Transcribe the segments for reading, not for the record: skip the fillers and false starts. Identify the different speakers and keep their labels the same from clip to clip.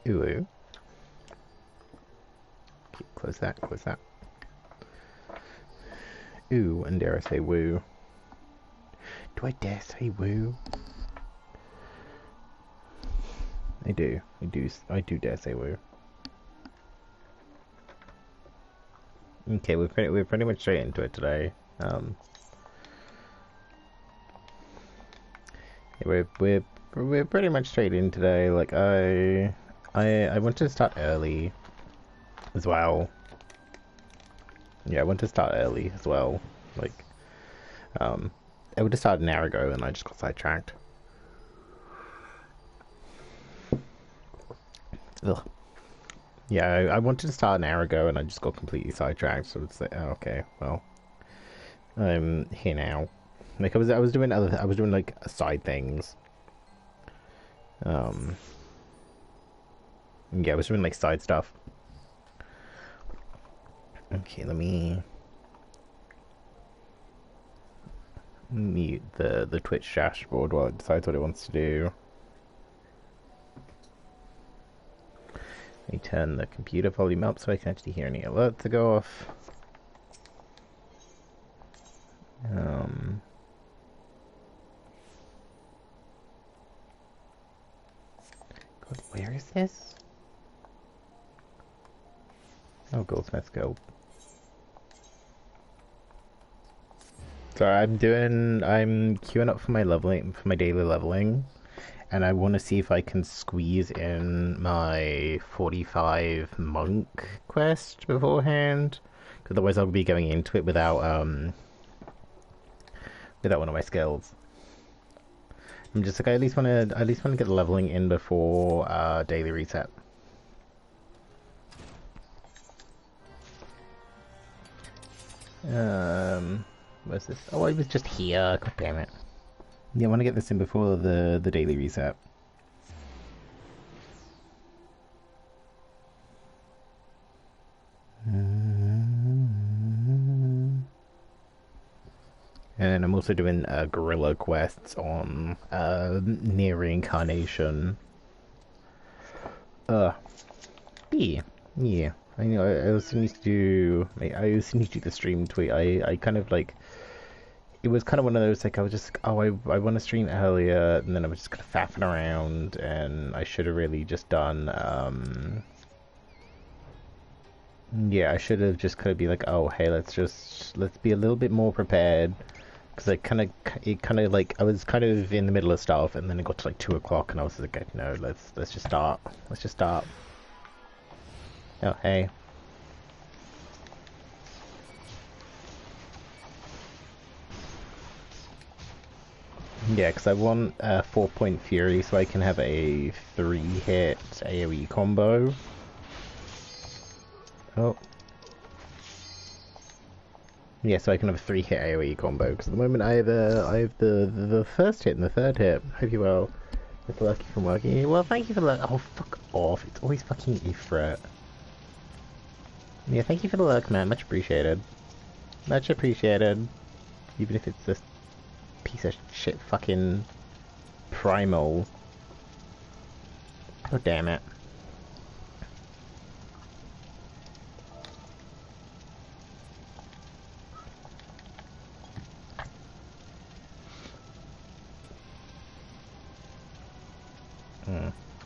Speaker 1: Ooh. Okay, close that, close that. Ooh, and dare I say woo. Do I dare say woo? I do. I do dare say woo. Okay, we're pretty much straight into it today. We're pretty much straight in today. Like I want to start early as well. Yeah, I want to start early as well. Like I would have started an hour ago and I just got sidetracked. Ugh. Yeah, I wanted to start an hour ago and I just got completely sidetracked. So it's like, oh, okay, well, I'm here now. Like I was doing like side things. Yeah, I was doing like side stuff. Okay, let me mute the Twitch dashboard while it decides what it wants to do. Let me turn the computer volume up so I can actually hear any alerts to go off. God, where is this? Oh, Goldsmith's Guild. So I'm queuing up for my leveling, for my daily leveling, and I want to see if I can squeeze in my 45 monk quest beforehand, because otherwise I'll be going into it without one of my skills. I'm just like I at least want to get the leveling in before daily reset. Where's this? Oh, I was just here. God damn it. Yeah, I want to get this in before the daily reset. And I'm also doing guerrilla quests on near reincarnation. Yeah, yeah. I know. I also need to do. I also need to do the stream tweet. I kind of like. It was kind of one of those like I was just like, oh, I want to stream earlier, and then I was just kind of faffing around, and I should have really just done. Yeah, I should have just kind of be like, oh, hey, let's be a little bit more prepared. Because it kind of like I was kind of in the middle of stuff, and then it got to like 2 o'clock, and I was like, no, let's just start. Let's just start. Oh, hey. Yeah, because I want 4-point Fury so I can have a 3-hit AoE combo. Oh. Yeah, so I can have a 3-hit AoE combo. Because at the moment I have the first hit and the third hit. Hope you well. Mr. Lucky from working. Well, thank you for the. Oh, fuck off! It's always fucking Ifrit. Yeah, thank you for the lurk, man. Much appreciated. Much appreciated. Even if it's this piece of shit fucking primal. Oh, damn it.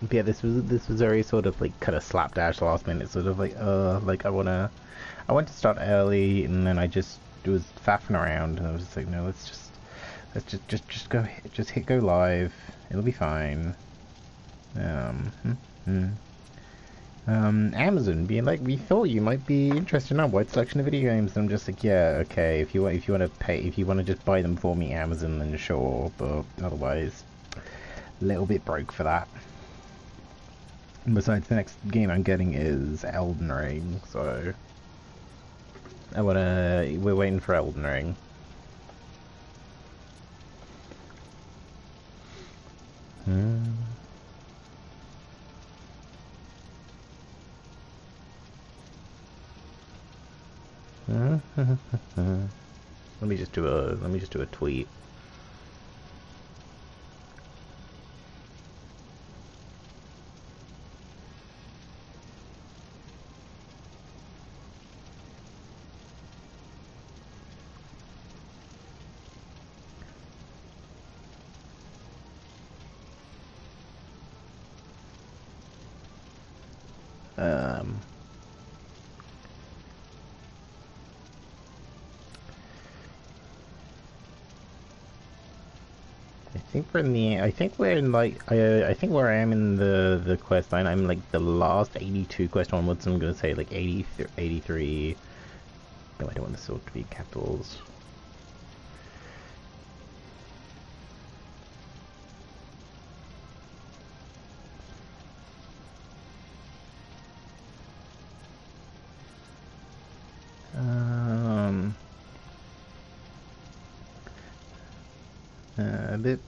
Speaker 1: Yeah, this was very sort of like kind of slapdash last minute, sort of like I want to start early, and then I just was faffing around, and I was just like, no, let's just just hit go live, it'll be fine. Amazon being like, we thought you might be interested in our wide selection of video games, and I'm just like, yeah, okay, if you want to pay, if you want to just buy them for me, Amazon, then sure, but otherwise, a little bit broke for that. Besides, the next game I'm getting is Elden Ring, so we're waiting for Elden Ring. Let me just do a tweet. Um, I think we're in the. I think we're in like. I think where I am in the quest line, I'm like the last 82 quest onwards. So I'm gonna say like 80, 83. No, I don't want the sword to be capitals. A bit.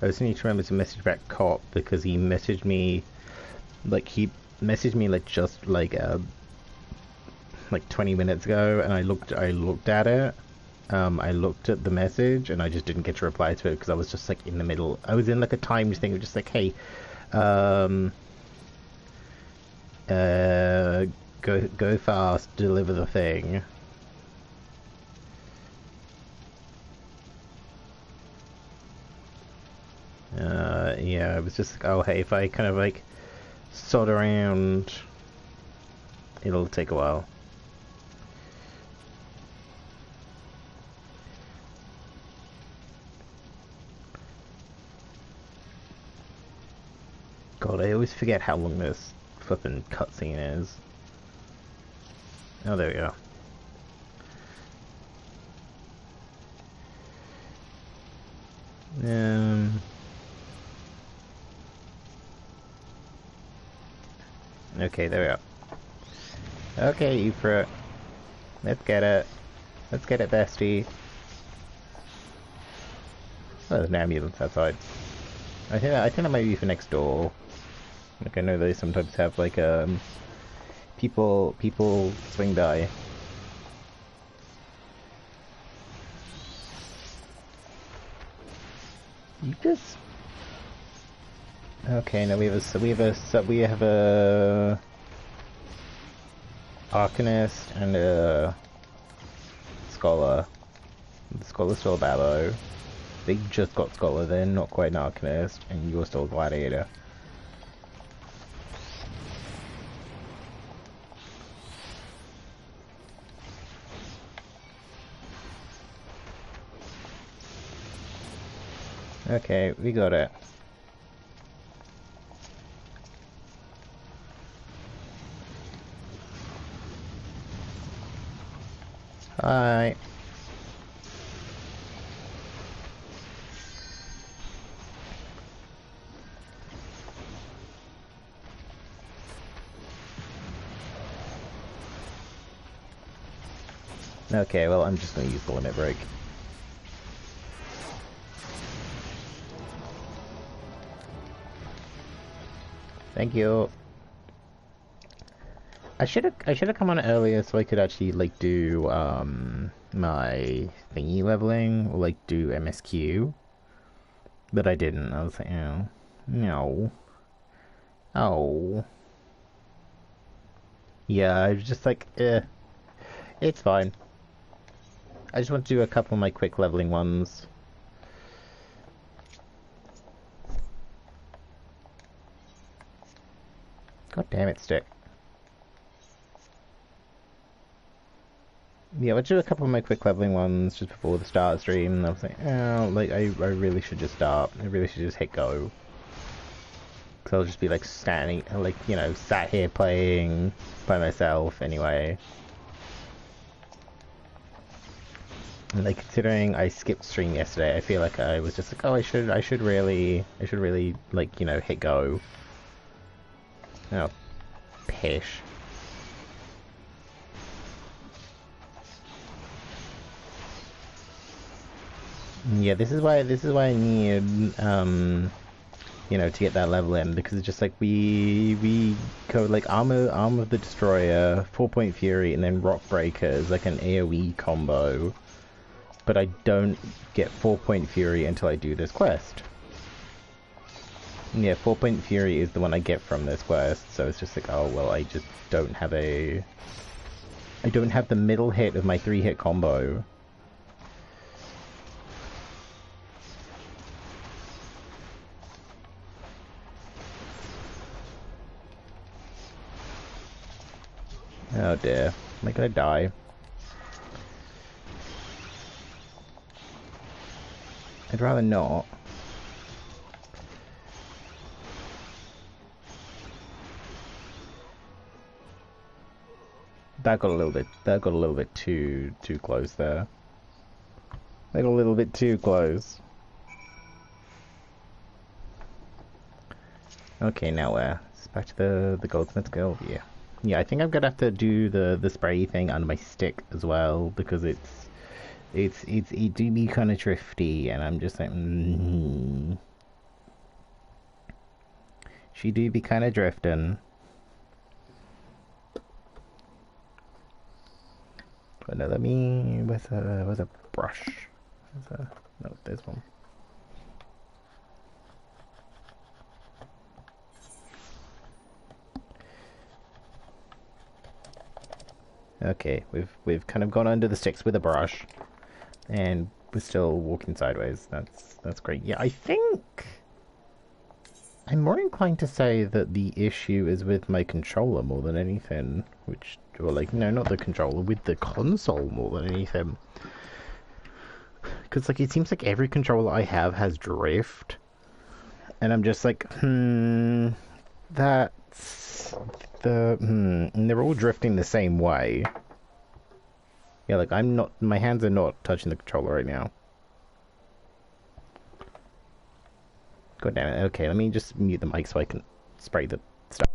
Speaker 1: I just need to remember to message back Cop because he messaged me, like just like 20 minutes ago, and I looked at it. I looked at the message, and I just didn't get to reply to it because I was just like in the middle. I was in like a timed thing of just like, hey, um, go fast, deliver the thing. Yeah, it was just like, oh hey, if I kind of like sod around, it'll take a while. God, I always forget how long this flippin' cutscene is. Oh, there we go. Okay, there we go. Okay, Euphra. Let's get it. Let's get it, bestie. Oh, there's an ambulance outside. I think that might be for next door. Like, I know they sometimes have, like, people swing by. You just... Okay, now we have a Arcanist and a Scholar. The Scholar's still a Babbo. They just got Scholar, they're not quite an Arcanist, and you're still a Gladiator. Okay, we got it. Hi. Okay, well, I'm just gonna use the limit break. Thank you. I should have come on earlier so I could actually like do my thingy leveling or like do MSQ, but I didn't. I was like, oh no, oh yeah. I was just like, it's fine. I just want to do a couple of my quick leveling ones. God damn it, stick. Yeah, I'll do a couple of my quick leveling ones just before the start stream, and I was like, oh, like, I really should just start. I really should just hit go. Because I'll just be, like, standing, like, you know, sat here playing by myself anyway. And, like, considering I skipped stream yesterday, I feel like I was just like, oh, I should really, like, you know, hit go. Oh, pish. Yeah, this is why I need you know, to get that level in, because it's just like we go like armor of the destroyer, 4-point fury, and then rock breaker is like an AoE combo. But I don't get 4-point fury until I do this quest. Yeah, 4-point fury is the one I get from this quest, so it's just like, oh well, I just don't have I don't have the middle hit of my 3-hit combo. Oh dear. Am I gonna die? I'd rather not. That got a little bit too close there. That got a little bit too close. Okay, now where? It's back to the goldsmith's guild. Yeah. Yeah, I think I'm gonna have to do the spray thing on my stick as well because it do be kind of drifty, and I'm just like, she do be kind of drifting. But no, let me. Where's a brush? No, there's one. Okay, we've kind of gone under the sticks with a brush, and we're still walking sideways. That's great. Yeah, I think I'm more inclined to say that the issue is with my controller more than anything. Which, or like, no, not the controller, with the console more than anything. Because like it seems like every controller I have has drift, and I'm just like, that's and they're all drifting the same way. Yeah, like I'm not, my hands are not touching the controller right now. God damn it. Okay, let me just mute the mic so I can spray the stuff.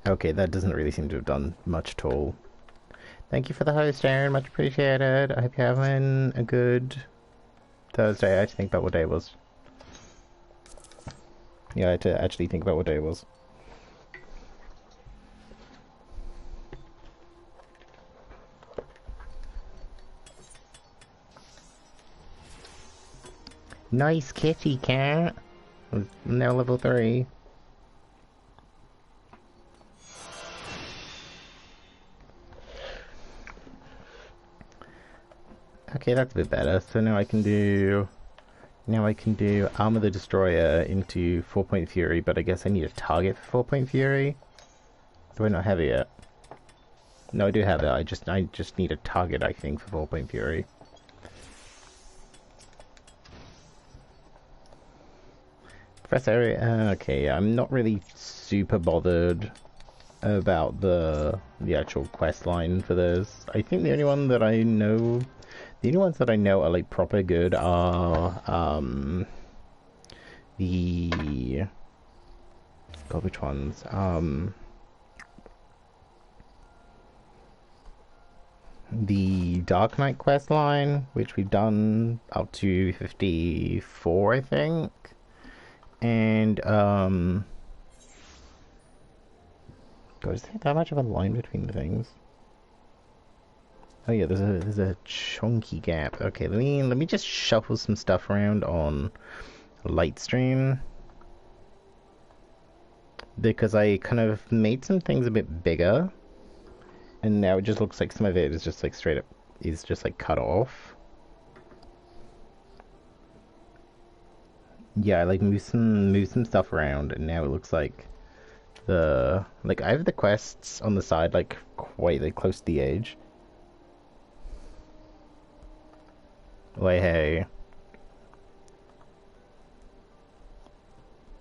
Speaker 1: Okay, that doesn't really seem to have done much at all. Thank you for the host, Aaron. Much appreciated. I hope you're having a good Thursday. I had to think about what day it was. Yeah, I had to actually think about what day it was. Nice kitty cat. Now level 3. Okay, that's a bit better. So now I can do Armor the Destroyer into 4-point Fury, but I guess I need a target for 4-point Fury. Do I not have it yet? No, I do have it. I just need a target, I think, for 4-point Fury. Professor, okay, I'm not really super bothered about the actual quest line for this. I think the only one that I know, the only ones that I know are like proper good are the God, which ones? The Dark Knight quest line, which we've done up to 54, I think, and God, is there that much of a line between the things? Oh yeah, there's a chunky gap. Okay, let me just shuffle some stuff around on Lightstream, because I kind of made some things a bit bigger, and now it just looks like some of it is just like straight up is just like cut off. Yeah, I like move some stuff around, and now it looks like I have the quests on the side like quite like close to the edge. Wait, hey.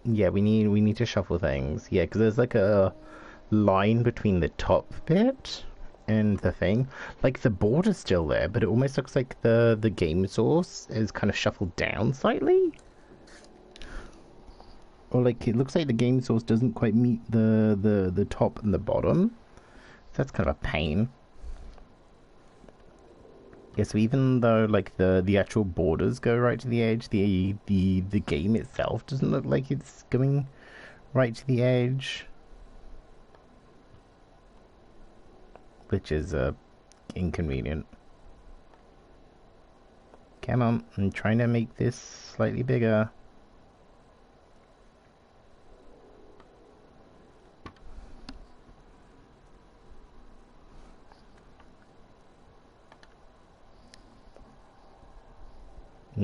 Speaker 1: Yeah, we need to shuffle things. Yeah, because there's like a line between the top bit and the thing. Like the border's still there, but it almost looks like the game source is kind of shuffled down slightly. Or like it looks like the game source doesn't quite meet the top and the bottom. So that's kind of a pain. Yeah, so even though like the actual borders go right to the edge, the game itself doesn't look like it's going right to the edge, which is inconvenient. Come on, I'm trying to make this slightly bigger.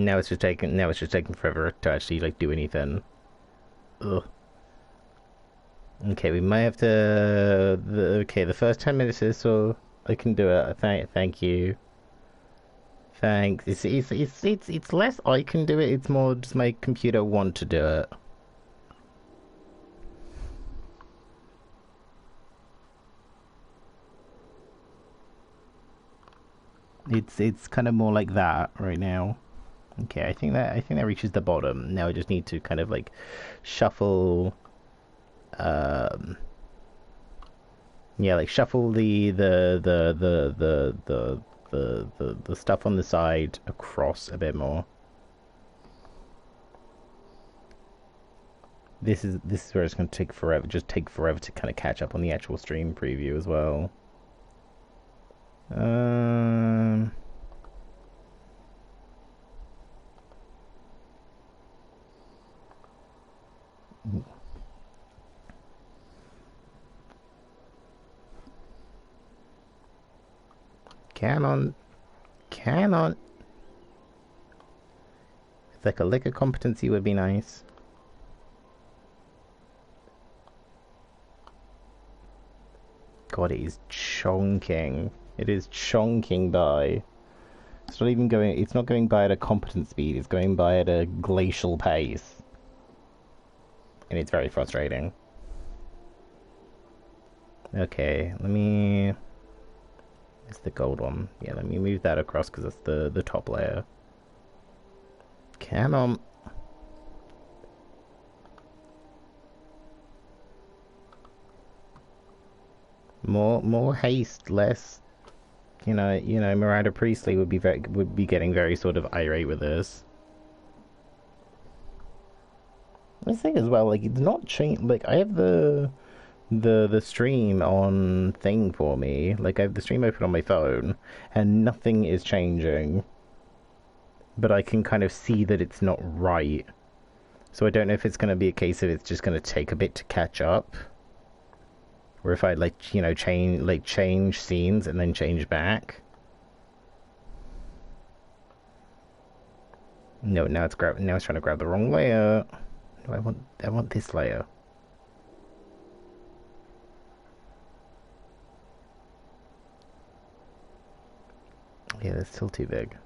Speaker 1: Now it's just taking forever to actually like do anything. Ugh. Okay, we might have to. Okay, the first 10 minutes is so I can do it. Thank you. Thanks. It's less I can do it. It's more does my computer want to do it. It's kind of more like that right now. Okay, I think that reaches the bottom. Now I just need to kind of like shuffle. Yeah, like shuffle the stuff on the side across a bit more. This is where it's going to take forever. Just take forever to kind of catch up on the actual stream preview as well. Come on. Come on. It's like a lick of competency would be nice. God, it is chonking. It is chonking by. It's not even going. It's not going by at a competent speed. It's going by at a glacial pace, and it's very frustrating. Okay, let me. It's the gold one. Yeah, let me move that across because that's the top layer. Come on. More haste, less. Miranda Priestley would be getting very sort of irate with this. The thing as well, like it's not change. Like I have the stream on thing for me. Like I have the stream open on my phone, and nothing is changing. But I can kind of see that it's not right. So I don't know if it's going to be a case of it's just going to take a bit to catch up. Or if I change scenes and then change back. No, now it's trying to grab the wrong layer. No, I want this layer. Yeah, that's still too big.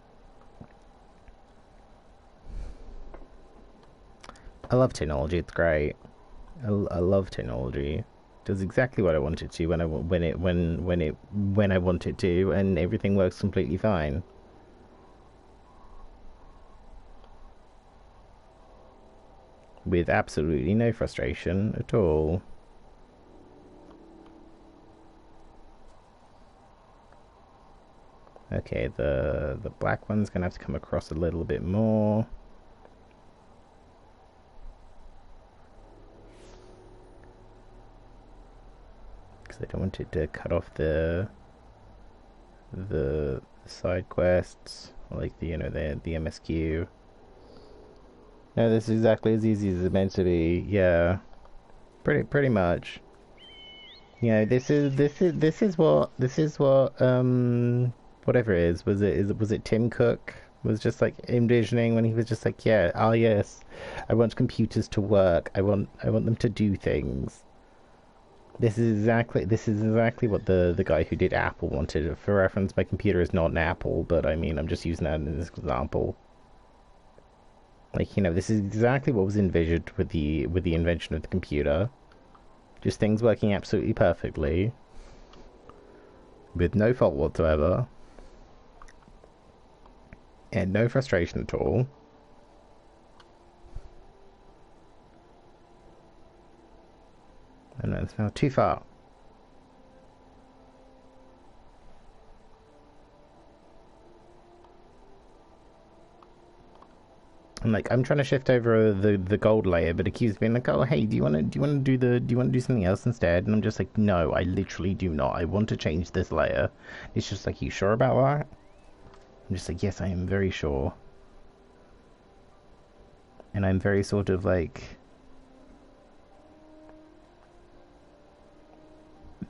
Speaker 1: I love technology. It's great. I love technology. It does exactly what I want it to when I want it to, and everything works completely fine. With absolutely no frustration at all. Okay, the black one's gonna have to come across a little bit more. Because I don't want it to cut off the side quests, like the MSQ. No, this is exactly as easy as it's meant to be. Yeah, pretty much. This is what whatever it is. Was it Tim Cook was just like envisioning when he was just like, yeah, oh yes, I want computers to work. I want them to do things. This is exactly what the guy who did Apple wanted. For reference, my computer is not an Apple, but I mean, I'm just using that as an example. Like, this is exactly what was envisioned with the invention of the computer. Just things working absolutely perfectly. With no fault whatsoever. And no frustration at all. And that's now too far. And like I'm trying to shift over the gold layer, but it keeps being like, oh hey, do you want to do something else instead? And I'm just like, no, I literally do not. I want to change this layer. It's just like, you sure about that? I'm just like, yes, I am very sure. And I'm very sort of like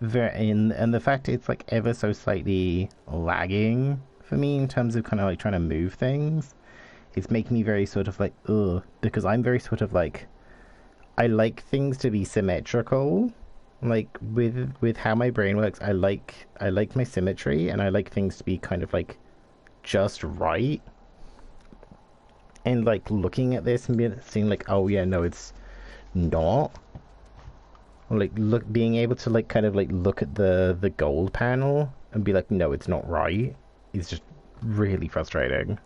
Speaker 1: and the fact it's like ever so slightly lagging for me in terms of kind of like trying to move things it's making me very sort of like, ugh, because I'm very sort of like, I like things to be symmetrical. Like with how my brain works, I like my symmetry, and I like things to be kind of like just right. And like looking at this and seeing like, oh yeah, no, it's not. Or like being able to like kind of like look at the gold panel and be like, no, it's not right. It's just really frustrating.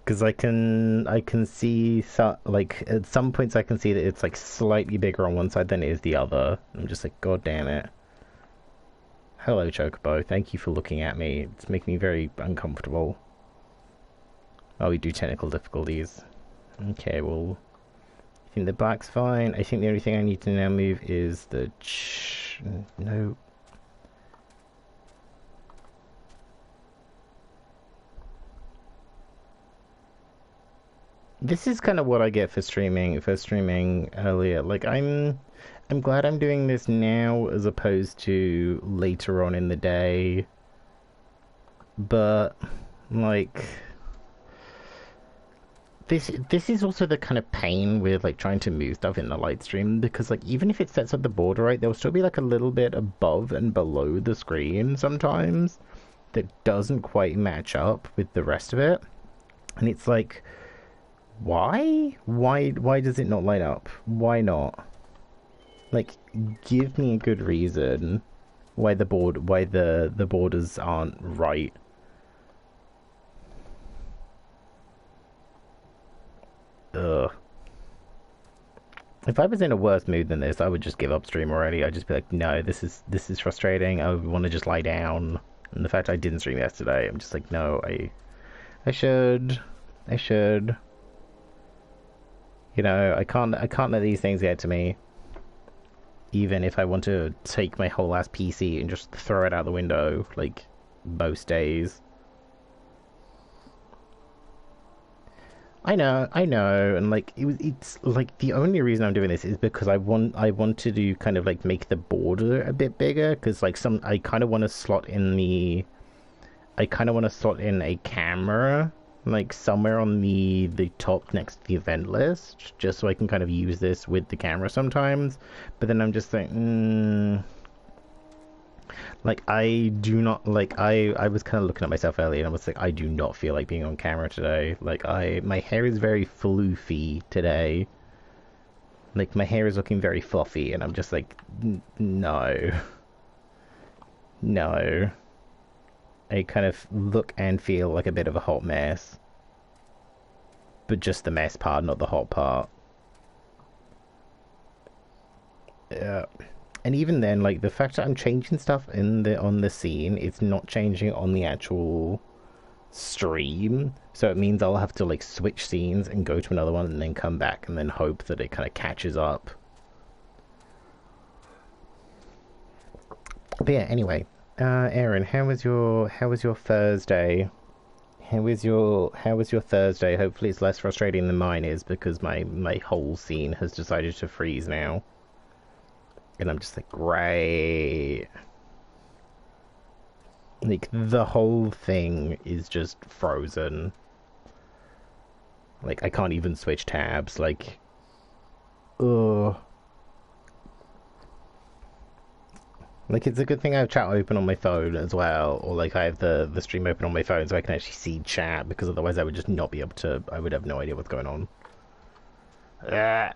Speaker 1: Because I can see like at some points I can see that it's like slightly bigger on one side than it is the other. I'm just like, god damn it. Hello, Chocobo. Thank you for looking at me. It's making me very uncomfortable. Oh, we do technical difficulties. Okay, well, I think the black's fine. I think the only thing I need to now move is the no. This is kind of what I get for streaming earlier. Like I'm glad I'm doing this now as opposed to later on in the day. But like this is also the kind of pain with like trying to move stuff in the light stream, because like even if it sets up the border right, there'll still be like a little bit above and below the screen sometimes that doesn't quite match up with the rest of it. And it's like, why does it not light up? Why not? Like, give me a good reason why the borders aren't right. Ugh. If I was in a worse mood than this, I would just give up stream already. I'd just be like, no, this is frustrating. I want to just lie down. And the fact I didn't stream yesterday, I'm just like, no, I should. You know, I can't let these things get to me. Even if I want to take my whole ass PC and just throw it out the window, like most days. I know, and like it's like the only reason I'm doing this is because I want to do kind of like make the border a bit bigger, because like I kind of want to slot in a camera like somewhere on the top next to the event list, just so I can kind of use this with the camera sometimes. But then I'm just like, like I do not like I was kind of looking at myself earlier and I was like, I do not feel like being on camera today. Like my hair is very floofy today. Like my hair is looking very fluffy, and I'm just like, no. No. I kind of look and feel like a bit of a hot mess. But just the mess part, not the hot part. Yeah. And even then, like the fact that I'm changing stuff on the scene, it's not changing on the actual stream. So it means I'll have to like switch scenes and go to another one and then come back and then hope that it kind of catches up. But yeah, anyway. Aaron, how was your Thursday? How was your Thursday? Hopefully it's less frustrating than mine is, because my whole scene has decided to freeze now. And I'm just like, great. Like the whole thing is just frozen. Like I can't even switch tabs, like ugh. Like, it's a good thing I have chat open on my phone as well, or like I have the stream open on my phone so I can actually see chat, because otherwise I would just not be able to. I would have no idea what's going on. God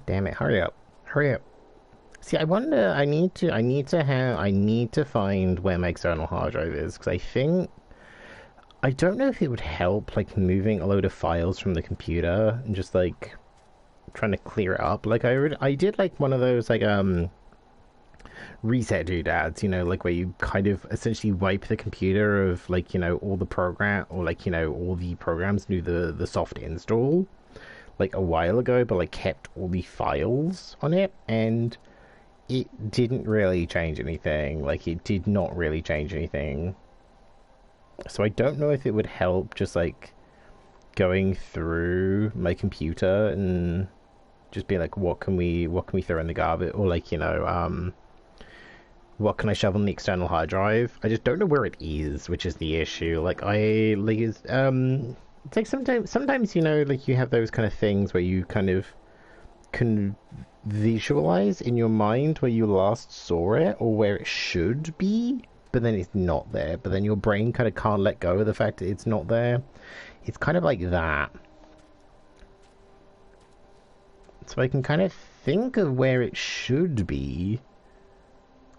Speaker 1: damn it! Hurry up! Hurry up! See, I wonder. I need to find where my external hard drive is, because I don't know if it would help like moving a load of files from the computer and just like trying to clear it up. Like I did like one of those like reset doodads, you know, like where you kind of essentially wipe the computer of like, you know, all the program, or like, you know, all the programs, do the soft install like a while ago, but like kept all the files on it, and it didn't really change anything. Like it did not really change anything. So I don't know if it would help just like going through my computer and Just be like, what can we throw in the garbage, or like, you know, what can I shove on the external hard drive? I just don't know where it is, which is the issue. Like it's like sometimes you know, like you have those kind of things where you kind of can visualize in your mind where you last saw it or where it should be, but then it's not there. But then your brain kind of can't let go of the fact that it's not there. It's kind of like that. So I can kind of think of where it should be,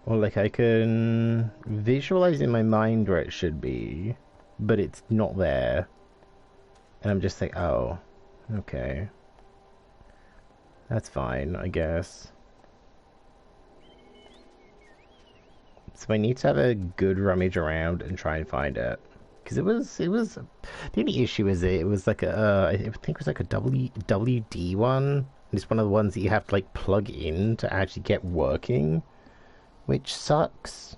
Speaker 1: or like I can visualize in my mind where it should be, but it's not there. And I'm just like, oh, okay. That's fine, I guess. So I need to have a good rummage around and try and find it. Because it was, the only issue is it was like I think it was like a WD one. It's one of the ones that you have to like plug in to actually get working, which sucks.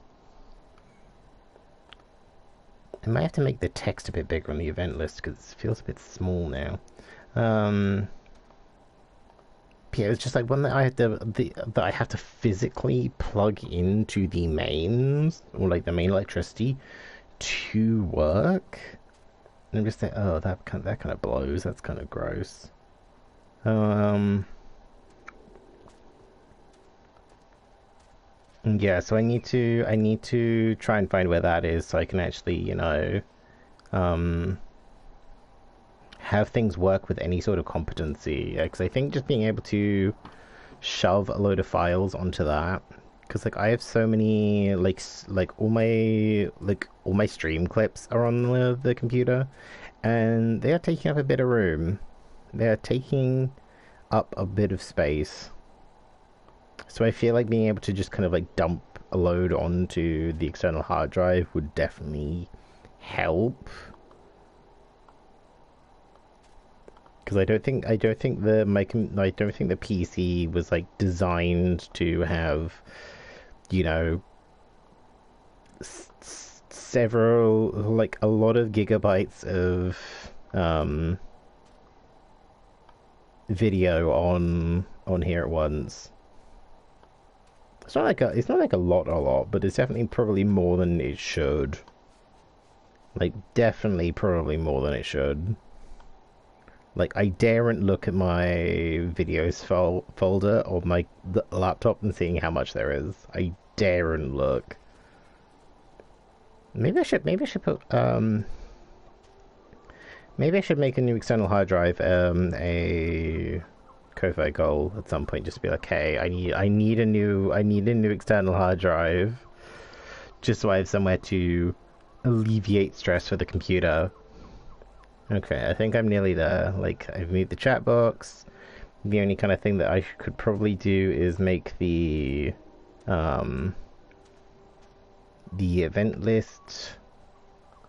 Speaker 1: I might have to make the text a bit bigger on the event list because it feels a bit small now. Yeah, it's just like one that I had to that I have to physically plug into the mains, or like the main electricity to work. And I'm just like, oh, that kind of blows. That's kind of gross. Yeah, so I need to try and find where that is so I can actually, you know, have things work with any sort of competency. Because I think just being able to shove a load of files onto that, because like I have so many like all my stream clips are on the computer, and they are taking up a bit of room. They are taking up a bit of space. So I feel like being able to just kind of like dump a load onto the external hard drive would definitely help. Because I don't think the PC was like designed to have, you know, several, like a lot of gigabytes of video on here at once. It's not like a lot, but it's definitely probably more than it should. Like definitely probably more than it should. Like, I daren't look at my videos folder of my laptop and seeing how much there is. I daren't look. Maybe I should put, maybe I should make a new external hard drive, a Ko-Fi goal at some point, just to be like, hey, I need a new external hard drive, just so I have somewhere to alleviate stress for the computer. Okay, I think I'm nearly there. Like, I've moved the chat box. The only kind of thing that I could probably do is make the event list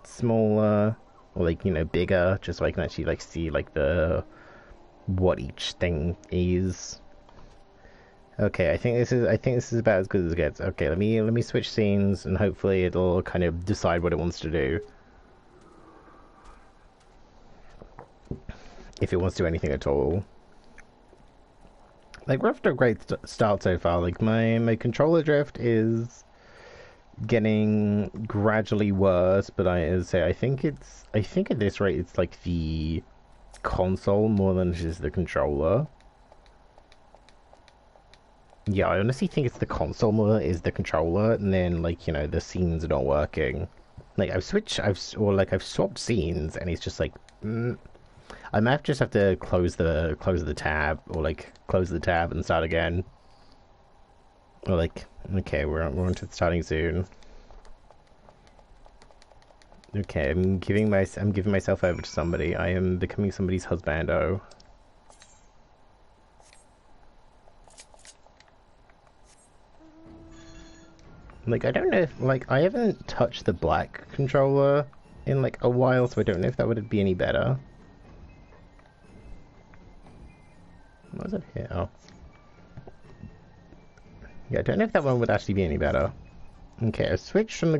Speaker 1: smaller, or like, you know, bigger, just so I can actually like see like what each thing is. Okay, I think this is about as good as it gets. Okay, let me switch scenes, and hopefully it'll kind of decide what it wants to do. If it wants to do anything at all. Like, we're off to a great start so far. Like, my controller drift is getting gradually worse, but I think at this rate it's like the console more than it is the controller. Yeah, I honestly think it's the console more than it is the controller, and then, like, you know, the scenes are not working. Like, I've swapped scenes, and it's just like, I might just have to close the tab, or like close the tab and start again. Or like, okay, we're on to starting soon. Okay, I'm giving myself over to somebody. I am becoming somebody's husbando. Like, I don't know if, like, I haven't touched the black controller in like a while, so I don't know if that would be any better. What was it here? Oh. Yeah, I don't know if that one would actually be any better. Okay, I switched from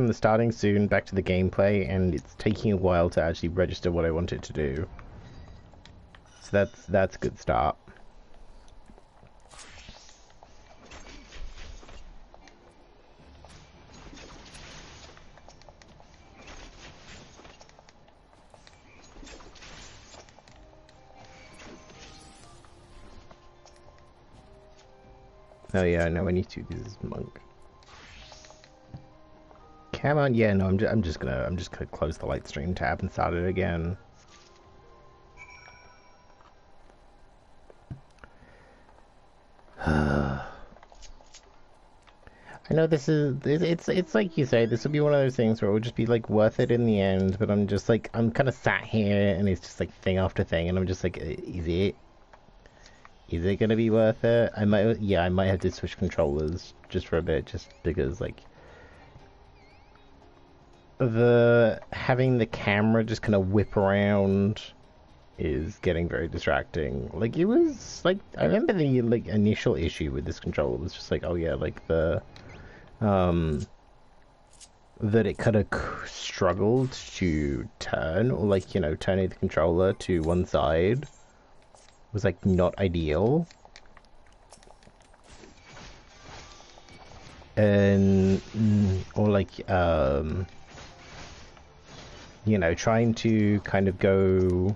Speaker 1: the starting soon back to the gameplay, and it's taking a while to actually register what I want it to do. So that's a good start. Oh yeah, no, I need to. This is monk. Come on, yeah, no, I'm just gonna close the light stream tab and start it again. I know this is it's like you say, this would be one of those things where it would just be like worth it in the end, but I'm just like I'm kind of sat here and it's just like thing after thing, and I'm just like, is it gonna be worth it? I might have to switch controllers just for a bit, just because like the having the camera just kind of whip around is getting very distracting. Like it was like I remember the like initial issue with this controller was just like, oh yeah, like the um that it kind of struggled to turn, or like, you know, turning the controller to one side was like not ideal. And or like you know, trying to kind of go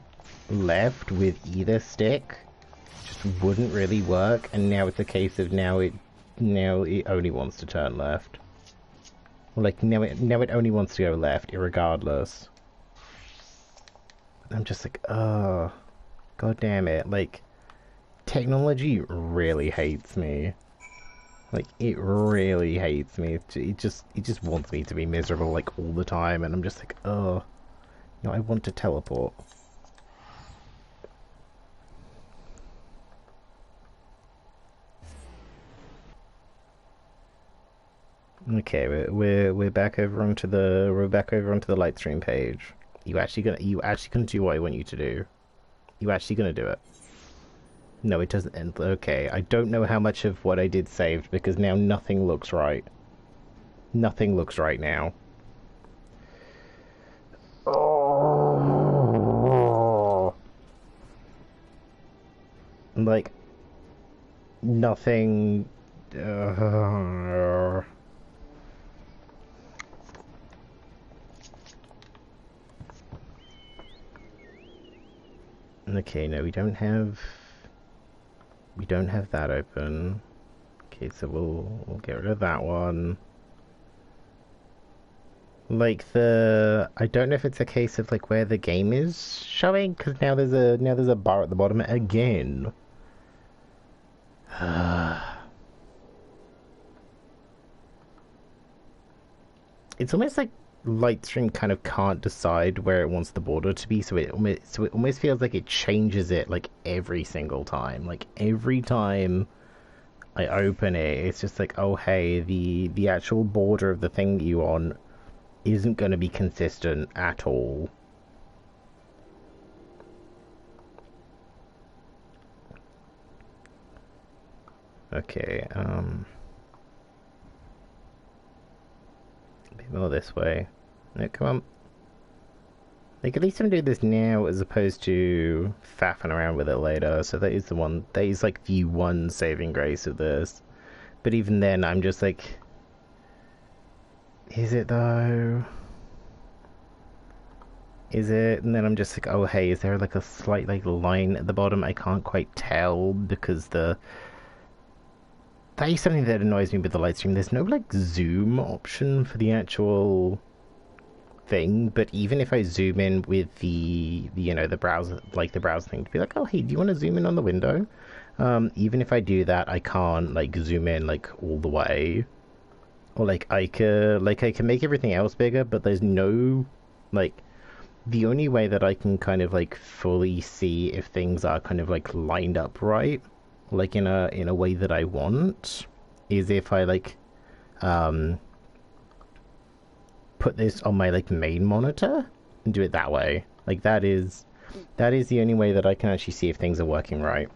Speaker 1: left with either stick just wouldn't really work, and now it's a case of now it only wants to turn left. Like now it only wants to go left, irregardless. I'm just like, oh, god damn it! Like, technology really hates me. Like, it really hates me. It just wants me to be miserable like all the time, and I'm just like, oh, you know, I want to teleport. Okay, we're back over onto the light stream page. You actually gonna do what I want you to do? You actually gonna do it? No, it doesn't end. Okay, I don't know how much of what I did saved because now nothing looks right. Nothing looks right now. Oh, like nothing. Okay, no, we don't have that open. Okay, so we'll get rid of that one. Like I don't know if it's a case of like where the game is showing, because now there's a bar at the bottom again. It's almost like Lightstream kind of can't decide where it wants the border to be, so it almost feels like it changes it like every single time. Like every time I open it, it's just like, oh hey, the actual border of the thing you on isn't going to be consistent at all. Okay, a bit more this way. No, come on. Like, at least I'm doing this now as opposed to faffing around with it later. So that is like the one saving grace of this. But even then, I'm just like, is it though? Is it? And then I'm just like, oh hey, is there like a slight like line at the bottom? I can't quite tell because that is something that annoys me with the light stream. There's no like zoom option for the actual thing, but even if I zoom in with the you know, the browser, like the browser thing, to be like, oh hey, do you want to zoom in on the window? Even if I do that, I can't like zoom in like all the way, or like I can make everything else bigger, but there's no like, the only way that I can kind of like fully see if things are kind of like lined up right, like in a way that I want, is if I like put this on my like main monitor and do it that way. Like that is the only way that I can actually see if things are working right.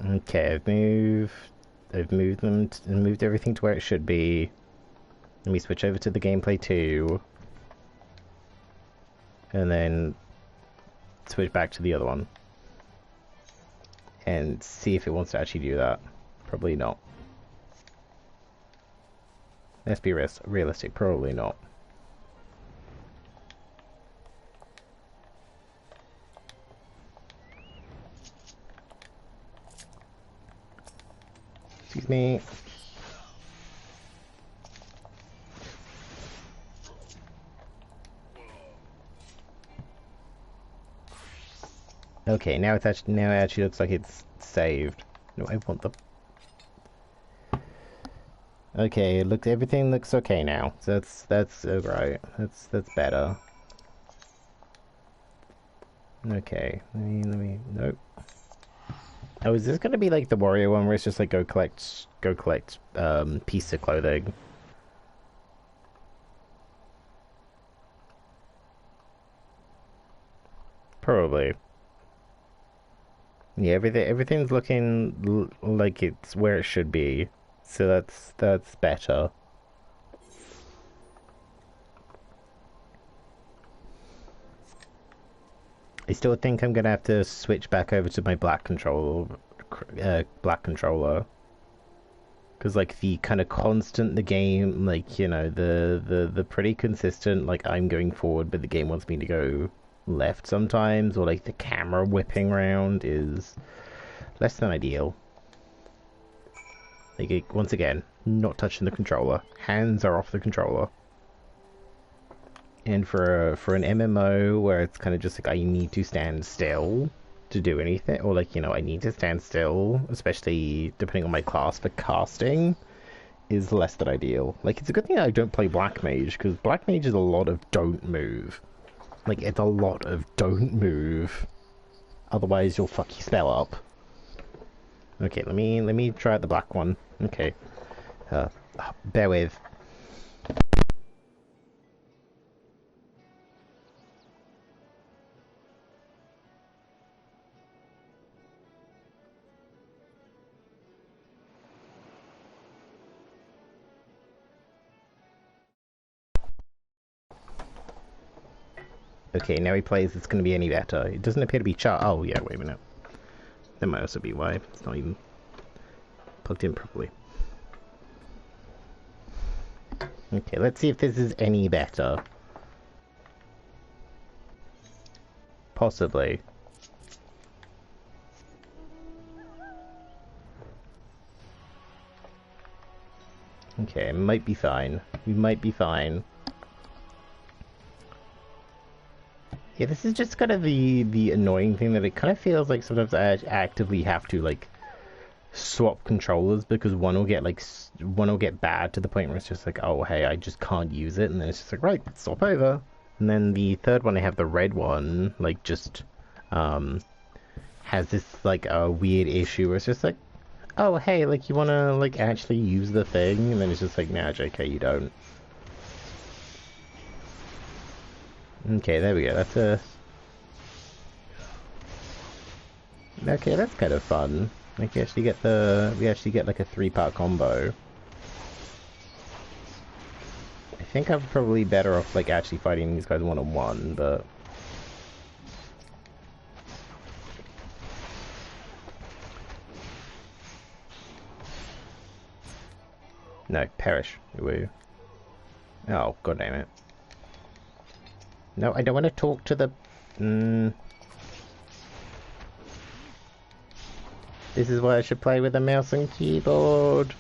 Speaker 1: Okay, I've moved everything to where it should be. Let me switch over to the gameplay 2. And then switch back to the other one. And see if it wants to actually do that. Probably not. Let's be realistic, probably not. Excuse me. Okay, now it actually looks like it's saved. No, I want the. Okay, everything looks okay now. So that's alright. That's better. Okay, nope. Oh, is this gonna be like the warrior one where it's just like go collect piece of clothing? Probably. Yeah, everything's looking like it's where it should be. So that's better. I still think I'm gonna have to switch back over to my black controller, because like the kind of constant the game, like you know the pretty consistent like I'm going forward, but the game wants me to go left sometimes, or like the camera whipping around is less than ideal. Like once again, not touching the controller. Hands are off the controller. And for an MMO where it's kind of just like I need to stand still to do anything, or like you know I need to stand still, especially depending on my class for casting, is less than ideal. Like it's a good thing I don't play Black Mage because Black Mage is a lot of don't move. Like it's a lot of don't move, otherwise you'll fuck your spell up. Okay, let me try out the black one. Okay, bear with. Okay, now he plays it's going to be any better. It doesn't appear to be char- Oh, yeah, wait a minute. That might also be why. It's not even plugged in properly. Okay, let's see if this is any better. Possibly. Okay, it might be fine. We might be fine. Yeah, this is just kind of the annoying thing that it kind of feels like sometimes I actively have to like swap controllers because one will get bad to the point where it's just like, oh hey, I just can't use it, and then it's just like, right, swap over. And then the third one, I have the red one, like just has this like a weird issue where it's just like, oh hey, like you wanna like actually use the thing, and then it's just like, nah, JK, you don't. Okay, there we go. That's a... Okay, that's kind of fun. Like, we actually get like a 3-part combo. I think I'm probably better off like actually fighting these guys one-on-one, but... No, perish. Woo. Oh, god damn it. No, I don't want to talk to the... This is why I should play with a mouse and keyboard.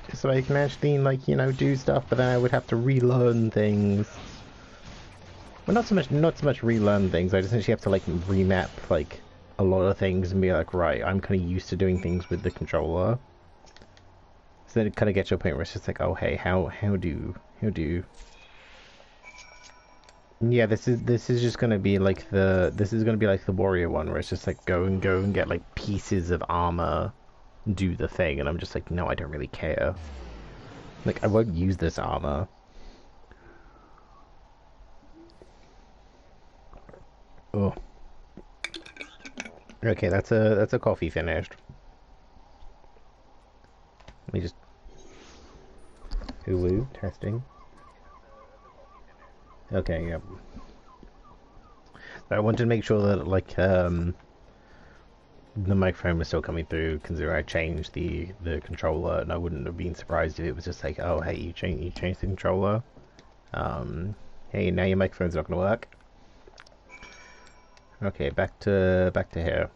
Speaker 1: Just so I can actually, like, you know, do stuff, but then I would have to relearn things. Well, not so much relearn things, I just actually have to, like, remap, like, a lot of things and be like, right, I'm kind of used to doing things with the controller. So then it kind of gets to a point where it's just like, oh, hey, how do... Yeah, this is just gonna be like the warrior one where it's just like go and get like pieces of armor, do the thing, and I'm just like, no, I don't really care. Like I won't use this armor. Oh. Okay, that's a coffee finished. Let me just Hulu testing. Okay, yep. I wanted to make sure that like the microphone was still coming through, considering I changed the controller, and I wouldn't have been surprised if it was just like, oh hey, you changed the controller. Hey, now your microphone's not gonna work. Okay, back to here.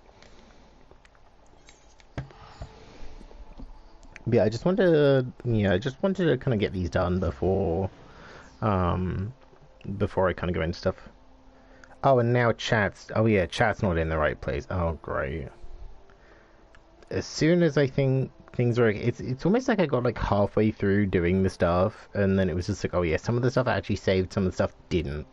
Speaker 1: Yeah, I just wanted to, yeah, I just wanted to kind of get these done um, before I kind of go into stuff. Oh, and now chat's, oh yeah, chat's not in the right place. Oh, great. As soon as I think things are, it's almost like I got like halfway through doing the stuff, and then it was just like, oh yeah, some of the stuff I actually saved, some of the stuff didn't.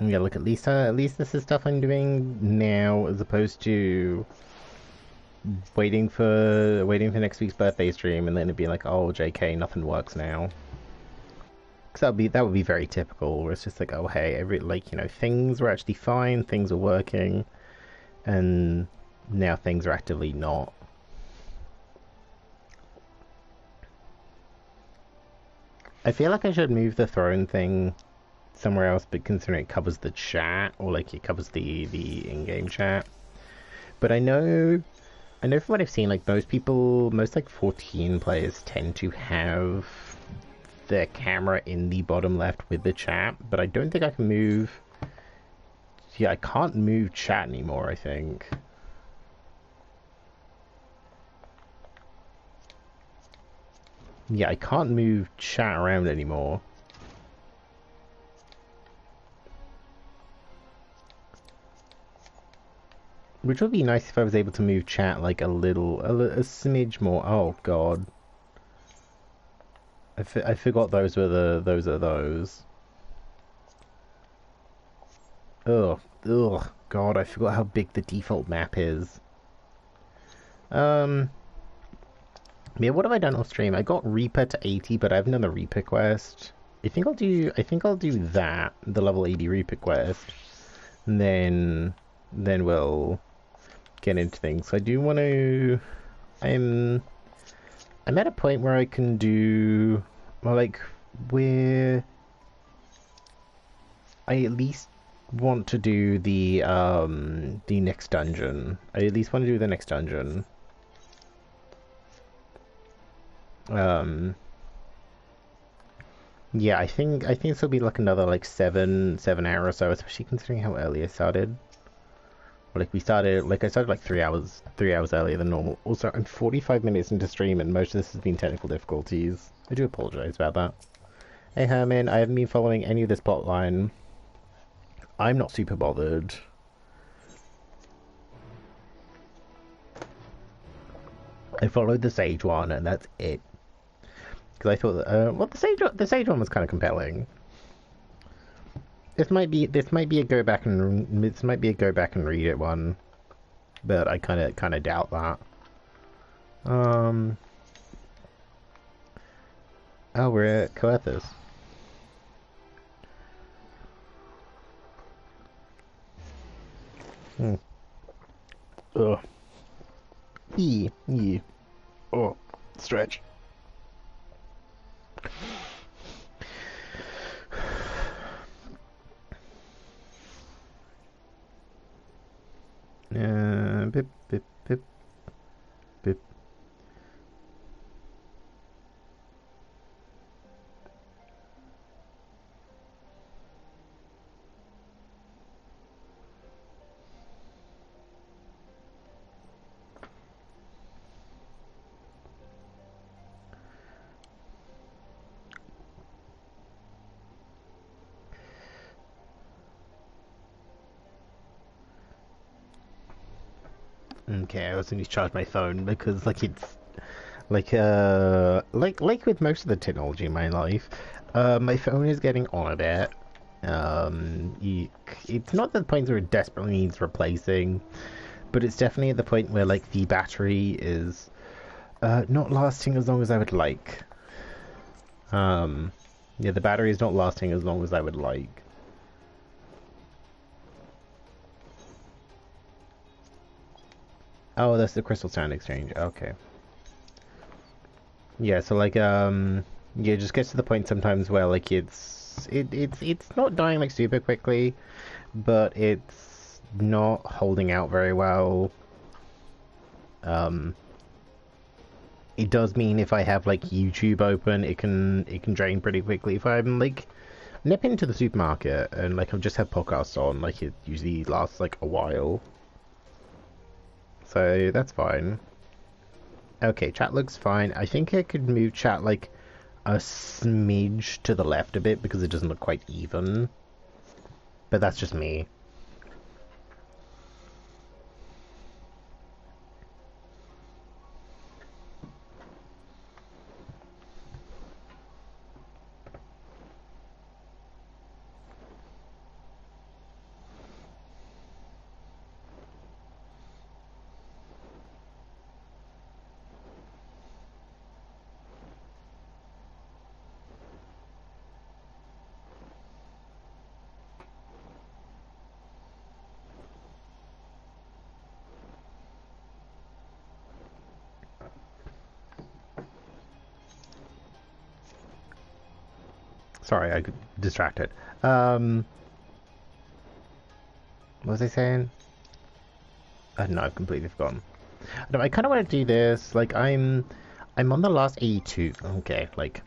Speaker 1: Yeah, look, at least this is stuff I'm doing now, as opposed to waiting for next week's birthday stream, and then it'd be like, oh, JK, nothing works now. Because that would be very typical, where it's just like, oh hey, things were actually fine, things are working, and now things are actively not. I feel like I should move the throne thing somewhere else, but considering it covers the chat, or like it covers the in-game chat. But I know from what I've seen, like most like 14 players tend to have their camera in the bottom left with the chat, but I don't think I can move. Yeah, I can't move chat anymore, I think. Yeah, I can't move chat around anymore. Which would be nice if I was able to move chat like a smidge more. Oh god. I forgot those were those are those. Ugh, ugh, god, I forgot how big the default map is. Yeah, what have I done off stream? I got Reaper to 80, but I have another Reaper quest. I think I'll do that, the level 80 Reaper quest. And then we'll get into things. So I do want to I'm at a point where I can do, well, like, where I at least want to do the next dungeon. I at least want to do the next dungeon. Yeah, I think this will be like another like 7 hour or so, especially considering how early I started. Like I started like 3 hours earlier than normal. Also, I'm 45 minutes into stream, and most of this has been technical difficulties. I do apologize about that. Hey Herman, I haven't been following any of this plot line. I'm not super bothered. I followed the Sage one, and that's it. Because I thought that, well, the Sage one was kind of compelling. This might be a go back and read it one, but I kind of doubt that. Oh, we're at Coethus. Ugh. Oh, stretch. Bip, bip, bip, bip. Okay, I also need to charge my phone because like it's like with most of the technology in my life, my phone is getting on a bit. It's not the point where it desperately needs replacing, but it's definitely at the point where like the battery is not lasting as long as I would like. Yeah, the battery is not lasting as long as I would like. Oh, that's the Crystal Sand Exchange. Okay. Yeah, so like yeah, it just gets to the point sometimes where like it's not dying like super quickly, but it's not holding out very well. It does mean if I have like YouTube open, it can drain pretty quickly. If I'm like nip into the supermarket and like I've just had podcasts on. Like it usually lasts like a while, so that's fine. Okay, chat looks fine. I think I could move chat like a smidge to the left a bit because it doesn't look quite even. But that's just me. Sorry, I got distracted. What was I saying? No, I've completely forgotten. No, I kind of want to do this. Like, I'm on the last 82. Okay, like,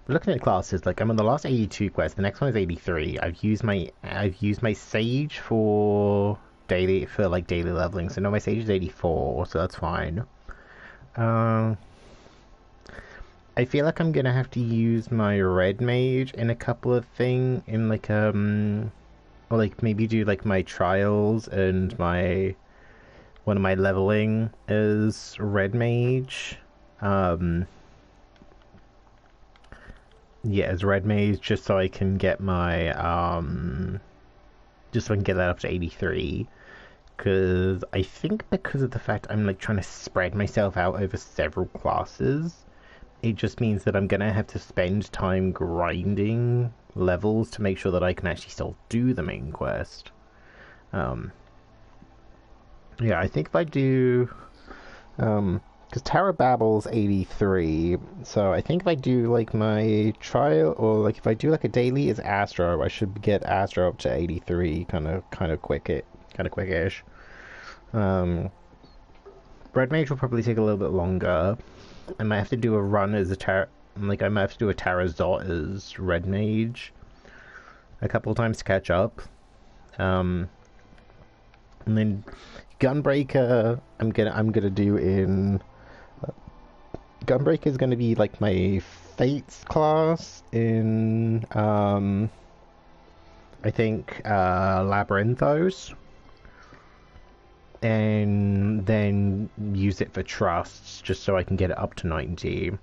Speaker 1: looking at classes, like, I'm on the last 82 quest. The next one is 83. I've used my sage for daily leveling. So now my sage is 84, so that's fine. I feel like I'm gonna have to use my red mage in a couple of things, in like or like maybe do like my trials and my one of my leveling is red mage. Yeah, as red mage, just so I can get my just so I can get that up to 83. Because I think because of the fact I'm like trying to spread myself out over several classes, it just means that I'm gonna have to spend time grinding levels to make sure that I can actually still do the main quest. Yeah, I think if I do, because Tower Babel's 83, so I think if I do like my trial, or like if I do like a daily is Astro, I should get Astro up to 83, kind of quickish. Red Mage will probably take a little bit longer. I might have to do a run as I might have to do a Tarazot as Red Mage a couple of times to catch up. And then Gunbreaker, I'm gonna do in. Gunbreaker is gonna be like my Fates class in I think Labyrinthos, and then use it for trusts just so I can get it up to 90.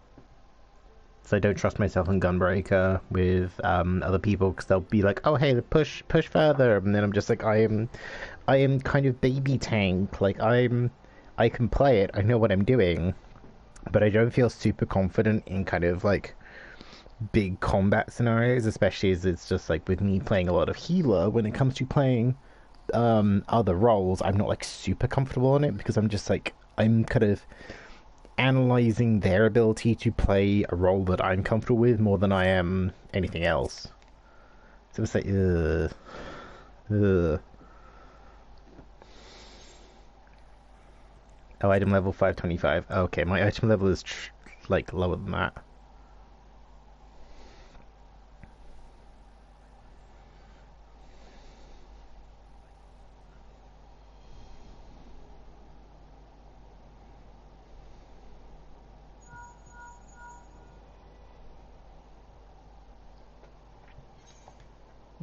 Speaker 1: So I don't trust myself in Gunbreaker with other people because they'll be like, "Oh, hey, push further," and then I'm just like, I am kind of baby tank. Like I can play it. I know what I'm doing, but I don't feel super confident in kind of like big combat scenarios, especially as it's just like with me playing a lot of healer. When it comes to playing other roles, I'm not like super comfortable in it because I'm just like I'm kind of analyzing their ability to play a role that I'm comfortable with more than I am anything else. So it's like, ugh. Oh, item level 525. Okay, my item level is like lower than that.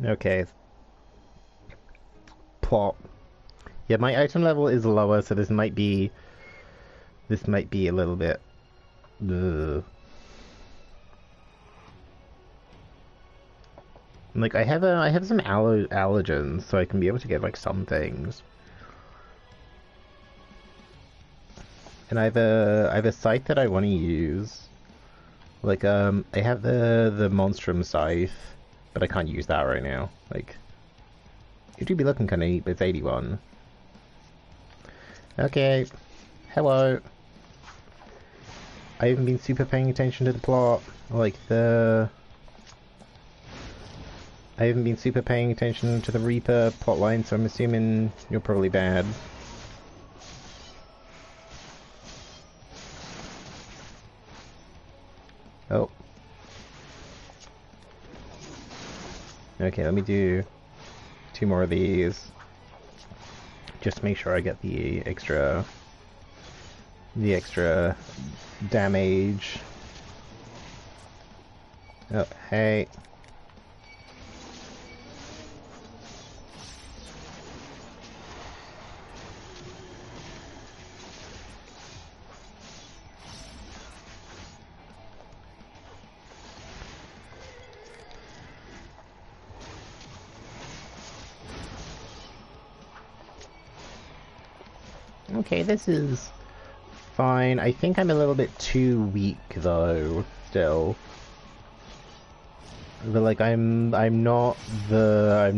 Speaker 1: Okay. Plot. Yeah, my item level is lower, so this might be a little bit. Ugh. Like I have some allergens, so I can be able to get like some things. And I have a site that I want to use. Like I have the Monstrum scythe, but I can't use that right now. Like it would be looking kind of neat, but it's 81. Okay, hello. I haven't been super paying attention to the plot. Like I haven't been super paying attention to the Reaper plotline, so I'm assuming you're probably bad. Oh. Okay, let me do 2 more of these. Just to make sure I get the extra damage. Oh, hey. Okay, this is fine. I think I'm a little bit too weak though, still. But like I'm not the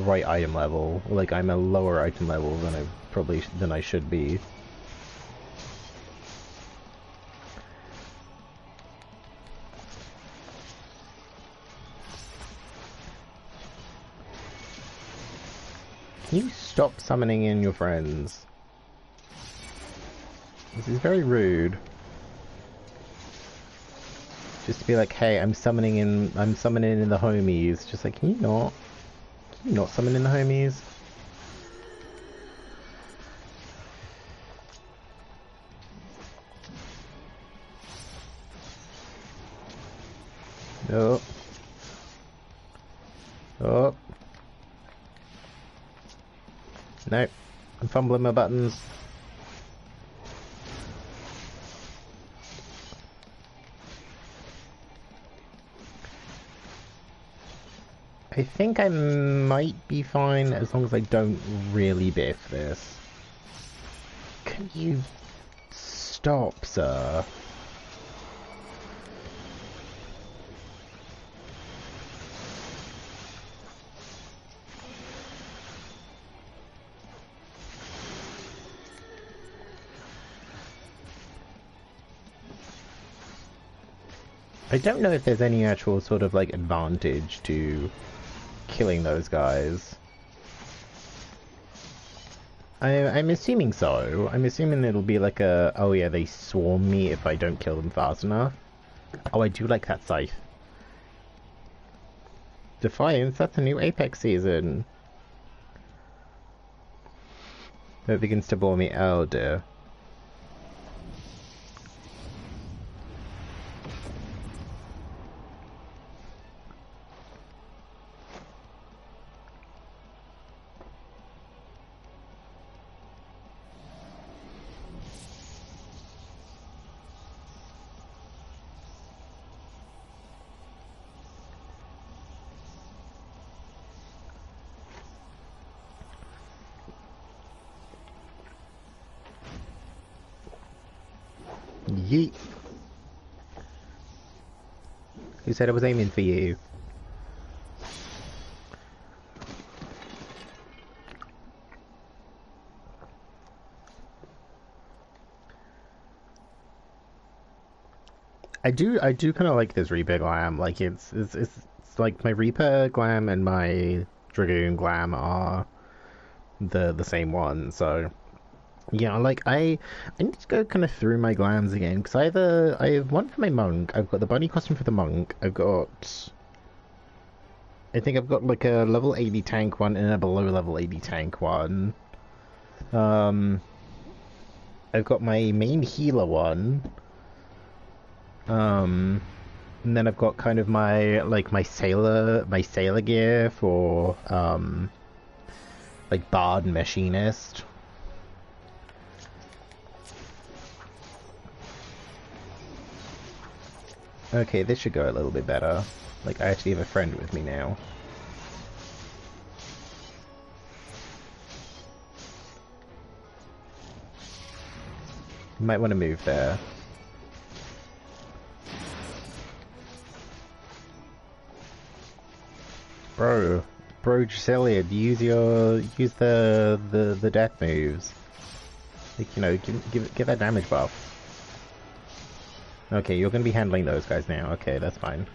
Speaker 1: right item level. Like I'm a lower item level than I should be. Can you stop summoning in your friends? This is very rude. Just to be like, hey, I'm summoning in the homies. Just like, can you not summon in the homies? Oh. Oh. Nope. I'm fumbling my buttons. I think I might be fine as long as I don't really biff this. Can you stop, sir? I don't know if there's any actual sort of like advantage to killing those guys. I'm assuming so. I'm assuming it'll be like a, oh yeah, they swarm me if I don't kill them fast enough. Oh, I do like that scythe. Defiance, that's a new Apex season. It begins to bore me. Oh dear. Yeet. Who said I was aiming for you? I do kind of like this Reaper glam. Like it's like my Reaper glam and my Dragoon glam are the same one. So yeah, like I need to go kind of through my glams again because I have one for my monk. I've got the bunny costume for the monk. I think I've got like a level 80 tank one and a below level 80 tank one. Um, I've got my main healer one. And then I've got kind of my sailor gear for like bard and machinist. Okay, this should go a little bit better. Like I actually have a friend with me now. You might want to move there. Bro, Drasilia, use the death moves. Like, you know, give that damage buff. Okay, you're gonna be handling those guys now. Okay, that's fine.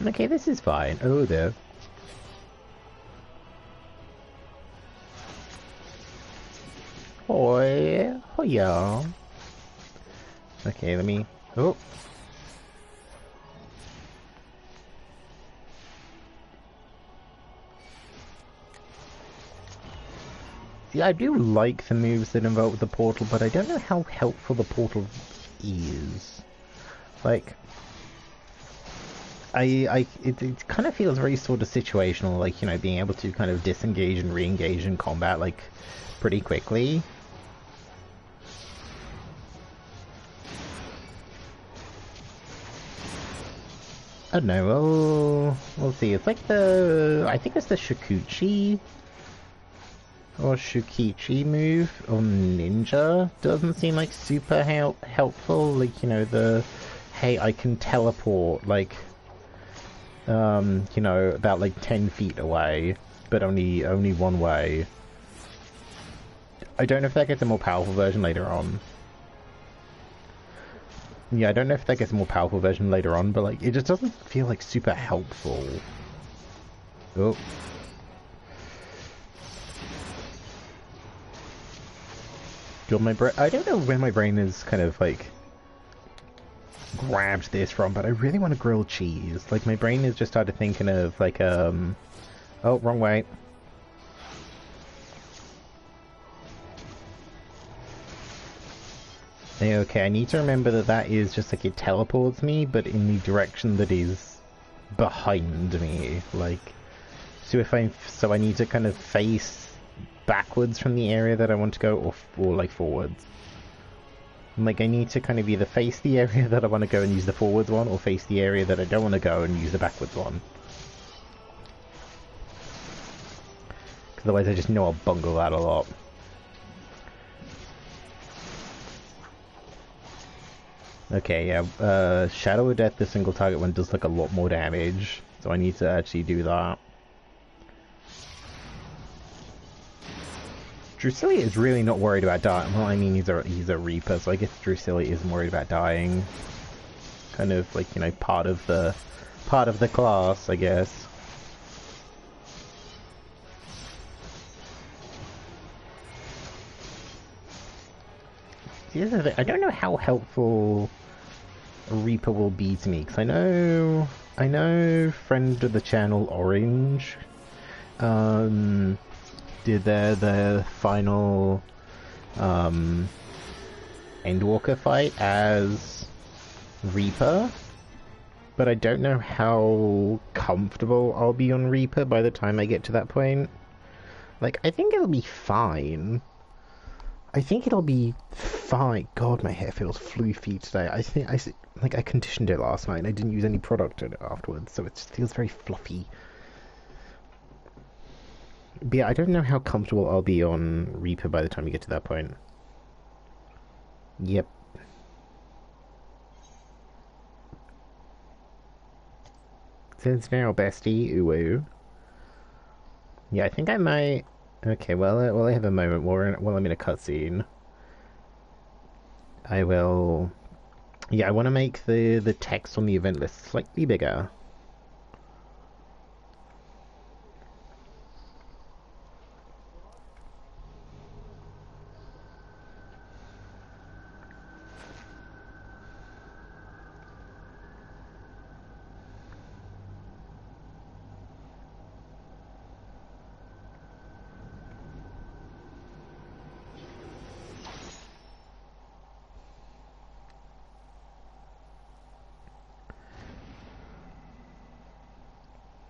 Speaker 1: Okay, this is fine. Oh, there. Oh yeah. Okay, let me... Oh. See, I do like the moves that involve the portal, but I don't know how helpful the portal is. Like... it kind of feels very sort of situational, like, you know, being able to kind of disengage and re-engage in combat, like, pretty quickly. I don't know, we'll see. It's like the... I think it's the Shikuchi or Shukichi move on Ninja. Doesn't seem like super helpful, like, you know, the... Hey, I can teleport, like... you know, about like 10 feet away, but only one way. I don't know if that gets a more powerful version later on. Yeah, I don't know if that gets a more powerful version later on, but like, it just doesn't feel like super helpful. Oh. God, my brain... I don't know where my brain is kind of like... grabbed this from, but I really want a grilled cheese. Like, my brain has just started thinking of, like, oh, wrong way. Okay, I need to remember that that is just, like, it teleports me, but in the direction that is behind me. Like, so so I need to kind of face backwards from the area that I want to go, or like, forwards. Like, I need to kind of either face the area that I want to go and use the forwards one, or face the area that I don't want to go and use the backwards one. Because otherwise I just know I'll bungle that a lot. Okay, yeah, Shadow of Death, the single target one, does like a lot more damage, so I need to actually do that. Drusilla is really not worried about dying. Well, I mean, he's a Reaper, so I guess Drusilla isn't worried about dying. Kind of like, you know, part of the class, I guess. Here's the thing, I don't know how helpful a Reaper will be to me, because I know friend of the channel Orange did their final Endwalker fight as Reaper, but I don't know how comfortable I'll be on Reaper by the time I get to that point. Like, I think it'll be fine. I think it'll be fine. God, my hair feels floofy today. I conditioned it last night and I didn't use any product in it afterwards, so it just feels very fluffy. But yeah, I don't know how comfortable I'll be on Reaper by the time we get to that point. Yep. Since now, bestie, ooh. Yeah, I think I might... Okay, well, I have a moment while I'm in a cutscene. I will... Yeah, I want to make the text on the event list slightly bigger.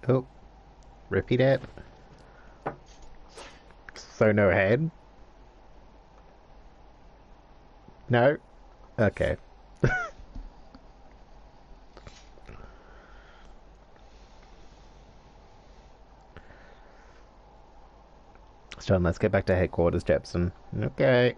Speaker 1: Oh, repeat it. So no head? No? Okay. So let's get back to headquarters, Jepsen. Okay.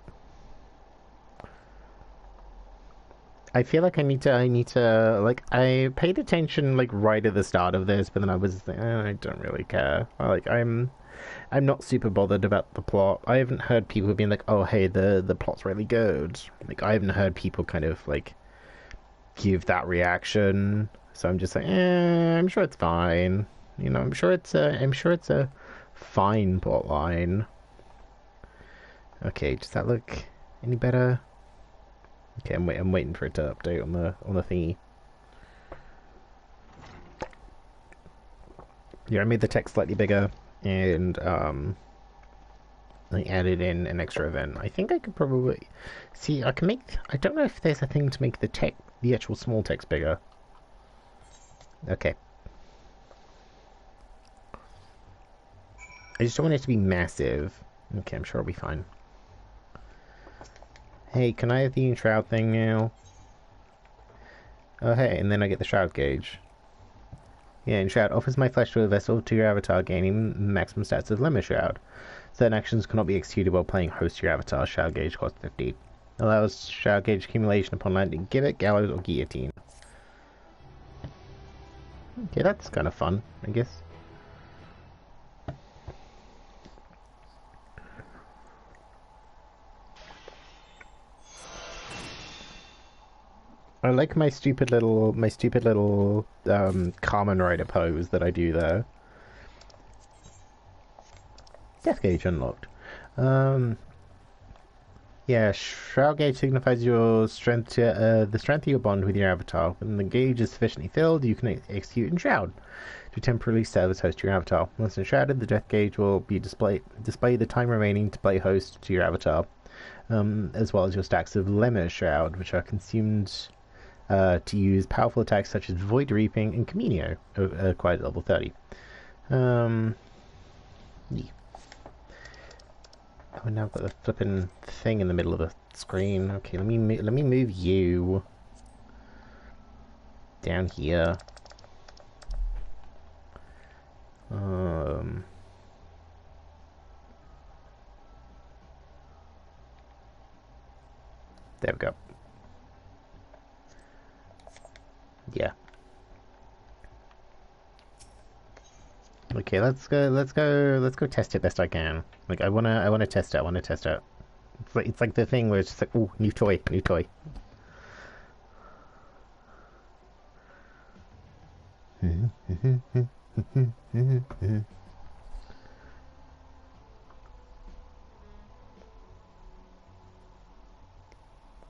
Speaker 1: I feel like I need to, like, I paid attention, like, right at the start of this, but then I was like, I don't really care. Like, I'm not super bothered about the plot. I haven't heard people being like, oh, hey, the plot's really good. Like, I haven't heard people kind of, like, give that reaction. So I'm just like, I'm sure it's fine. You know, I'm sure it's a fine plot line. Okay, does that look... Any better? Okay, I'm waiting for it to update on the thingy. Yeah, I made the text slightly bigger, and I added in an extra event. I think I could probably see. I can make. I don't know if there's a thing to make the actual small text bigger. Okay. I just don't want it to be massive. Okay, I'm sure it'll be fine. Hey, can I have the shroud thing now? Oh, hey, and then I get the shroud gauge. Yeah, and shroud offers my flesh to a vessel to your avatar, gaining maximum stats of lemon shroud. Certain actions cannot be executed while playing host to your avatar. Shroud gauge costs 50. Allows shroud gauge accumulation upon landing. Give it gallows or guillotine. Okay, that's kind of fun, I guess. I like my stupid little Carmen Rider pose that I do there. Death gauge unlocked. Yeah, Shroud gauge signifies your strength to the strength of your bond with your avatar. When the gauge is sufficiently filled, you can execute Enshroud to temporarily serve as host to your avatar. Once enshrouded, the death gauge will be display the time remaining to play host to your avatar, as well as your stacks of Lemma Shroud, which are consumed to use powerful attacks such as Void Reaping and Camino, acquired at level 30. Yeah. Oh, now I've got the flipping thing in the middle of the screen. Okay, let me move you down here. There we go. Yeah. Okay, let's go test it best I can. Like I wanna test it. It's like the thing where it's just like, oh, new toy.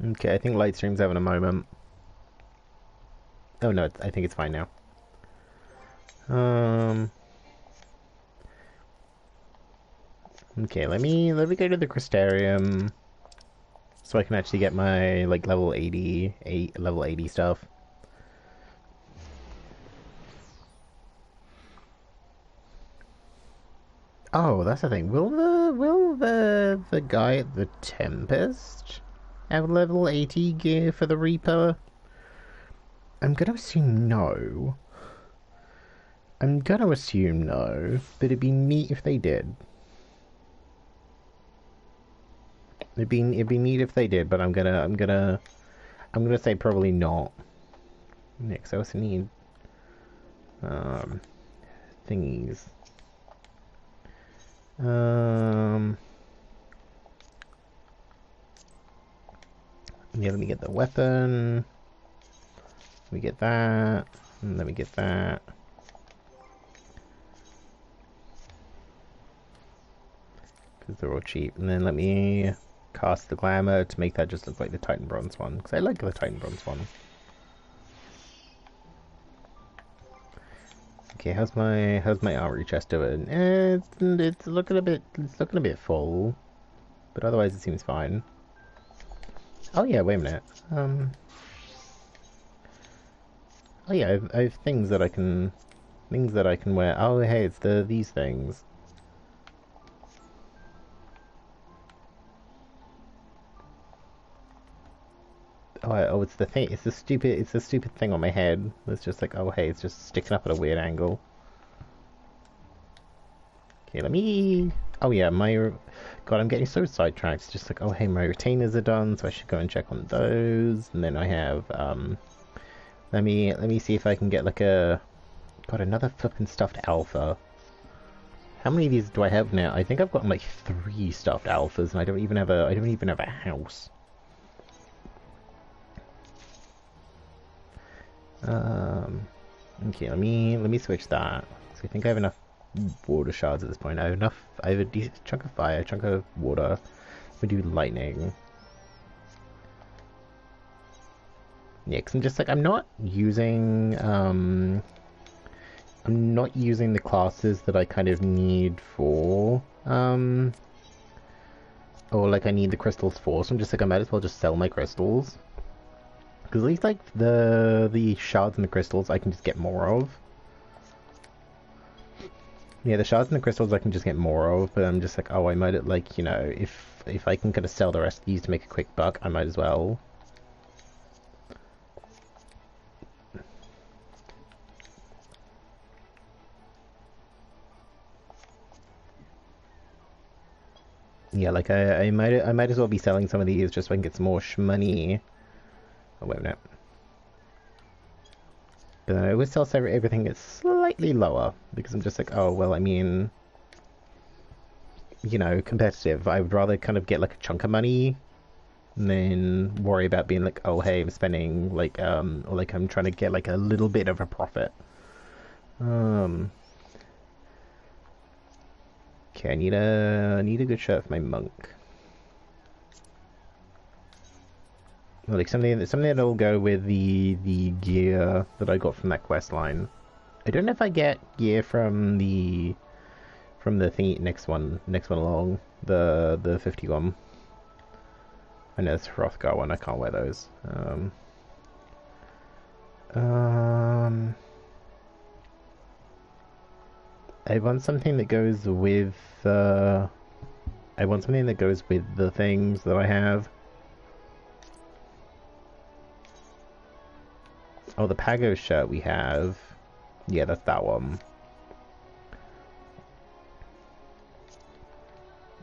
Speaker 1: Okay, I think Lightstream's having a moment. Oh no, I think it's fine now. Okay, let me go to the Crystarium so I can actually get my like level 80 stuff. Oh, that's the thing. Will the guy at the Tempest have level 80 gear for the Reaper? I'm gonna assume no. But it'd be neat if they did. It'd be neat if they did, but I'm gonna say probably not. Next, I also need thingies. Yeah, let me get the weapon. Let me get that. And let me get that. Because they're all cheap. And then let me cast the glamour to make that just look like the Titan Bronze one. Because I like the Titan Bronze one. Okay, how's my armory chest doing? It's looking a bit full. But otherwise it seems fine. Oh yeah, wait a minute. Oh yeah, I have things that I can wear. Oh hey, it's these things. Oh, it's the thing. It's the stupid thing on my head. It's just like, oh hey, it's just sticking up at a weird angle. Okay, let me. Oh yeah, God, I'm getting so sidetracked. It's just like, oh hey, my retainers are done, so I should go and check on those. And then I have let me see if I can get like another flipping stuffed alpha. How many of these do I have now? I think I've got like 3 stuffed alphas, and I don't even have a house. Okay, let me switch that. So I think I have enough water shards at this point. I have a decent chunk of fire, a chunk of water. We do lightning. Yeah, because I'm just like, I'm not using the classes that I kind of need for, or like I need the crystals for, so I'm just like, I might as well just sell my crystals. Because at least like the shards and the crystals I can just get more of. Yeah, the shards and the crystals I can just get more of, but I'm just like, oh, I might, like, you know, if I can kind of sell the rest of these to make a quick buck, I might as well. Yeah, like I might as well be selling some of these just so I can get some more money. Oh wait a minute. But I always sell everything is slightly lower because I'm just like, oh well, I mean, you know, competitive. I would rather kind of get like a chunk of money than worry about being like, oh hey, I'm spending like or like I'm trying to get like a little bit of a profit. Okay, I need a good shirt for my monk. Like something that'll go with the gear that I got from that quest line. I don't know if I get gear from the thingy next one along, the 51. I know it's Hrothgar one, I can't wear those. I want something that goes with I want something that goes with the things that I have. Oh, the Pago shirt we have. Yeah, that's that one.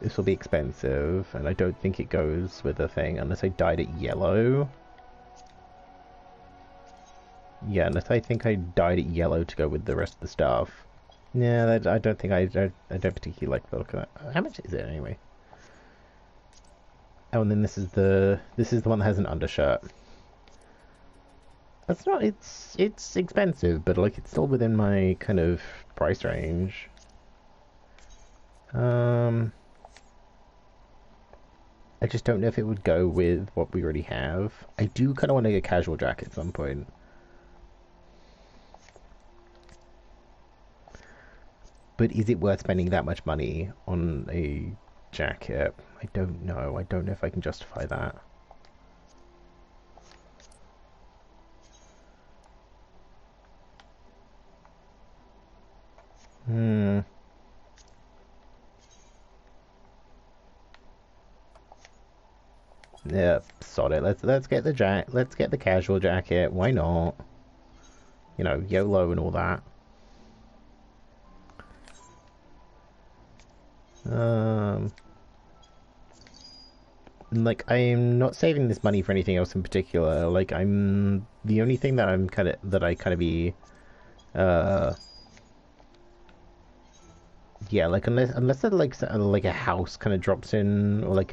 Speaker 1: This will be expensive, and I don't think it goes with the thing unless I dyed it yellow. Yeah, unless I think I dyed it yellow to go with the rest of the stuff. Yeah, I don't think I don't particularly like the look of that. How much is it anyway? Oh, and then this is the one that has an undershirt. That's not. It's expensive, but like it's still within my kind of price range. I just don't know if it would go with what we already have. I do kind of want to get a casual jacket at some point. But is it worth spending that much money on a jacket? I don't know. I don't know if I can justify that. Yeah, sod it. Let's get the casual jacket. Why not? You know, YOLO and all that. Like I'm not saving this money for anything else in particular. Like I'm the only thing that I kind of be yeah, like unless it like a house kind of drops in, or like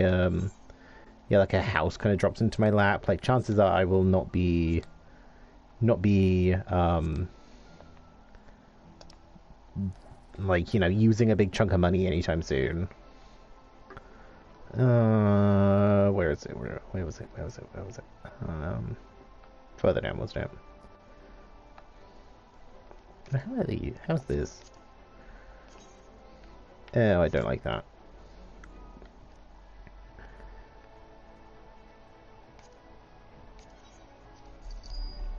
Speaker 1: yeah, like a house kind of drops into my lap, like chances are I will not be like, you know, using a big chunk of money anytime soon. Where is it? Where was it? Where was it? Where was it? Further down, wasn't it? How are these? How's this? Oh, I don't like that.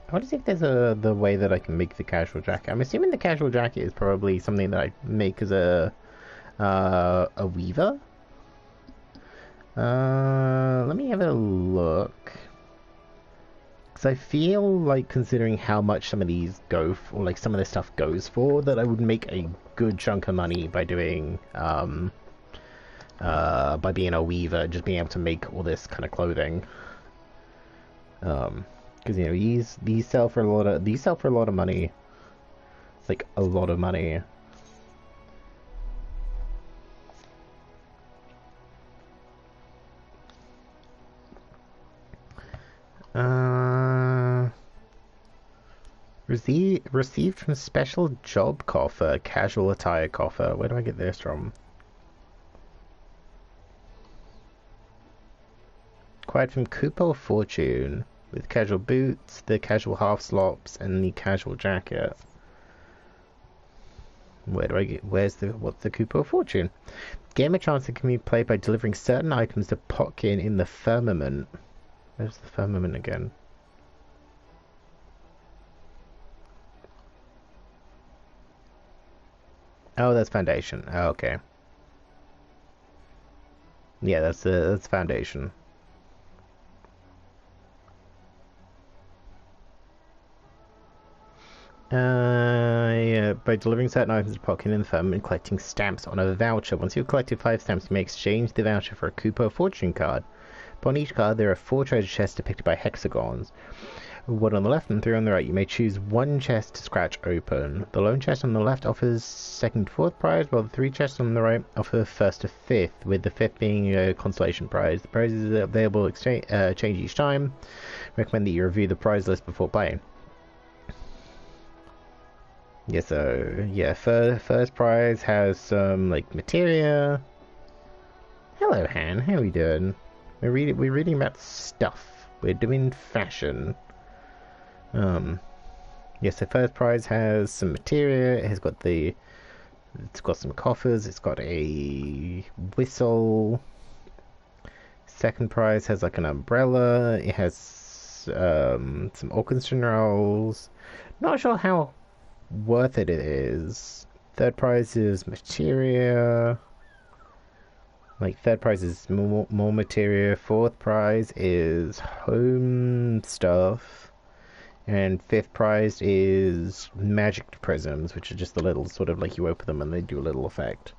Speaker 1: I want to see if there's the way that I can make the casual jacket. I'm assuming the casual jacket is probably something that I make as a weaver. Let me have a look. Because I feel like, considering how much some of these go for, or like some of this stuff goes for, that I would make a good chunk of money by doing by being a weaver, just being able to make all this kind of clothing. Because you know these sell for a lot of money, like a lot of money. Received from special job coffer, casual attire coffer. Where do I get this from? Acquired from Coupe of Fortune. with casual boots, the casual half slops, and the casual jacket. Where do I get? What's the Coupe of Fortune? Game of chance that can be played by delivering certain items to Potkin in the firmament. Where's the firmament again? Oh, that's Foundation. Oh, okay. Yeah, that's Foundation. Yeah, by delivering certain items to Potkin in the firm and collecting stamps on a voucher. Once you've collected 5 stamps, you may exchange the voucher for a Coupe of Fortune card. Upon each card, there are 4 treasure chests depicted by hexagons. 1 on the left and 3 on the right. You may choose 1 chest to scratch open. The lone chest on the left offers 2nd to 4th prize, while the 3 chests on the right offer 1st to 5th, with the 5th being a consolation prize. The prizes are available change each time. Recommend that you review the prize list before playing. Yeah, so, yeah, first prize has some, like, materia. Hello, Han, how are we doing? We're reading about stuff. We're doing fashion. Yeah, so first prize has some materia, it's got some coffers, it's got a whistle. Second prize has like an umbrella, it has some orchestra rolls. Not sure how worth it is. Third prize is materia. Like, third prize is more materia. Fourth prize is home stuff. And 5th prize is magic prisms, which are just the little sort of like you open them and they do a little effect.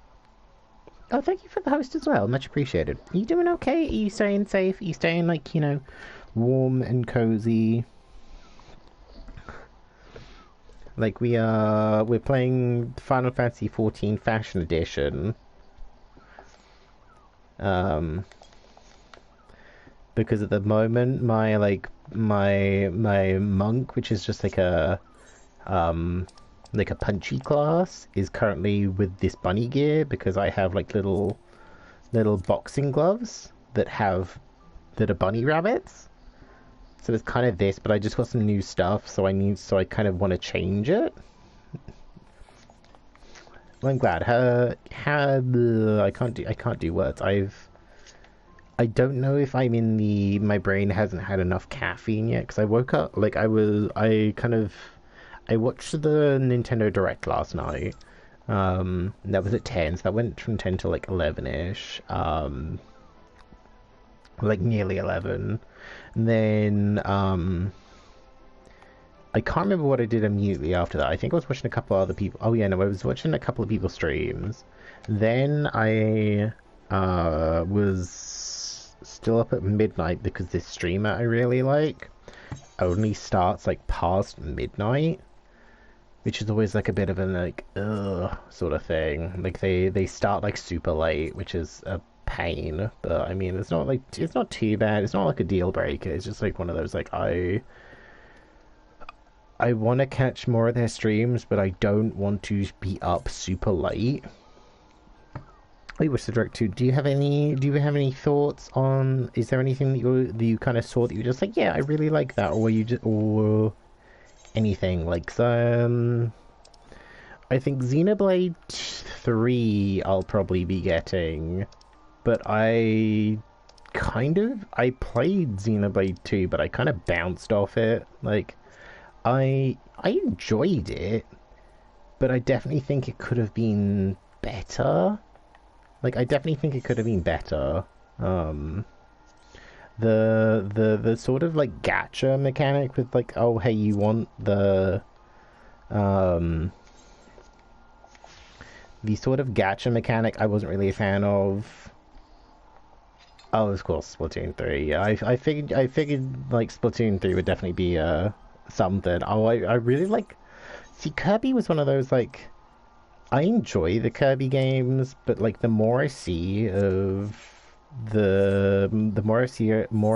Speaker 1: Oh, thank you for the host as well. Much appreciated. Are you doing okay? Are you staying safe? Are you staying, like, you know, warm and cozy? Like, we're playing Final Fantasy XIV Fashion Edition. Because at the moment, my monk, which is just like a punchy class, is currently with this bunny gear because I have like little boxing gloves that are bunny rabbits. So it's kind of this, but I just got some new stuff, so I kind of want to change it. Well, I'm glad. I can't do words. I don't know if I'm in my brain hasn't had enough caffeine yet, because I woke up, like, I watched the Nintendo Direct last night. That was at 10, so that went from 10 to, like, 11-ish. Like, nearly 11. And then, I can't remember what I did immediately after that. I think I was watching a couple of other people. Oh, yeah, no, I was watching a couple of people's streams. Then I, was still up at midnight because this streamer I really like only starts like past midnight, which is always like a bit of a like ugh sort of thing. Like they start like super late, which is a pain. But I mean, it's not too bad. It's not like a deal breaker. It's just like one of those like I want to catch more of their streams, but I don't want to be up super late. I wish the direct too. Do you have any thoughts on? Is there anything that you kind of saw that you were just like, yeah, I really like that, or or anything like some? I think Xenoblade 3 I'll probably be getting, but I played Xenoblade 2, but I kind of bounced off it. Like, I enjoyed it, but I definitely think it could have been better. Like, I definitely think it could have been better. The sort of like gacha mechanic with like, oh hey, you want the sort of gacha mechanic I wasn't really a fan of. Oh, of course, Splatoon 3. Yeah, I figured like Splatoon 3 would definitely be something. Oh, I really like. See, Kirby was one of those like. I enjoy the Kirby games, but like the more I see of the more I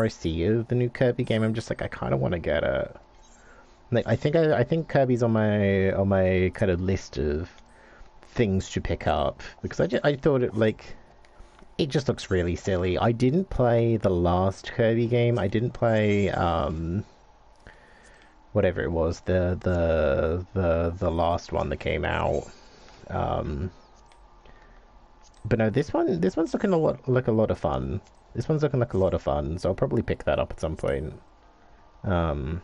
Speaker 1: see of the new Kirby game, I'm just like I kind of want to get it. Like I think Kirby's on my kind of list of things to pick up because I thought it like It just looks really silly. I didn't play the last Kirby game. I didn't play whatever it was, the last one that came out. Um, but no, this one's looking a lot like a lot of fun. This one's looking like a lot of fun, so I'll probably pick that up at some point. Um,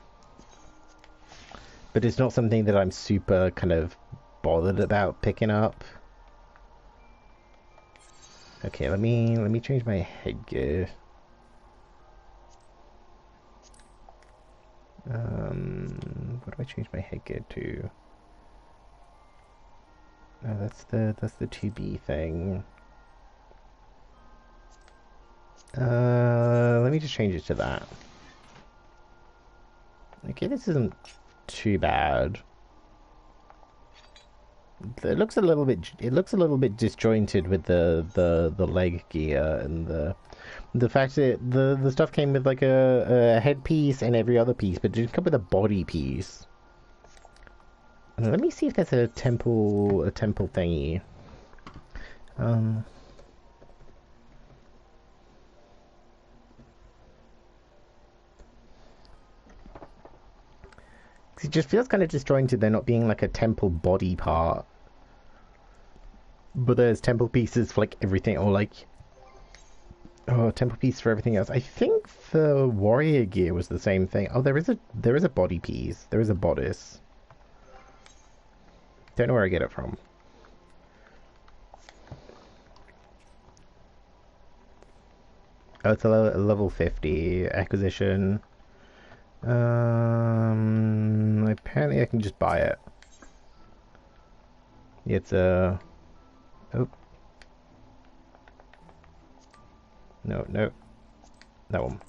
Speaker 1: but it's not something that I'm super kind of bothered about picking up. Okay, let me change my headgear. What do I change my headgear to? Oh, that's the 2B thing. Let me just change it to that. Okay, this isn't too bad. It looks a little bit disjointed with the leg gear and the fact that the stuff came with like a headpiece and every other piece, but it didn't come with a body piece. Let me see if there's a temple thingy. It just feels kind of disjointed there not being like a temple body part. But there's temple pieces for like everything, or like temple piece for everything else. I think the warrior gear was the same thing. Oh, there is a body piece. There is a bodice. Don't know where I get it from. Oh, it's a level 50 acquisition. Apparently I can just buy it. It's a... Oh. No. That one.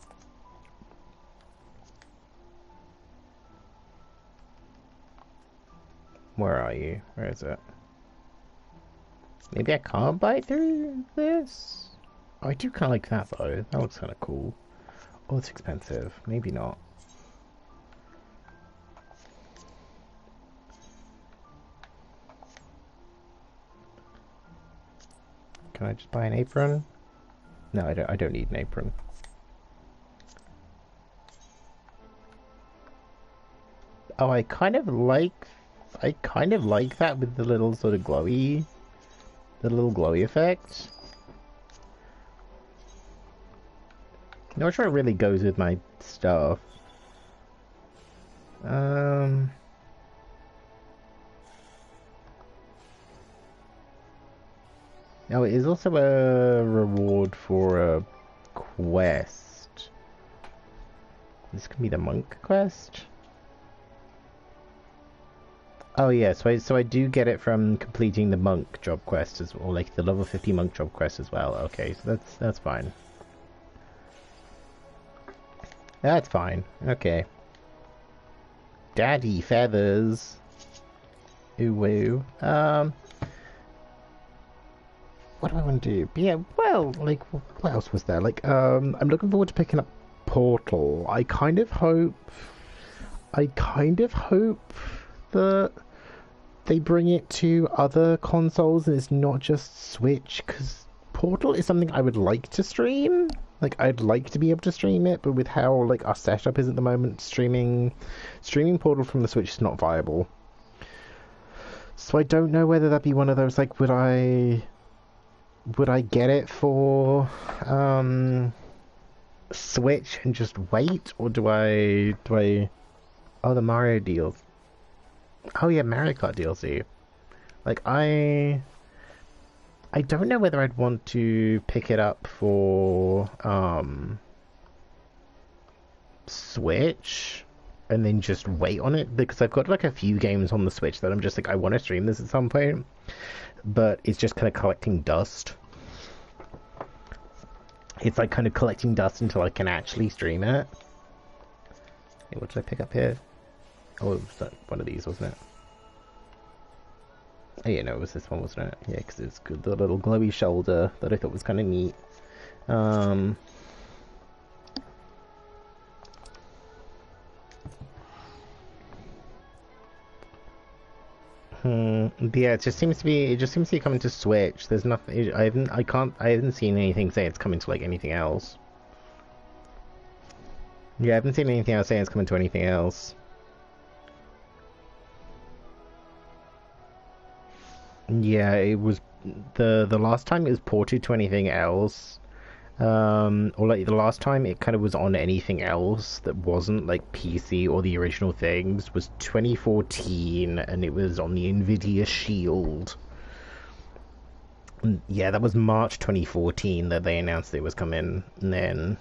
Speaker 1: Where are you? Where is it? Maybe I can't buy through this? Oh, I do kind of like that though. That looks kind of cool. Oh, it's expensive. Maybe not. Can I just buy an apron? No, I don't need an apron. Oh, I kind of like that with the little sort of glowy, the little glowy effect. Not sure it really goes with my stuff. Now it is also a reward for a quest. This could be the monk quest. Oh yeah, so I do get it from completing the monk job quest as well, like the level 50 monk job quest as well. Okay, so that's fine. That's fine. Okay. Daddy feathers. Ooh woo. What do I want to do? But yeah, well, like, what else was there? Like, I'm looking forward to picking up Portal. I kind of hope that they bring it to other consoles and it's not just Switch, because Portal is something I would like to stream. Like, I'd like to be able to stream it, but with how, like, our setup is at the moment, streaming Portal from the Switch is not viable. So I don't know whether that'd be one of those, like, would I get it for Switch and just wait, or do I oh, the Mario deals. Oh yeah, Mario Kart DLC. Like I don't know whether I'd want to pick it up for Switch and then just wait on it, because I've got like a few games on the Switch that I'm just like, I want to stream this at some point, but it's just kind of collecting dust. It's like kind of collecting dust until I can actually stream it. Hey, what did I pick up here? Oh, it was one of these, wasn't it? Oh yeah, no, it was this one, wasn't it? Yeah, because it's good, the little glowy shoulder that I thought was kind of neat. Yeah, it just seems to be. It just seems to be coming to Switch. There's nothing. I haven't. I can't. I haven't seen anything say it's coming to like anything else. Yeah, I haven't seen anything else saying it's coming to anything else. Yeah, it was the last time it was ported to anything else. Or like the last time it kind of was on anything else that wasn't like PC or the original things was 2014, and it was on the Nvidia Shield. And yeah, that was March 2014 that they announced it was coming, and then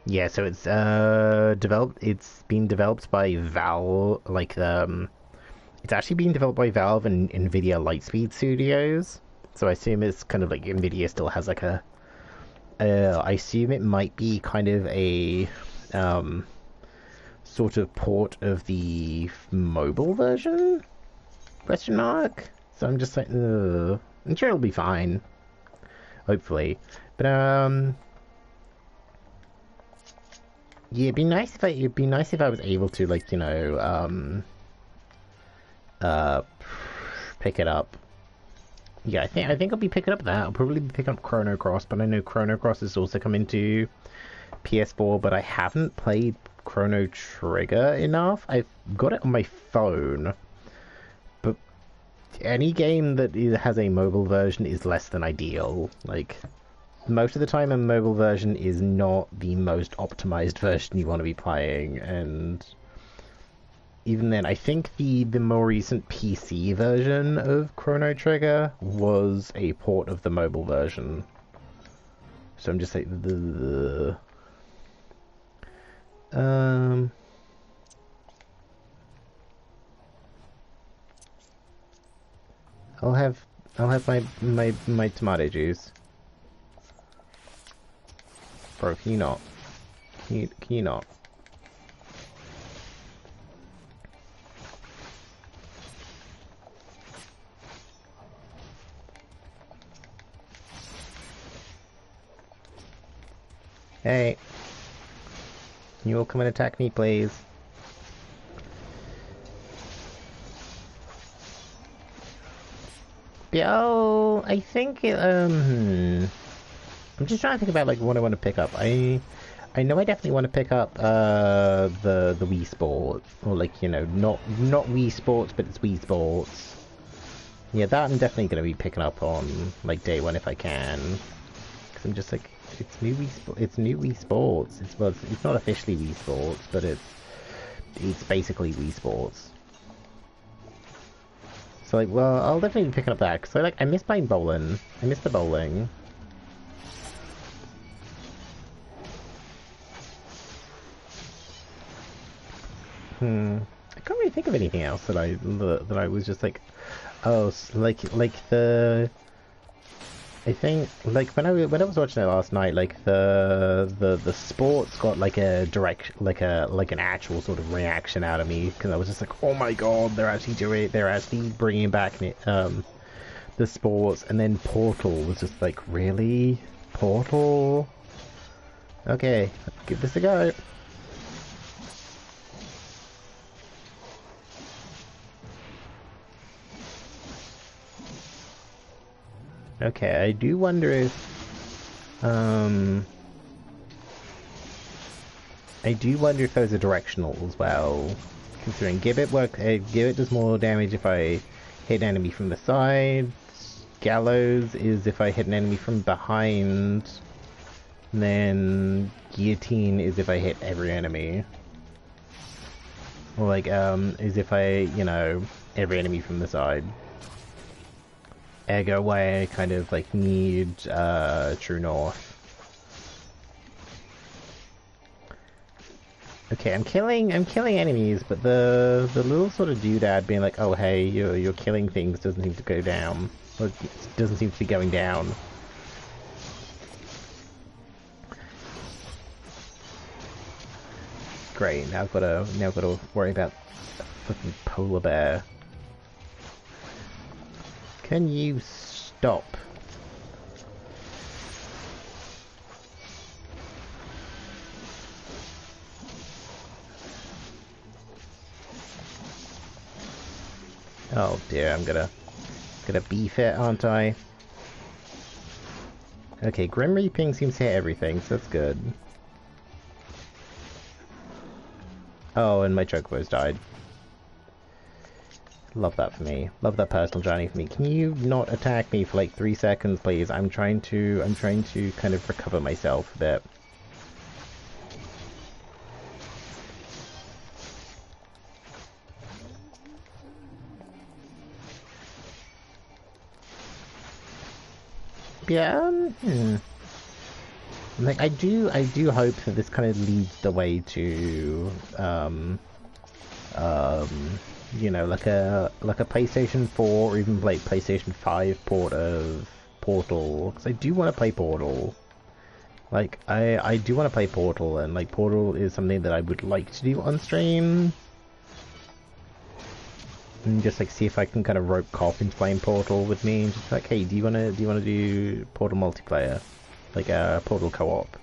Speaker 1: yeah, so it's developed. It's been developed by Valve, like it's actually being developed by Valve and Nvidia Lightspeed Studios. So I assume it's kind of like Nvidia still has like a I assume it might be kind of a sort of port of the mobile version? Question mark. So I'm just like, ugh. I'm sure it'll be fine. Hopefully. But yeah, it'd be nice if I was able to, like, you know, pick it up. Yeah, I think I'll be picking up that. I'll probably be picking up Chrono Cross, but I know Chrono Cross is also coming to PS4, but I haven't played Chrono Trigger enough. I've got it on my phone, but any game that has a mobile version is less than ideal. Like, most of the time a mobile version is not the most optimized version you want to be playing, and even then, I think the more recent PC version of Chrono Trigger was a port of the mobile version. So I'm just like, I'll have my tomato juice. Bro, can you not? Can you not? Hey. Can you all come and attack me, please? Yo, I think I'm just trying to think about like what I want to pick up. I know I definitely want to pick up the Wii Sports, or like, you know, not Wii Sports, but it's Wii Sports. Yeah, that I'm definitely going to be picking up on like day one if I can. Cuz I'm just like, it's new Wii Sports. It's not officially Wii Sports, but it's basically Wii Sports. So like, well, I'll definitely be picking up that because I miss playing bowling. I miss the bowling. I can't really think of anything else that I was just like, oh, like the. I think like when I was watching it last night, like the sports got like a direct like an actual sort of reaction out of me, because I was just like, oh my god, they're actually bringing back the sports. And then Portal was just like, really, Portal? Okay, let's give this a go. Okay, I do wonder if those are directional as well. Considering Gibbet does more damage if I hit an enemy from the side. Gallows is if I hit an enemy from behind. And then Guillotine is if I hit every enemy. Or like is if I, you know, every enemy from the side. Ergo, why I kind of like need True North. Okay, I'm killing enemies, but the little sort of doodad being like, oh hey, you're killing things doesn't seem to go down. Or it doesn't seem to be going down. Great, now I've gotta worry about a fucking polar bear. Can you stop? Oh dear, I'm gonna beef it, aren't I? Okay, Grim Reaping seems to hit everything, so that's good. Oh, and my Chocobos died. Love that for me. Love that personal journey for me. Can you not attack me for like 3 seconds, please? I'm trying to kind of recover myself a bit. Yeah, like I do hope that this kind of leads the way to you know, like a PlayStation 4 or even like PlayStation 5 port of Portal, because I do want to play Portal. Like I do want to play Portal, and like Portal is something that I would like to do on stream. And just like see if I can kind of rope Cop into playing Portal with me, and just like, hey, do you wanna do Portal multiplayer, like a Portal co-op?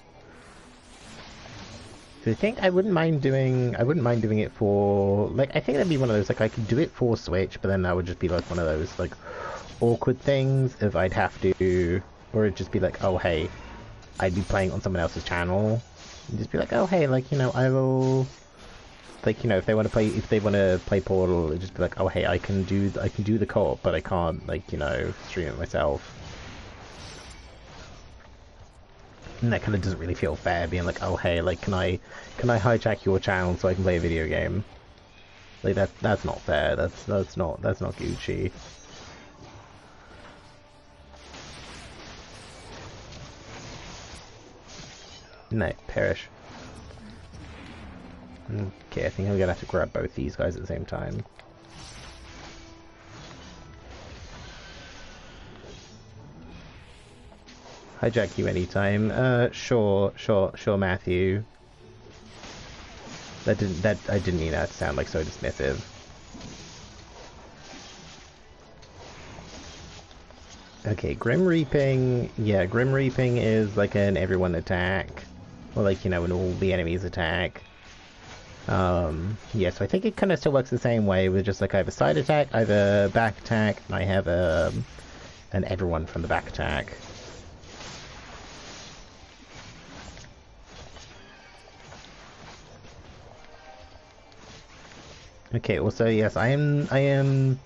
Speaker 1: So I think I wouldn't mind doing it for, like, I think that'd be one of those, like, I could do it for Switch, but then that would just be like one of those like awkward things if I'd have to, or it'd just be like, oh hey, I'd be playing on someone else's channel, and just be like, oh hey, like, you know, I will. Like, you know, if they want to play Portal, it'd just be like, oh hey, I can do the co-op, but I can't, like, you know, stream it myself. And that kind of doesn't really feel fair, being like, oh hey, like, can I hijack your channel so I can play a video game? Like that's not fair. That's not Gucci. No, perish. Okay, I think I'm gonna have to grab both these guys at the same time. Hijack you anytime. Sure, Matthew. I didn't mean that to sound like so dismissive. Okay, Grim Reaping. Yeah, Grim Reaping is like an everyone attack, or like, you know, when all the enemies attack. Yeah, so I think it kind of still works the same way, with just like I have a side attack, I have a back attack, and I have an everyone from the back attack. Okay, also yes, I am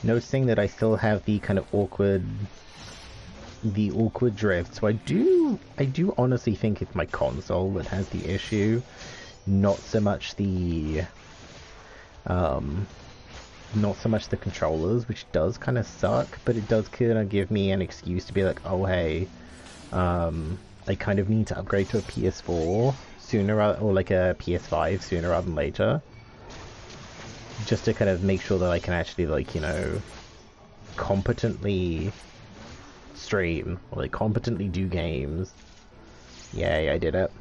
Speaker 1: noticing that I still have the kind of awkward drift. So I do honestly think it's my console that has the issue. Not so much the controllers, which does kind of suck, but it does kind of give me an excuse to be like, oh hey, I kind of need to upgrade to a PS4 sooner, or like a PS5 sooner rather than later, just to kind of make sure that I can actually, like, you know, competently stream, or like competently do games. Yay, I did it.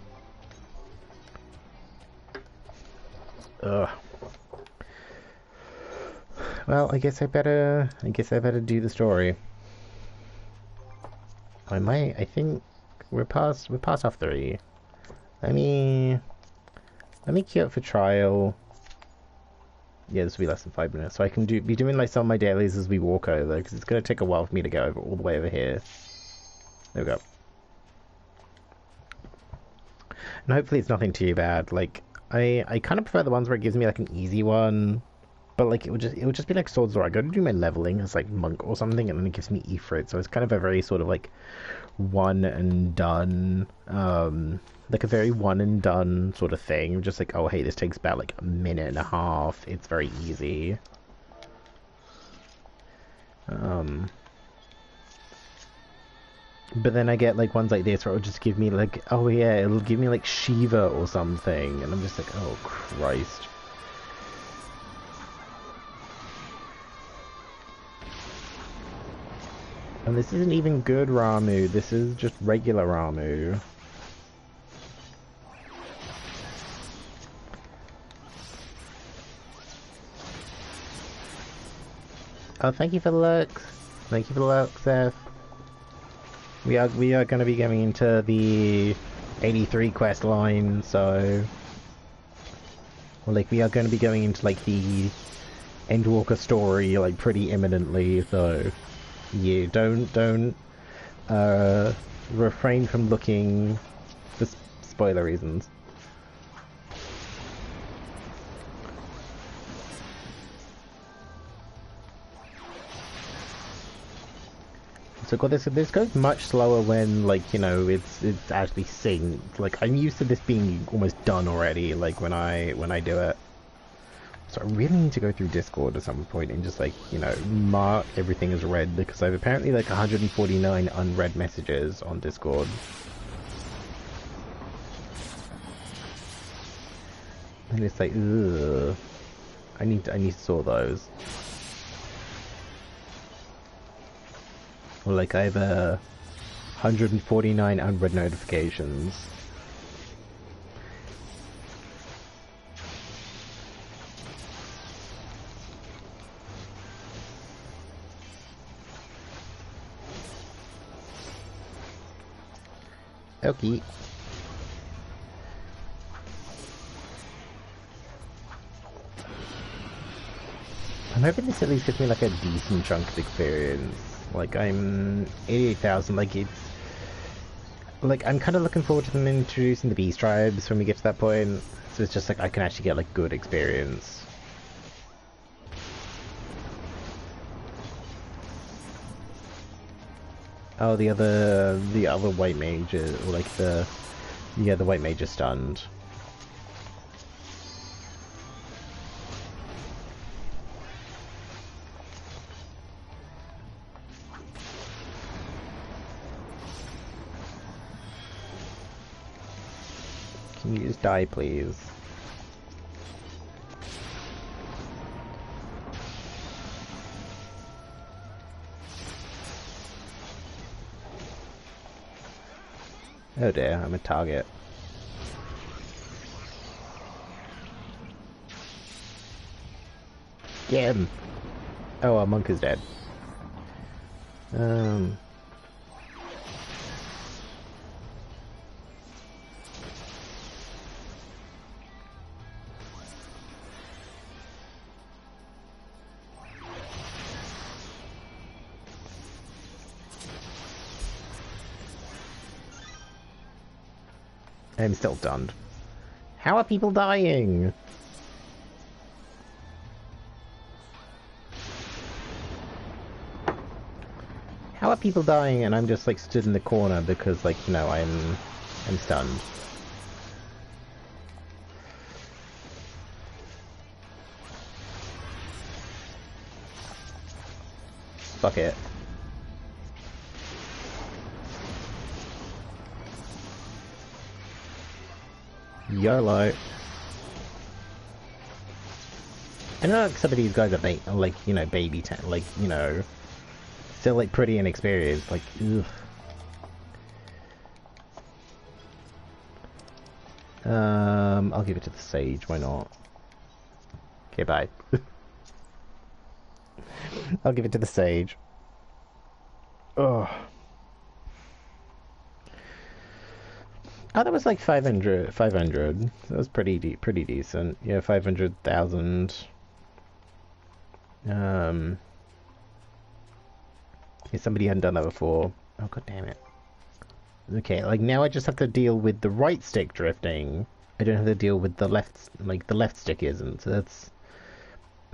Speaker 1: Ugh. Well, I guess I better do the story. I think we're past off 3. Let me queue up for trial. Yeah, this will be less than 5 minutes, so I can be doing like some of my dailies as we walk over, because it's gonna take a while for me to get all the way over here. There we go. And hopefully it's nothing too bad. Like, I kind of prefer the ones where it gives me like an easy one, but like it would just be like Swords Door. I go to do my leveling as like monk or something, and then it gives me Ifrit. So it's kind of a very sort of like one and done, like a very one and done sort of thing. Just like, oh hey, this takes about like a minute and a half. It's very easy. But then I get like ones like this where it'll just give me like, oh yeah, it'll give me like Shiva or something, and I'm just like, oh Christ. And this isn't even good Ramu, this is just regular Ramu. Oh, thank you for the lurks. Thank you for the lurks, Seth. We are going to be going into the 83 quest line, so... Well, like, we are going to be going into, like, the Endwalker story like pretty imminently, so yeah, don't refrain from looking for spoiler reasons. So God, this goes much slower when, like, you know, it's actually synced. Like, I'm used to this being almost done already, like when I do it. So I really need to go through Discord at some point and just, like, you know, mark everything as read, because I have apparently like 149 unread messages on Discord. And it's like, ugh. I need to sort those. Or like I have 149 unread notifications. Okay. I'm hoping this at least gives me like a decent chunk of experience. Like I'm 88,000, like it's... Like I'm kind of looking forward to them introducing the beast tribes when we get to that point. So it's just like I can actually get like good experience. Oh, the other white mage, or like the white mage is stunned. Can you just die, please? Oh dear, I'm a target. Get him! Oh, our monk is dead. I'm still stunned. How are people dying? How are people dying and I'm just like stood in the corner because, like, you know, I'm stunned. Fuck it. YOLO. I know like, some of these guys are like, you know, like, you know, still like pretty inexperienced, like, ugh. I'll give it to the sage, why not? Okay, bye. I'll give it to the sage. Ugh. Oh, that was like 500. That was pretty decent. Yeah, 500,000. Yeah, somebody hadn't done that before. Oh, god damn it. Okay, like now I just have to deal with the right stick drifting. I don't have to deal with the left, like the left stick isn't. So that's...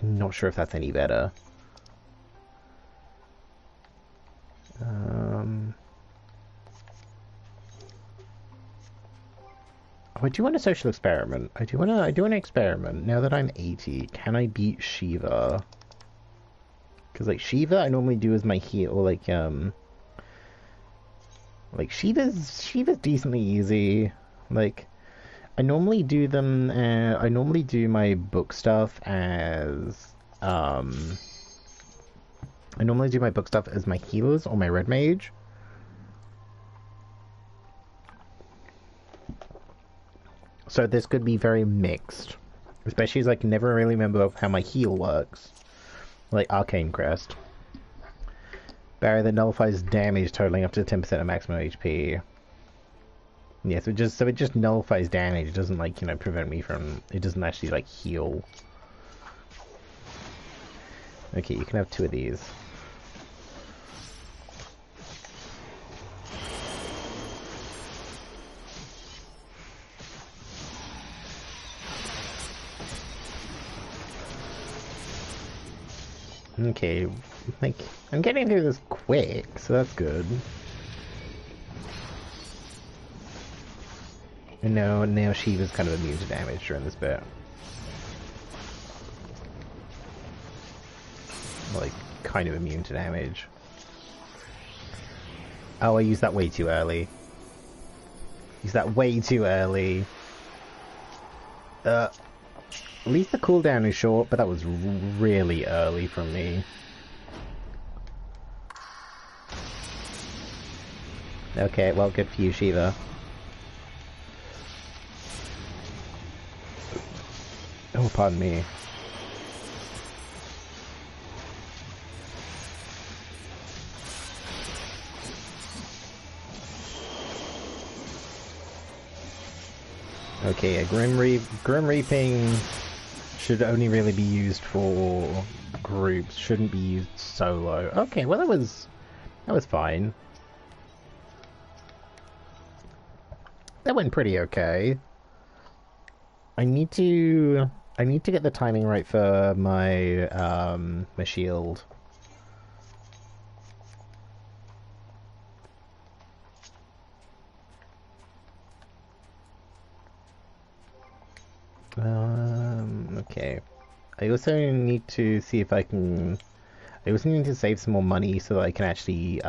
Speaker 1: not sure if that's any better. Oh, I do want a social experiment. I do want to experiment. Now that I'm 80, can I beat Shiva? Because like Shiva, I normally do as my heal, or like Shiva's decently easy. Like I normally do them. I normally do my book stuff as I normally do my book stuff as my healers or my red mage. So this could be very mixed, especially as I can never really remember how my heal works. Like Arcane Crest. Barrier that nullifies damage totaling up to 10% of maximum HP. Yeah, so it just nullifies damage. It doesn't, like, you know, prevent me from... It doesn't actually, like, heal. Okay, you can have 2 of these. Okay, like, I'm getting through this quick, so that's good. And now Shiva's kind of immune to damage during this bit. Like, kind of immune to damage. Oh, I used that way too early. Used that way too early. At least the cooldown is short, but that was really early from me. Okay, well, good for you, Shiva. Oh, pardon me. Okay, a Grim Reaping should only really be used for groups, shouldn't be used solo. Okay, well that was fine. That went pretty okay. I need to get the timing right for my my shield. Okay. I also need to see if I can... I also need to save some more money so that I can actually,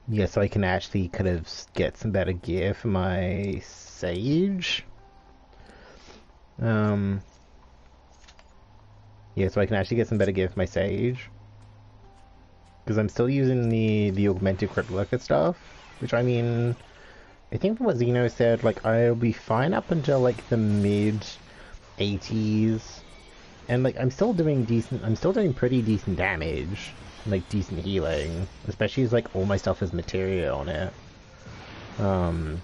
Speaker 1: yeah, so I can actually kind of get some better gear for my Sage. Yeah, so I can actually get some better gear for my Sage. Because I'm still using the augmented crypt lurker stuff, which I mean... I think from what Zeno said, like, I'll be fine up until, like, the mid-80s. And, like, I'm still doing pretty decent damage. Like, decent healing. Especially as, like, all my stuff has materia on it. But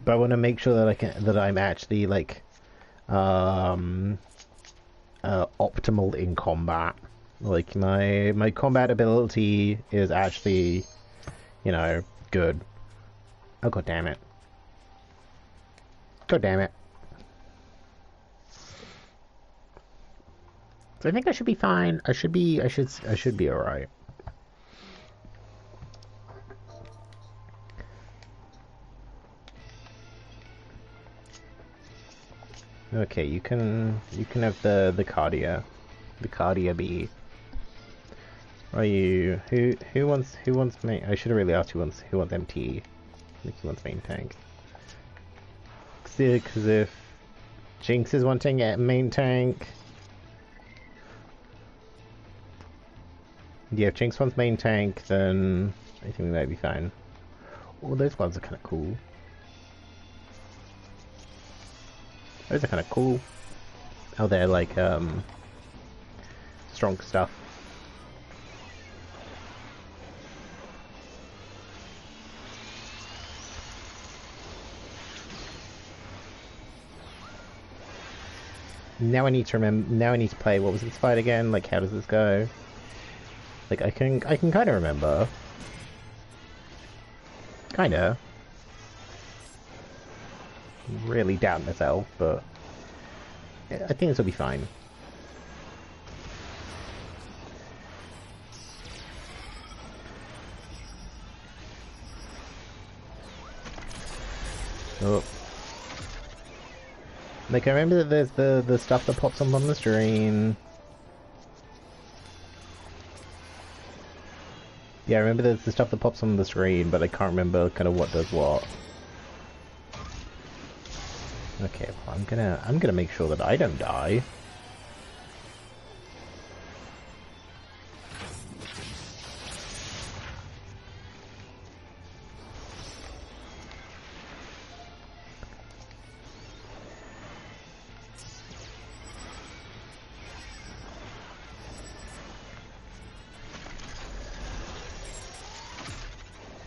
Speaker 1: I want to make sure that I'm actually, like, optimal in combat. Like, my combat ability is actually, you know, good. Oh, god damn it. God damn it. So I think I should be fine. I should be alright. Okay, you can have the cardia. The cardia bee. Are you who wants main? I should have really asked who wants MT. I think he wants main tank. Because if Jinx is wanting a main tank, yeah, if Jinx wants main tank, then I think we might be fine. Oh, those ones are kind of cool. Those are kind of cool. Oh, they're like strong stuff. Now I need to remember. Now I need to play. What was this fight again? Like, how does this go? Like, I can kind of remember. Kinda. Really doubt myself, but I think this will be fine. Oh. Like, I remember that there's the stuff that pops up on the screen. Yeah, I remember there's the stuff that pops on the screen, but I can't remember kind of what does what. Okay, well, I'm gonna make sure that I don't die.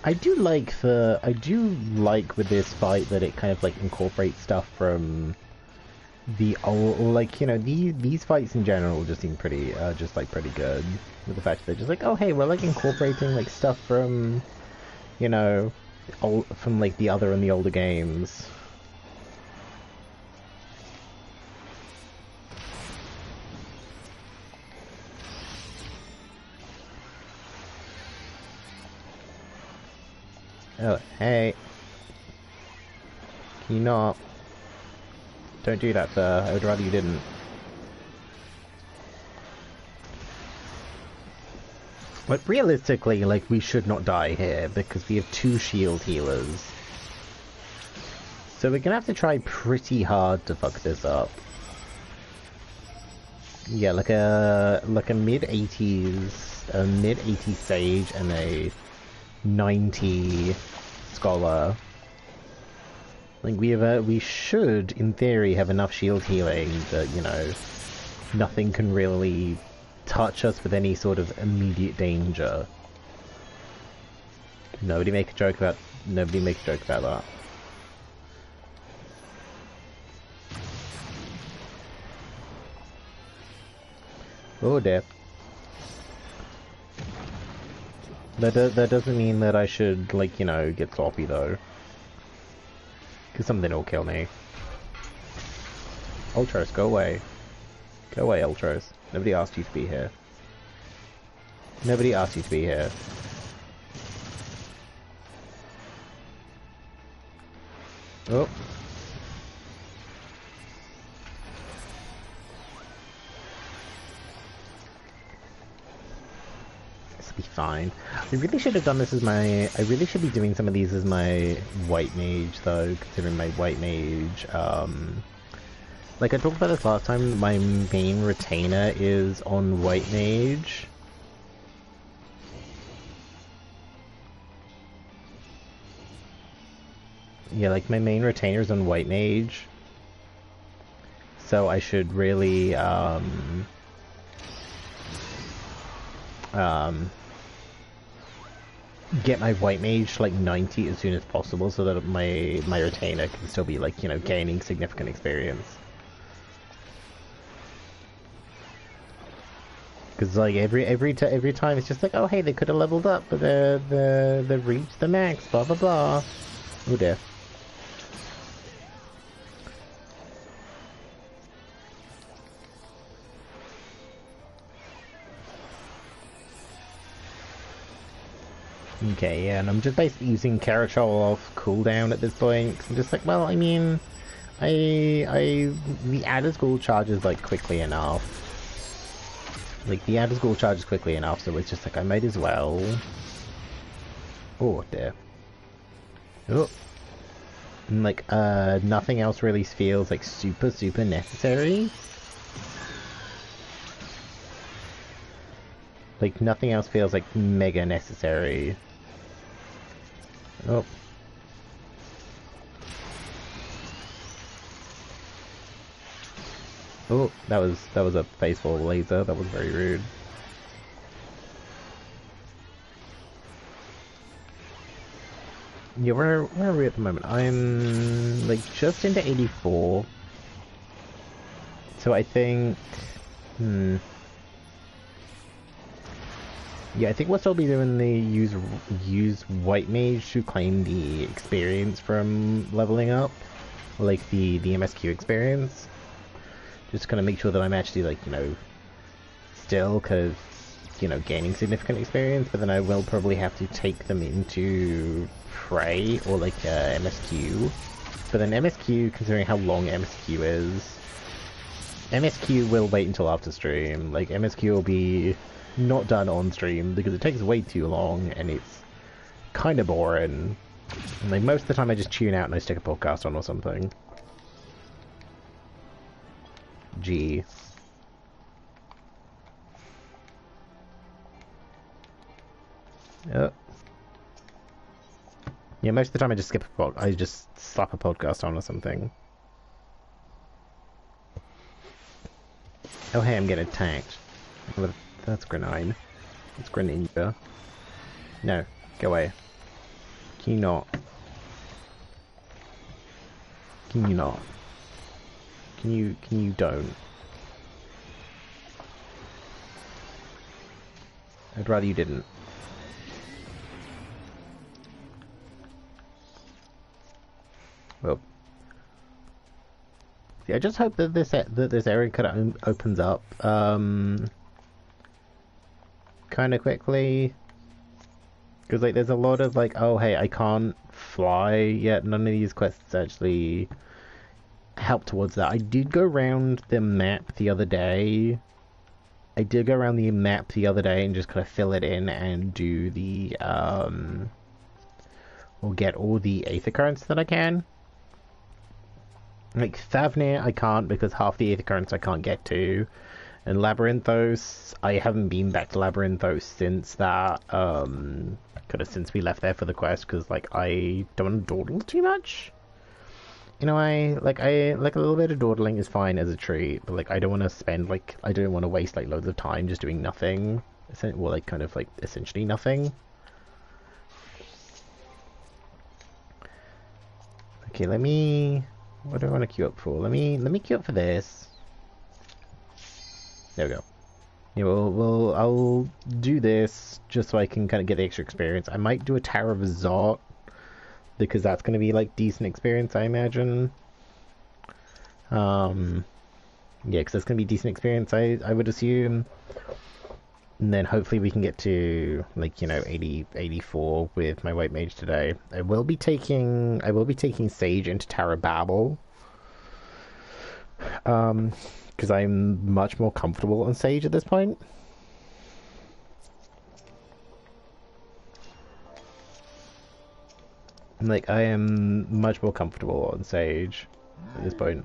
Speaker 1: I do like with this fight that it kind of like incorporates stuff from the old, like, you know, these fights in general just seem pretty, just like pretty good. With the fact that they're just like, oh hey, we're like incorporating like stuff from, you know, from like the other and the older games. Oh, hey. Can you not? Don't do that, sir. I would rather you didn't. But realistically, like, we should not die here, because we have 2 shield healers. So we're gonna have to try pretty hard to fuck this up. Yeah, like a mid-80s, a mid-80s sage and a 90 scholar. Like we should, in theory, have enough shield healing that, you know, nothing can really touch us with any sort of immediate danger. Nobody make a joke about that. Oh dear. That doesn't mean that I should, like, you know, get sloppy though. Because something will kill me. Ultros, go away. Go away, Ultros. Nobody asked you to be here. Nobody asked you to be here. Oh. Be fine. I really should have done this as my... I really should be doing some of these as my white mage, though, considering my white mage, like I talked about this last time, my main retainer is on white mage. Yeah, like my main retainer is on white mage. So I should really, get my white mage to like 90 as soon as possible so that my retainer can still be, like, you know, gaining significant experience. Because like every time it's just like, oh hey, they could have leveled up, but they reached the max, blah blah blah. Oh dear. Okay, yeah, and I'm just basically using Carachol off cooldown at this point. Cause I'm just like, well, I mean, the Adder's Ghoul charges like quickly enough. Like the Adder's Ghoul charges quickly enough, so it's just like I might as well. Oh dear. Oh. And like nothing else really feels like super necessary. Like nothing else feels like mega necessary. Oh. Oh, that was a faithful laser. That was very rude. Yeah, where are we at the moment? I'm like just into 84. So I think, yeah, I think we'll still be doing the use white mage to claim the experience from leveling up, like the MSQ experience. Just kind of make sure that I'm actually, like, you know, still, because, you know, gaining significant experience, but then I will probably have to take them into Prey or like MSQ. But then MSQ, considering how long MSQ is, MSQ will wait until after stream. Like, MSQ will be not done on stream because it takes way too long and it's kind of boring. And like most of the time I just tune out and I stick a podcast on or something. G. Yeah, most of the time I just skip I just slap a podcast on or something. Oh hey, I'm getting attacked. That's Grenade. That's Greninja. No, go away. Can you not? Can you not? Can you don't? I'd rather you didn't. Well, yeah, I just hope that this area kind of opens up kind of quickly, because like there's a lot of like, oh hey, I can't fly yet. None of these quests actually help towards that. I did go around the map the other day. And just kind of fill it in and do the or get all the aether currents that I can. Like Thavnir I can't because half the aether currents I can't get to. And Labyrinthos, I haven't been back to Labyrinthos since that, since we left there for the quest, because, like, I don't want to dawdle too much. You know, I like a little bit of dawdling is fine as a treat, but, like, I don't want to spend, like, I don't want to waste, like, loads of time just doing nothing. Well, like, kind of, like, essentially nothing. Okay, what do I want to queue up for? Let me queue up for this. There we go. Yeah, well, I'll do this just so I can kind of get the extra experience. I might do a Tower of Zot, because that's going to be, like, decent experience, I imagine. Yeah, because that's going to be decent experience, I would assume. And then hopefully we can get to, like, you know, 84 with my White Mage today. I will be taking Sage into Tower Babel. Because I'm much more comfortable on Sage at this point. Like, I am much more comfortable on Sage at this point.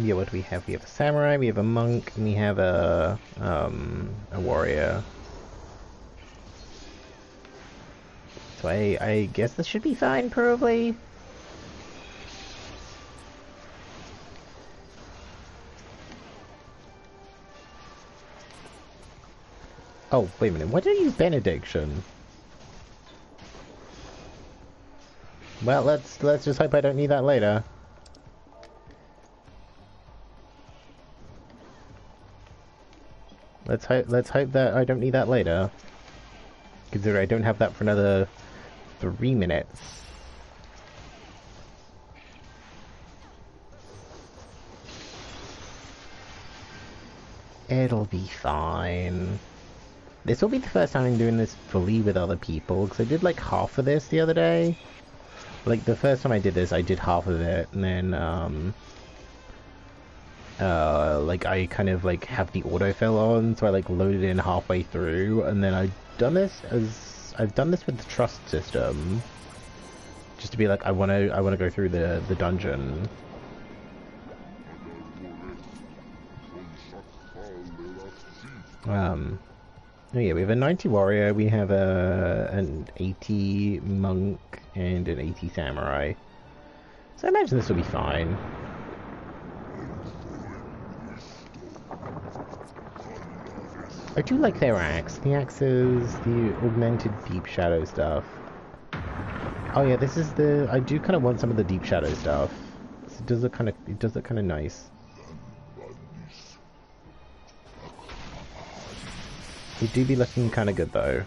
Speaker 1: Yeah, what do we have? We have a samurai, we have a monk, and we have a warrior. So I guess this should be fine, probably. Oh, wait a minute. Why don't you use Benediction? Well, let's just hope I don't need that later. Let's hope that I don't need that later. Considering I don't have that for another 3 minutes. It'll be fine. This will be the first time I'm doing this fully with other people, because I did like half of this the other day. Like the first time I did this, I did half of it, and then like I kind of like have the autofill on, so I like loaded in halfway through, and then I've done this with the trust system, just to be like I want to go through the dungeon. Oh yeah, we have a 90 warrior, we have an 80 monk, and an 80 samurai. So I imagine this will be fine. I do like their axe. The axes, the augmented deep shadow stuff. Oh yeah, this is I do kind of want some of the deep shadow stuff. It does look kind of nice. They do be looking kind of good though.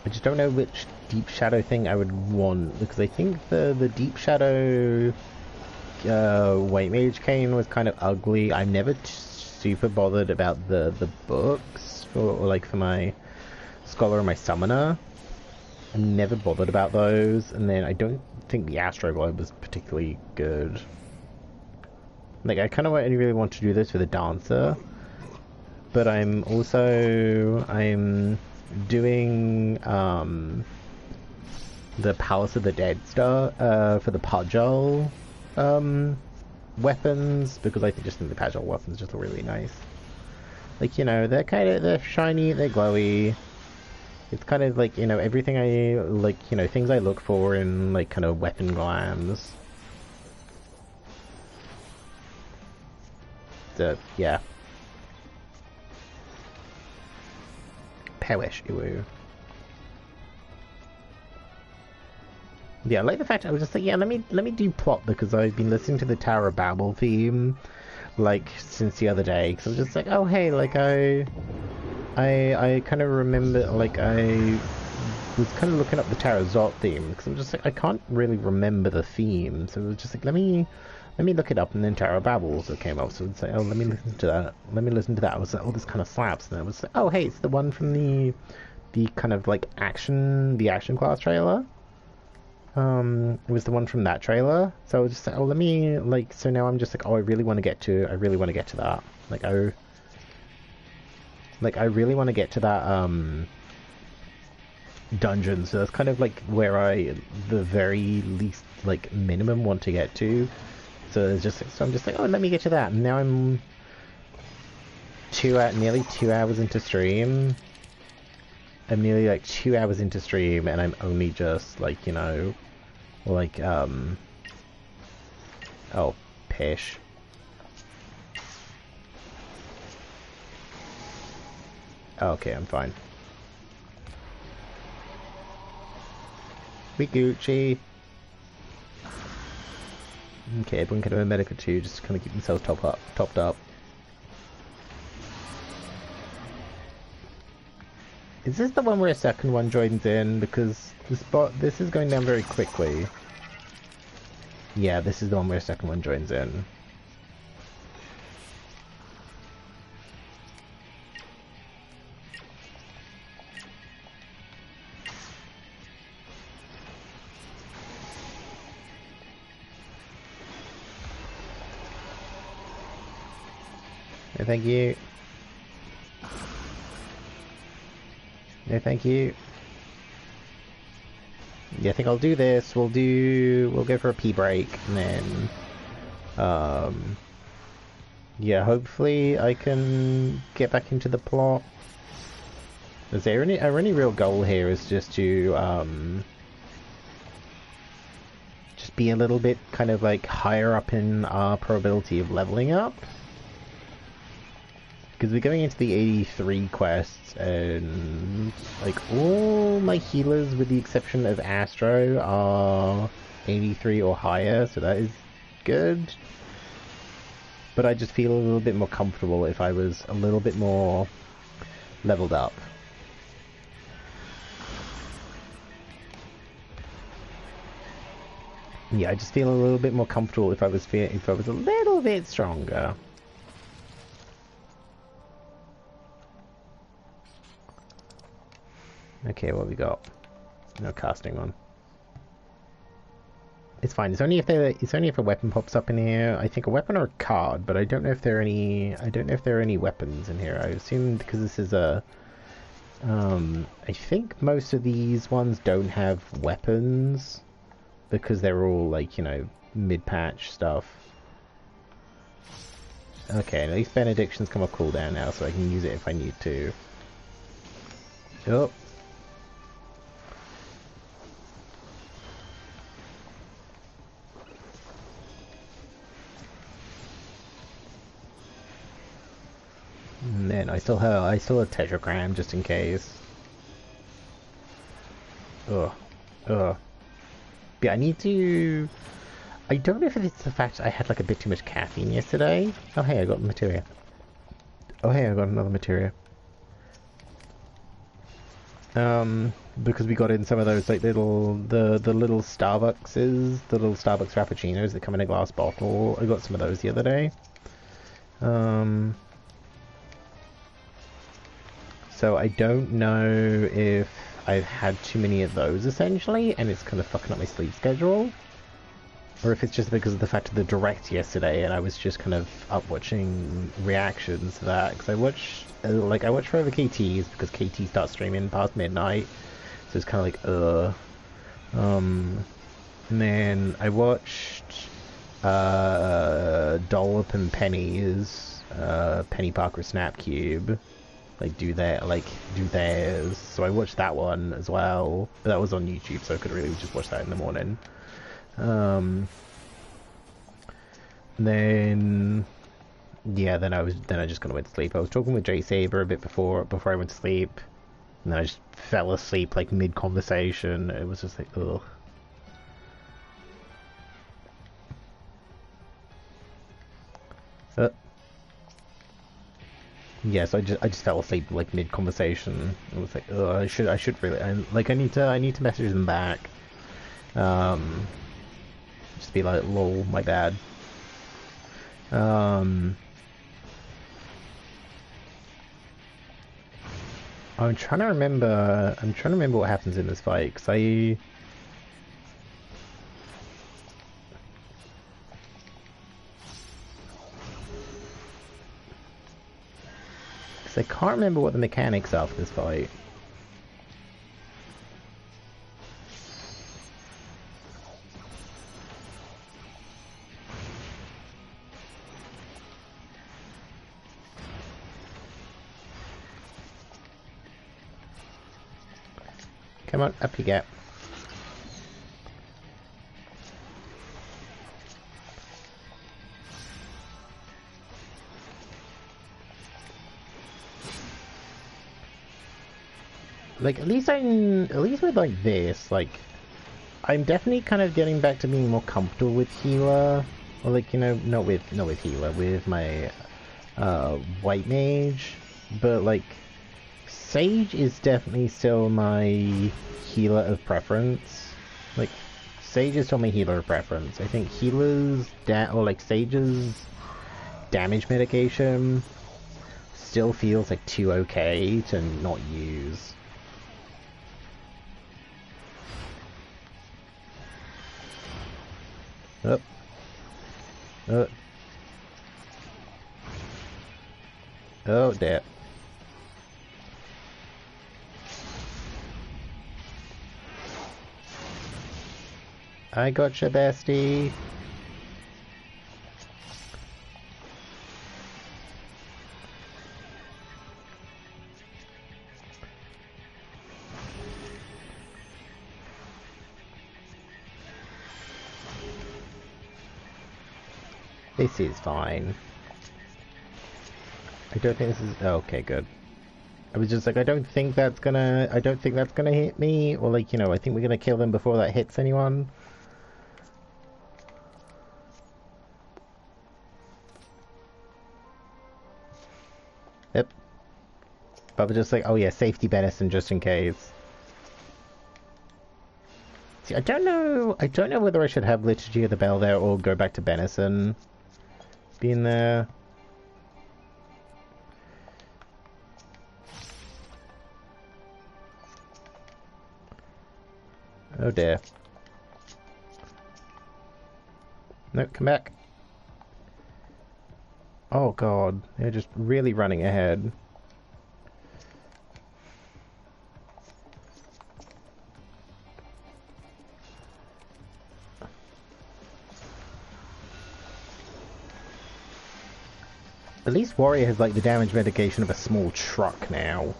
Speaker 1: I just don't know which deep shadow thing I would want, because I think the deep shadow White Mage cane was kind of ugly. I'm never super bothered about the books or like for my Scholar and my Summoner. I'm never bothered about those, and then I don't think the Astro Globe was particularly good. Like, I kind of really want to do this with a Dancer, but I'm doing the Palace of the Dead stuff for the Pajal weapons, because I just think the Pajal weapons just look really nice. Like, you know, they're shiny, they're glowy. It's kind of like, you know, everything I, like, you know, things I look for in, like, kind of weapon glams. So, yeah. Pewish, Iwu. Yeah, I like the fact I was just like, yeah, let me do plot because I've been listening to the Tower of Babel theme, like, since the other day. Because I was just like, oh, hey, like, I kind of remember, like, I was kind of looking up the Tower of Zot theme, because I'm just like, I can't really remember the theme, so I was just like, let me look it up, and then Tower of Babel also came up, so it's like, oh, let me listen to that, I was like, oh, this kind of slaps, and I was like, oh, hey, it's the one from the kind of, like, the action class trailer. It was the one from that trailer, so I was just like, oh, let me, like, so now I'm just like, oh, I really want to get to that, like, oh, like, I really want to get to that, dungeon, so that's kind of, like, where I, the very least, like, minimum want to get to, so it's just, so I'm just like, oh, let me get to that, and now I'm nearly 2 hours into stream. I'm nearly, like, 2 hours into stream, and I'm only just, like, you know, like, oh, pish. Okay, I'm fine. We Gucci. Okay, everyone can have a medic or two, just to kind of keep themselves topped up. Is this the one where a second one joins in? Because this is going down very quickly. Yeah, this is the one where a second one joins in. No, thank you. No, thank you. Yeah, I think I'll do this. We'll go for a pee break, and then, yeah, hopefully I can get back into the plot. Is there our only real goal here is just to, just be a little bit kind of like higher up in our probability of leveling up. Because we're going into the 83 quests, and, like, all my healers, with the exception of Astro, are 83 or higher, so that is good. But I just feel a little bit more comfortable if I was a little bit more leveled up. Yeah, I just feel a little bit more comfortable if I was a little bit stronger. Okay, what we got? No casting on. It's fine. It's only if a weapon pops up in here. I think a weapon or a card, but I don't know if there are any. I don't know if there are any weapons in here. I assume because this is a. I think most of these ones don't have weapons because they're all, like, you know, mid-patch stuff. Okay, at least benedictions come off cooldown now, so I can use it if I need to. Oh. And then I still have tetragram just in case. Ugh. Ugh. Yeah, I need to. I don't know if it's the fact I had like a bit too much caffeine yesterday. Oh hey, I got materia. Oh hey, I got another materia. Because we got in some of those like the little Starbuckses, the little Starbucks Frappuccinos that come in a glass bottle. I got some of those the other day. So I don't know if I've had too many of those essentially, and it's kind of fucking up my sleep schedule, or if it's just because of the fact of the direct yesterday, and I was just kind of up watching reactions to that, because I watch Forever KTs, because KT starts streaming past midnight, so it's kind of like, and then I watched, Dollop and Penny's, Penny Parker Snap Cube, like do theirs. So I watched that one as well, but that was on YouTube, so I could really just watch that in the morning. Then yeah, then I just kind of went to sleep. I was talking with Jay Saber a bit before I went to sleep, and then I just fell asleep like mid conversation. It was just like ugh. Yeah, so I just fell asleep like mid conversation. It was like, oh, I should really, I need to message them back. Just be like, lol, my bad. I'm trying to remember. I'm trying to remember what happens in this fight, because I can't remember what the mechanics are for this fight. Come on, up you get. Like, at least with like this, like, I'm definitely kind of getting back to being more comfortable with healer, or like, you know, not with healer, with my white mage, but like Sage is definitely still my healer of preference. Like, Sage is still my healer of preference. I think Sage's damage mitigation still feels like too okay to not use. Up. Oh, dear. I gotcha, bestie. This is fine. I don't think this is... Oh, okay, good. I was just like, I don't think that's gonna hit me, or like, you know, I think we're gonna kill them before that hits anyone. Yep. But we're just like, oh yeah, safety Benison just in case. See, I don't know whether I should have Liturgy of the Bell there or go back to Benison being there. Oh dear. No, come back. Oh god, they're just really running ahead. At least Warrior has like the damage mitigation of a small truck now.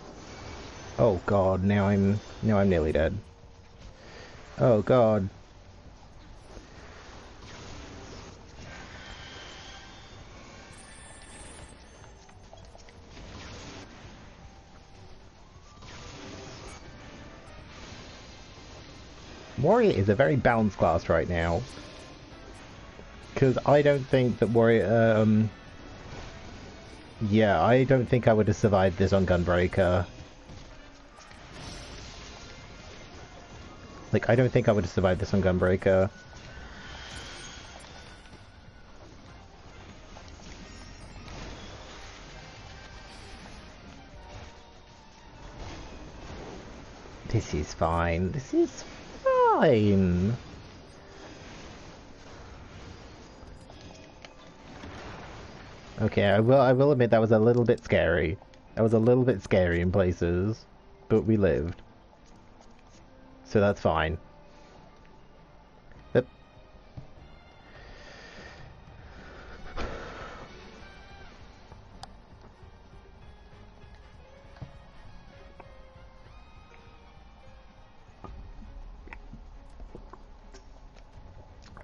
Speaker 1: Oh god, now I'm nearly dead. Oh god. Warrior is a very balanced class right now. Because I don't think that Warrior, yeah, I don't think I would have survived this on Gunbreaker. Like, I don't think I would have survived this on Gunbreaker. This is fine. This is fine. Okay, I will admit that was a little bit scary. That was a little bit scary in places, but we lived. So that's fine. Yep.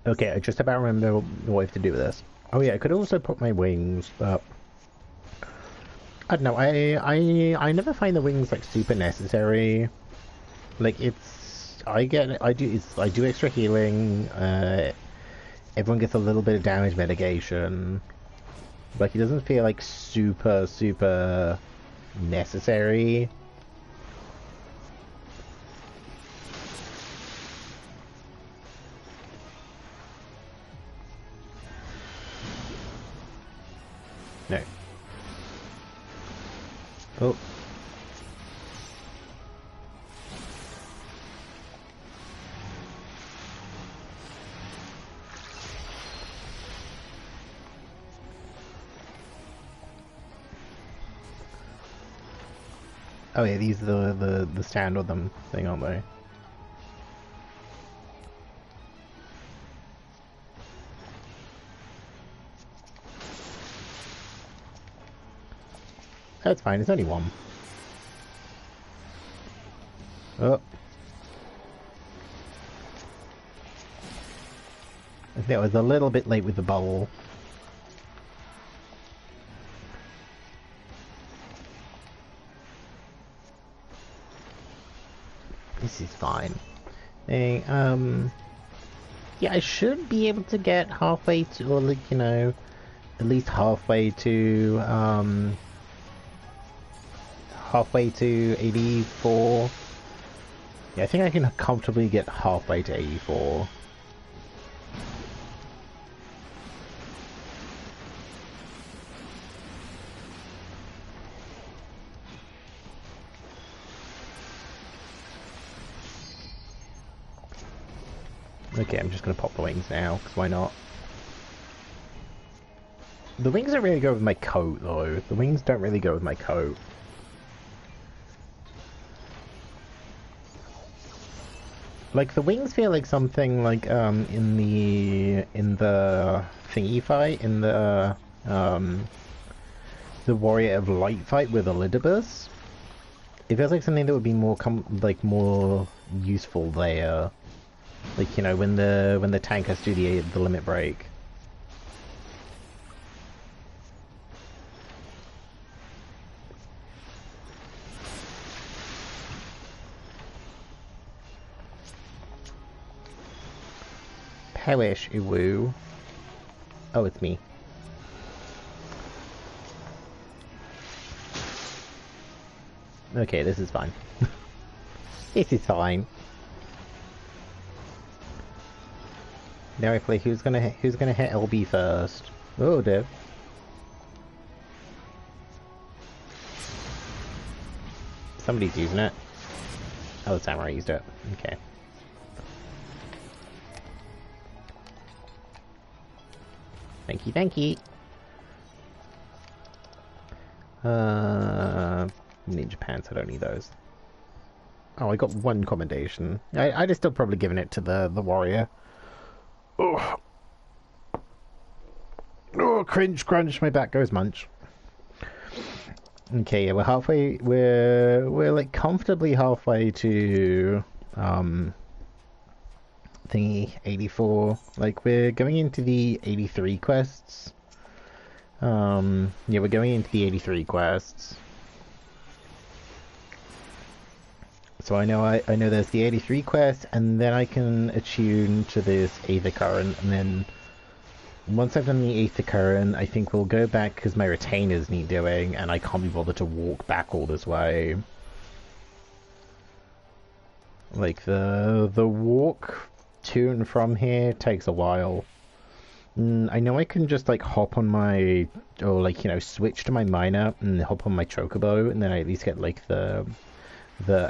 Speaker 1: Okay, I just about remember what I have to do with this. Oh yeah, I could also put my wings, but I don't know. I never find the wings like super necessary. Like I do extra healing. Everyone gets a little bit of damage mitigation. Like it doesn't feel like super necessary. No. Oh. Oh yeah, these are the stand on them thing, aren't they? That's fine, it's only one. Oh. I think I was a little bit late with the bubble. This is fine. Hey, yeah, I should be able to get halfway to, or like, you know, at least halfway to 84. Yeah, I think I can comfortably get halfway to 84. Okay, I'm just gonna pop the wings now, because why not? The wings don't really go with my coat, though. The wings don't really go with my coat. Like, the wings feel like something like, in the thingy fight, in the Warrior of Light fight with Elidibus. It feels like something that would be more, more useful there. Like, you know, when the tank has to do the limit break. Perish, Iwu. Oh, it's me. Okay, this is fine. This is fine. Now I play who's gonna hit LB first. Oh dear. Somebody's using it. Oh, the samurai used it. Okay. Thank you. Ninja pants, I don't need those. Oh, I got one commendation. I'd have still probably given it to the warrior. Oh. Oh, cringe, crunch, my back goes munch. Okay, yeah, we're halfway, we're like comfortably halfway to, thingy, 84. Like, we're going into the 83 quests. Yeah, we're going into the 83 quests. So I know there's the 83 quest, and then I can attune to this Aether Current, and then once I've done the Aether Current, I think we'll go back because my retainers need doing, and I can't be bothered to walk back all this way. Like the walk to and from here takes a while. I know I can just like hop on my, or like, you know, switch to my miner and hop on my chocobo, and then I at least get like the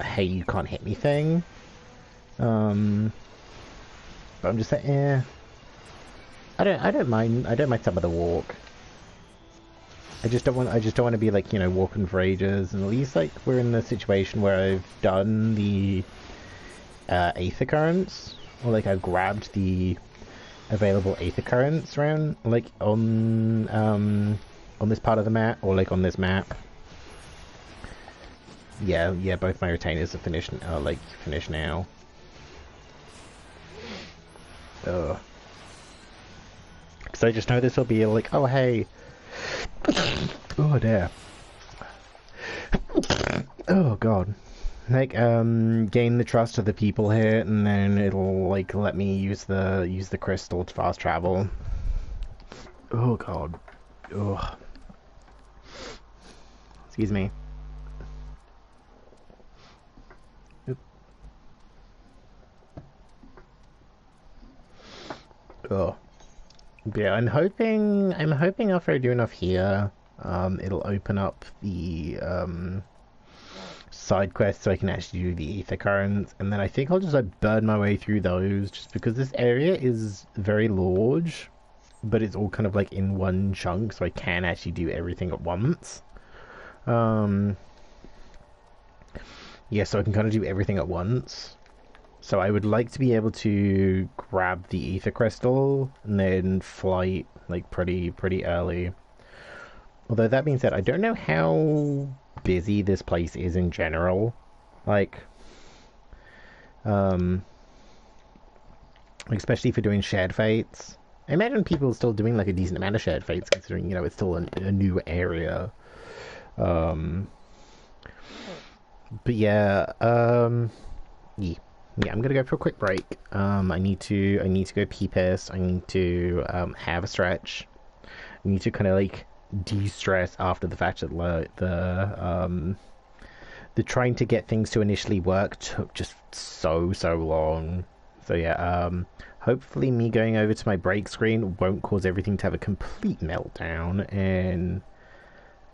Speaker 1: hey, you can't hit me thing. But I'm just like, eh. I don't mind some of the walk. I just don't want to be like, you know, walking for ages, and at least like we're in the situation where I've done the Aether Currents, or like I've grabbed the available Aether Currents around, like on this part of the map, or like on this map. Yeah, both my retainers are finished, finished now. Ugh. So I just know this will be like, oh hey, oh dear, oh god. Like, gain the trust of the people here, and then it'll like let me use the crystal to fast travel. Oh god. Ugh. Excuse me. Oop. Ugh. But yeah, I'm hoping after I do enough here, it'll open up the side quests so I can actually do the ether currents, and then I think I'll just like burn my way through those, just because this area is very large, but it's all kind of like in one chunk, so I can actually do everything at once. Um, yeah, so I can kind of do everything at once. So I would like to be able to grab the ether crystal and then flight like pretty early. Although that being said, I don't know how busy this place is in general. Like, um, especially for doing shared fates. I imagine people are still doing like a decent amount of shared fates, considering it's still a new area. Um, but yeah, yeah, yeah. I'm gonna go for a quick break. I need to go pee piss. I need to have a stretch. I need to kind of like de-stress after the fact that the trying to get things to initially work took just so long. So yeah, hopefully me going over to my break screen won't cause everything to have a complete meltdown, and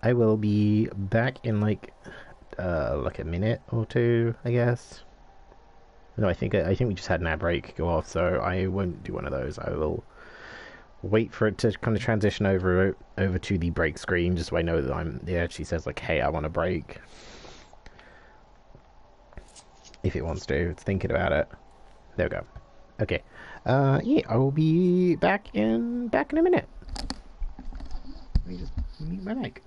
Speaker 1: I will be back in like a minute or two, I guess. No, I think we just had an ad break go off, so I won't do one of those. I will wait for it to kind of transition over to the break screen, just so I know that it actually says like, hey, I want a break. If it wants to, it's thinking about it. There we go. Okay. Yeah, I will be back in a minute. Let me just mute my mic.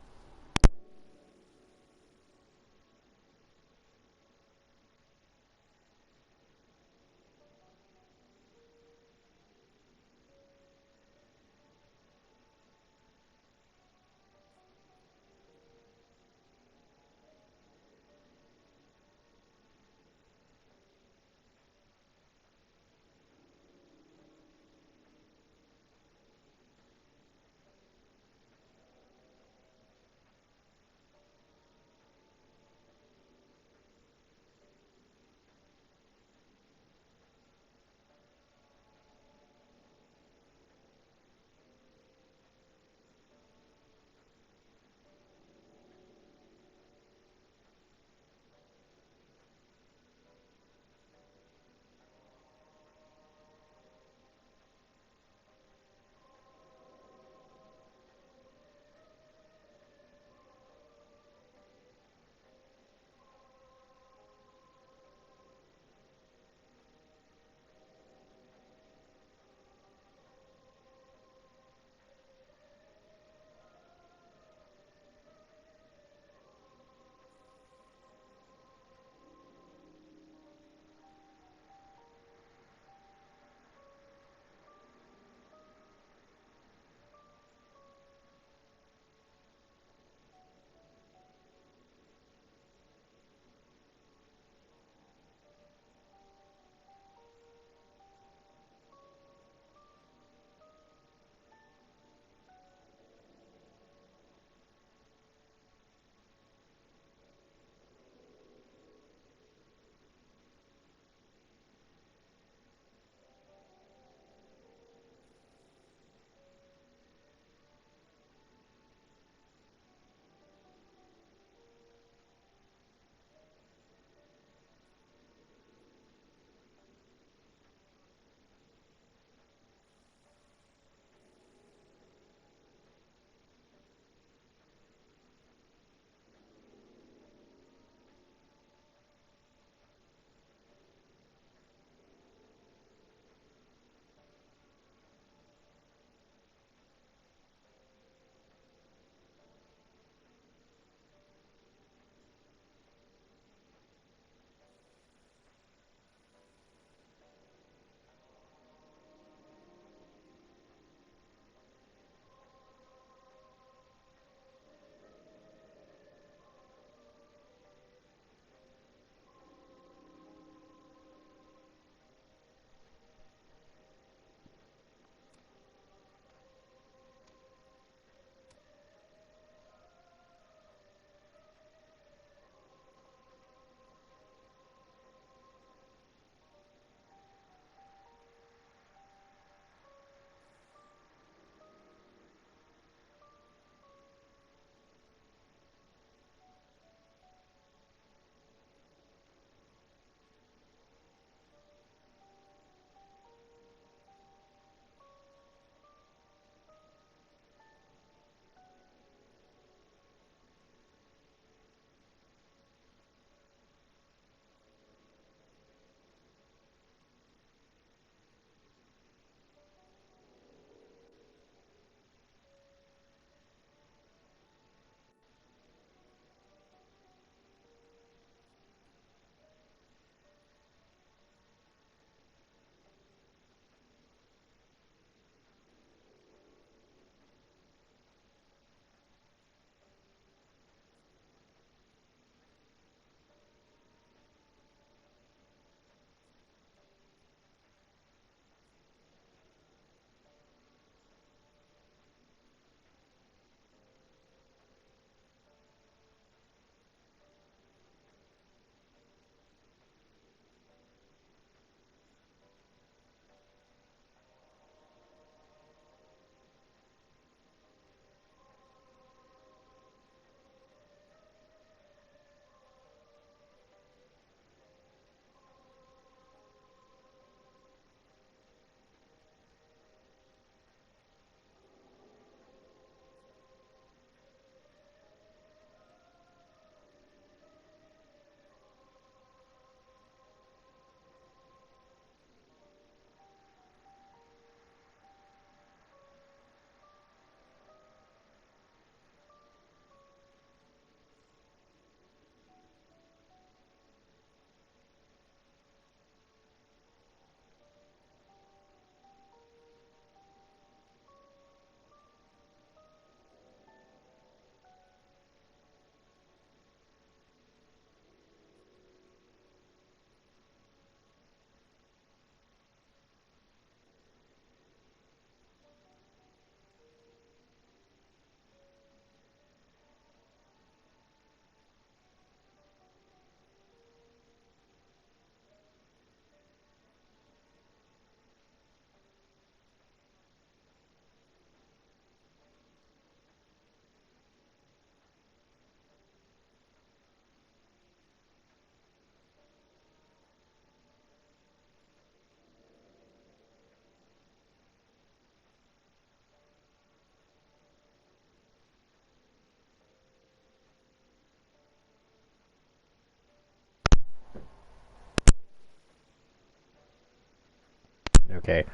Speaker 1: Okay.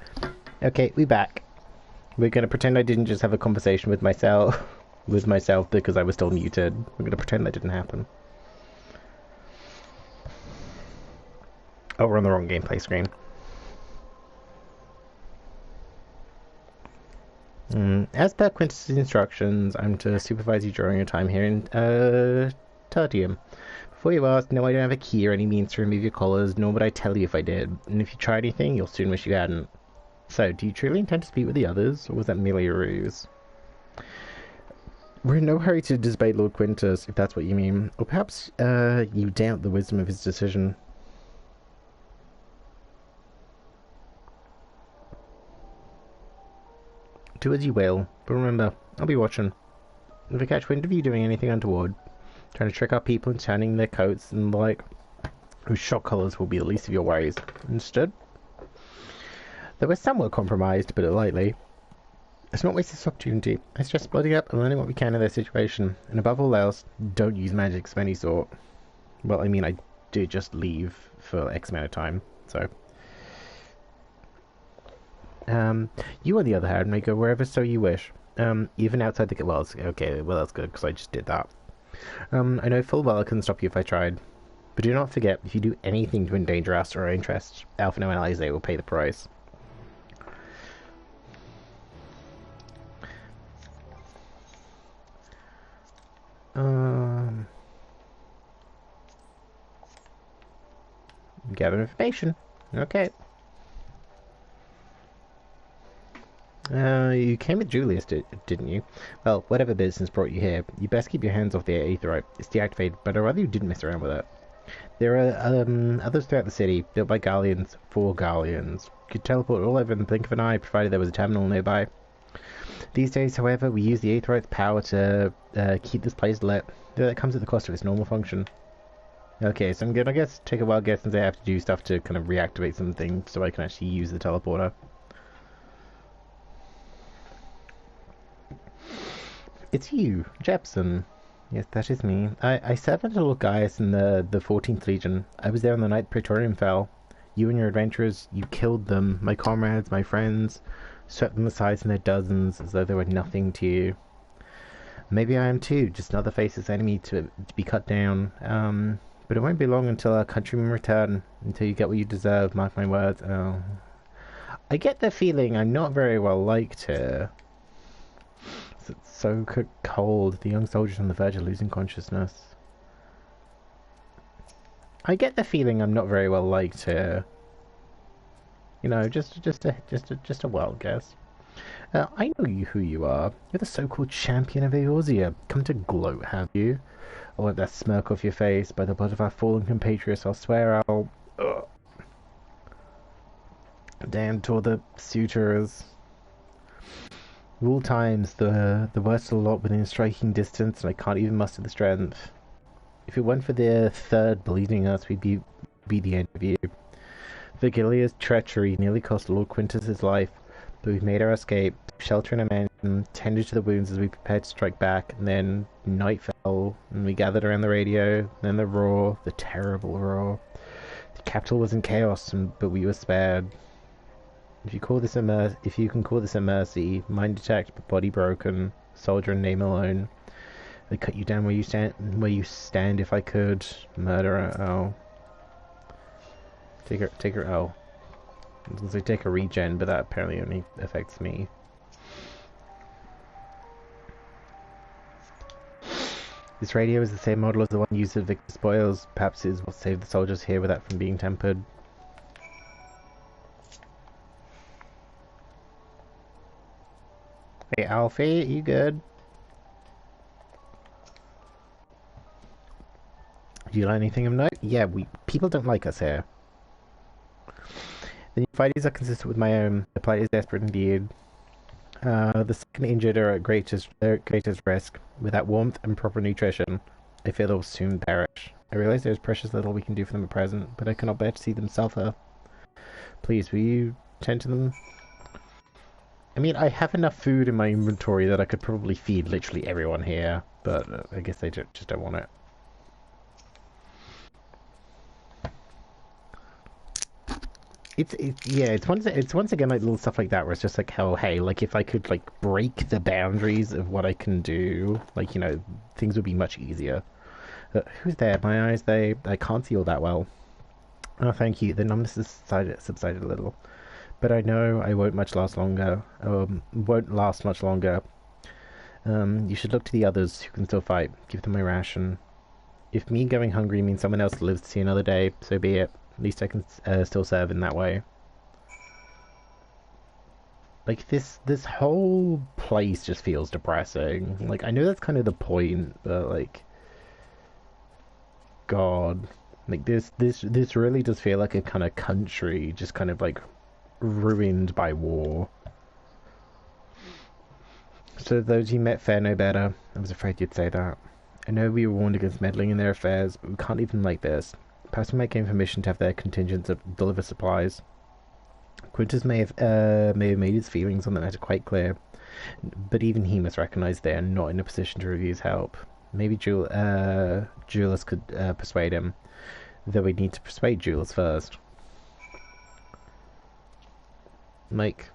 Speaker 1: Okay, we back. We're gonna pretend I didn't just have a conversation with myself, because I was still muted. We're gonna pretend that didn't happen. Oh, we're on the wrong gameplay screen. As per Quintus's instructions, I'm to supervise you during your time here in, Tertium. Before you ask, no, I don't have a key or any means to remove your collars, nor would I tell you if I did. And if you try anything, you'll soon wish you hadn't. So, do you truly intend to speak with the others, or was that merely a ruse? We're in no hurry to disobey Lord Quintus, if that's what you mean. Or perhaps, you doubt the wisdom of his decision. Do as you will, but remember, I'll be watching. If I catch wind of you doing anything untoward, trying to trick our people and tanning their coats and the like, whose shock colours will be the least of your worries. Understood? Though we're somewhat compromised, but lightly. Let's not waste this opportunity. Let's just splitting up and learning what we can in their situation. And above all else, don't use magics of any sort. Well, I mean, I did just leave for X amount of time, so... you on the other hand may go wherever so you wish. Even outside the... Well, okay, well that's good, because I just did that. I know full well I couldn't stop you if I tried. But do not forget, if you do anything to endanger us or our interests, Alpha and allies, they will pay the price. Gather information. Okay. You came with Julius, didn't you? Well, whatever business brought you here, you best keep your hands off the aetheryte. It's deactivated, but I'd rather you didn't mess around with it. There are others throughout the city, built by Galleons, for Galleons. Could teleport all over in the blink of an eye, provided there was a terminal nearby. These days, however, we use the aetheryte's power to keep this place lit, though that comes at the cost of its normal function. Okay, so I'm gonna, I guess, take a wild guess since I have to do stuff to kind of reactivate something so I can actually use the teleporter. It's you, Jepsen. Yes, that is me. I served under Lord Gaius in the 14th Legion. I was there on the night Praetorium fell. You and your adventurers, you killed them. My comrades, my friends, swept them aside in their dozens as though they were nothing to you. Maybe I am too, just another faceless enemy to be cut down. But it won't be long until our countrymen return, until you get what you deserve, mark my words. Oh. I get the feeling I'm not very well liked here. It's so cold, the young soldiers on the verge of losing consciousness. I get the feeling I'm not very well liked here. You know, just a wild guess. I know who you are. You're the so-called champion of Eorzea. Come to gloat, have you? I'll wipe that smirk off your face. By the blood of our fallen compatriots, I'll swear I'll... Ugh. Damn to all the suitors. Of all times, the worst of the lot within striking distance, and I can't even muster the strength. If it weren't for the third bleeding us, we'd be the end of you. Virgilia's treachery nearly cost Lord Quintus his life, but we've made our escape, shelter in a mansion, tended to the wounds as we prepared to strike back, and then night fell, and we gathered around the radio, then the roar, the terrible roar. The capital was in chaos, but we were spared. If you can call this a mercy, mind detect but body broken, soldier and name alone. I'd cut you down where you stand if I could. Murderer, oh. Take her, oh. I was gonna say take a regen, but that apparently only affects me. This radio is the same model as the one used at Victor Spoils. Perhaps it is what saved the soldiers here with that from being tempered. Hey Alfie, you good? Do you learn anything of note? Yeah, people don't like us here. The new fighters are consistent with my own. The plight is desperate indeed. The second injured are at greatest risk. Without warmth and proper nutrition, I fear they'll soon perish. I realize there is precious little we can do for them at present, but I cannot bear to see them suffer. Please, will you tend to them? I mean, I have enough food in my inventory that I could probably feed literally everyone here, but I guess they just don't want it. yeah, it's once again like little stuff like that where it's just like, oh hey, like if I could like break the boundaries of what I can do, like, you know, things would be much easier. Who's there? My eyes, I can't see all that well. Oh, thank you. The numbers subsided a little, but I know I won't much last longer. Won't last much longer. You should look to the others who can still fight. Give them my ration. If me going hungry means someone else lives to see another day, so be it. At least I can still serve in that way. Like this whole place just feels depressing. Like I know that's kind of the point, but like, God, like this really does feel like a kind of country just kind of like ruined by war. So those you met fare no better. I was afraid you'd say that. I know we were warned against meddling in their affairs, but we can't leave them like this. Personae gave permission to have their contingents deliver supplies. Quintus may have made his feelings on the matter quite clear, but even he must recognise they are not in a position to refuse help. Maybe Julius could persuade him, though we need to persuade Julius first. Like,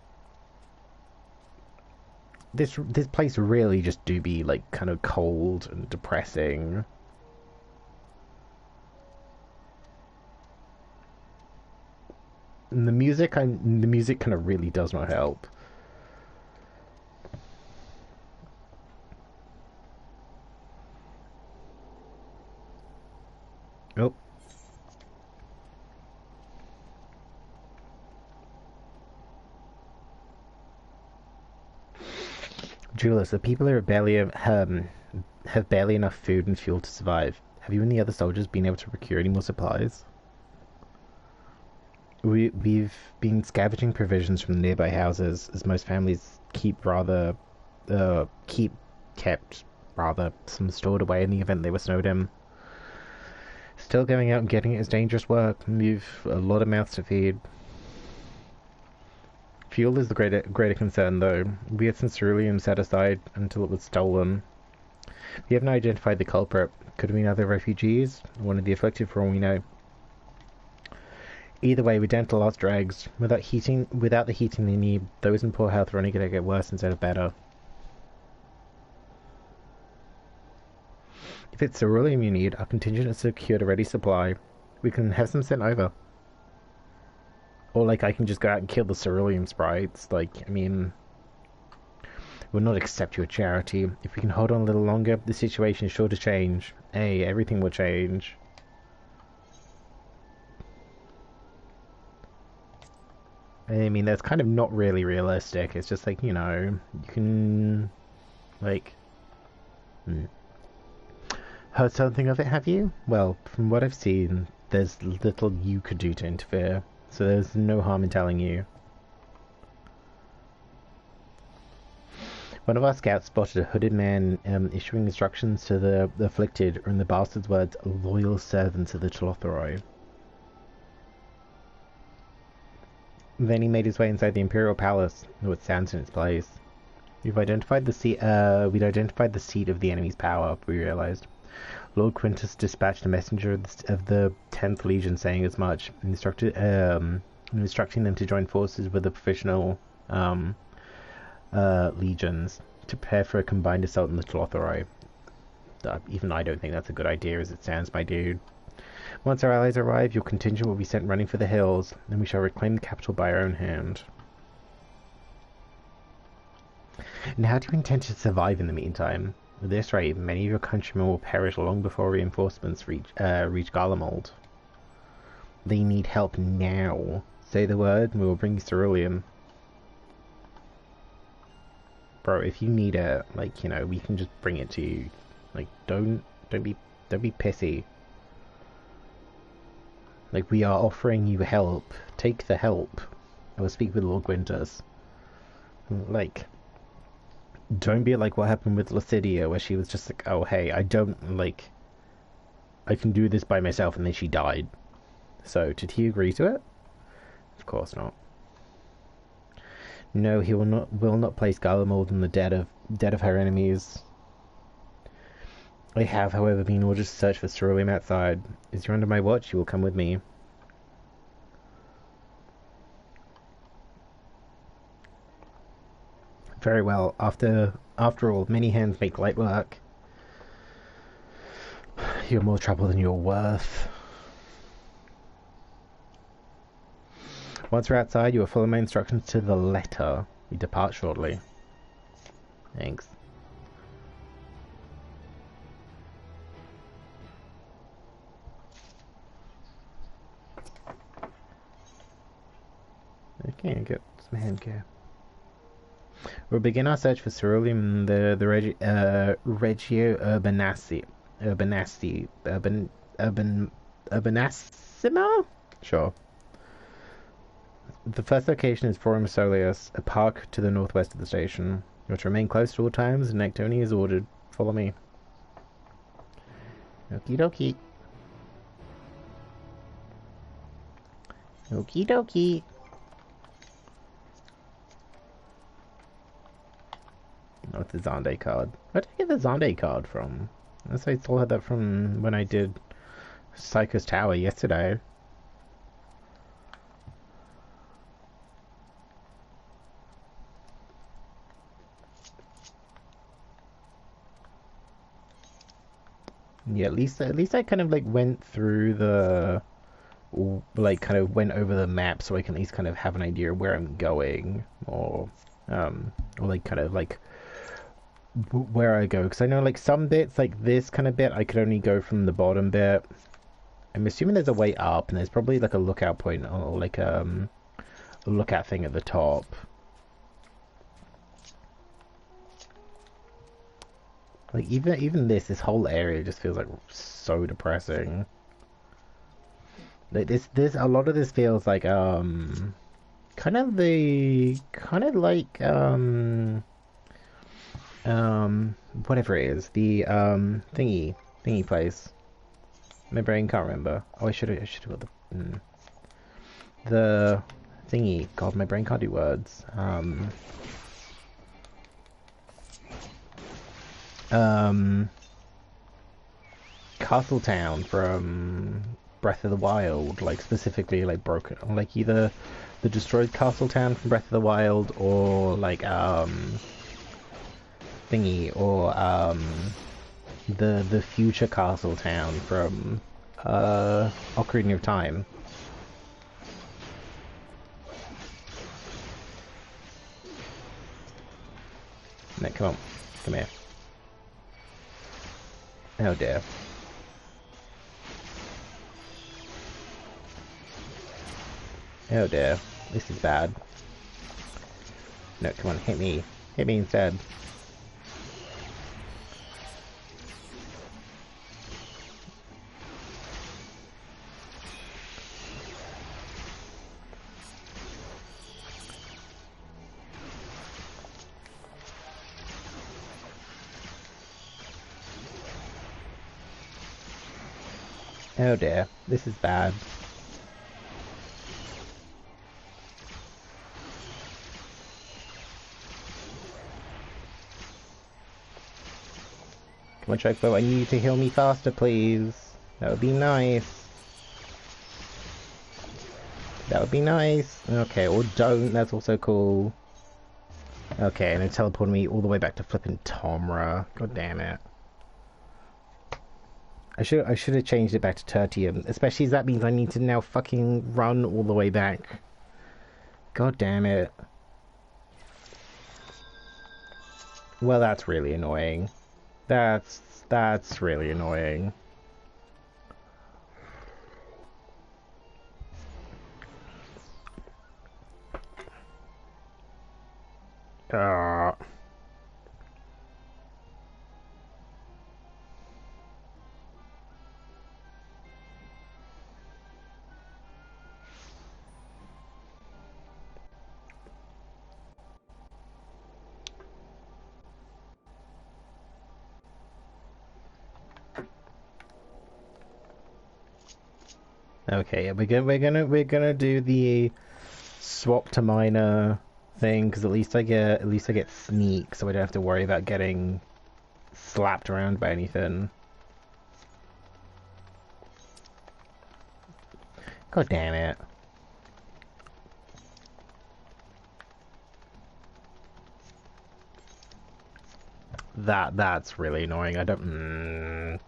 Speaker 1: this place really just do be like kind of cold and depressing. And the music kind of really does not help. Oh. Julius, the people here have barely enough food and fuel to survive. Have you and the other soldiers been able to procure any more supplies? We've been scavenging provisions from the nearby houses, as most families kept some stored away in the event they were snowed in. Still going out and getting it is dangerous work. We've a lot of mouths to feed. Fuel is the greater concern, though. We had some ceruleum set aside until it was stolen. We haven't identified the culprit. Could have been other refugees, or one of the afflicted for all we know. Either way, we're down to the last dregs. Without the heating they need, those in poor health are only going to get worse instead of better. If it's ceruleum you need, our contingent has secured a ready supply. We can have some sent over. Or, like, I can just go out and kill the ceruleum sprites. Like, I mean, we'll not accept your charity. If we can hold on a little longer, the situation is sure to change. Hey, everything will change. I mean, that's kind of not really realistic. It's just like, you know, you can, like, heard something of it, have you? Well, from what I've seen, there's little you could do to interfere, so there's no harm in telling you. One of our scouts spotted a hooded man issuing instructions to the afflicted, or in the bastard's words, loyal servants of the Chlotharoi. Then he made his way inside the Imperial Palace, with stands in its place. We'd identified the seat of the enemy's power, we realized. Lord Quintus dispatched a messenger of the 10th Legion saying as much, instructing them to join forces with the professional legions to prepare for a combined assault on the Chlotharoi. Even I don't think that's a good idea as it stands, my dude. Once our allies arrive, your contingent will be sent running for the hills, and we shall reclaim the capital by our own hand. And how do you intend to survive in the meantime? At this rate, many of your countrymen will perish long before reinforcements reach Garlemald. They need help now. Say the word, and we will bring you ceruleum. Bro, if you need it, like, you know, we can just bring it to you. Like, don't be pissy. Like, we are offering you help. Take the help. I will speak with Lord Quintus. Like, don't be like what happened with Lucidia, where she was just like, oh, hey, I can do this by myself, and then she died. So, did he agree to it? Of course not. No, he will not place Garlemald in the dead of her enemies. I have, however, been ordered to search for ceruleum outside. As you're under my watch, you will come with me. Very well. After all, many hands make light work. You're more trouble than you're worth. Once we're outside, you will follow my instructions to the letter. We depart shortly. Thanks. Okay, get some hand care. We'll begin our search for ceruleum in the Regio Urbanissima? Sure. The first location is Forum Soleus, a park to the northwest of the station. You are to remain close at all times, and Nectoni is ordered. Follow me. Okie dokie. Okie dokie. Oh, it's the Zonde card. Where did I get the Zonde card from? Unless I still had that from when I did Psycho's Tower yesterday. Yeah, at least I kind of like went through the, like kind of went over the map so I can at least kind of have an idea of where I'm going, or like kind of like where I go, because I know like some bits like this kind of bit I could only go from the bottom bit. I'm assuming there's a way up, and there's probably like a lookout point or like a lookout thing at the top. Like even this whole area just feels like so depressing. Like this a lot of this feels like kind of like whatever it is, the thingy place. My brain can't remember. Oh, I should have got the thingy. God, my brain can't do words. Castletown from Breath of the Wild, like specifically like broken, like either the destroyed Castletown from Breath of the Wild, or like thingy, or the future Castletown from Ocarina of Time. No, come here. Oh dear. Oh dear. This is bad. No, come on, hit me. Hit me instead. Oh dear, this is bad. Come on, Chocobo, I need you to heal me faster, please. That would be nice. That would be nice. Okay, or don't, that's also cool. Okay, and it teleported me all the way back to flipping Tomra. God damn it. I should have changed it back to Tertium, especially as that means I need to now fucking run all the way back. God damn it. Well, that's really annoying. That's really annoying. Okay, yeah, we're gonna do the swap to miner thing, because at least I get sneak, so I don't have to worry about getting slapped around by anything. God damn it. That's really annoying. I don't.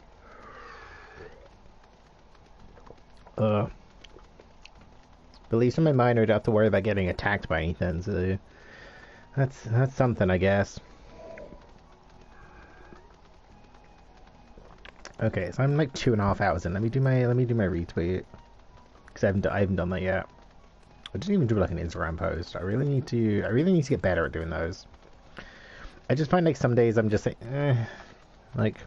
Speaker 1: But at least in my mind, I don't have to worry about getting attacked by anything. So that's something, I guess. Okay, so I'm like 2.5 hours in. Let me do my retweet because I haven't done that yet. I didn't even do like an Instagram post. I really need to get better at doing those. I just find like some days I'm just like, like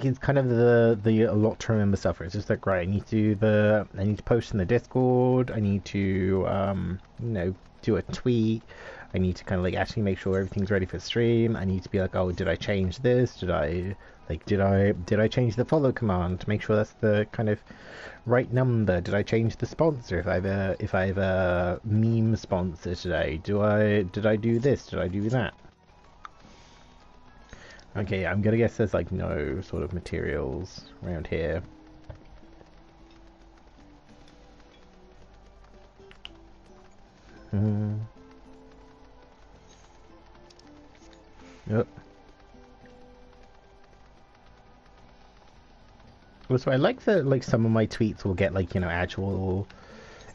Speaker 1: it's kind of the a lot to remember stuff where it's just like, right, I need to post in the Discord, I need to do a tweet, I need to kind of like actually make sure everything's ready for stream, I need to be like, oh, did I change this, did I change the follow command to make sure that's the kind of right number, did I change the sponsor if I have a meme sponsor today, did I do this, did I do that? Okay, I'm gonna guess there's like no sort of materials around here. Yep. So I like that like some of my tweets will get like,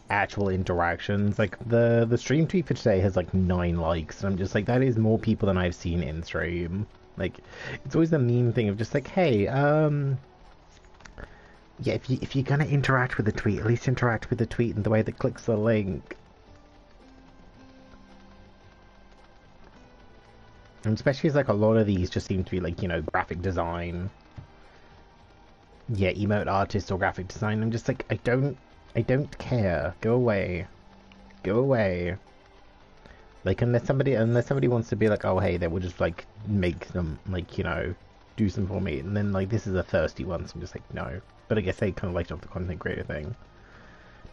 Speaker 1: actual interactions. Like the stream tweet for today has like 9 likes, and I'm just like, that is more people than I've seen in stream. Like, it's always the meme thing of just like, hey, yeah, if you're gonna interact with the tweet, at least interact with the tweet in the way that clicks the link. And especially as like a lot of these just seem to be like, graphic design. Yeah, emote artist or graphic design. I'm just like, I don't care. Go away. Go away. Like, unless somebody wants to be like, oh, hey, they will just, like, make them, like, do some for me. And then, like, this is a thirsty one, so I'm just like, no. But I guess they kind of liked off the content creator thing.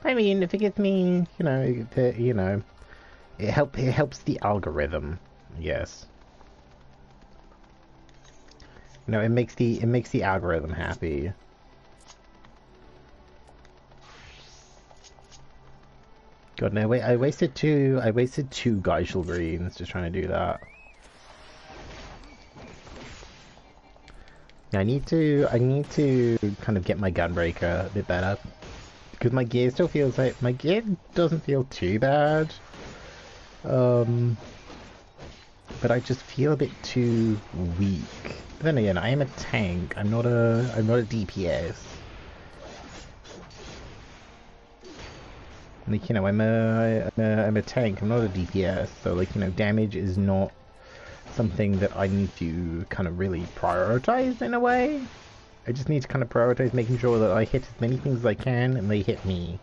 Speaker 1: I mean, if it gets me, it helps the algorithm, yes. It makes the algorithm happy. God, no, wait, I wasted two Geishel greens just trying to do that. I need to kind of get my gunbreaker a bit better. Because my gear still feels like, my gear doesn't feel too bad. But I just feel a bit too weak. But then again, I am a tank, I'm not a DPS. Like, I'm a tank, I'm not a DPS, so like, damage is not something that I need to kind of really prioritize in a way. I just need to kind of prioritize making sure that I hit as many things as I can and they hit me.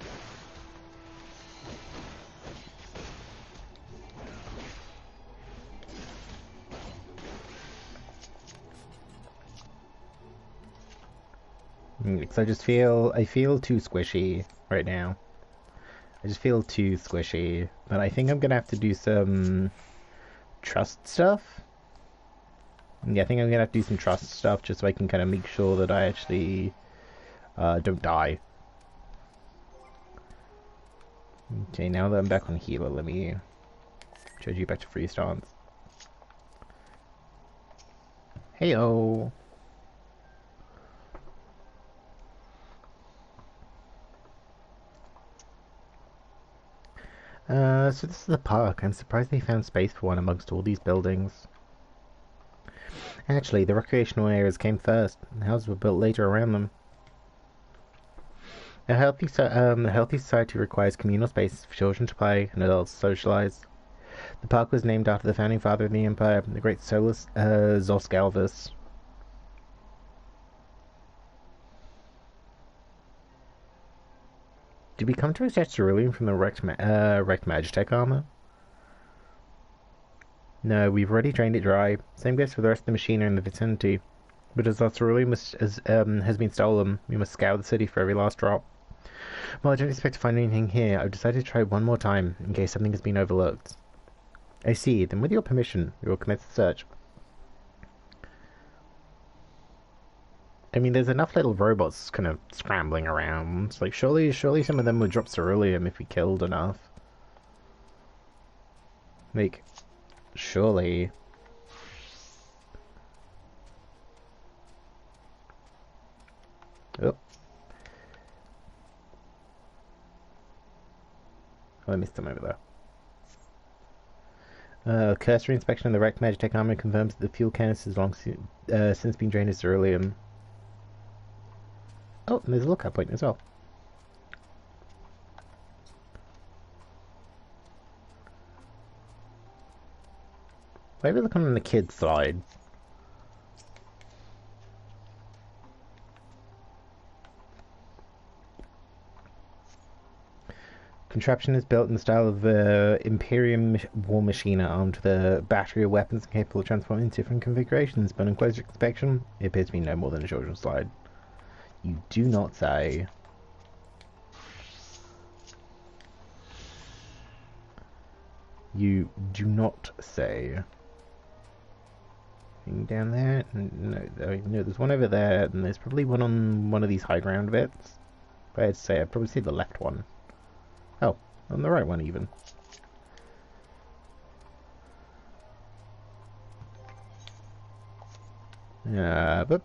Speaker 1: Because I feel too squishy right now. I just feel too squishy, but I think I'm gonna have to do some trust stuff. Yeah, I think I'm gonna have to do some trust stuff just so I can kind of make sure that I actually don't die. Okay, now that I'm back on healer, let me change you back to free stance. Heyo. So this is the park. I'm surprised they found space for one amongst all these buildings. Actually, the recreational areas came first, and houses were built later around them. A healthy society requires communal spaces for children to play and adults to socialize. The park was named after the founding father of the empire, the great Solus Zosgalvis. Did we come to extract cerulean from the wrecked Magitech armor? No, we've already drained it dry. Same goes for the rest of the machinery in the vicinity. But as our cerulean has been stolen, we must scour the city for every last drop. Well, I don't expect to find anything here. I've decided to try one more time, in case something has been overlooked. I see. Then with your permission, we will commence the search. I mean, there's enough little robots kind of scrambling around. Like, surely some of them would drop ceruleum if we killed enough. Like, surely. Oh. Oh, I missed him over there. Cursory inspection of the wrecked Magitech armor confirms that the fuel canister has long since been drained of ceruleum. Oh, and there's a lookout point as well. Why are we looking on the kid's side? Contraption is built in the style of the Imperium war machine armed with a battery of weapons capable of transforming into different configurations, but on closer inspection, it appears to be no more than a children's slide. You do not say. You do not say. Anything down there? No, there's one over there, and there's probably one on one of these high ground bits. But I'd say I'd probably see the left one. Oh, on the right one even. But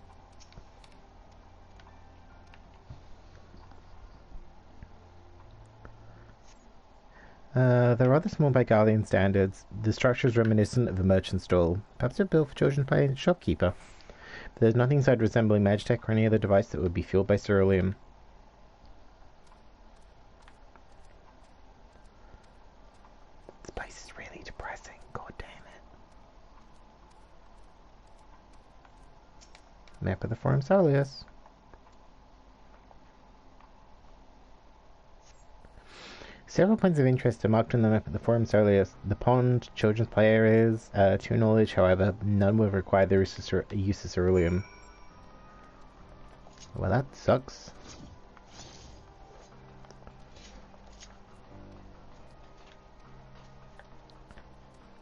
Speaker 1: there are other small by Guardian standards. The structure is reminiscent of a merchant stall. Perhaps they're built for children's play and shopkeeper. But there's nothing inside resembling Magitech or any other device that would be fueled by ceruleum. This place is really depressing. God damn it. Map of the Forum Soleus. Several points of interest are marked on the map of the Forum Soleus. The pond, children's play areas. To your knowledge, however, none will require the use of ceruleum. Well, that sucks.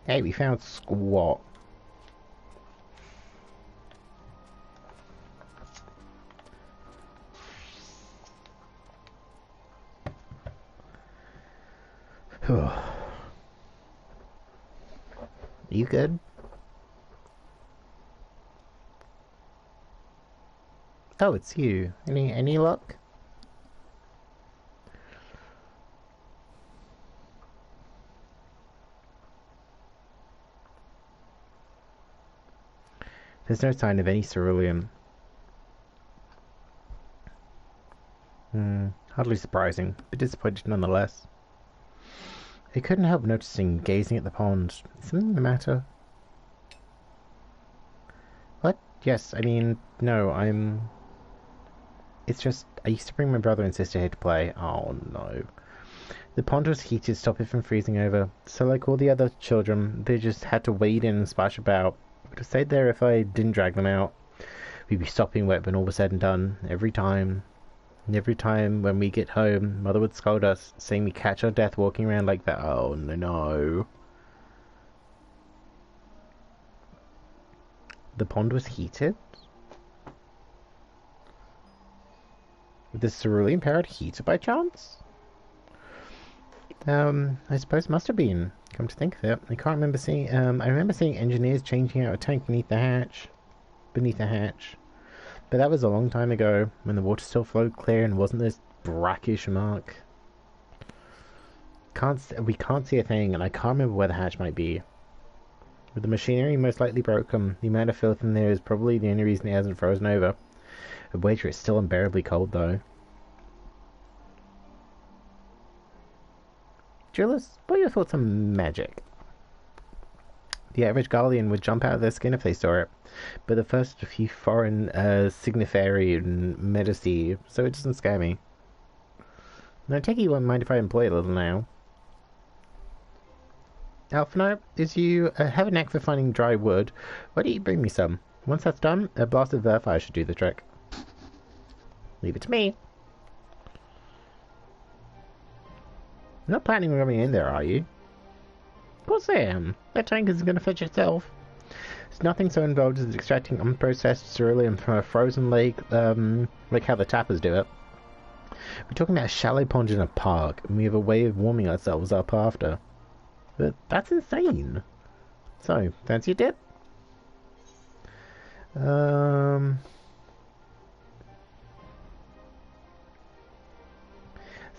Speaker 1: Hey, we found squat. You good? Oh, it's you. Any luck? There's no sign of any ceruleum. Hardly surprising, but disappointed nonetheless. I couldn't help noticing, gazing at the pond. Is something the matter? What? Yes, I mean, no, It's just, I used to bring my brother and sister here to play. Oh no. The pond was heated to stop it from freezing over, so like all the other children, they just had to wade in and splash about. I would have stayed there if I didn't drag them out. We'd be sopping wet when all was said and done, every time. And every time when we get home, Mother would scold us, saying we catch our death walking around like that. Oh no. The pond was heated? With the cerulean powered heater by chance? I suppose must have been. Come to think of it, I can't remember seeing. I remember seeing engineers changing out a tank beneath the hatch. But that was a long time ago, when the water still flowed clear and wasn't this brackish mark. We can't see a thing, and I can't remember where the hatch might be. With the machinery most likely broken, the amount of filth in there is probably the only reason it hasn't frozen over. I'd wager it's still unbearably cold, though. Julius, what are your thoughts on magic? The average Guardian would jump out of their skin if they saw it, but the first few foreign signiferi and medici, so it doesn't scare me. And I take it you won't mind if I employ a little now. Alphino, as you have a knack for finding dry wood, why don't you bring me some? Once that's done, a blast of verfire should do the trick. Leave it to me. You're not planning on coming in there, are you? Of course I am. That tank isn't going to fetch itself. There's nothing so involved as extracting unprocessed ceruleum from a frozen lake, like how the tappers do it. We're talking about a shallow pond in a park, and we have a way of warming ourselves up after. But that's insane. So, fancy a dip?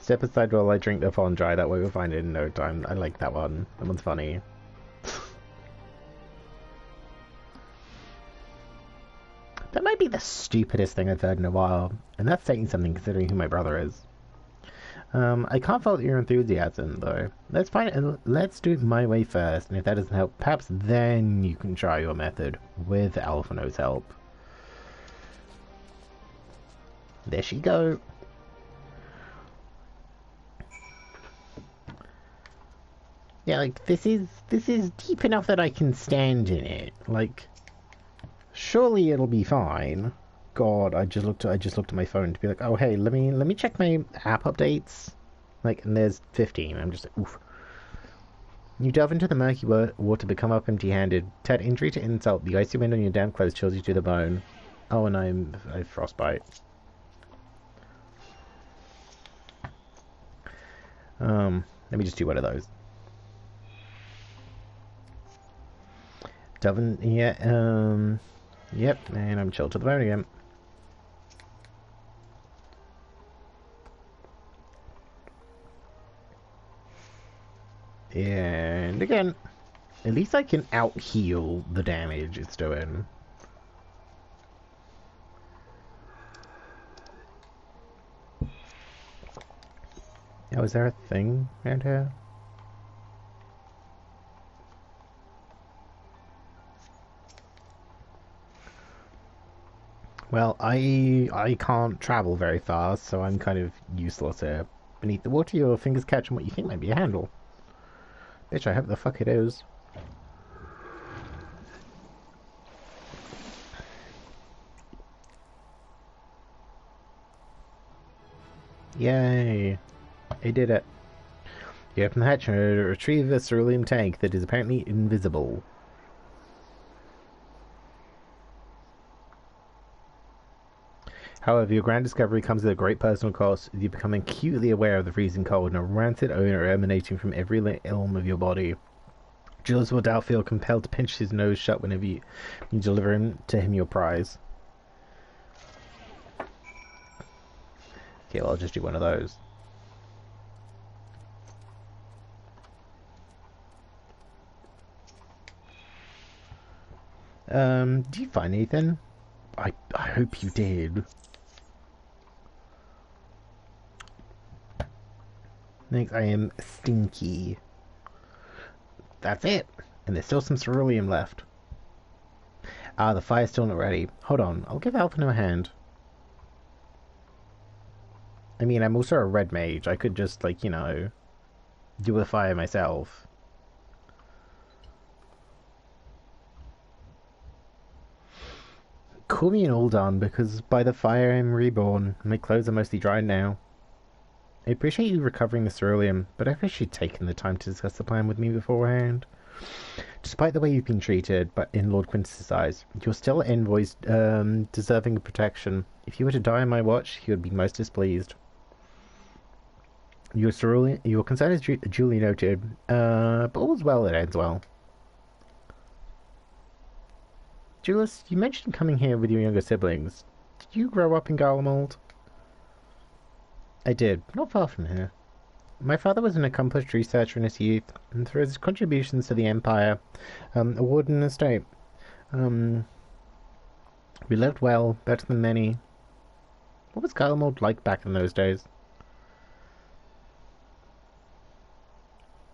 Speaker 1: Step aside while I drink the pond dry. That way we'll find it in no time. I like that one. That one's funny. That might be the stupidest thing I've heard in a while, and that's saying something considering who my brother is. I can't fault your enthusiasm, though. Let's find it. Let's do it my way first, and if that doesn't help, perhaps then you can try your method with Alphino's help. There she go. Yeah, like this is deep enough that I can stand in it. Like, surely it'll be fine. God, I just looked at my phone to be like, oh hey, let me check my app updates. Like, and there's 15. I'm just like, oof. You delve into the murky water, but come up empty-handed. To add injury to insult, the icy wind on your damp clothes chills you to the bone. Oh, and I have frostbite. Let me just do one of those. Delve in, yeah, yep, and I'm chilled to the bone again. And again, at least I can out-heal the damage it's doing. Oh, is there a thing around here? Well, I can't travel very fast, so I'm kind of useless here. Beneath the water, your fingers catch on what you think might be a handle. Bitch, I hope the fuck it is. Yay! I did it. You open the hatch and retrieve a cerulean tank that is apparently invisible. However, your grand discovery comes at a great personal cost, as you become acutely aware of the freezing cold and a rancid odour emanating from every elm of your body. Jules will doubt feel compelled to pinch his nose shut whenever you deliver to him your prize. Okay, well, I'll just do one of those. Do you find anything? I hope you did. Next, I am stinky. That's it. And there's still some ceruleum left. Ah, the fire's still not ready. Hold on, I'll give Alphino a hand. I mean, I'm also a red mage. I could just, like, you know, do the fire myself. Call me an Uldan, because by the fire I'm reborn. My clothes are mostly dried now. I appreciate you recovering the ceruleum, but I wish you'd taken the time to discuss the plan with me beforehand. Despite the way you've been treated, but in Lord Quintus's eyes, you're still envoys deserving of protection. If you were to die on my watch, he would be most displeased. Your concern is duly noted, but all's well that ends well. Julius, you mentioned coming here with your younger siblings. Did you grow up in Garlemald? I did, not far from here. My father was an accomplished researcher in his youth, and through his contributions to the Empire, awarded an estate. We lived well, better than many. What was Garlemald like back in those days?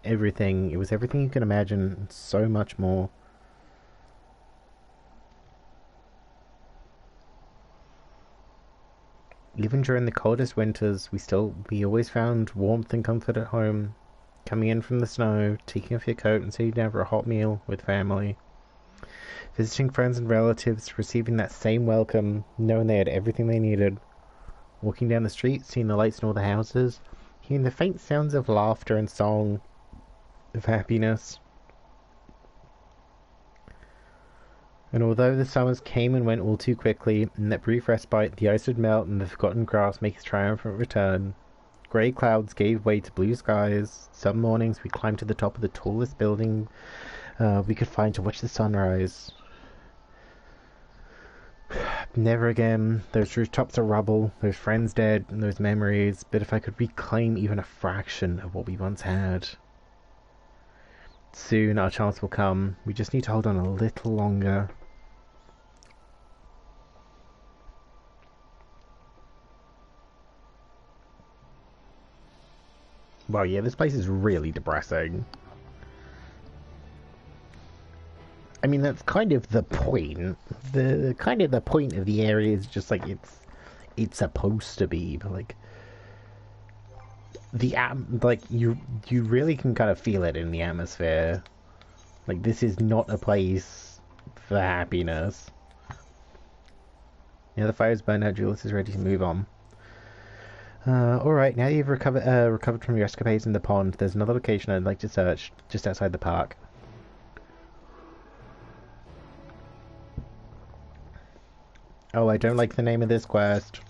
Speaker 1: Everything. It was everything you can imagine, and so much more. Even during the coldest winters, we always found warmth and comfort at home. Coming in from the snow, taking off your coat and sitting down for a hot meal with family. Visiting friends and relatives, receiving that same welcome, knowing they had everything they needed. Walking down the street, seeing the lights in all the houses, hearing the faint sounds of laughter and song, of happiness. And although the summers came and went all too quickly, in that brief respite the ice would melt and the forgotten grass make its triumphant return. Grey clouds gave way to blue skies. Some mornings we climbed to the top of the tallest building we could find to watch the sunrise. Never again. Those rooftops are rubble, those friends dead, and those memories. But if I could reclaim even a fraction of what we once had, soon our chance will come. We just need to hold on a little longer. Well, yeah, this place is really depressing. I mean, that's kind of the point. The point of the area is just like it's supposed to be, but like like you really can kind of feel it in the atmosphere. Like this is not a place for happiness. Yeah, the fire's burned out. Julius is ready to move on. Alright, now you've recovered from your escapades in the pond, there's another location I'd like to search, just outside the park. Oh, I don't like the name of this quest.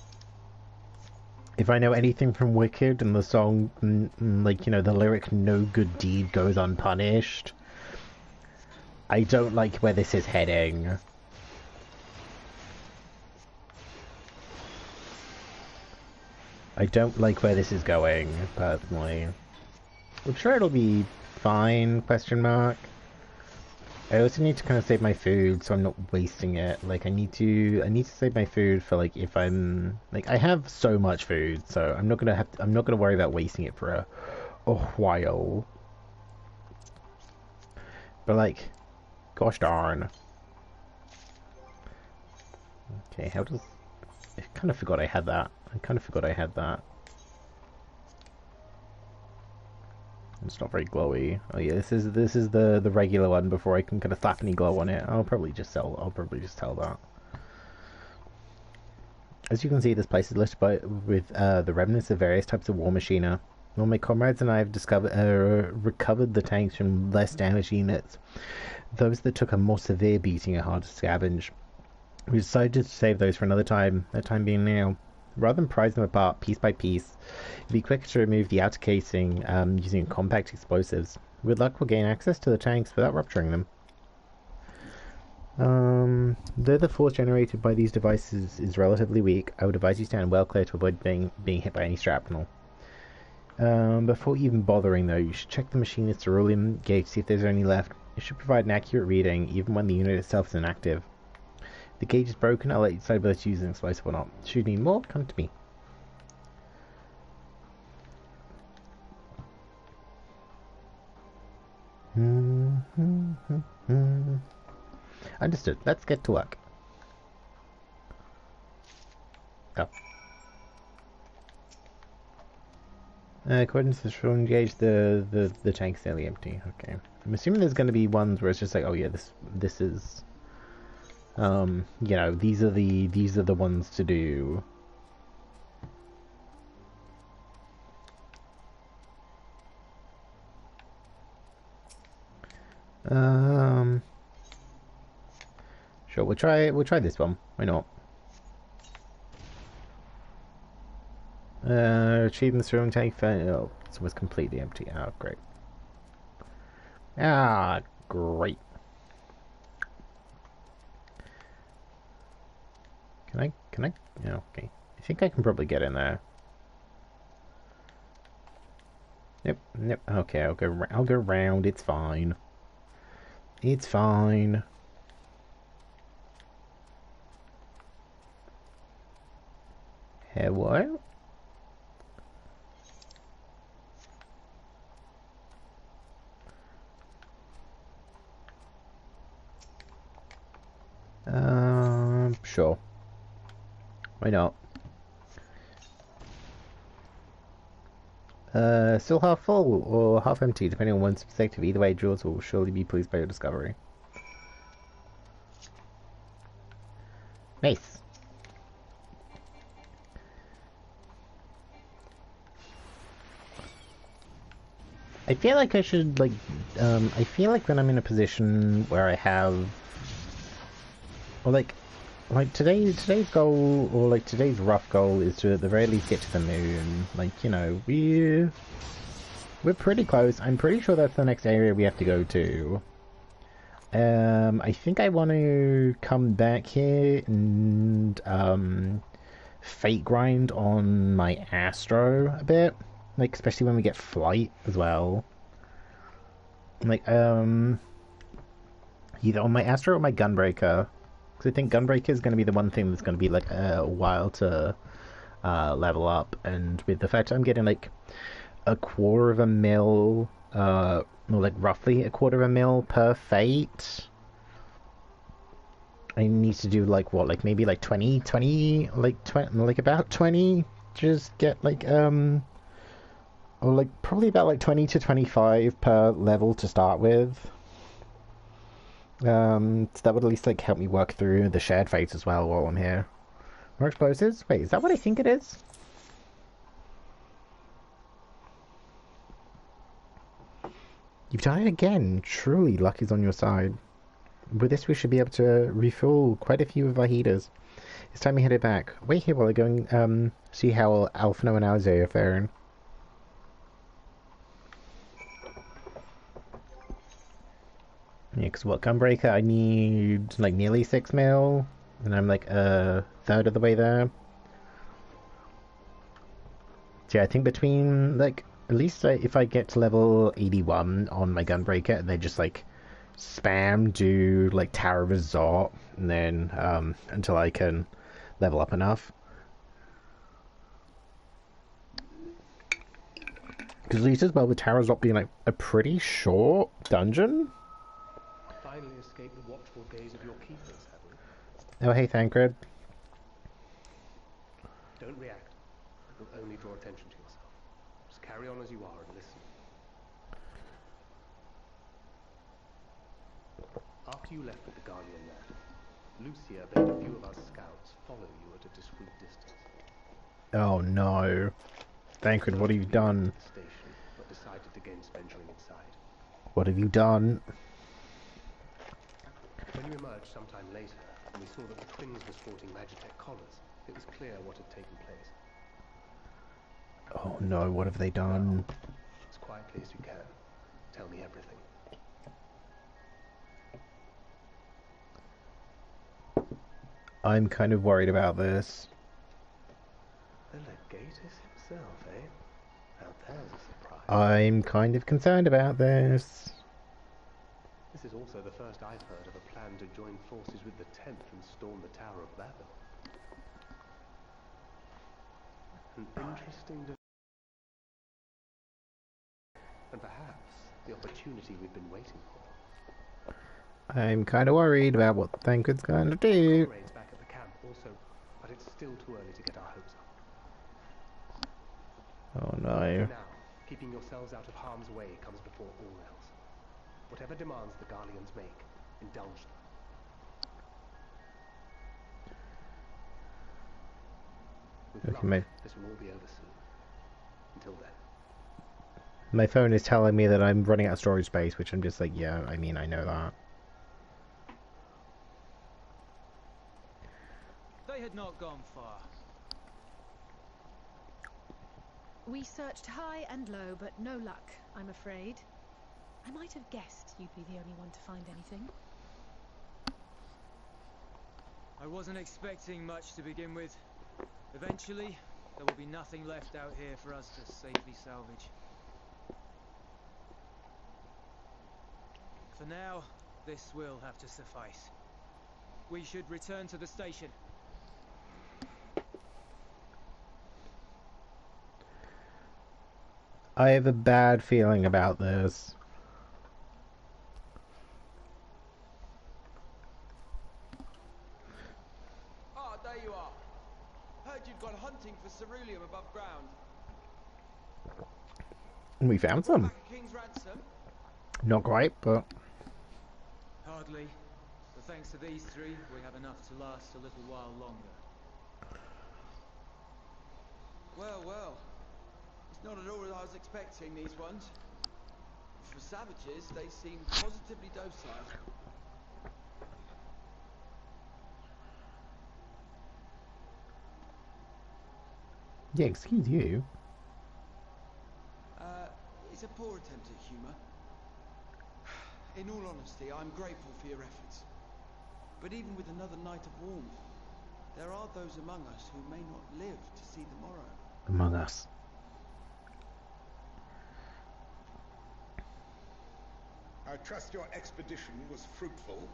Speaker 1: If I know anything from Wicked and the song, like, you know, the lyric, no good deed goes unpunished, I don't like where this is heading. I don't like where this is going, personally. I'm sure it'll be fine, question mark. I also need to kind of save my food so I'm not wasting it. Like I need to save my food for like if I'm like I have so much food, so I'm not gonna worry about wasting it for a while. But like gosh darn. Okay, how does I kind of forgot I had that. It's not very glowy. Oh yeah, this is the regular one before I can kind of slap any glow on it. I'll probably just tell that. As you can see, this place is littered with the remnants of various types of war machinery. Well, my comrades and I have recovered the tanks from less damaged units. Those that took a more severe beating are hard to scavenge. We decided to save those for another time, that time being now. Rather than prise them apart piece by piece, it'd be quicker to remove the outer casing using compact explosives. With luck, we'll gain access to the tanks without rupturing them. Though the force generated by these devices is relatively weak, I would advise you stand well clear to avoid being hit by any shrapnel. Before even bothering though, you should check the machinist's ceruleum gauge to see if there's any left. It should provide an accurate reading even when the unit itself is inactive. If the gauge is broken, I'll let you decide whether to use an explosive or not. Should you need more, come to me. Understood. Let's get to work. Go. According to the showing gauge, the tank's nearly empty. Okay. I'm assuming there's going to be ones where it's just like, oh yeah, this is, you know, these are the ones to do. Sure, we'll try this one. Why not? Achieving the throwing tank. Oh, it was completely empty. Oh, great. Ah, great. Can I? Yeah, okay. I think I can probably get in there. Yep. Okay, I'll go round. It's fine. It's fine. Hello? Sure. Why not? Still half full or half empty, depending on one's perspective. Either way, Jules will surely be pleased by your discovery. Nice. I feel like I should, like, I feel like when I'm in a position where I have, or like today's goal, or like today's rough goal is to at the very least get to the moon. Like, you know, we're pretty close. I'm pretty sure that's the next area we have to go to. I think I want to come back here and and fate grind on my Astro a bit, like especially when we get flight as well. Like either on my Astro or my Gunbreaker, because I think Gunbreaker is going to be the one thing that's going to be like a while to level up, and with the fact I'm getting like a quarter of a mil, or like roughly a quarter of a mil per fate. I need to do like what, like maybe like 20, like about 20, just get like or like probably about like 20 to 25 per level to start with. So that would at least like help me work through the shared fates as well while I'm here. More explosives? Wait, is that what I think it is? You've done it again. Truly, luck is on your side. With this, we should be able to refuel quite a few of our heaters. It's time we headed back. Wait here while I go and see how Alphino and Alzay are faring. Yeah, because what, Gunbreaker, I need like nearly 6 mil, and I'm like a third of the way there. So yeah, I think between like at least if I get to level 81 on my Gunbreaker, and they just like spam do like Tower Resort, and then until I can level up enough. Because at least as well with Tower Resort being like a pretty short dungeon.
Speaker 2: Finally escaped the watchful gaze of your keepers, have we?
Speaker 1: Oh hey, Thancred.
Speaker 2: Don't react. It will only draw attention to yourself. Just carry on as you are and listen. After you left with the Guardian lad, Lucia bade a few of us scouts follow you at a discreet distance.
Speaker 1: Oh no. Thancred, what have you done?
Speaker 2: The station, but decided against venturing inside.
Speaker 1: What have you done?
Speaker 2: When you emerged sometime later, and we saw that the twins were sporting Magitech collars, it was clear what had taken place.
Speaker 1: Oh no, what have they done?
Speaker 2: Now, as quietly as you can, tell me everything.
Speaker 1: I'm kind of worried about this.
Speaker 2: The Legatus himself, eh? Now there's a surprise.
Speaker 1: I'm kind of concerned about this.
Speaker 2: This is also the first I've heard of a plan to join forces with the 10th and storm the Tower of Babel. An interesting and perhaps the opportunity we've been waiting for.
Speaker 1: I'm kind of worried about what Thancred's going to do.
Speaker 2: Comrades back at the camp also, but it's still too early to get our hopes up.
Speaker 1: Oh no.
Speaker 2: Now, keeping yourselves out of harm's way comes before all else. Whatever demands the Guardians make, indulge them. With luck, this will all be over soon. Until then.
Speaker 1: My phone is telling me that I'm running out of storage space, which I'm just like, yeah, I mean, I know that.
Speaker 3: They had not gone far.
Speaker 4: We searched high and low, but no luck, I'm afraid. I might have guessed you'd be the only one to find anything.
Speaker 3: I wasn't expecting much to begin with. Eventually, there will be nothing left out here for us to safely salvage. For now, this will have to suffice. We should return to the station.
Speaker 1: I have a bad feeling about this.
Speaker 5: Ah, there you are. Heard you'd gone hunting for ceruleum above ground.
Speaker 1: We found some.
Speaker 5: Back a king's ransom?
Speaker 1: Not quite, but...
Speaker 3: Hardly. But thanks to these three, we have enough to last a little while longer.
Speaker 5: Well, well. It's not at all as I was expecting, these ones. For savages, they seem positively docile.
Speaker 1: Yeah, excuse you.
Speaker 5: It's a poor attempt at humour. In all honesty, I'm grateful for your efforts. But even with another night of warmth, There are those among us who may not live to see the morrow.
Speaker 1: Among Us.
Speaker 6: I trust your expedition was fruitful.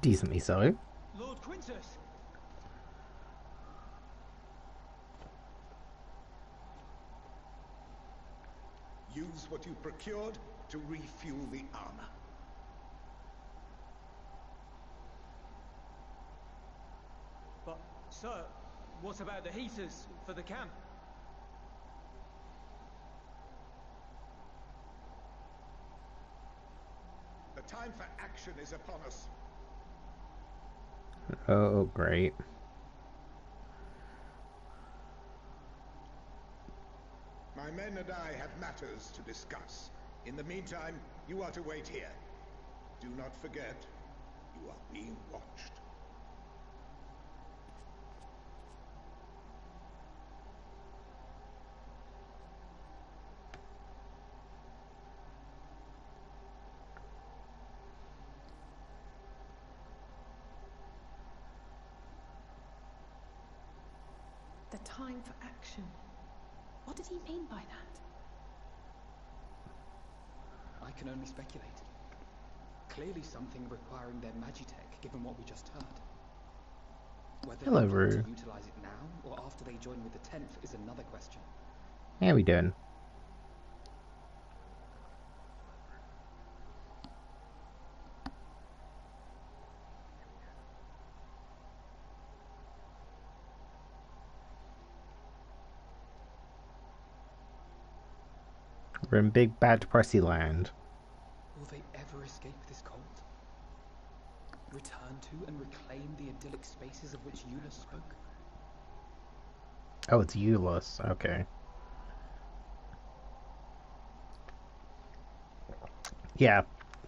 Speaker 1: Decently so.
Speaker 3: Lord Quintus!
Speaker 6: Use what you procured to refuel the armor.
Speaker 3: But, sir, what about the heaters for the camp?
Speaker 6: The time for action is upon us.
Speaker 1: Oh, great.
Speaker 6: My men and I have matters to discuss. In the meantime, you are to wait here. Do not forget, you are being watched.
Speaker 4: The time for action. What did he mean by that?
Speaker 7: I can only speculate. Clearly something requiring their magitech, given what we just heard. Whether
Speaker 1: Hello,
Speaker 7: they plan
Speaker 1: Rue.
Speaker 7: to utilize it now, or after they join with the 10th, is another question.
Speaker 1: How we doing? We're in big bad depressy land.
Speaker 7: Will they ever escape this cult? Return to and reclaim the idyllic spaces of which Eulus spoke?
Speaker 1: Oh, it's Eulus. Okay. Yeah,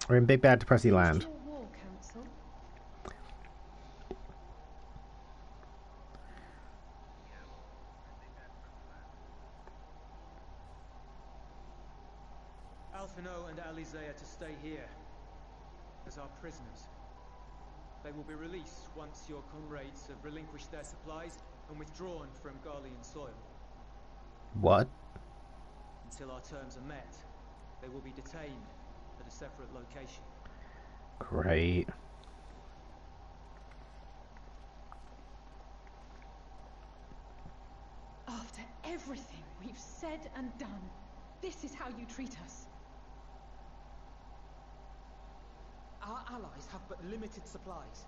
Speaker 1: we're in big bad depressy land.
Speaker 4: Your war council.
Speaker 3: Alphino and Alize are to stay here as our prisoners. They will be released once your comrades have relinquished their supplies and withdrawn from Garlean soil.
Speaker 1: What?
Speaker 3: Until our terms are met, they will be detained at a separate location.
Speaker 1: Great.
Speaker 4: After everything we've said and done, this is how you treat us.
Speaker 7: Our allies have but limited supplies.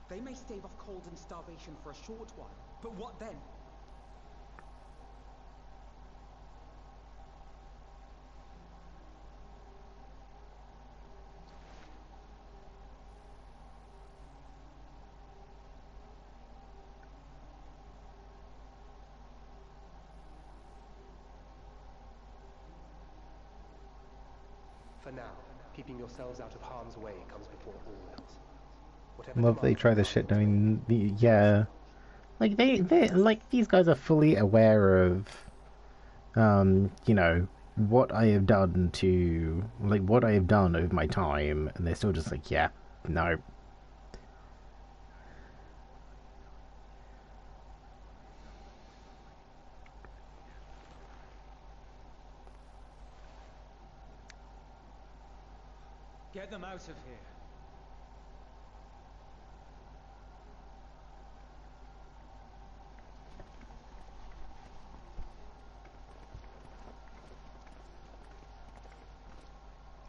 Speaker 7: They may stave off cold and starvation for a short while, but what then?
Speaker 2: For now, keeping yourselves out of harm's way comes before all else. Whatever
Speaker 1: Love they
Speaker 2: demands
Speaker 1: try
Speaker 2: the
Speaker 1: this shit
Speaker 2: Guardians
Speaker 1: doing the yeah. Like they like these guys are fully aware of you know, what I have done to like what I have done over my time, and they're still just like, yeah, no.
Speaker 3: Get them out of here.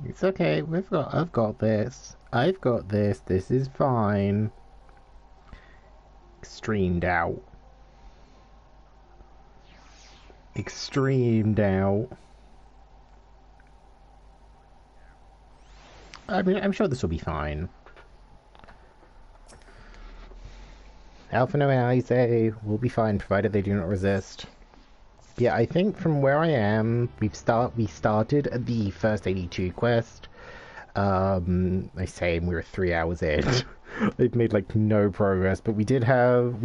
Speaker 1: It's okay. I've got this. I've got this. This is fine. Extreme doubt. Extreme doubt. I mean, I'm sure this will be fine. Alphino and Alize will be fine, provided they do not resist. Yeah, I think from where I am, we started at the first 82 quest. I say we were 3 hours in. They've made like no progress, but we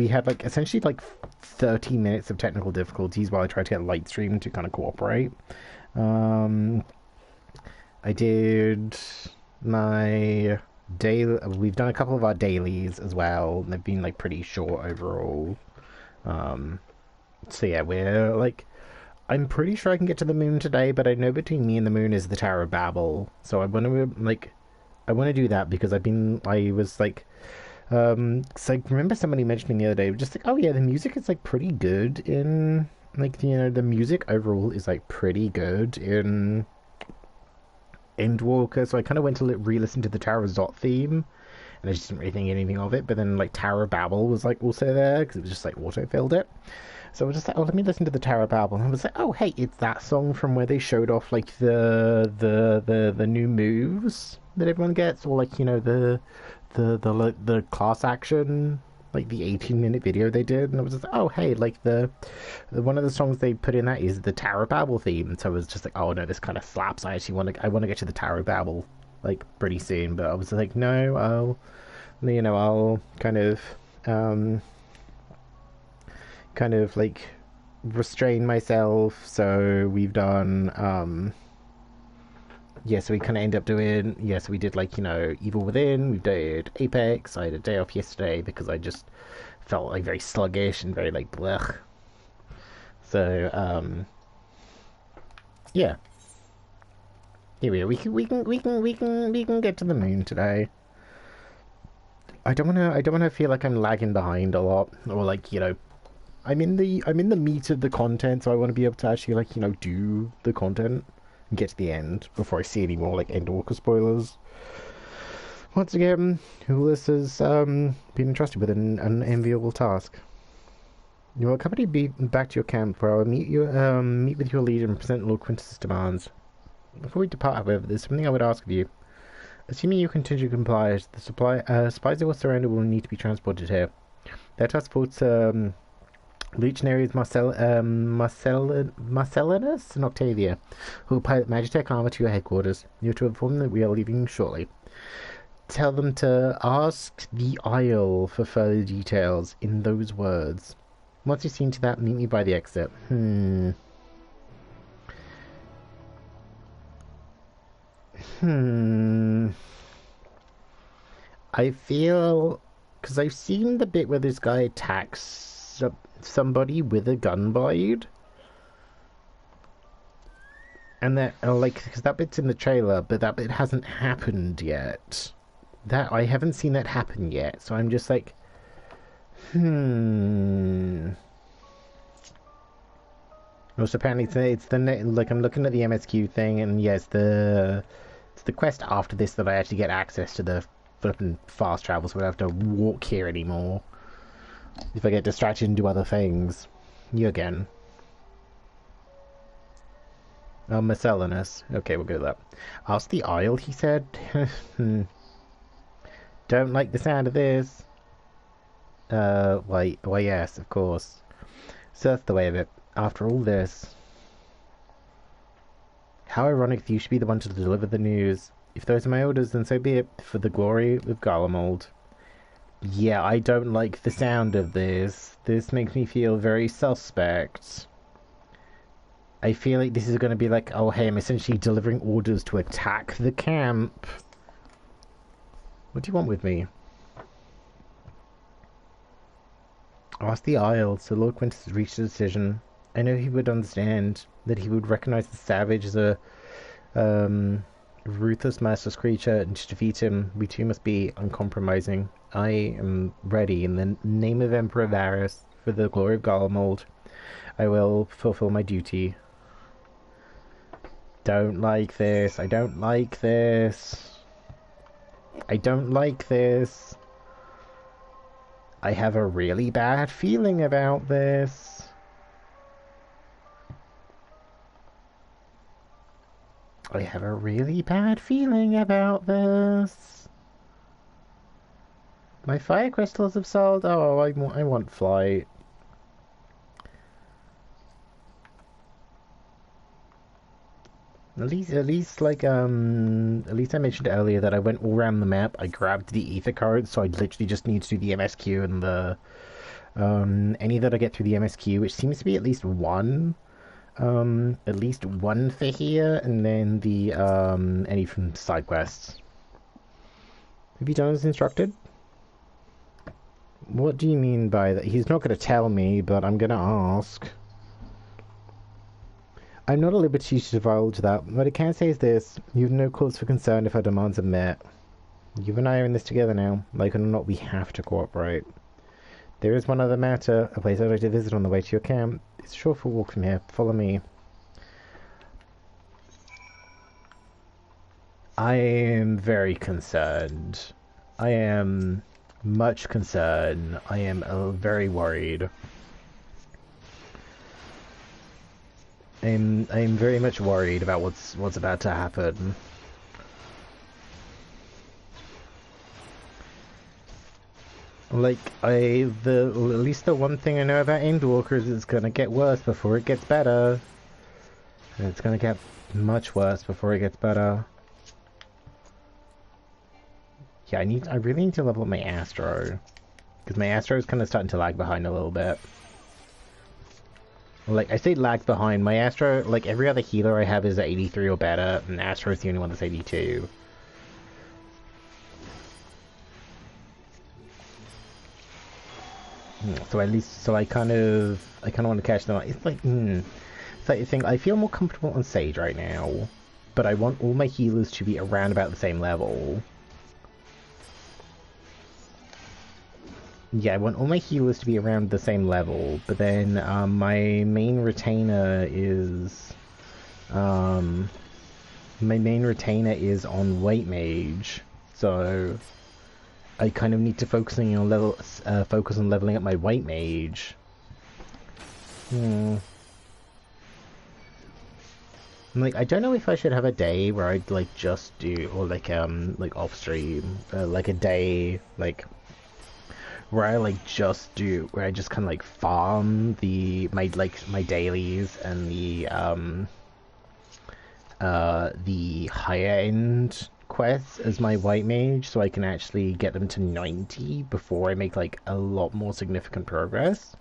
Speaker 1: had like essentially like 30 minutes of technical difficulties while I tried to get Lightstream to kind of cooperate. I did my we've done a couple of our dailies as well, and they've been like pretty short overall. So yeah, we're like, I'm pretty sure I can get to the moon today, but I know between me and the moon is the Tower of Babel. So I want to do that because I was like, so I remember somebody mentioning the other day, just like, oh yeah, the music is like pretty good in, like, you know, the music overall is like pretty good in Endwalker. So I kind of went to re-listen to the Tower of Zot theme, and I just didn't really think anything of it. But then like Tower of Babel was like also there because it was just like auto-filled it. So I was just like, oh, let me listen to the Tower of Babel. And I was like, oh, hey, it's that song from where they showed off like the new moves that everyone gets, or like, you know, the class action, like the 18-minute video they did. And I was just like, oh, hey, like the one of the songs they put in that is the Tower of Babel theme. And so I was just like, oh no, this kind of slaps. I want to get to the Tower of Babel like pretty soon. But I was like, no, I'll kind of like restrain myself. So we've done so we kind of end up doing, so we did like, you know, Evil Within, we did Apex. I had a day off yesterday because I just felt like very sluggish and very like blech. So yeah, here we are. We can get to the moon today. I don't wanna feel like I'm lagging behind a lot, or like, you know, I'm in the meat of the content, so I want to be able to actually, like, you know, do the content and get to the end before I see any more like Endwalker spoilers. Once again, Hulis has been entrusted with an enviable task. You will accompany me back to your camp, where I will meet with your leader and present Lord Quintus's demands. Before we depart, however, there's something I would ask of you. Assuming you continue to comply, the supplies that were surrounded will need to be transported here. Their task force legionaries Marcellinus and Octavia, who will pilot Magitech armor to your headquarters. You are to inform them that we are leaving shortly. Tell them to ask the Isle for further details in those words. Once you've seen to that, meet me by the exit. I feel, because I've seen the bit where this guy attacks somebody with a gun blade, and that, like, because that bit's in the trailer, but that bit hasn't happened yet. That, I haven't seen that happen yet, so I'm just like, Also, apparently it's the like, I'm looking at the MSQ thing, and yes, it's the quest after this that I actually get access to the flipping fast travel, so I don't have to walk here anymore. If I get distracted and do other things. You again. Oh, Marcellinus. Okay, we'll go to that. Ask the Isle, he said. Don't like the sound of this. Why yes, of course. So that's the way of it. After all this. How ironic that you should be the one to deliver the news. If those are my orders, then so be it, for the glory of Garlemald. Yeah, I don't like the sound of this. This makes me feel very suspect. I feel like this is going to be like, oh hey, I'm essentially delivering orders to attack the camp. What do you want with me? Ask the Isle, so Lord Quintus has reached a decision. I know he would understand, that he would recognize the savage as a ruthless, merciless creature, and to defeat him, we too must be uncompromising. I am ready, in the name of Emperor Varus, for the glory of Garlemald. I will fulfill my duty. Don't like this. I don't like this. I don't like this. I have a really bad feeling about this. I have a really bad feeling about this. My fire crystals have sold. Oh, I want flight. At least I mentioned earlier that I went all around the map. I grabbed the ether cards, so I literally just need to do the MSQ and the any that I get through the MSQ, which seems to be at least one for here, and then the any from side quests. Have you done as instructed? What do you mean by that? He's not going to tell me, but I'm going to ask. I'm not at liberty to divulge that. What I can say is this. You have no cause for concern if our demands are met. You and I are in this together now. Like it or not, we have to cooperate. There is one other matter. A place I'd like to visit on the way to your camp. It's a short walk from here. Follow me. I am very concerned. I am much concerned. I am very worried. I'm very much worried about what's about to happen. Like at least the one thing I know about Endwalker is it's gonna get worse before it gets better. And it's gonna get much worse before it gets better. Yeah, I really need to level up my Astro. Because my Astro is kind of starting to lag behind a little bit. Like, I say lag behind. My Astro, like, every other healer I have is at 83 or better, and Astro is the only one that's 82. So at least, I kind of want to catch them. It's like, it's like the thing, I feel more comfortable on Sage right now, but I want all my healers to be around about the same level. Yeah, I want all my healers to be around the same level, but then my main retainer is on White Mage, so I kind of need to focus on leveling up my White Mage. Like, I don't know if I should have a day where I'd like just do, or like off stream, like a day like where I just kind of like farm my dailies and the higher end quests as my White Mage, so I can actually get them to 90 before I make like a lot more significant progress.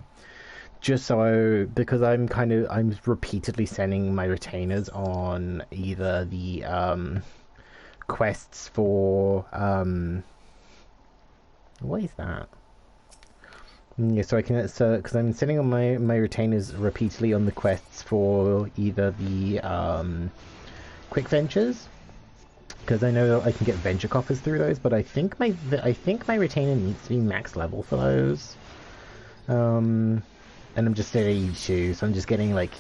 Speaker 1: Just so, because I'm repeatedly sending my retainers on either the quests for what is that? Yeah, so I can, because I'm sending on my retainers repeatedly on the quests for either the quick ventures, because I know I can get venture coffers through those, but I think my retainer needs to be max level for those. And I'm just at 82, so I'm just getting like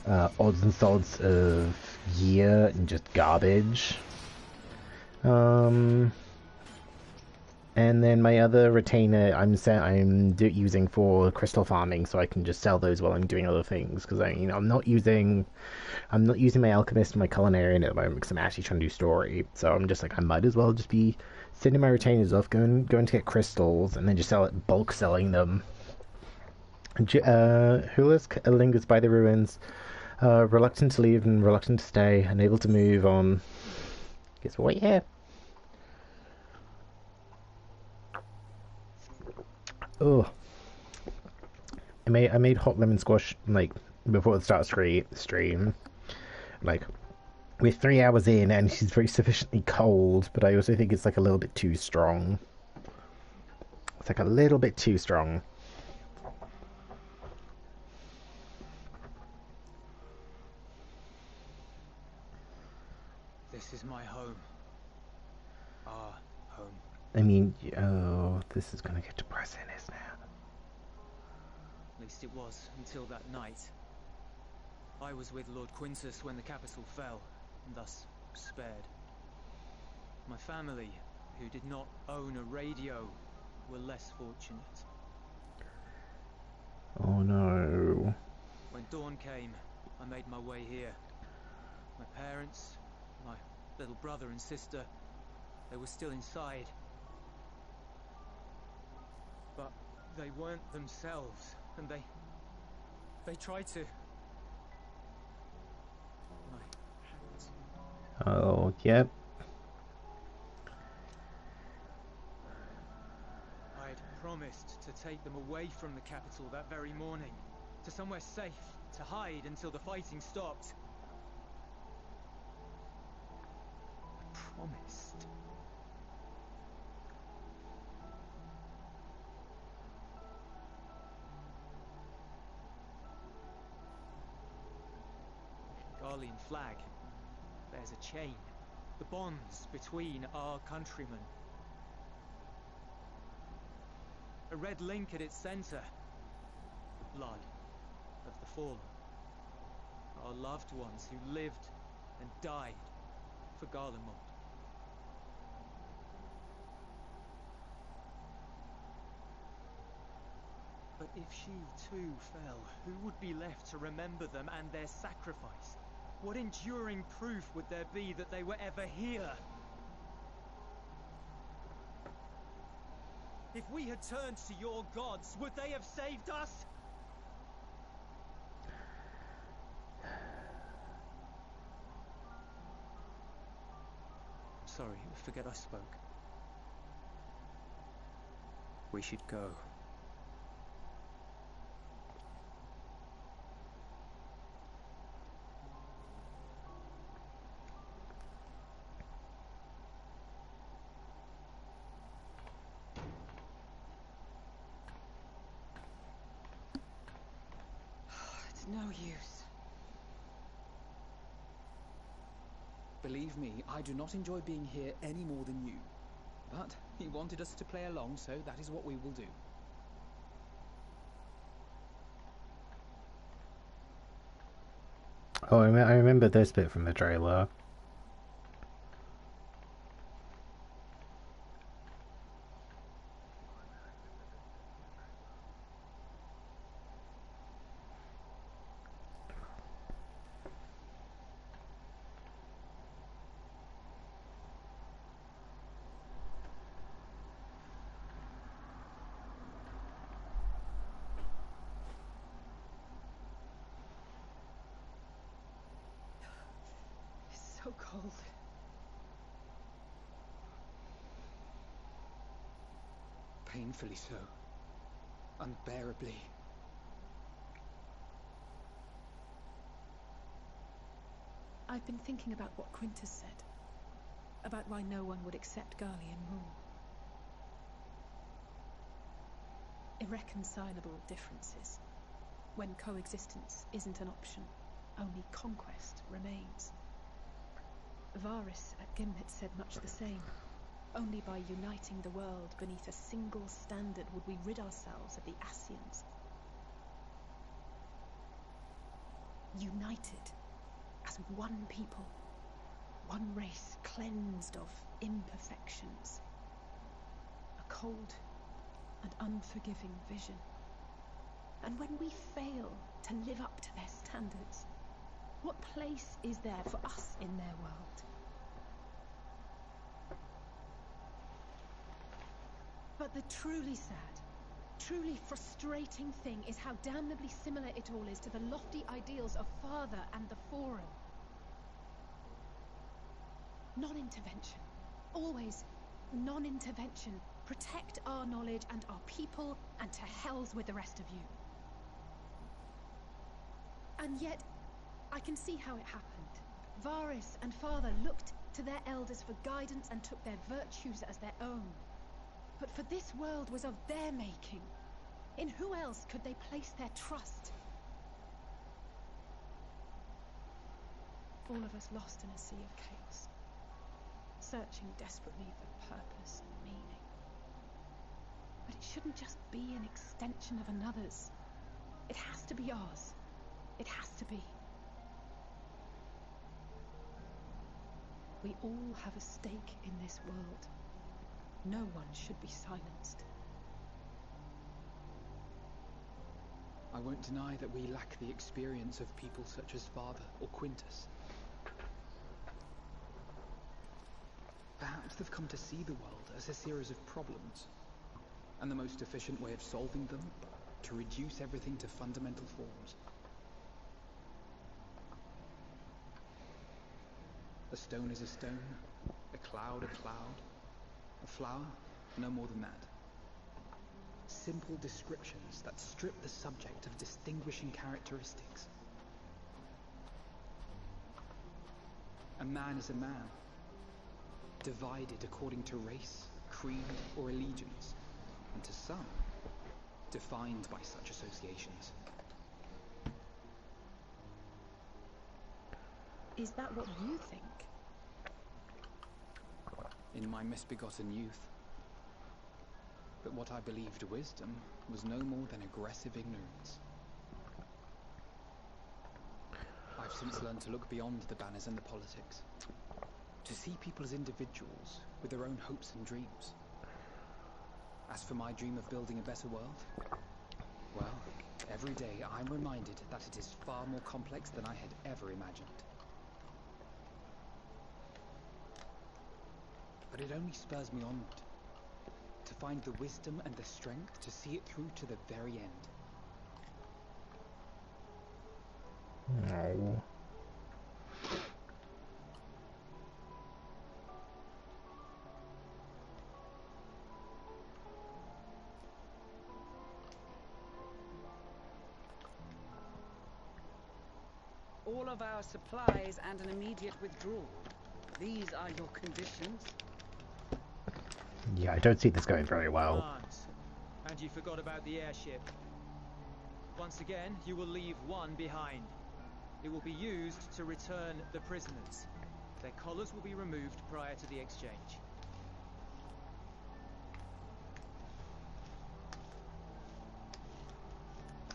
Speaker 1: odds and sods of gear and just garbage. And then my other retainer I'm using for crystal farming, so I can just sell those while I'm doing other things. Because I'm not using my alchemist and my culinarian at the moment because I'm actually trying to do story. So I'm just like, I might as well just be sending my retainers off, going to get crystals, and then just bulk selling them. Hulas lingers by the ruins, reluctant to leave and reluctant to stay, unable to move on. Guess what? Yeah. Oh, I made hot lemon squash like before the start of stream. Like, we're 3 hours in and she's very sufficiently cold, but I also think it's like a little bit too strong. It's like a little bit too strong.
Speaker 3: This is my home. Our home.
Speaker 1: I mean, oh, this is gonna get depressing, isn't it?
Speaker 3: At least it was, until that night. I was with Lord Quintus when the capital fell, and thus spared. My family, who did not own a radio, were less fortunate.
Speaker 1: Oh no.
Speaker 3: When dawn came, I made my way here. My parents, my little brother and sister, they were still inside. But they weren't themselves, and they tried to.
Speaker 1: Oh, yep.
Speaker 3: I had promised to take them away from the capital that very morning, to somewhere safe, to hide until the fighting stopped. I promised. Garlean flag bears a chain. The bonds between our countrymen. A red link at its center. Blood of the fallen. Our loved ones who lived and died for Garlemald. But if she too fell, who would be left to remember them and their sacrifice? What enduring proof would there be that they were ever here? If we had turned to your gods, would they have saved us? I'm sorry, forget I spoke. We should go.
Speaker 7: It's no use. Believe me, I do not enjoy being here any more than you. But he wanted us to play along, so that is what we will do.
Speaker 1: Oh, I remember this bit from the trailer.
Speaker 7: It's so cold. Painfully so. Unbearably.
Speaker 4: I've been thinking about what Quintus said. About why no one would accept Garlean rule. Irreconcilable differences. When coexistence isn't an option, only conquest remains. Varus at Gimlet said much the same. Only by uniting the world beneath a single standard would we rid ourselves of the Ascians. United as one people, one race cleansed of imperfections. A cold and unforgiving vision. And when we fail to live up to their standards, what place is there for us in their world? But the truly sad, truly frustrating thing is how damnably similar it all is to the lofty ideals of Father and the Forum. Non-intervention. Always non-intervention. Protect our knowledge and our people, and to hells with the rest of you. And yet, I can see how it happened. Varus and Father looked to their elders for guidance and took their virtues as their own. But for this world was of their making. In who else could they place their trust? All of us lost in a sea of chaos, searching desperately for purpose and meaning. But it shouldn't just be an extension of another's. It has to be ours. It has to be. We all have a stake in this world. No one should be silenced.
Speaker 7: I won't deny that we lack the experience of people such as Father or Quintus. Perhaps they've come to see the world as a series of problems, and the most efficient way of solving them, to reduce everything to fundamental forms. A stone is a stone, a cloud, a flower, no more than that. Simple descriptions that strip the subject of distinguishing characteristics. A man is a man, divided according to race, creed, or allegiance, and to some, defined by such associations.
Speaker 4: Is that what you think?
Speaker 7: In my misbegotten youth. But what I believed wisdom was no more than aggressive ignorance. I've since learned to look beyond the banners and the politics. To see people as individuals with their own hopes and dreams. As for my dream of building a better world, well, every day I'm reminded that it is far more complex than I had ever imagined. But it only spurs me onward. To find the wisdom and the strength to see it through to the very end.
Speaker 1: No.
Speaker 8: All of our supplies and an immediate withdrawal. These are your conditions.
Speaker 1: Yeah, I don't see this going very well.
Speaker 3: Demands. And you forgot about the airship. Once again, you will leave one behind. It will be used to return the prisoners. Their collars will be removed prior to the exchange.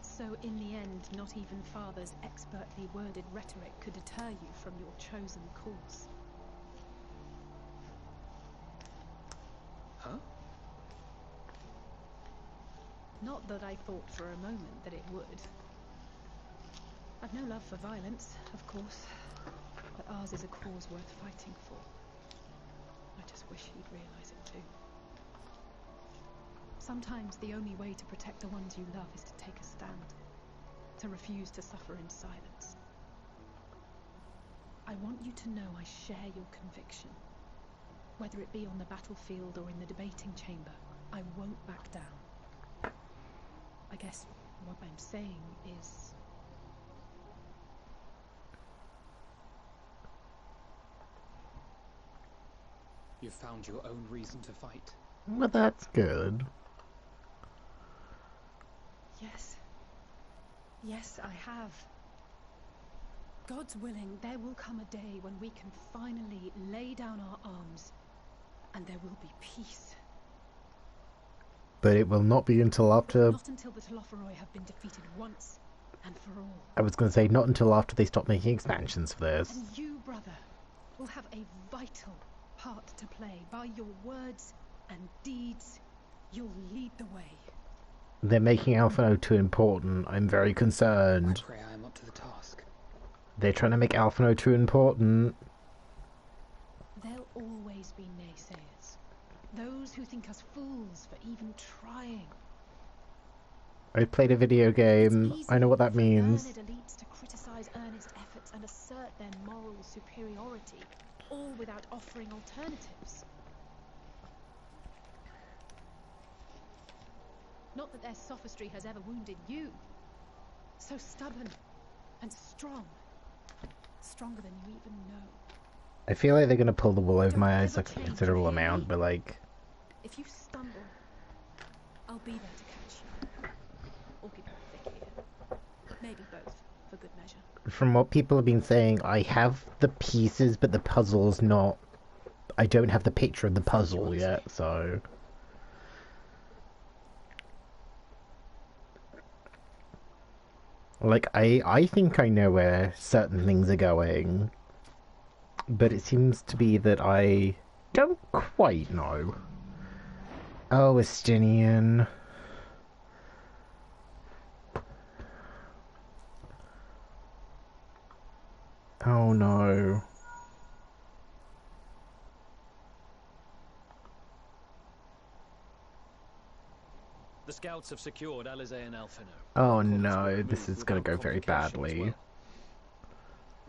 Speaker 4: So in the end, not even Father's expertly worded rhetoric could deter you from your chosen course.
Speaker 7: Huh?
Speaker 4: Not that I thought for a moment that it would. I've no love for violence, of course, but ours is a cause worth fighting for. I just wish he'd realize it too. Sometimes the only way to protect the ones you love is to take a stand, to refuse to suffer in silence. I want you to know I share your conviction. Whether it be on the battlefield or in the debating chamber, I won't back down. I guess what I'm saying is...
Speaker 7: You've found your own reason to fight.
Speaker 1: Well, that's good.
Speaker 4: Yes. Yes, I have. God's willing, there will come a day when we can finally lay down our arms, and there will be peace.
Speaker 1: But it will not be until after...
Speaker 4: Not until the Telophoroi have been defeated once and for all.
Speaker 1: I was going to say, not until after they stop making expansions for this.
Speaker 4: And you, brother, will have a vital part to play. By your words and deeds, you'll lead the way.
Speaker 1: They're making Alphino too important. I'm very concerned.
Speaker 7: I pray I am up to the task.
Speaker 1: They're trying to make Alphino too important.
Speaker 4: There'll always be naysayers. Those who think us fools for even trying.
Speaker 1: I played a video game. I know what that means.
Speaker 4: Learned elites to criticize earnest efforts and assert their moral superiority, all without offering alternatives. Not that their sophistry has ever wounded you. So stubborn and strong. Stronger than you even know.
Speaker 1: I feel like they're going to pull the wool over my eyes like a considerable amount, but like...
Speaker 4: If you stumble, I'll be there to catch you. Or give you a thick ear. Maybe both, for good measure.
Speaker 1: From what people have been saying, I have the pieces, but the puzzle's not... I don't have the picture of the puzzle yet, so... Like, I think I know where certain things are going, but it seems to be that I don't quite know. Oh, Estinian. Oh no.
Speaker 9: The scouts have secured Alizé and Alphino.
Speaker 1: Oh no, this is gonna go very badly.
Speaker 9: Well.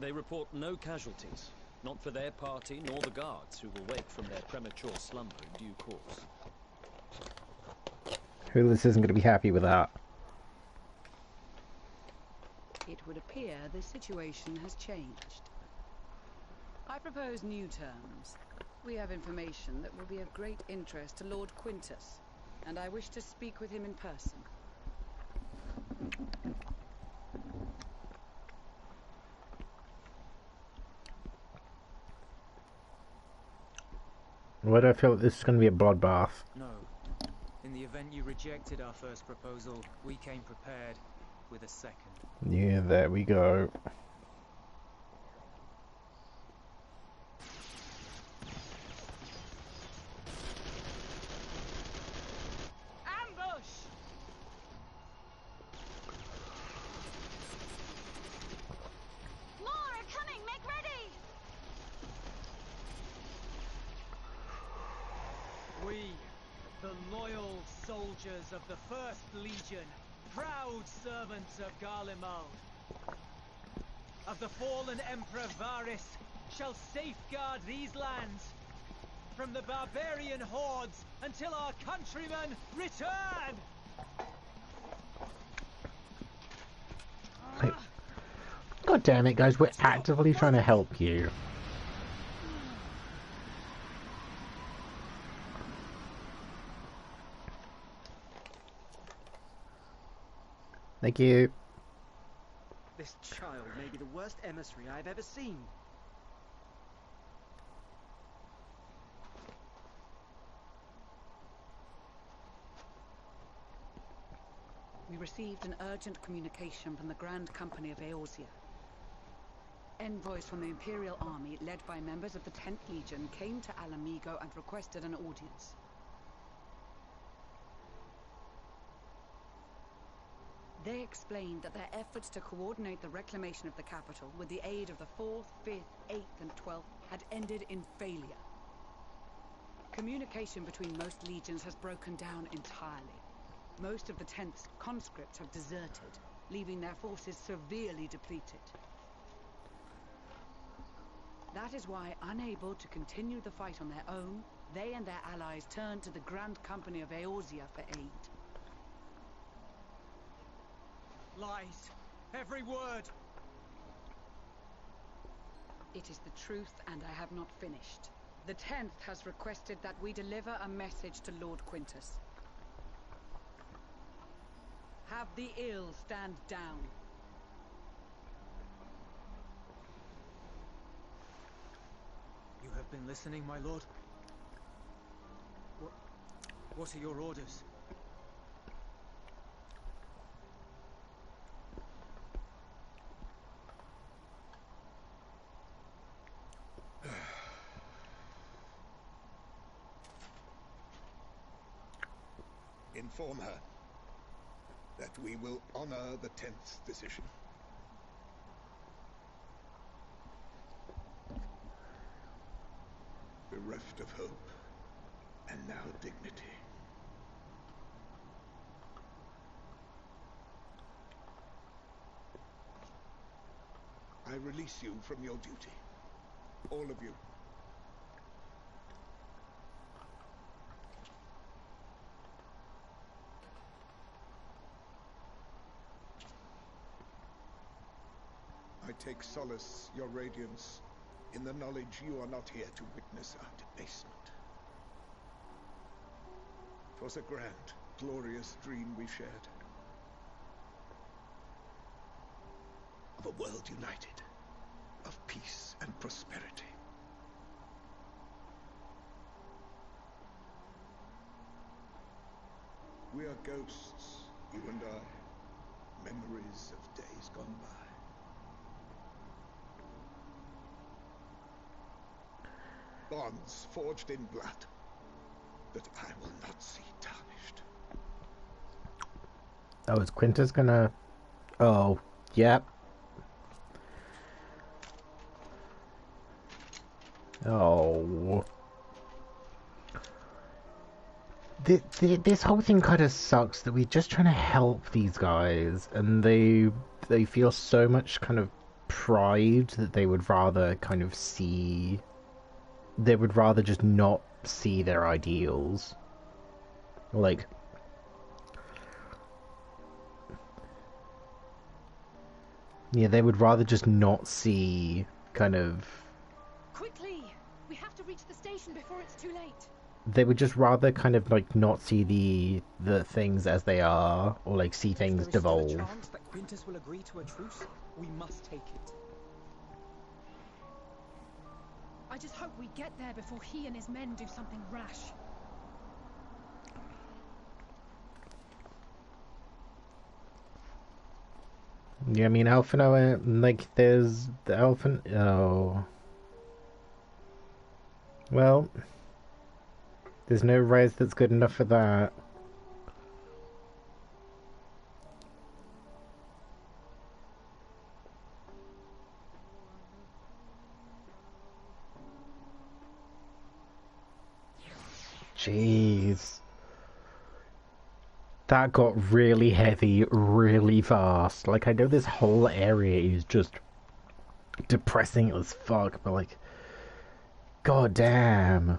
Speaker 9: They report no casualties, not for their party nor the guards who will wake from their premature slumber in due course.
Speaker 1: Hulis isn't gonna be happy with that.
Speaker 8: It would appear the situation has changed. I propose new terms. We have information that will be of great interest to Lord Quintus, and I wish to speak with him in person.
Speaker 1: Why do I feel like this is going to be a bloodbath?
Speaker 3: No. In the event you rejected our first proposal, we came prepared with a second.
Speaker 1: Yeah, there we go.
Speaker 3: Ambush!
Speaker 10: More are coming! Make ready!
Speaker 3: We, the loyal soldiers of the First Legion, proud servants of Garlemald, of the fallen Emperor Varys, shall safeguard these lands from the barbarian hordes until our countrymen return!
Speaker 1: God damn it, guys, we're actively trying to help you. Thank you.
Speaker 11: This child may be the worst emissary I've ever seen.
Speaker 8: We received an urgent communication from the Grand Company of Eorzea. Envoys from the Imperial Army, led by members of the 10th Legion, came to Alamigo and requested an audience. They explained that their efforts to coordinate the reclamation of the capital with the aid of the 4th, 5th, 8th and 12th had ended in failure. Communication between most legions has broken down entirely. Most of the 10th's conscripts have deserted, leaving their forces severely depleted. That is why, unable to continue the fight on their own, they and their allies turned to the Grand Company of Eorzea for aid.
Speaker 3: Lies! Every word!
Speaker 8: It is the truth, and I have not finished. The 10th has requested that we deliver a message to Lord Quintus. Have the ill stand down.
Speaker 3: You have been listening, my lord? What are your orders?
Speaker 6: Inform her that we will honor the 10th's decision. Bereft of hope, and now dignity. I release you from your duty. All of you. I take solace, your radiance, in the knowledge you are not here to witness our debasement. 'Twas a grand, glorious dream we shared. Of a world united, of peace and prosperity. We are ghosts, you and I, memories of days gone by. Bonds forged in blood that I will not see tarnished.
Speaker 1: Oh, is Quintus gonna... Oh, yep. Oh. This whole thing kind of sucks that we're just trying to help these guys, and they feel so much kind of pride that they would rather kind of see... They would rather just not see their ideals. Like... Yeah, they would rather just not see kind of...
Speaker 4: Quickly! We have to reach the station before it's too late.
Speaker 1: They would just rather kind of like not see the things as they are, or like see things devolve.
Speaker 7: If there is still a chance that Quintus will agree to a truce, we must take it.
Speaker 4: I just hope we get there before he and his men do something rash.
Speaker 1: Yeah, I mean, Alphino, like, there's the Alphin. Oh. Well, there's no res that's good enough for that. Jeez. That got really heavy really fast. Like, I know this whole area is just depressing as fuck, but like, god damn.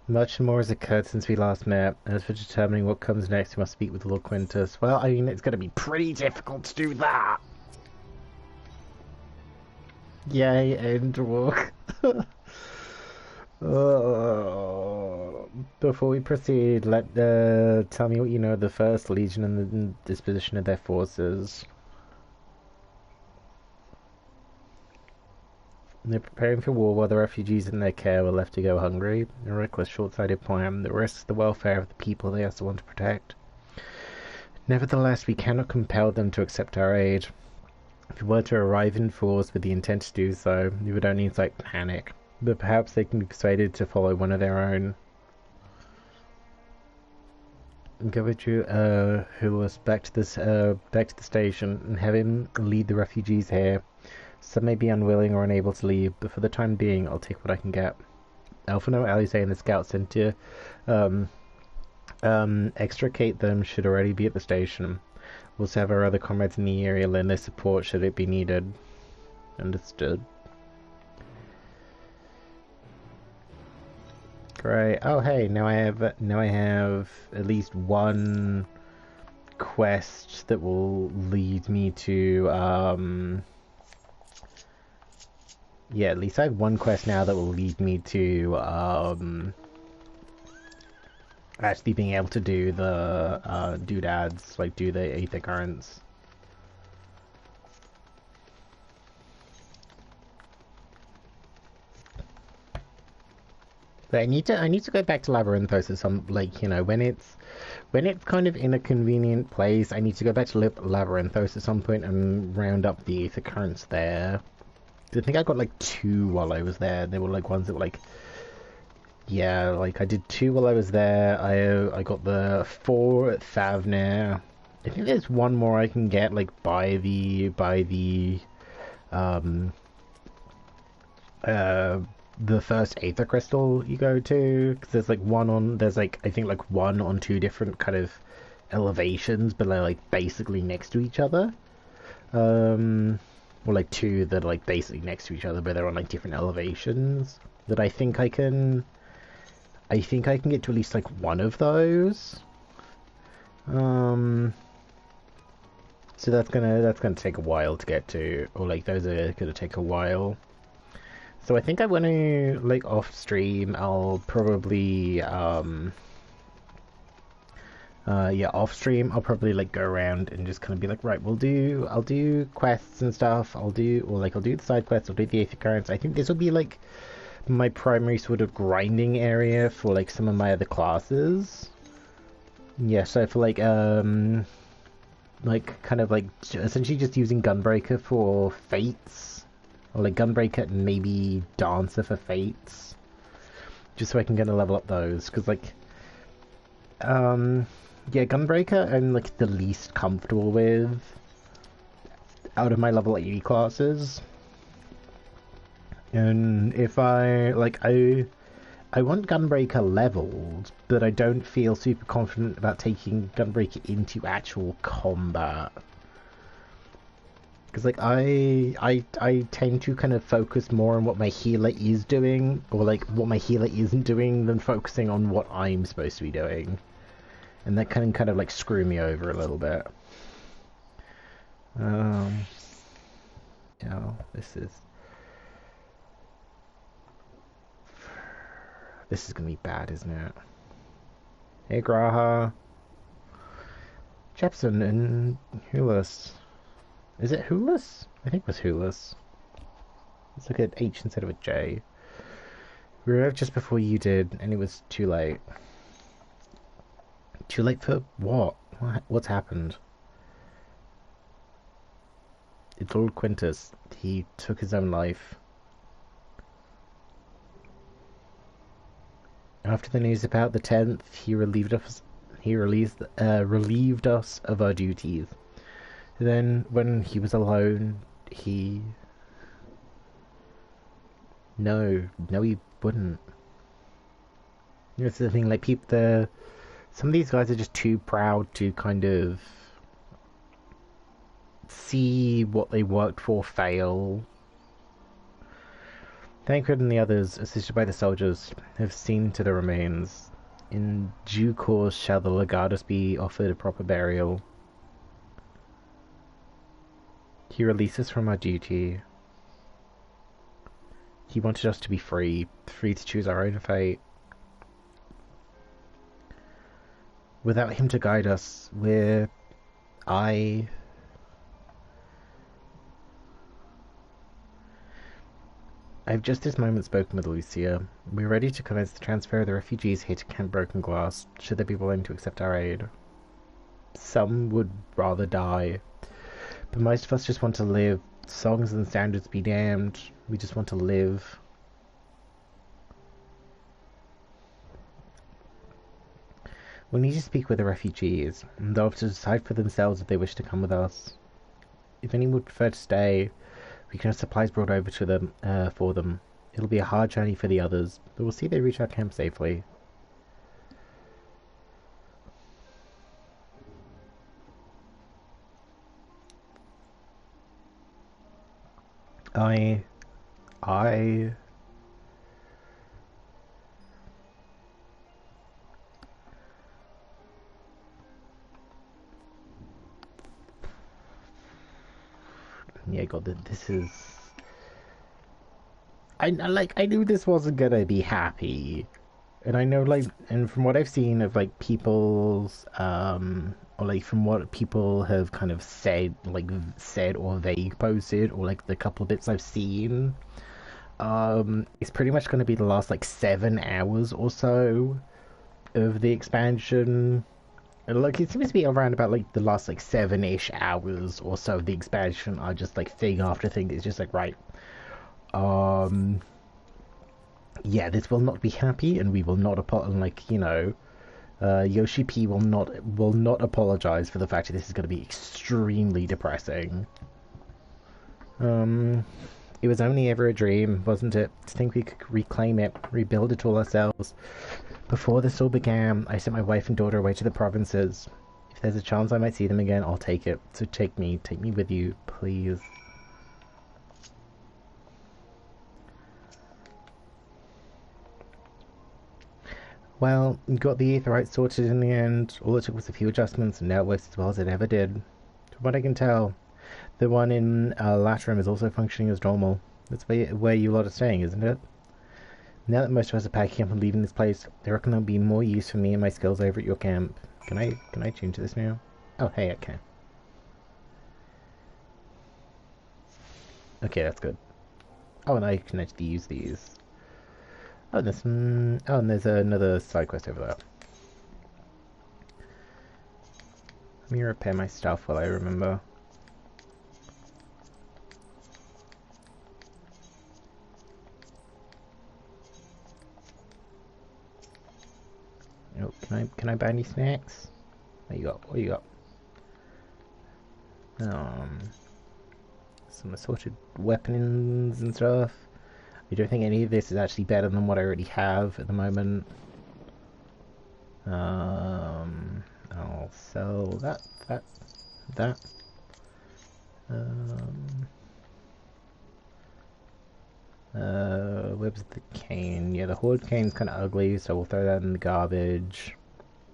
Speaker 1: Much more has occurred since we last met. As for determining what comes next, we must speak with Lord Quintus. Well, I mean, it's going to be pretty difficult to do that. Yay, Endwalker. Before we proceed, tell me what you know of the First Legion and the disposition of their forces. They're preparing for war while the refugees in their care were left to go hungry. A reckless, short-sighted plan that risks the welfare of the people they also want to protect. Nevertheless, we cannot compel them to accept our aid. If we were to arrive in force with the intent to do so, we would only incite panic. But perhaps they can be persuaded to follow one of their own. Go with you, Hulas, back to the station, and have him lead the refugees here. Some may be unwilling or unable to leave, but for the time being, I'll take what I can get. Alphino, Alice, and the scout sent to extricate them should already be at the station. We'll also have our other comrades in the area lend their support should it be needed. Understood. Great. Oh hey, now I have at least one quest that will lead me to yeah, at least I have one quest now that will lead me to actually being able to do the doodads, like do the aether currents. But I need to go back to Labyrinthos at some, like, you know, when it's kind of in a convenient place. I need to go back to Labyrinthos at some point and round up the aether currents there. I think I got like 2 while I was there. They were like ones that were like, yeah, like I did 2 while I was there. I got the 4 at Thavner. I think there's one more I can get like by the first Aether Crystal you go to, because there's like I think like one on 2 different kind of elevations, but they're like basically next to each other. Or like 2 that are like basically next to each other, but they're on like different elevations. That I think I can get to at least like one of those. So that's gonna take a while to get to, or like those are gonna take a while. So I think I want to, like, off stream, I'll probably, yeah, off stream, I'll probably, like, go around and just kind of be like, right, I'll do quests and stuff, I'll do the side quests, I'll do the Aether Currents. I think this will be, like, my primary sort of grinding area for, like, some of my other classes. Yeah, so for, like, kind of, like, essentially just using Gunbreaker for Fates. Or like Gunbreaker and maybe Dancer for Fates. Just so I can get a level up those. Because like, yeah, Gunbreaker I'm like the least comfortable with out of my level 80 classes. And if I want Gunbreaker leveled, but I don't feel super confident about taking Gunbreaker into actual combat. Because like I tend to kind of focus more on what my healer is doing, or like what my healer isn't doing, than focusing on what I'm supposed to be doing, and that can kind of like screw me over a little bit. Yeah, this is gonna be bad, isn't it? Hey Graha, Jepsen and Hulas. Is it Hulas? I think it was Hulas. Let's look at H instead of a J. We arrived just before you did, and it was too late. Too late for what? What's happened? It's Lord Quintus. He took his own life. After the news about the 10th, he relieved us. Relieved us of our duties. Then, when he was alone, he... No, he wouldn't. That's the thing. Like some of these guys are just too proud to kind of see what they worked for fail. Tancred and the others, assisted by the soldiers, have seen to the remains. In due course shall the legatus be offered a proper burial. He released us from our duty. He wanted us to be free to choose our own fate. Without him to guide us, I've just this moment spoken with Lucia. We're ready to commence the transfer of the refugees here to Camp Broken Glass, should they be willing to accept our aid. Some would rather die, but most of us just want to live. Songs and standards be damned. We just want to live. We need to speak with the refugees, and they'll have to decide for themselves if they wish to come with us. If anyone would prefer to stay, we can have supplies brought over to them, for them. It'll be a hard journey for the others, but we'll see they reach our camp safely. Yeah, God, this is... I knew this wasn't gonna be happy. And I know, like, and from what I've seen of, like, people's, or, like, from what people have kind of said or they posted, or, like, the couple of bits I've seen, it's pretty much gonna be the last, like, 7 hours or so of the expansion. And, like, it seems to be around about, like, the last, like, 7-ish hours or so of the expansion are just, like, thing after thing. It's just like, right, yeah, this will not be happy, and we will not Yoshi P will not apologize for the fact that this is going to be extremely depressing. It was only ever a dream, wasn't it? To think we could reclaim it, rebuild it all ourselves. Before this all began, I sent my wife and daughter away to the provinces. If there's a chance I might see them again, I'll take it. So take me with you, please. Well, we got the aetherite sorted in the end. All it took was a few adjustments, and now it works as well as it ever did. From what I can tell, the one in Laterum is also functioning as normal. That's where you lot are staying, isn't it? Now that most of us are packing up and leaving this place, I reckon there'll be more use for me and my skills over at your camp. Can I tune to this now? Oh, hey, I can. Okay, that's good. Oh, and I can actually use these. Oh, and there's another side quest over there. Let me repair my stuff while I remember. Oh, can I buy any snacks? What you got? What you got? Some assorted weapons and stuff. I don't think any of this is actually better than what I already have at the moment. I'll sell that. Where's the cane? Yeah, the horde cane's kind of ugly, so we'll throw that in the garbage.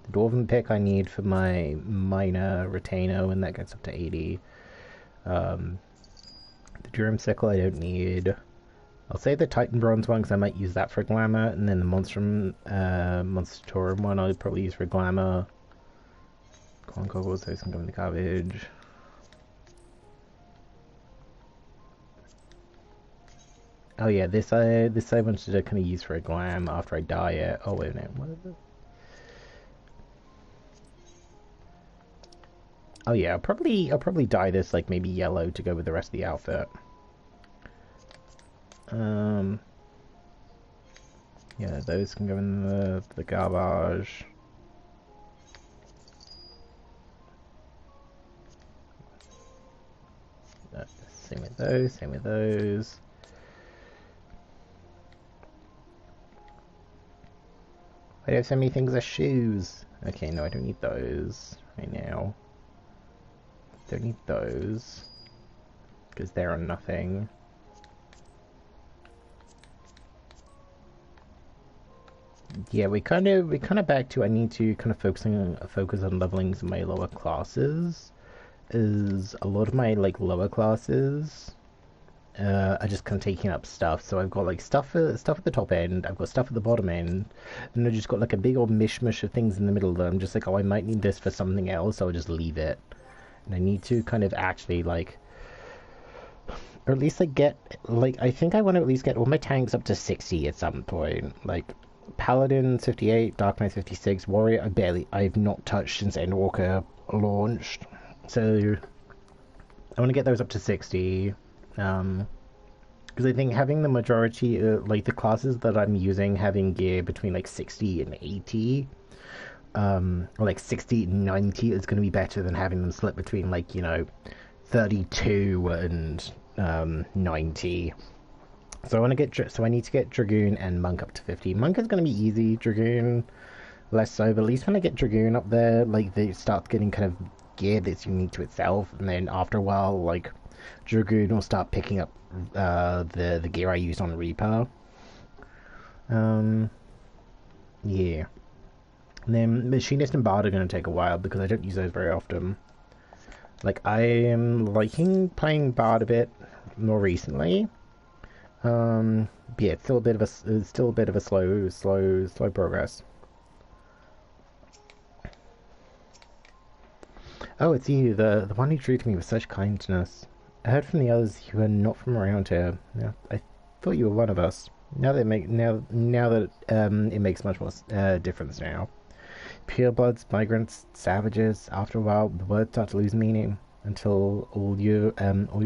Speaker 1: The dwarven pick I need for my minor retainer when that gets up to 80. The drum sickle I don't need. I'll save the Titan Bronze one because I might use that for glamour, and then the Monstatorum one I'll probably use for glamour. Corn goggles, those can go in the garbage. Oh yeah, this I wanted to kind of use for a glam after I dye it. Oh wait a minute, what is it? Oh yeah, I'll probably dye this like maybe yellow to go with the rest of the outfit. Yeah, those can go in the garbage. Same with those, same with those. Why do I have so many things as shoes? Okay, no, I don't need those right now. Don't need those because they're on nothing. Yeah, we kind of back to I need to kind of focus on leveling some of my lower classes. Is a lot of my like lower classes are just kind of taking up stuff. So I've got like stuff at the top end, I've got stuff at the bottom end, and I've just got like a big old mishmash of things in the middle that I'm just like, oh, I might need this for something else, so I'll just leave it. And I need to kind of actually like, or at least like get like, I think I want to at least get all my tanks up to 60 at some point. Like Paladin 58, Dark Knight 56, Warrior I've not touched since Endwalker launched. So I want to get those up to 60. Because I think having the majority, like the classes that I'm using, having gear between like 60 and 80, or like 60 and 90 is going to be better than having them split between like, you know, 32 and 90. So I want to get, so I need to get Dragoon and Monk up to 50. Monk is going to be easy, Dragoon less so, but at least when I get Dragoon up there, like they start getting kind of gear that's unique to itself, and then after a while, like Dragoon will start picking up the gear I use on Reaper. Yeah. And then Machinist and Bard are going to take a while because I don't use those very often. Like I am liking playing Bard a bit more recently. Yeah, it's still a bit of a slow progress. Oh, it's you, the one who treated me with such kindness. I heard from the others you are not from around here. Yeah, I thought you were one of us. Now that it makes much more difference now. Purebloods, migrants, savages. After a while, the words start to lose meaning until all you're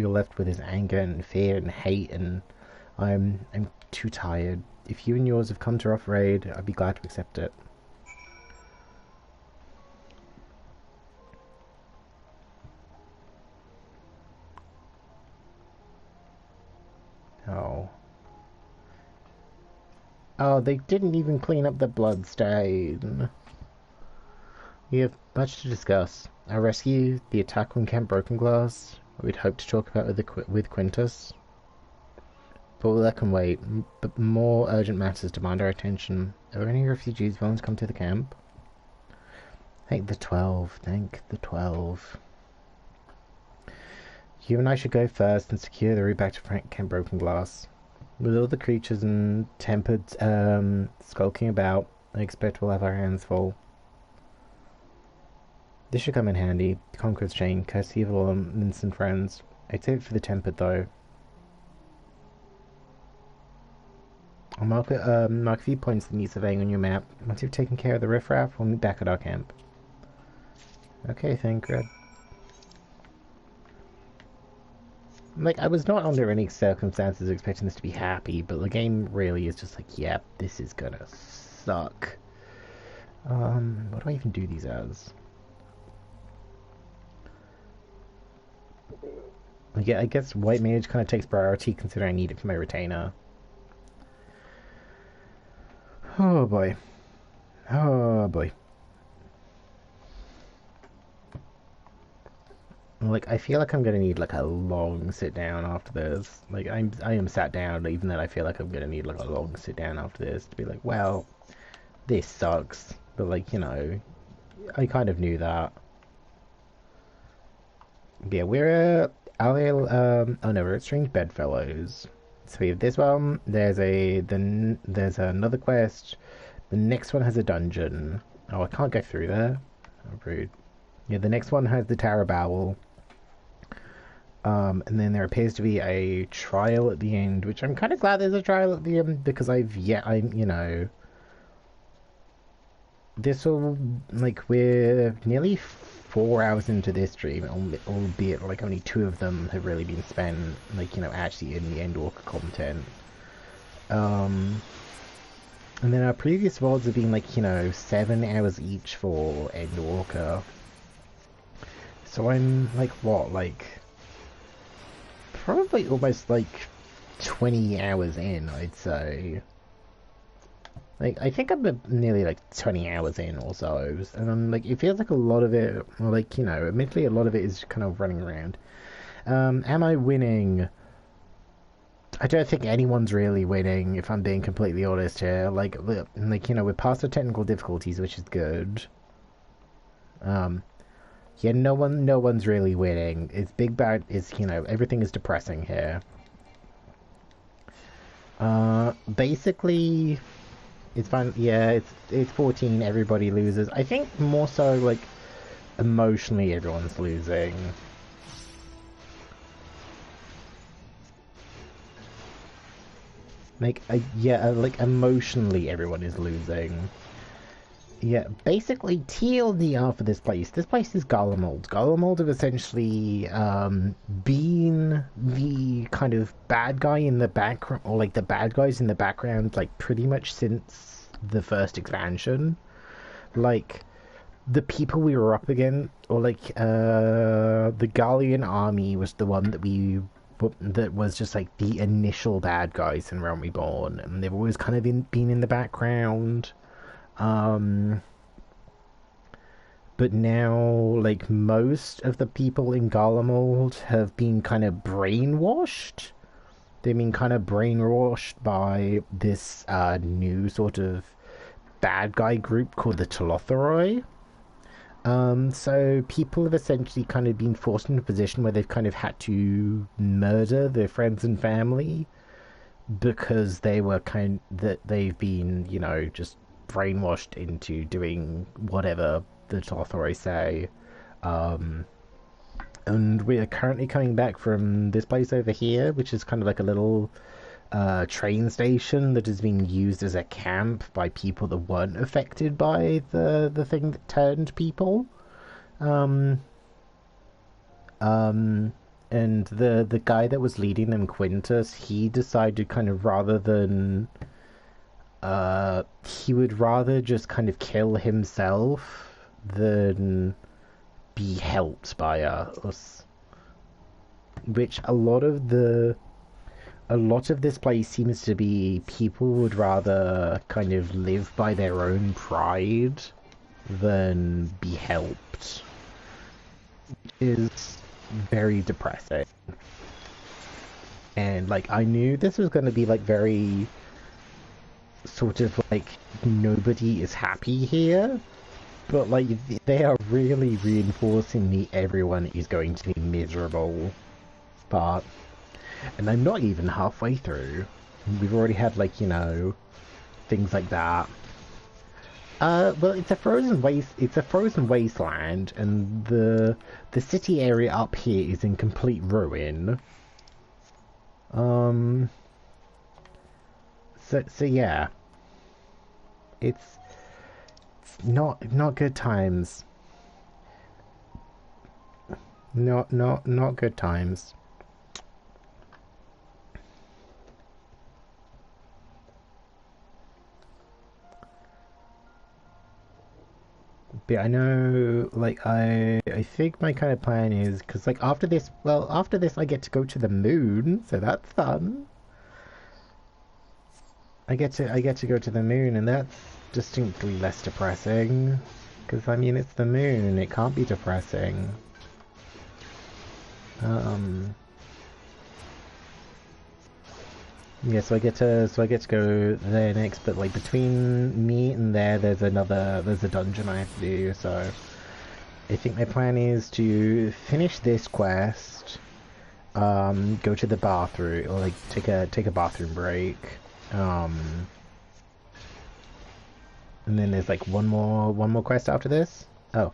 Speaker 1: left with is anger and fear and hate. And I'm too tired. If you and yours have come to rough raid, I'd be glad to accept it. Oh. Oh, they didn't even clean up the blood stain. We have much to discuss. Our rescue, the attack on Camp Broken Glass, we'd hoped to talk about with Quintus. But that can wait. But more urgent matters demand our attention. Are there any refugees willing to come to the camp? Thank the 12. Thank the 12. You and I should go first and secure the route back to Camp Broken Glass. With all the creatures and tempered skulking about, I expect we'll have our hands full. This should come in handy. Conqueror's Chain, courtesy of all mints and friends. I'd save it for the tempered though. I'll mark a few points that need surveying on your map. Once you've taken care of the riffraff, we'll meet back at our camp. Okay, thank you. Like, I was not under any circumstances expecting this to be happy, but the game really is just like, yep, this is gonna suck. What do I even do these as? Yeah, I guess White Mage kind of takes priority considering I need it for my retainer. Oh boy. Oh boy. Like, I feel like I'm gonna need like a long sit down after this. Like, I am sat down, even though I feel like I'm gonna need like a long sit down after this to be like, well, this sucks. But like, you know, I kind of knew that. Yeah, we're oh no, we're at Strange Bedfellows. So we have this one. There's another quest. The next one has a dungeon. Oh, I can't go through there. Oh, rude. Yeah, the next one has the Tower Bowel. And then there appears to be a trial at the end, which I'm kind of glad there's a trial at the end, because this will, like, we're nearly 4 hours into this stream, albeit, like, only 2 of them have really been spent, like, actually in the Endwalker content. And then our previous VODs have been, like, 7 hours each for Endwalker. So I'm, like, what, like, probably almost, like, 20 hours in, I'd say. Like, I think I'm nearly, like, 20 hours in or so, and like, it feels like a lot of it, like, admittedly a lot of it is kind of running around. Am I winning? I don't think anyone's really winning, if I'm being completely honest here. Like, we're past the technical difficulties, which is good. Yeah, no one's really winning. It's big bad, everything is depressing here. Basically, it's fine. Yeah, it's 14. Everybody loses. I think more so, like, emotionally, everyone's losing. Like, like, emotionally, everyone is losing. Yeah, basically, TLDR for this place. This place is Garlemald. Garlemald have essentially been the kind of bad guy in the background, or like the bad guys in the background, like pretty much since the first expansion. Like, the people we were up against, or like the Gallian army was the one that was just like the initial bad guys in Realm Reborn, and they've always kind of been in the background. But now, like, most of the people in Garlemald have been kind of brainwashed. They've been kind of brainwashed by this new sort of bad guy group called the Telotheroi. So people have essentially kind of been forced into a position where they've kind of had to murder their friends and family because they've been, just brainwashed into doing whatever the Telotheroi say. And we are currently coming back from this place over here, which is kind of like a little train station that has been used as a camp by people that weren't affected by the thing that turned people. And the guy that was leading them, Quintus, he decided kind of he would rather just kind of kill himself than be helped by us. Which a lot of this place seems to be people would rather kind of live by their own pride than be helped. Which is very depressing. And, like, I knew this was going to be, like, very sort of, like, nobody is happy here. But, like, they are really reinforcing the everyone is going to be miserable part. And I'm not even halfway through. We've already had, like, things like that. Well, it's a frozen wasteland, and the city area up here is in complete ruin. So yeah. It's not good times. Not good times. But I know, like, I think my kind of plan is, because, like, after this I get to go to the moon, so that's fun. I get to go to the moon, and that's distinctly less depressing. Because, I mean, it's the moon, it can't be depressing. Yeah, so I get to go there next, but, like, between me and there's a dungeon I have to do, so I think my plan is to finish this quest, go to the bathroom, or, like, take a bathroom break, and then there's, like, one more quest after this. Oh.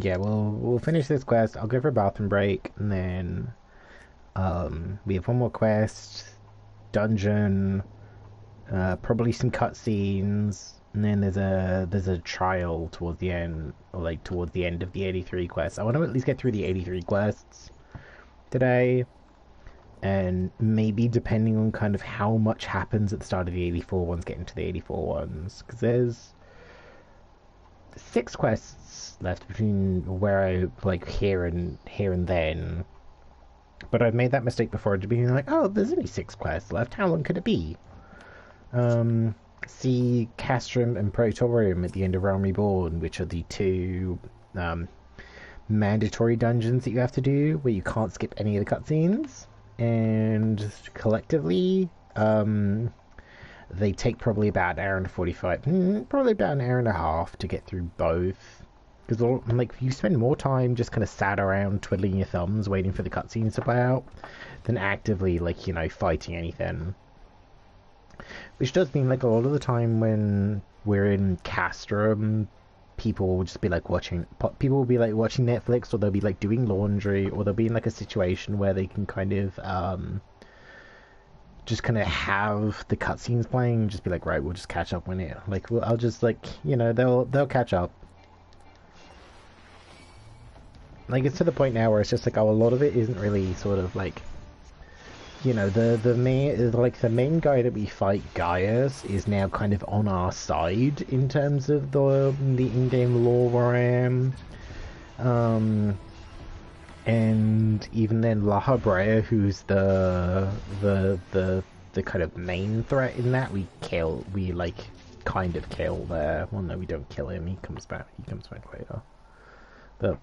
Speaker 1: yeah, we'll finish this quest. I'll go for a bathroom break, and then we have one more quest, dungeon, probably some cutscenes, and then there's a trial towards the end, or like towards the end of the 83 quests. I want to at least get through the 83 quests today, and maybe depending on kind of how much happens at the start of the 84 ones, get into the 84 ones, because there's 6 quests left between where I like here and then. But I've made that mistake before to being like, oh, there's only 6 quests left. How long could it be? See Castrum and Praetorium at the end of Realm Reborn, which are the 2 mandatory dungeons that you have to do, where you can't skip any of the cutscenes. And collectively, they take probably about an hour and 45, probably about an hour and a half to get through both. Because like you spend more time just kind of sat around twiddling your thumbs, waiting for the cutscenes to play out, than actively like fighting anything. Which does mean like a lot of the time when we're in Castrum, people will just be like watching. People will be like watching Netflix, or they'll be like doing laundry, or they'll be in like a situation where they can kind of just kind of have the cutscenes playing, and just be like, right, we'll just catch up when it. Like, I'll just like they'll catch up. Like it's to the point now where it's just like, oh, a lot of it isn't really sort of like, the main guy that we fight, Gaius, is now kind of on our side in terms of the in-game lore where I am. And even then, La Habrea, who's the kind of main threat in that, we like kind of kill there. Well, no, we don't kill him. He comes back later. But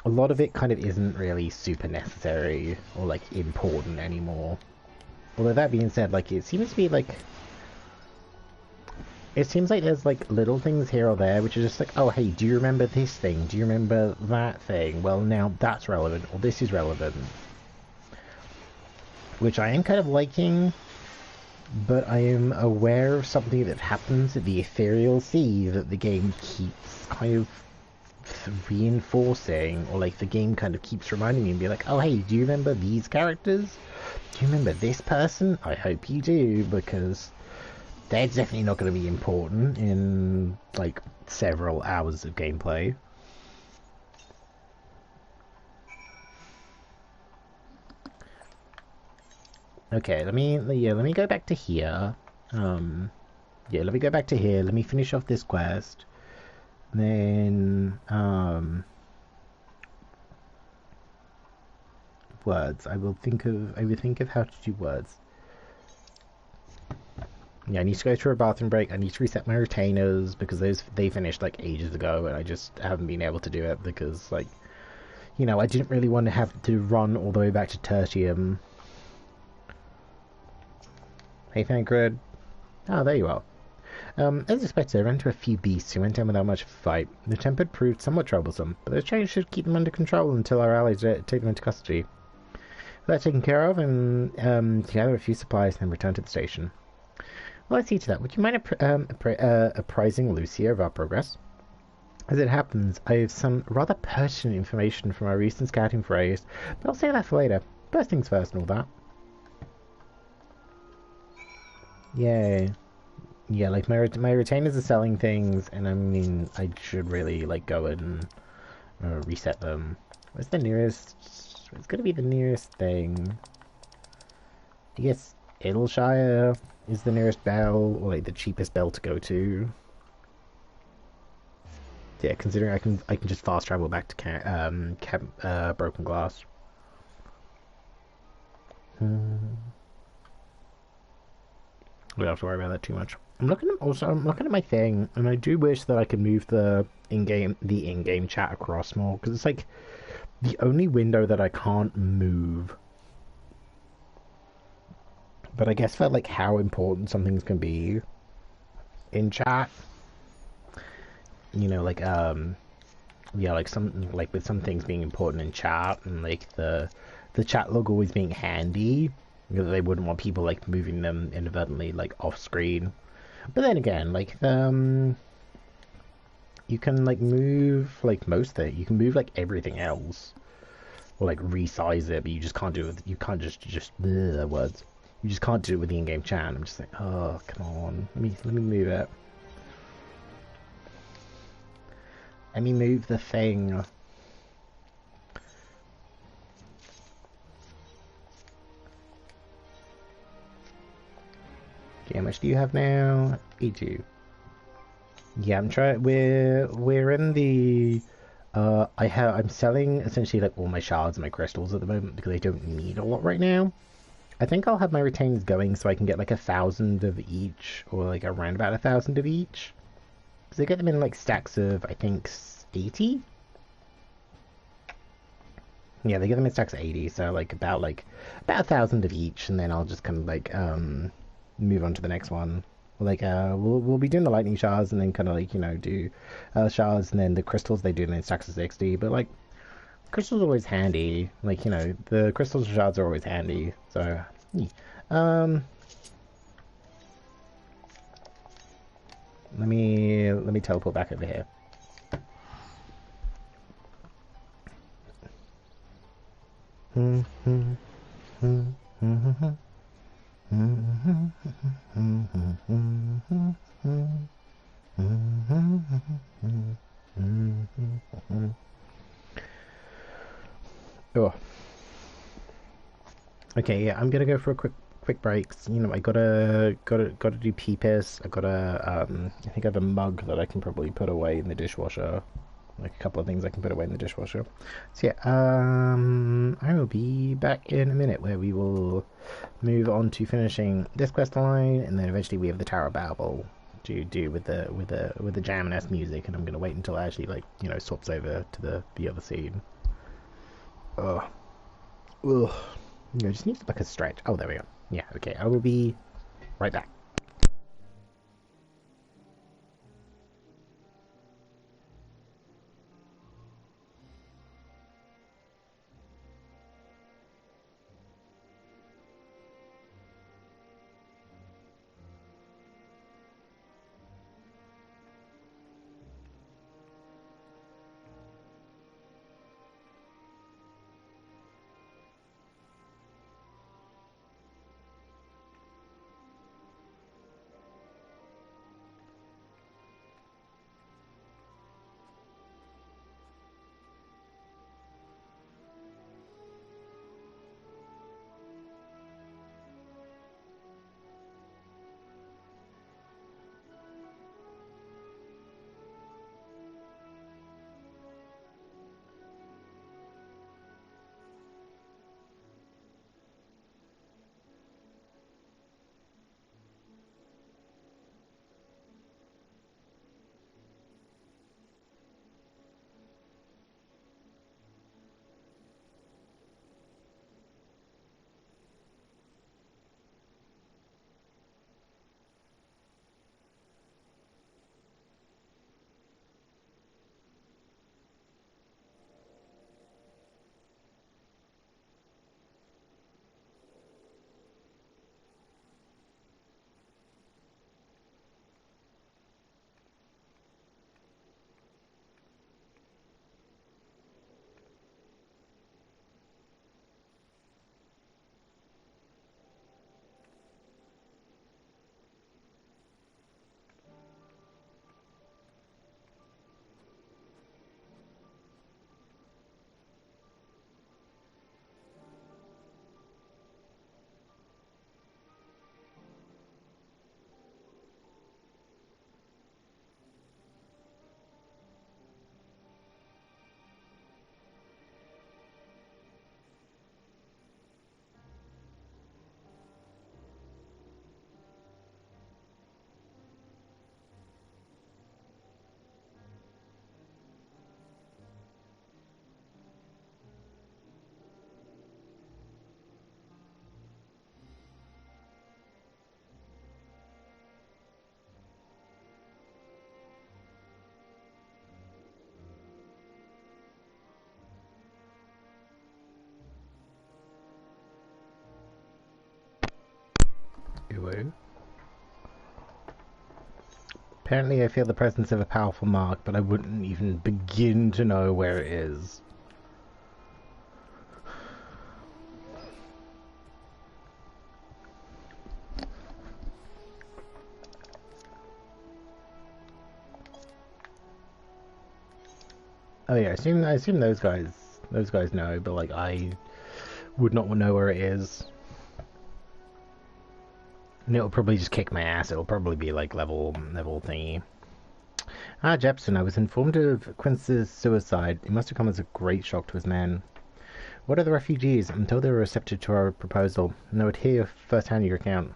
Speaker 1: a lot of it kind of isn't really super necessary or like important anymore. Although that being said, like it seems like there's like little things here or there which are just like, oh hey, do you remember this thing? Do you remember that thing? Well, now that's relevant, or this is relevant. Which I am kind of liking, but I am aware of something that happens at the Ethereal Sea that the game keeps kind of reinforcing, or like the game kind of keeps reminding me and be like, oh hey, do you remember these characters? Do you remember this person? I hope you do, because they're definitely not going to be important in like several hours of gameplay. Okay, let me go back to here. Let me go back to here. Let me finish off this quest. Then, words. I will think of how to do words. Yeah, I need to go through a bathroom break. I need to reset my retainers because they finished like ages ago, and I just haven't been able to do it because, like, I didn't really want to have to run all the way back to Tertium. Hey, Thancred. Oh, there you are. As expected, I ran into a few beasts who went down without much of a fight. The Tempered proved somewhat troublesome, but those changes should keep them under control until our allies take them into custody. With that taken care of, and gather a few supplies, then return to the station. Well, I see to that. Would you mind apprising Lucia of our progress? As it happens, I have some rather pertinent information from our recent scouting forays, but I'll save that for later. First things first and all that. Yay. Yeah, like my retainers are selling things, and I mean, I should really like go and reset them. Where's the nearest? It's gonna be the nearest thing. I guess Adelshire is the nearest bell, or like the cheapest bell to go to. Yeah, considering I can just fast travel back to Broken Glass. We don't have to worry about that too much. I'm looking at my thing, and I do wish that I could move the in-game chat across more, because it's like the only window that I can't move. But I guess for like how important some things can be in chat, like yeah, like with some things being important in chat, and like the chat log always being handy, because they wouldn't want people like moving them inadvertently like off screen. But then again, like you can like move like most of it. You can move like everything else, or like resize it, but you just can't do it. You can't just words. You just can't do it with the in-game chat. I'm just like, oh come on, let me move it. Let me move the thing. Okay, how much do you have now? 82. Yeah, I'm trying. We're in the. I'm selling essentially like all my shards and my crystals at the moment because I don't need a lot right now. I think I'll have my retains going so I can get like 1,000 of each, or like around about 1,000 of each. Because I get them in like stacks of I think 80. Yeah, they get them in stacks of 80, so like about 1,000 of each, and then I'll just kind of like move on to the next one. Like we'll be doing the lightning shards and then kind of like do shards, and then the crystals they do them in stacks of 60. But like crystals are always handy. Like the crystals and shards are always handy. So let me teleport back over here. Oh. Okay, yeah, I'm gonna go for a quick breaks. I gotta do pee piss. I gotta I think I have a mug that I can probably put away in the dishwasher. Like a couple of things I can put away in the dishwasher. So yeah, I will be back in a minute where we will move on to finishing this quest line, and then eventually we have the Tower of Babel to do with the jam-ass music, and I'm gonna wait until it actually swaps over to the other scene. Ugh. Just needs like a stretch. Oh, there we go. Yeah, okay. I will be right back. Apparently I feel the presence of a powerful mark, but I wouldn't even begin to know where it is. Oh yeah, I assume those guys know, but like I would not know where it is. And it'll probably just kick my ass. It'll probably be like level thingy. Ah, Jepsen, I was informed of Quince's suicide. It must have come as a great shock to his men. What are the refugees? I'm told they were receptive to our proposal, and I would hear firsthand your account.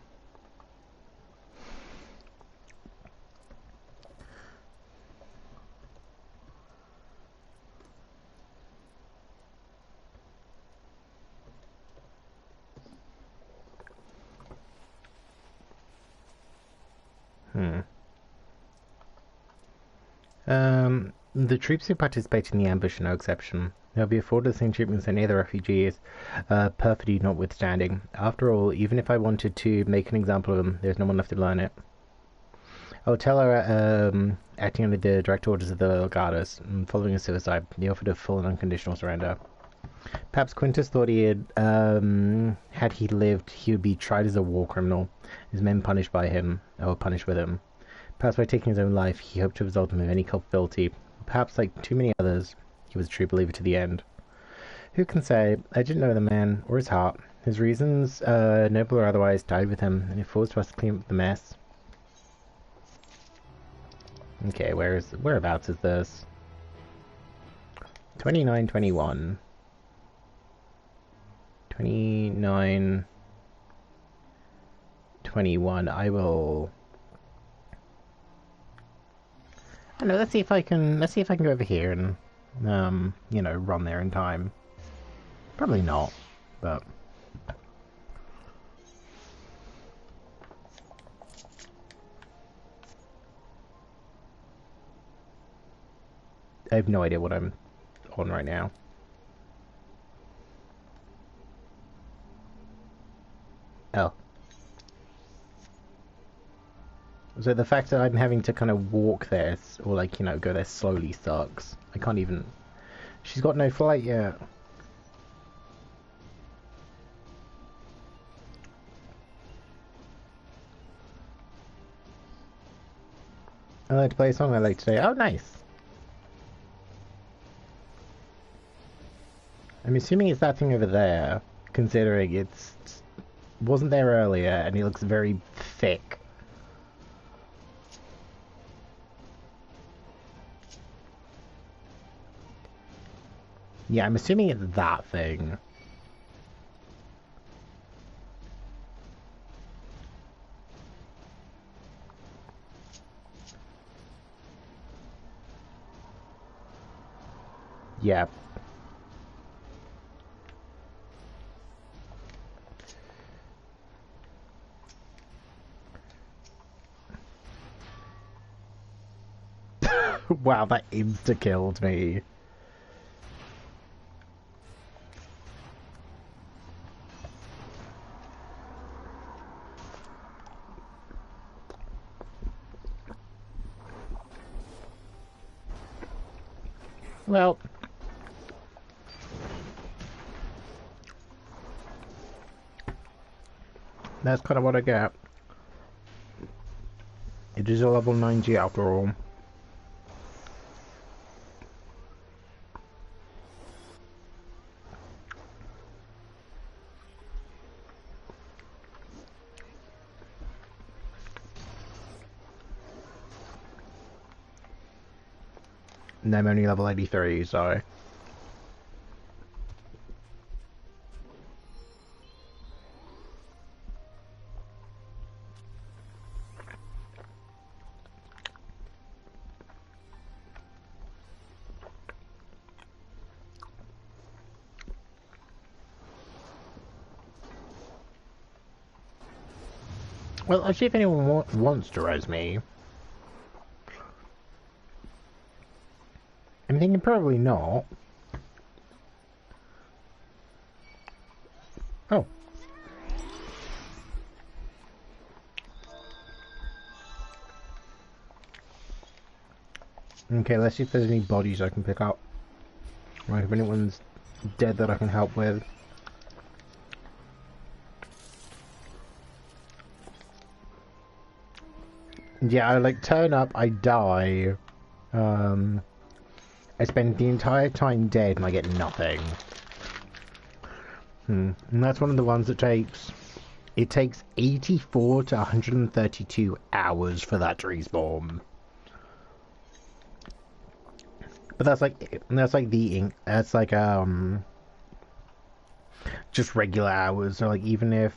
Speaker 1: The troops who participate in the ambush are no exception. They'll be afforded the same treatment as any other refugees, perfidy notwithstanding. After all, even if I wanted to make an example of them, there's no one left to learn it. I'll tell her, acting under the direct orders of the Gardas, following a suicide, he offered a full and unconditional surrender. Perhaps Quintus thought he had he lived, he would be tried as a war criminal, his men punished by him, or punished with him. Perhaps by taking his own life, he hoped to absolve him of any culpability. Perhaps, like too many others, he was a true believer to the end. Who can say? I didn't know the man, or his heart. His reasons, noble or otherwise, died with him, and it falls to us to clean up the mess. Okay, whereabouts is this? 29-21. 29-21. I will... I don't know, let's see if I can go over here and, you know, run there in time. Probably not, but... I have no idea what I'm on right now. Oh. So the fact that I'm having to kind of walk there, or like, you know, go there slowly sucks. I can't even... She's got no flight yet. I like to play a song I like today. Oh, nice. I'm assuming it's that thing over there, considering it's wasn't there earlier and it looks very thick. Yeah, I'm assuming it's that thing. Yeah. Wow, that insta-killed me. Well... That's kind of what I get. It is a level 90 after all. And I'm only level 83, so... Well, I'll see if anyone wants to res me. I'm thinking probably not. Oh. Okay, let's see if there's any bodies I can pick up. Right, if anyone's dead that I can help with. Yeah, I like turn up, I die. I spend the entire time dead and I get nothing. And that's one of the ones that takes... It takes 84 to 132 hours for that to respawn. But that's like just regular hours. So like even if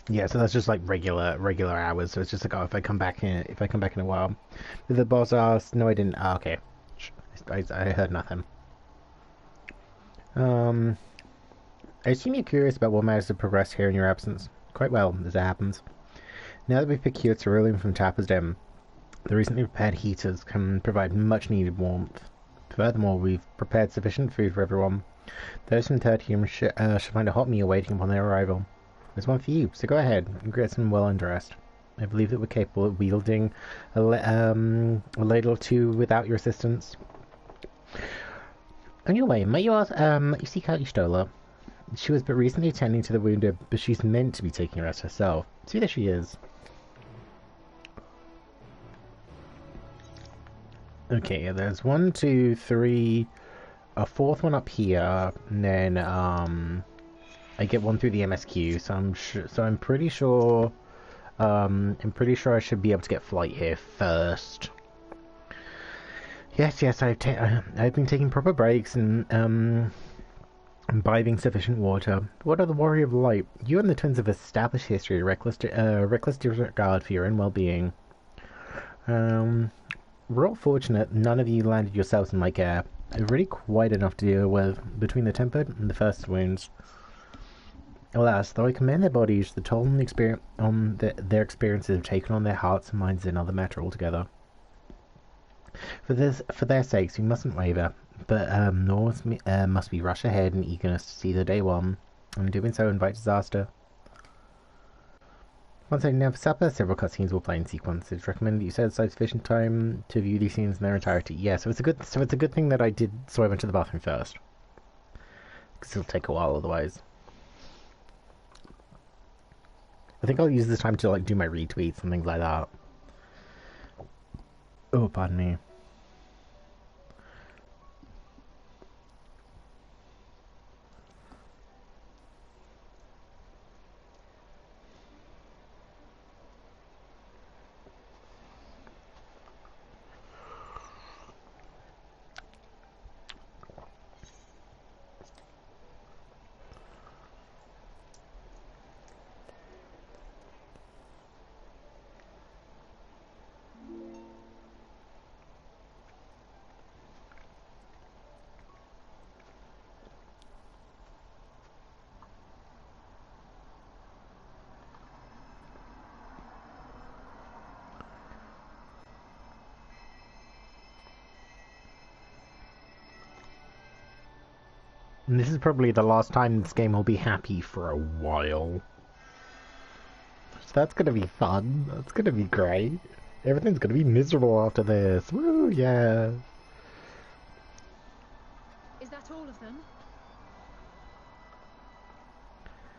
Speaker 1: yeah, so that's just like regular hours. So it's just like, oh, if I come back in a while. Did the boss ask? No, I didn't. Oh, okay, I heard nothing. I assume you're curious about what matters to progress here in your absence. Quite well, as it happens. Now that we've procured cerulean from Tapper's Den, the recently repaired heaters can provide much needed warmth. Furthermore, we've prepared sufficient food for everyone. Those from 13 should find a hot meal waiting upon their arrival. There's one for you, so go ahead and get some well undressed. I believe that we're capable of wielding a ladle or two without your assistance. On your way, might you seek out Istola? She was but recently attending to the wounded, but she's meant to be taking a rest herself. See, there she is. Okay, there's 1, 2, 3, a fourth one up here, and then I get one through the MSQ. So I'm pretty sure I should be able to get flight here first. Yes, I've been taking proper breaks and imbibing sufficient water. What are the Warrior of Light? You and the twins have established history, reckless disregard for your own well-being. We're all fortunate none of you landed yourselves in my care. I've really quite enough to deal with between the tempered and the first wounds. Alas, though I commend their bodies, the toll on their experiences have taken on their hearts and minds is another matter altogether. For their sakes, we mustn't waver, but nor must we rush ahead in eagerness to see the day one, and doing so invite disaster. Once I have supper, several cutscenes will play in sequence. It's recommended that you set aside sufficient time to view these scenes in their entirety. Yeah, so it's a good thing that I went to the bathroom first, because it'll take a while otherwise. I think I'll use this time to like do my retweets and things like that. Oh, pardon me. And this is probably the last time this game will be happy for a while. So that's gonna be fun. That's gonna be great. Everything's gonna be miserable after this. Woo, yeah.
Speaker 4: Is that all of them?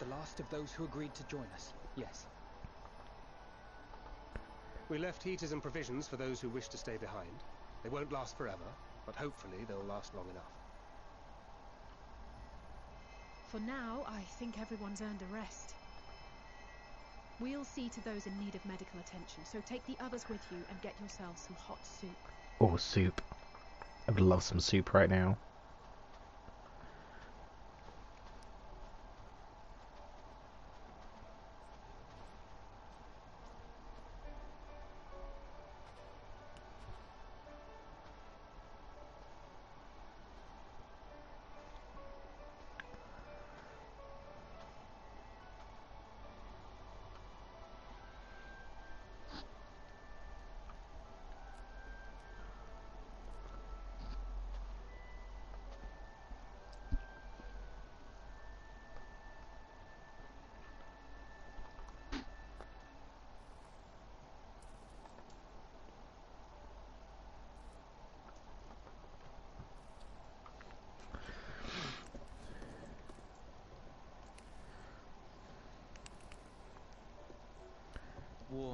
Speaker 7: The last of those who agreed to join us, yes.
Speaker 2: We left heaters and provisions for those who wish to stay behind. They won't last forever, but hopefully they'll last long enough.
Speaker 4: For now, I think everyone's earned a rest. We'll see to those in need of medical attention, so take the others with you and get yourselves some hot soup.
Speaker 1: Oh, soup. I would love some soup right now.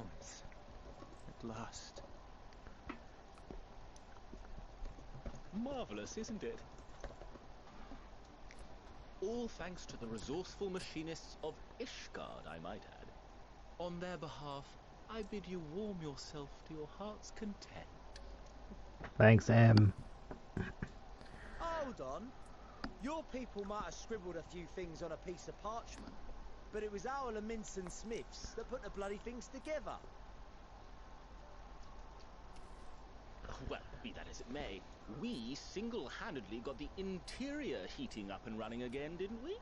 Speaker 11: once. At last.
Speaker 12: Marvelous, isn't it? All thanks to the resourceful machinists of Ishgard, I might add. On their behalf, I bid you warm yourself to your heart's content.
Speaker 1: Thanks, Em.
Speaker 11: Hold on. Your people might have scribbled a few things on a piece of parchment, but it was our Minson Smiths that put the bloody things together.
Speaker 12: Well, be that as it may, we single-handedly got the interior heating up and running again, didn't we?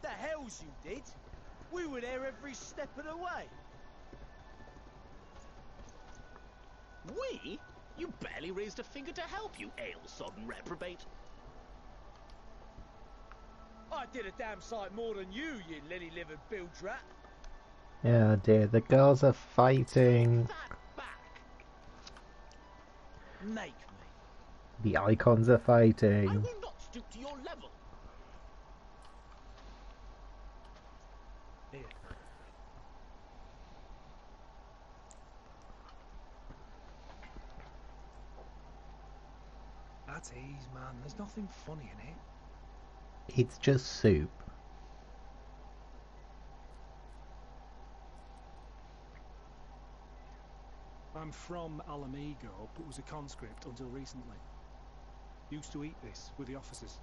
Speaker 11: The hells you did! We were there every step of the way.
Speaker 12: We? You barely raised a finger to help, you ale-sodden reprobate.
Speaker 11: I did a damn sight more than you, you lily-livered bilge rat.
Speaker 1: Oh dear, the girls are fighting.
Speaker 11: Make me.
Speaker 1: The icons are fighting.
Speaker 12: I will not stoop to your level.
Speaker 2: Here. That's ease, man. There's nothing funny in it.
Speaker 1: It's just soup.
Speaker 2: I'm from Alamigo, but was a conscript until recently. Used to eat this with the officers.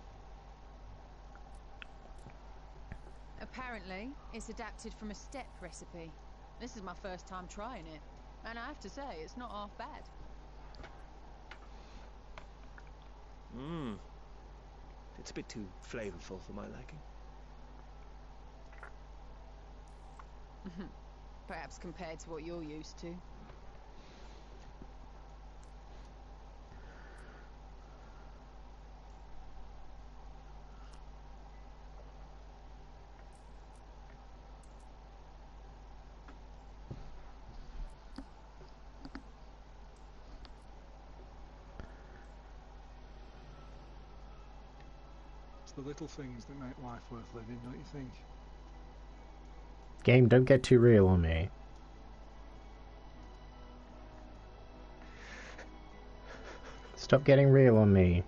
Speaker 13: Apparently, it's adapted from a steppe recipe. This is my first time trying it, and I have to say, it's not half bad.
Speaker 11: It's a bit too flavorful for my liking.
Speaker 13: Perhaps compared to what you're used to.
Speaker 2: It's the little things that make life worth living, don't you think?
Speaker 1: Game, don't get too real on me. Stop getting real on me.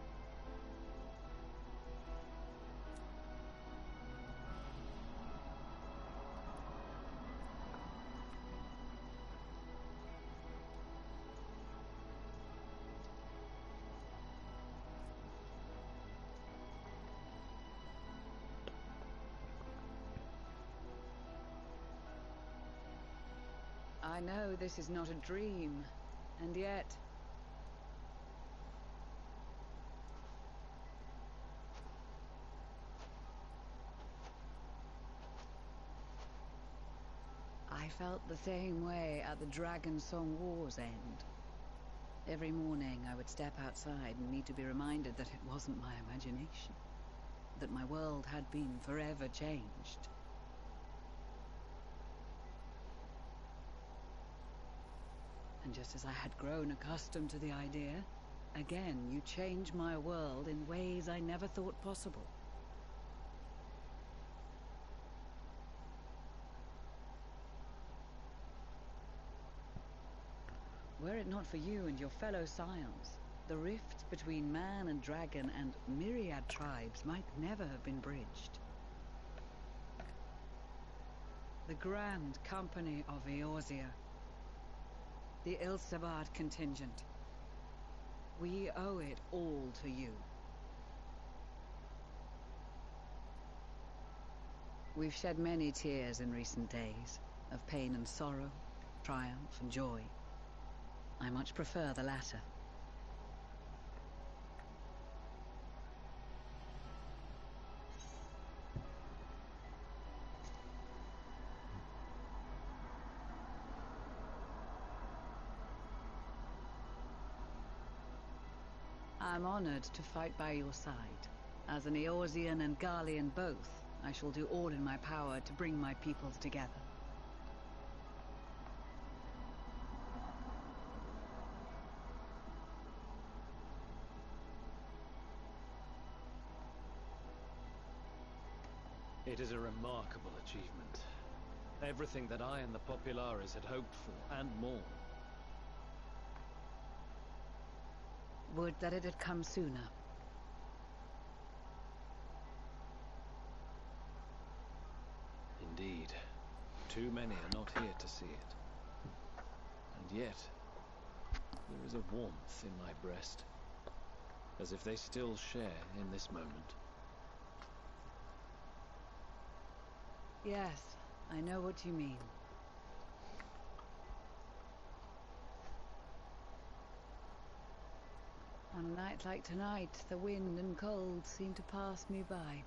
Speaker 8: I know this is not a dream, and yet... I felt the same way at the Dragon Song War's end. Every morning I would step outside and need to be reminded that it wasn't my imagination, that my world had been forever changed. And just as I had grown accustomed to the idea, again you change my world in ways I never thought possible. Were it not for you and your fellow scions, the rift between man and dragon and myriad tribes might never have been bridged. The Grand Company of Eorzea, the Ilsabard contingent. We owe it all to you. We've shed many tears in recent days, of pain and sorrow, triumph and joy. I much prefer the latter. I'm honored to fight by your side. As an Eorzean and Garlean both, I shall do all in my power to bring my peoples together.
Speaker 9: It is a remarkable achievement. Everything that I and the Populares had hoped for, and more.
Speaker 8: Would that it had come sooner.
Speaker 9: Indeed. Too many are not here to see it. And yet, there is a warmth in my breast, as if they still share in this moment.
Speaker 8: Yes, I know what you mean. On a night like tonight, the wind and cold seem to pass me by.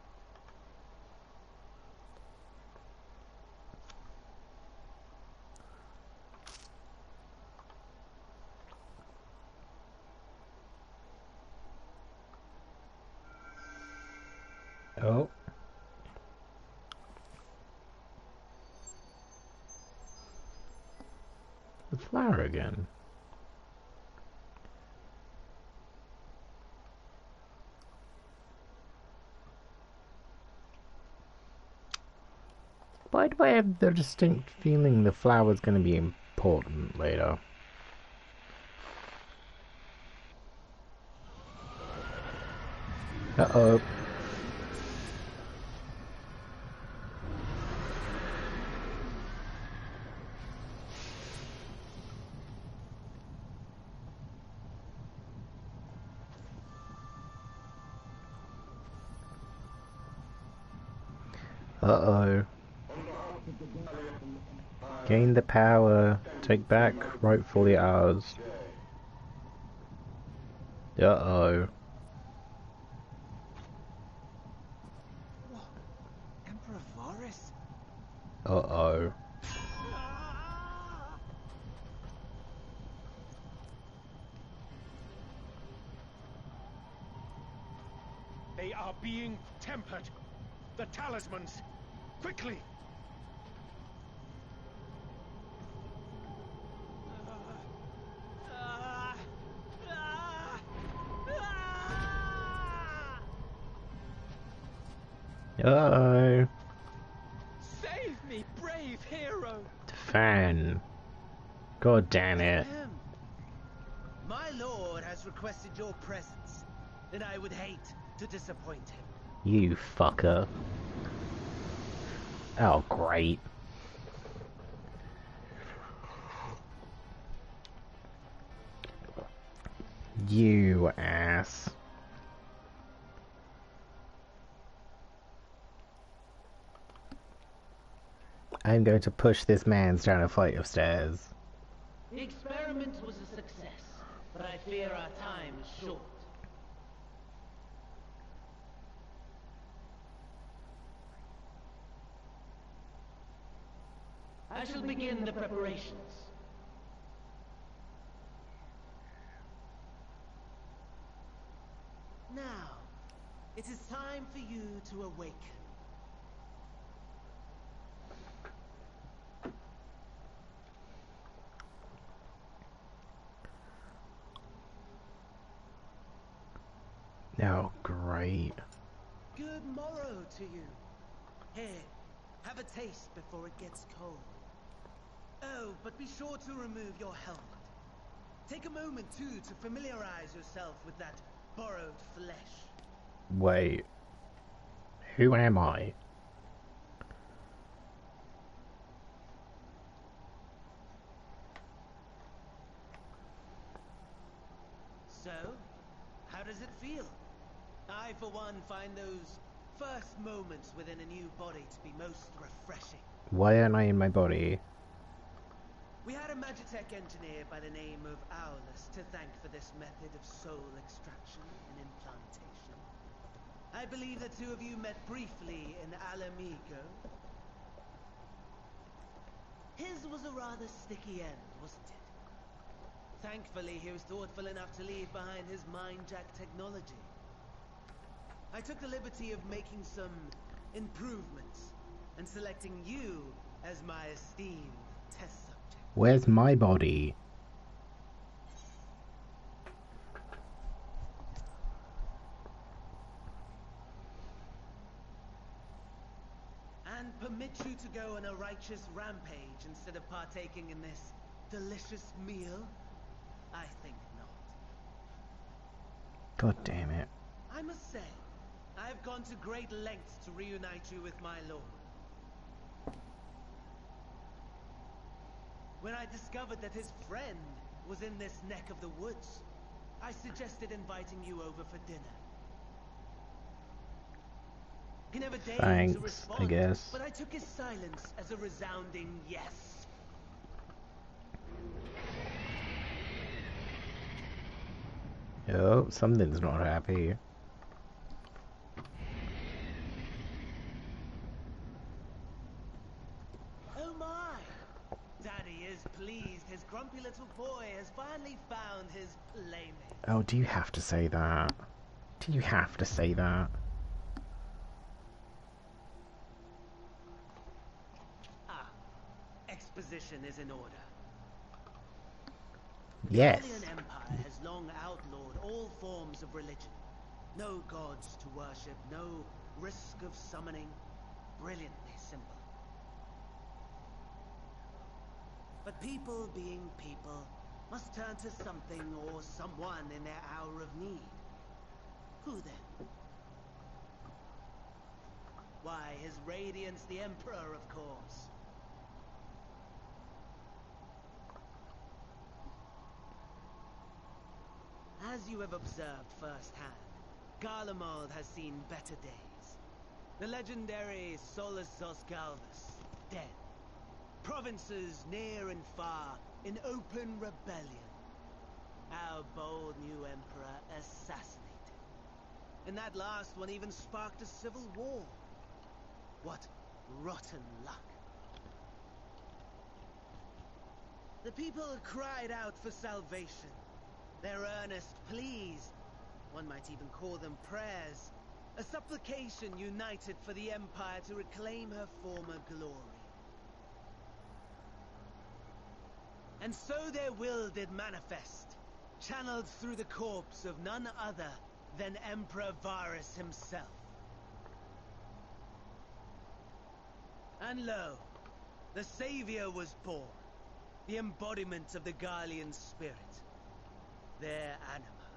Speaker 1: Oh. The flower again. Why do I have the distinct feeling the flower's going to be important later? Uh-oh. Uh-oh. Gain the power. Take back rightfully ours. Uh-oh.
Speaker 11: Emperor Varus?
Speaker 1: Uh-oh.
Speaker 2: They are being tempered. The talismans. Quickly!
Speaker 1: Uh-oh.
Speaker 11: Save me, brave hero!
Speaker 1: Fan. God damn it.
Speaker 11: My lord has requested your presence, and I would hate to disappoint him.
Speaker 1: You fucker. Oh, great. You ass. I'm going to push this man down a flight of stairs.
Speaker 14: The experiment was a success, but I fear our time is short. I shall begin the preparations.
Speaker 11: Now, it is time for you to awaken.
Speaker 1: Oh, great.
Speaker 11: Good morrow to you. Here, have a taste before it gets cold. Oh, but be sure to remove your helmet. Take a moment, too, to familiarize yourself with that borrowed flesh.
Speaker 1: Wait. Who am I?
Speaker 11: So, how does it feel? I, for one, find those first moments within a new body to be most refreshing.
Speaker 1: Why aren't I in my body?
Speaker 11: We had a Magitech engineer by the name of Aulus to thank for this method of soul extraction and implantation. I believe the two of you met briefly in Alamigo. His was a rather sticky end, wasn't it? Thankfully, he was thoughtful enough to leave behind his mind-jack technology. I took the liberty of making some improvements and selecting you as my esteemed test subject.
Speaker 1: Where's my body?
Speaker 11: and permit you to go on a righteous rampage instead of partaking in this delicious meal? I think not.
Speaker 1: God damn it.
Speaker 11: I must say, I have gone to great lengths to reunite you with my lord. When I discovered that his friend was in this neck of the woods, I suggested inviting you over for dinner. He never deigned to respond,
Speaker 1: I guess.
Speaker 11: but I took his silence as a resounding yes.
Speaker 1: Oh, something's not happy.
Speaker 11: Oh my! Daddy is pleased his grumpy little boy has finally found his playmate.
Speaker 1: Oh, do you have to say that? Do you have to say that?
Speaker 11: Exposition is in order.
Speaker 1: Yes.
Speaker 11: The Gallian Empire has long outlawed all forms of religion. No gods to worship, no risk of summoning. Brilliantly simple. But people being people must turn to something or someone in their hour of need. Who then? Why, His Radiance the Emperor, of course. As you have observed firsthand, Garlemald has seen better days. The legendary Solus Osgalvus, dead. Provinces near and far in open rebellion. Our bold new emperor assassinated. And that last one even sparked a civil war. What rotten luck. The people cried out for salvation. Their earnest pleas, one might even call them prayers, a supplication united for the Empire to reclaim her former glory. And so their will did manifest, channeled through the corpse of none other than Emperor Varus himself. And lo, the Savior was born, the embodiment of the Garlean spirit. Their anima.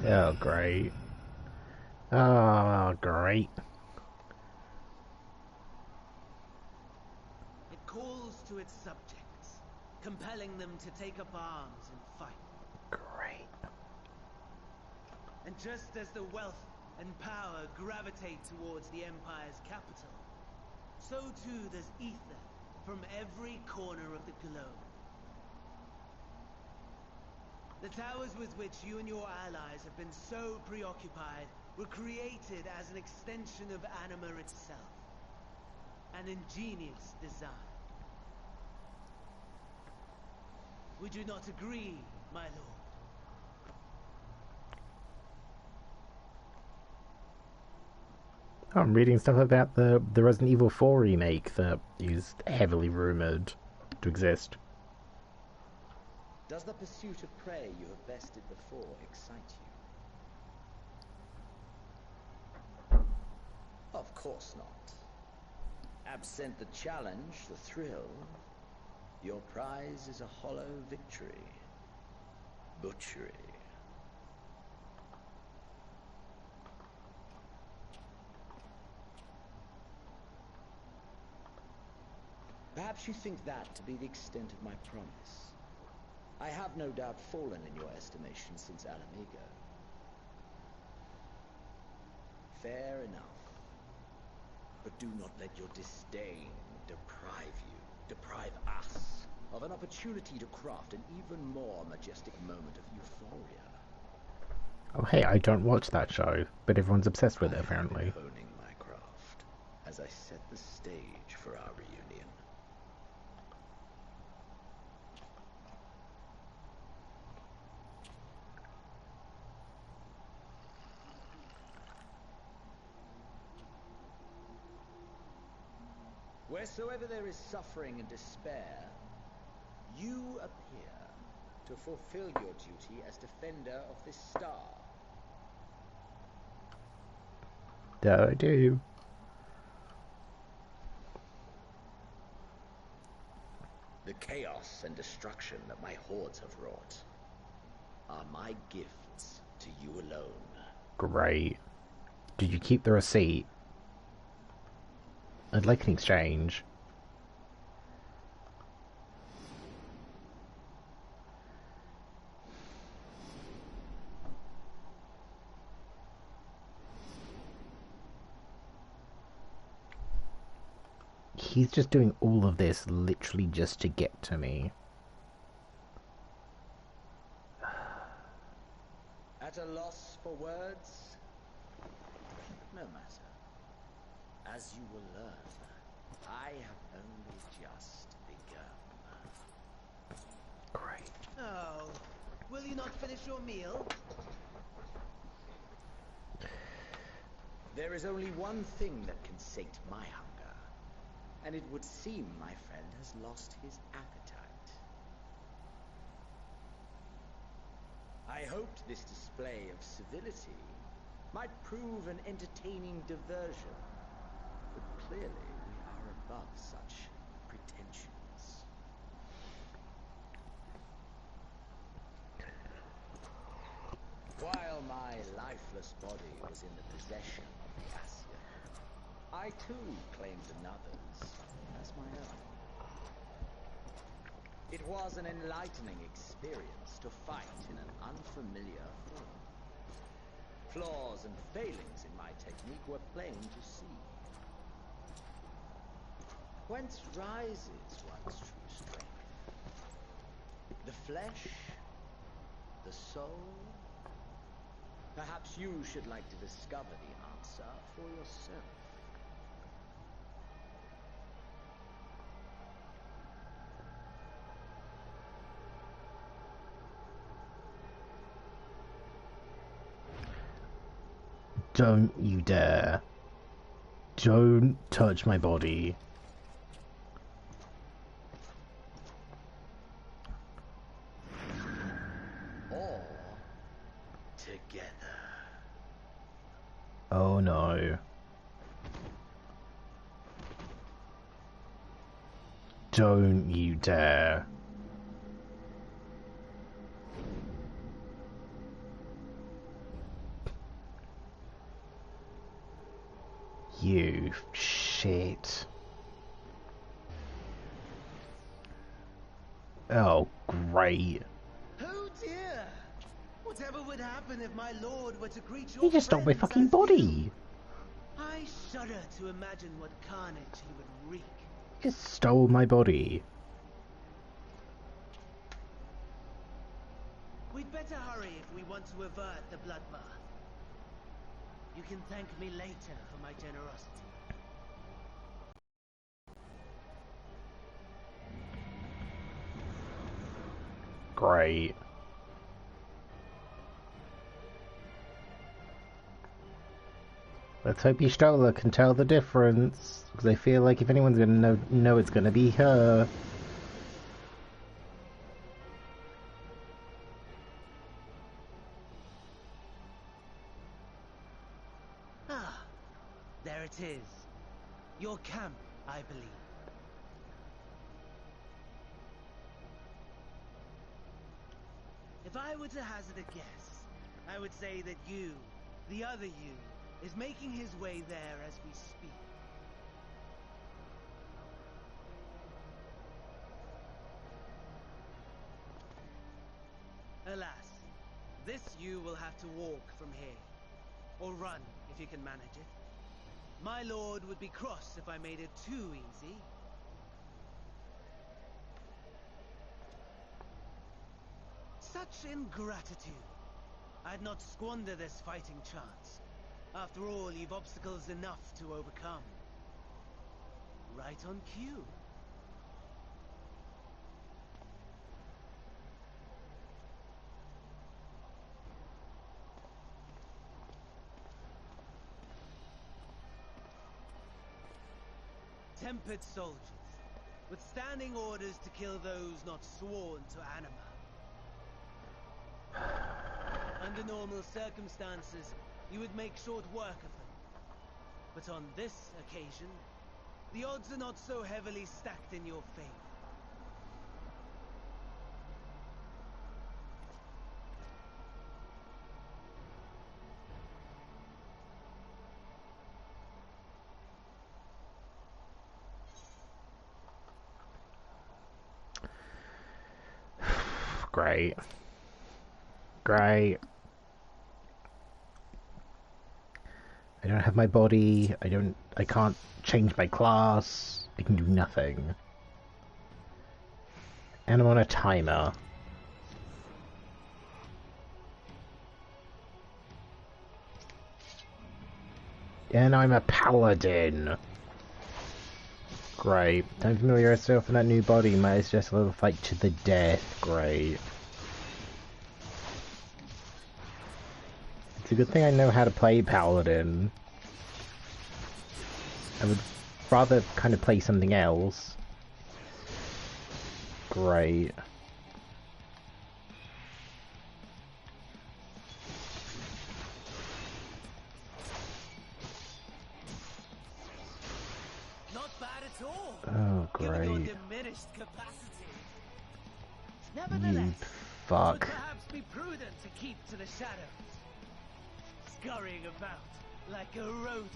Speaker 1: Oh, great. Oh, great.
Speaker 11: It calls to its subjects, compelling them to take up arms and fight.
Speaker 1: Great.
Speaker 11: And just as the wealth and power gravitate towards the Empire's capital, so too does ether from every corner of the globe. The towers with which you and your allies have been so preoccupied were created as an extension of Anima itself. An ingenious design. Would you not agree, my lord?
Speaker 1: Oh, I'm reading stuff about the Resident Evil 4 remake that is heavily rumoured to exist.
Speaker 15: Does the pursuit of prey you have bested before excite you? Of course not. Absent the challenge, the thrill, your prize is a hollow victory. Butchery. Perhaps you think that to be the extent of my promise. I have no doubt fallen in your estimation since Alamigo. Fair enough. But do not let your disdain deprive us, of an opportunity to craft an even more majestic moment of euphoria.
Speaker 1: Oh, hey, I don't watch that show, but everyone's obsessed with it, apparently.
Speaker 15: I've been honing my craft as I set the stage for our reunion. Wheresoever there is suffering and despair, you appear to fulfill your duty as defender of this star.
Speaker 1: That I do.
Speaker 15: The chaos and destruction that my hordes have wrought are my gifts to you alone.
Speaker 1: Great. Did you keep the receipt? I'd like an exchange. He's just doing all of this literally just to get to me.
Speaker 15: At a loss for words? No matter. As you will learn, I have only just begun.
Speaker 1: Great.
Speaker 11: Oh, will you not finish your meal?
Speaker 15: There is only one thing that can sate my hunger, and it would seem my friend has lost his appetite. I hoped this display of civility might prove an entertaining diversion, but clearly we are above such pretensions. While my lifeless body was in the possession of the Ascian, I too claimed another's as my own. It was an enlightening experience to fight in an unfamiliar form. Flaws and failings in my technique were plain to see. Whence rises one's true strength? The flesh? The soul? Perhaps you should like to discover the answer for yourself.
Speaker 1: Don't you dare. Don't touch my body.
Speaker 15: All together.
Speaker 1: Oh no. Don't you dare. You shit. Oh, great.
Speaker 11: Oh dear! Whatever would happen if my lord were to greet your
Speaker 1: He just stole my
Speaker 11: friends
Speaker 1: fucking
Speaker 11: as
Speaker 1: body.
Speaker 11: you? I shudder to imagine what carnage he would wreak.
Speaker 1: Just stole my body.
Speaker 11: We'd better hurry if we want to avert the bloodbath. You can thank me later for my generosity.
Speaker 1: Great. Let's hope Y'shtola can tell the difference, because I feel like if anyone's gonna know it's gonna be her.
Speaker 11: Ah, there it is. Your camp, I believe. If I were to hazard a guess, I would say that you, the other you, is making his way there as we speak. Alas, this you will have to walk from here. Or run, if you can manage it. My lord would be cross if I made it too easy. Such ingratitude. I'd not squander this fighting chance. After all, you've obstacles enough to overcome. Right on cue. Tempered soldiers, with standing orders to kill those not sworn to anima. Under normal circumstances, you would make short work of them. But on this occasion, the odds are not so heavily stacked in your favor.
Speaker 1: great. Great. I don't have my body. I can't change my class. I can do nothing. And I'm on a timer. And I'm a paladin. Great. Don't familiarize yourself with that new body. Might just a little fight to the death. Great. It's a good thing I know how to play paladin. I would rather kind of play something else. Great.
Speaker 11: Not bad at all.
Speaker 1: Oh, great.
Speaker 11: Given your diminished capacity.
Speaker 1: You
Speaker 11: Nevertheless,
Speaker 1: fuck.
Speaker 11: it would perhaps be prudent to keep to the shadows, scurrying about like a rodent.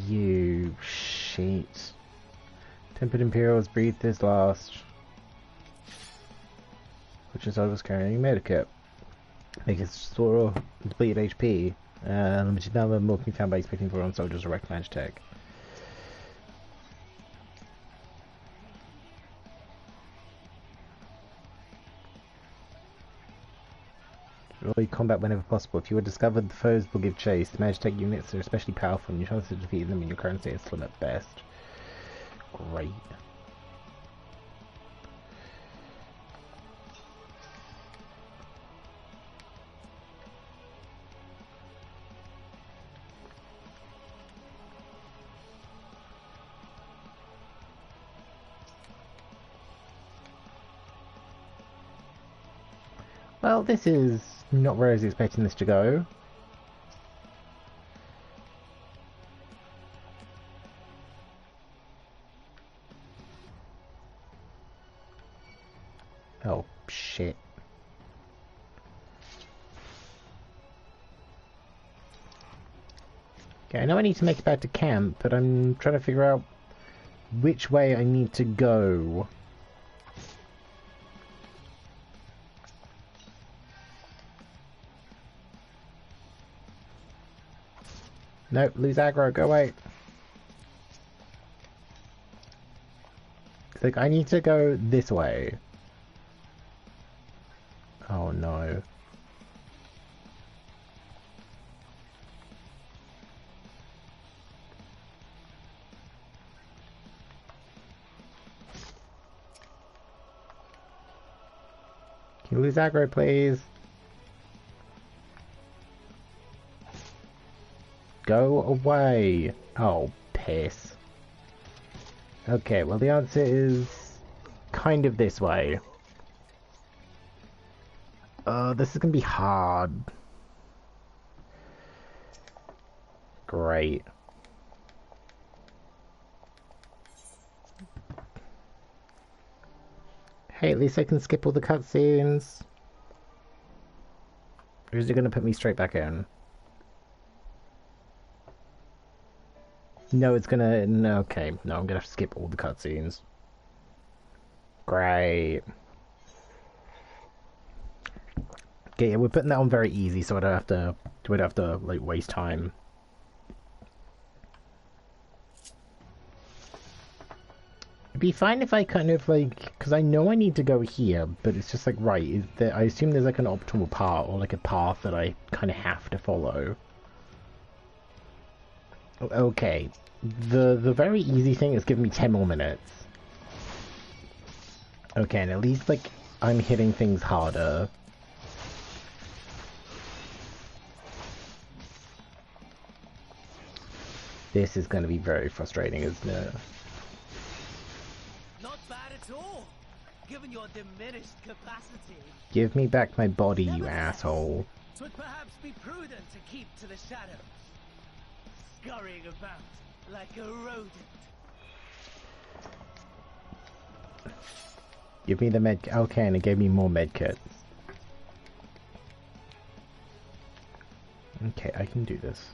Speaker 1: You shit. Tempered Imperials breathed his last. Which is I was carrying medikit. Make it store depleted HP. Limited number more can be found by expecting for on soldiers or wrecked magic tech. Avoid combat whenever possible. If you are discovered, the foes will give chase. The magic tech units are especially powerful and your chances of defeating them in your current state is slim at best. Great. Well, this is not where I was expecting this to go. Oh, shit. Okay, I know I need to make it back to camp, but I'm trying to figure out which way I need to go. Nope, lose aggro, go away. Like, I need to go this way. Oh no. Can you lose aggro, please? Go away. Oh, piss. Okay, well the answer is kind of this way. This is gonna be hard. Great. Hey, at least I can skip all the cutscenes. Or is it gonna put me straight back in? No, it's gonna... No, okay. No, I'm gonna have to skip all the cutscenes. Great. Okay, yeah, we're putting that on very easy, so I don't have to, like, waste time. It'd be fine if I kind of, like... Because I know I need to go here, but it's just like, right, I assume there's, like, an optimal path, or, like, a path that I kind of have to follow. Okay, the very easy thing is giving me 10 more minutes. Okay, and at least, like, I'm hitting things harder. This is going to be very frustrating, isn't it?
Speaker 11: Not bad at all, given your diminished capacity.
Speaker 1: Give me back my body, you asshole.
Speaker 11: It would perhaps be prudent to keep to the shadows, scurrying about like a rodent.
Speaker 1: Give me the med... Okay, and it gave me more med kits. Okay, I can do this.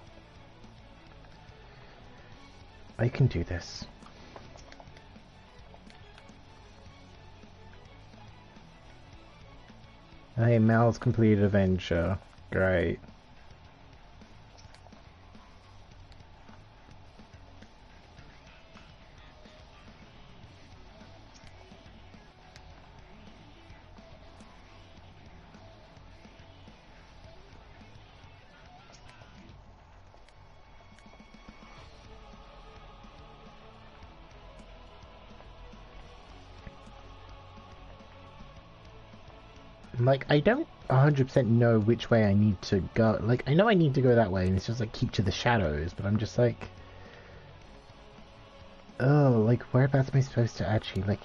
Speaker 1: I can do this. Hey, Mal's completed adventure. Great. Like, I don't 100% know which way I need to go. Like, I know I need to go that way, and it's just like, keep to the shadows, but I'm just like... Oh, like, whereabouts am I supposed to actually, like...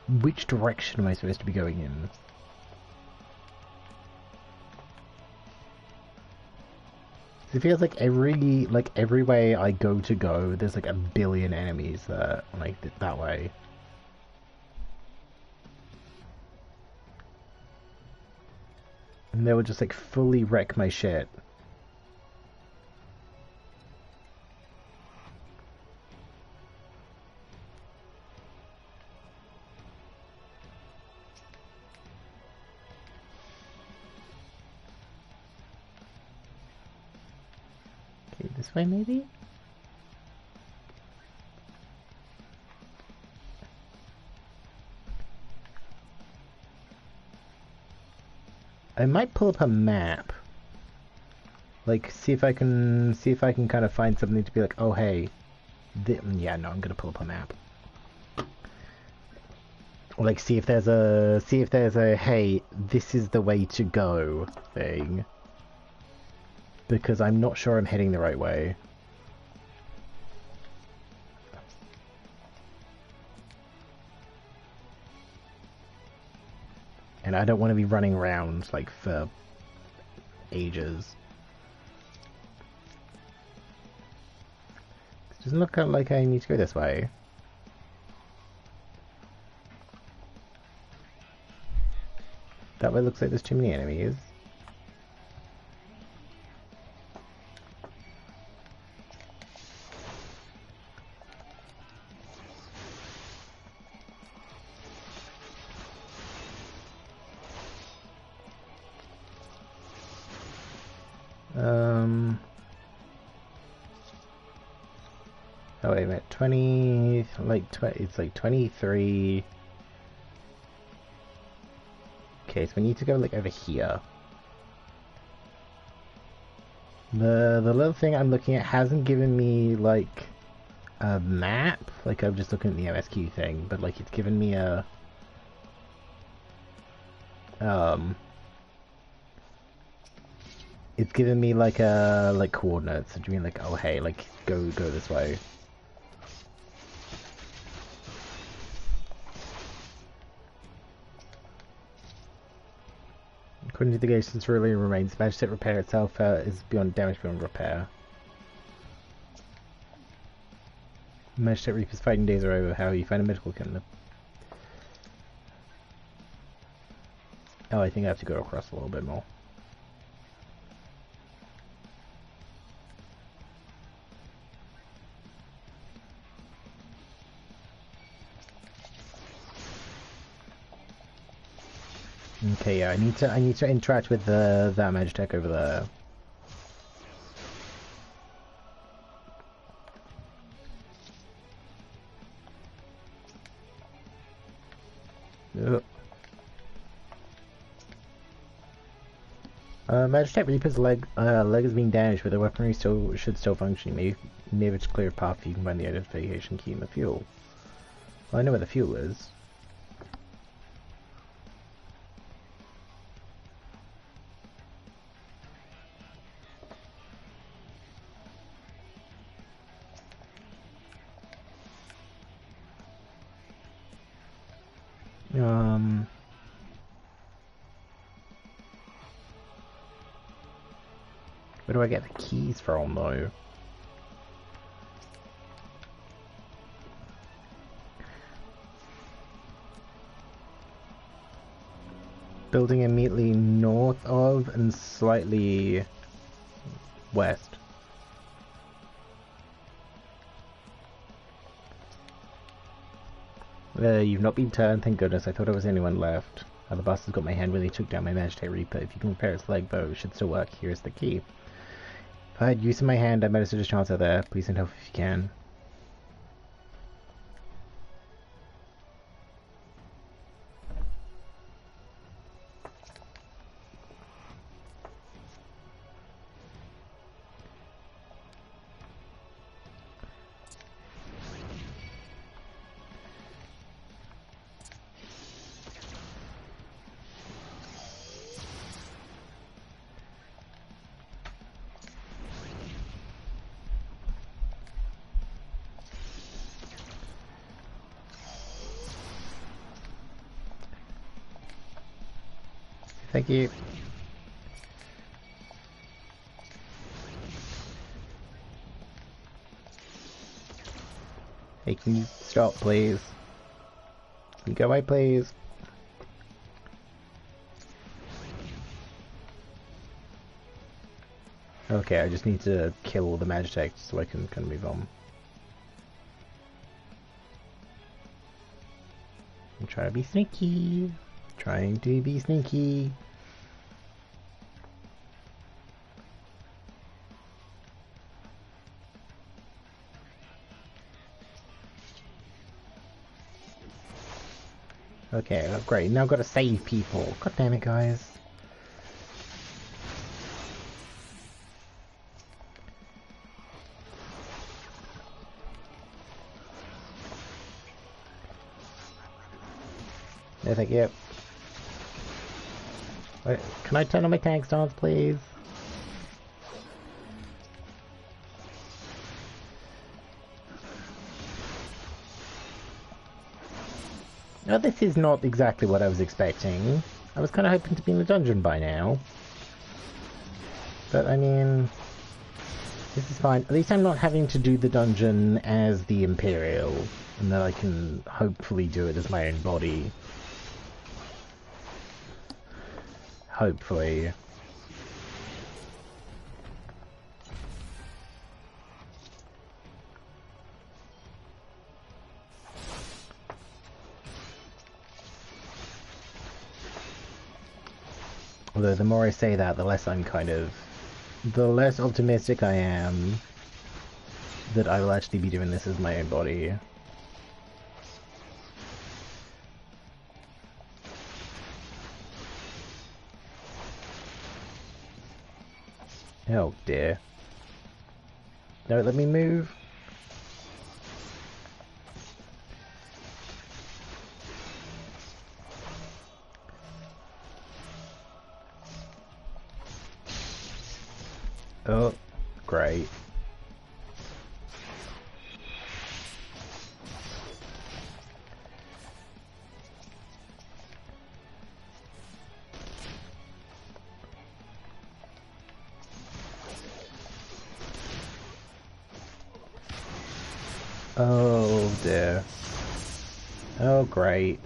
Speaker 1: Which direction am I supposed to be going in? It feels like every way I go, there's like a billion enemies that, like, that way. And they would just like fully wreck my shit. Okay, this way maybe? I might pull up a map. Like, see if I can kind of find something to be like, oh hey, yeah, no, I'm gonna pull up a map. Or like, see if there's a hey, this is the way to go thing. Because I'm not sure I'm heading the right way. And I don't want to be running around, like, for ages. It doesn't look like I need to go this way. That way looks like there's too many enemies. Oh wait a minute, 20, it's like 23. Okay, so we need to go like over here. The little thing I'm looking at hasn't given me like a map. Like, I'm just looking at the MSQ thing, but like it's given me a it's given me like coordinates. So do you mean like, oh hey, like go this way? According to the gauge, since really remains, magic repair itself is beyond damage beyond repair. Magic Reaper's fighting days are over. How you find a medical kit? Oh, I think I have to go across a little bit more. Okay, yeah, I need to interact with that Magitech over there. Magitech Reaper's leg is being damaged, but the weaponry should still function. Maybe it's clear path. You can find the identification key in the fuel. Well, I know where the fuel is. Where do I get the keys from, though? Building immediately north of and slightly west. You've not been turned, thank goodness. I thought there was anyone left. The boss has got my hand when they took down my Magitate Reaper. If you can repair its leg bow, it should still work. Here's the key. If I had use in my hand, I might have stood a chance out there. Please send help if you can. Thank you. Hey, can you stop, please? Can you go away, please? Okay, I just need to kill all the Magitek so I can kind of move on. I'm trying to be sneaky. Trying to be sneaky. Okay, oh, great. Now I've got to save people. God damn it, guys. No, thank you. Wait, can I turn on my tank stance, please? Now, this is not exactly what I was expecting. I was kind of hoping to be in the dungeon by now. But, I mean... this is fine. At least I'm not having to do the dungeon as the Imperial. And then I can hopefully do it as my own body. Hopefully. Although the more I say that, the less I'm kind of... the less optimistic I am that I will actually be doing this as my own body. Oh dear. Don't let me move. Oh, great. Oh dear. Oh great.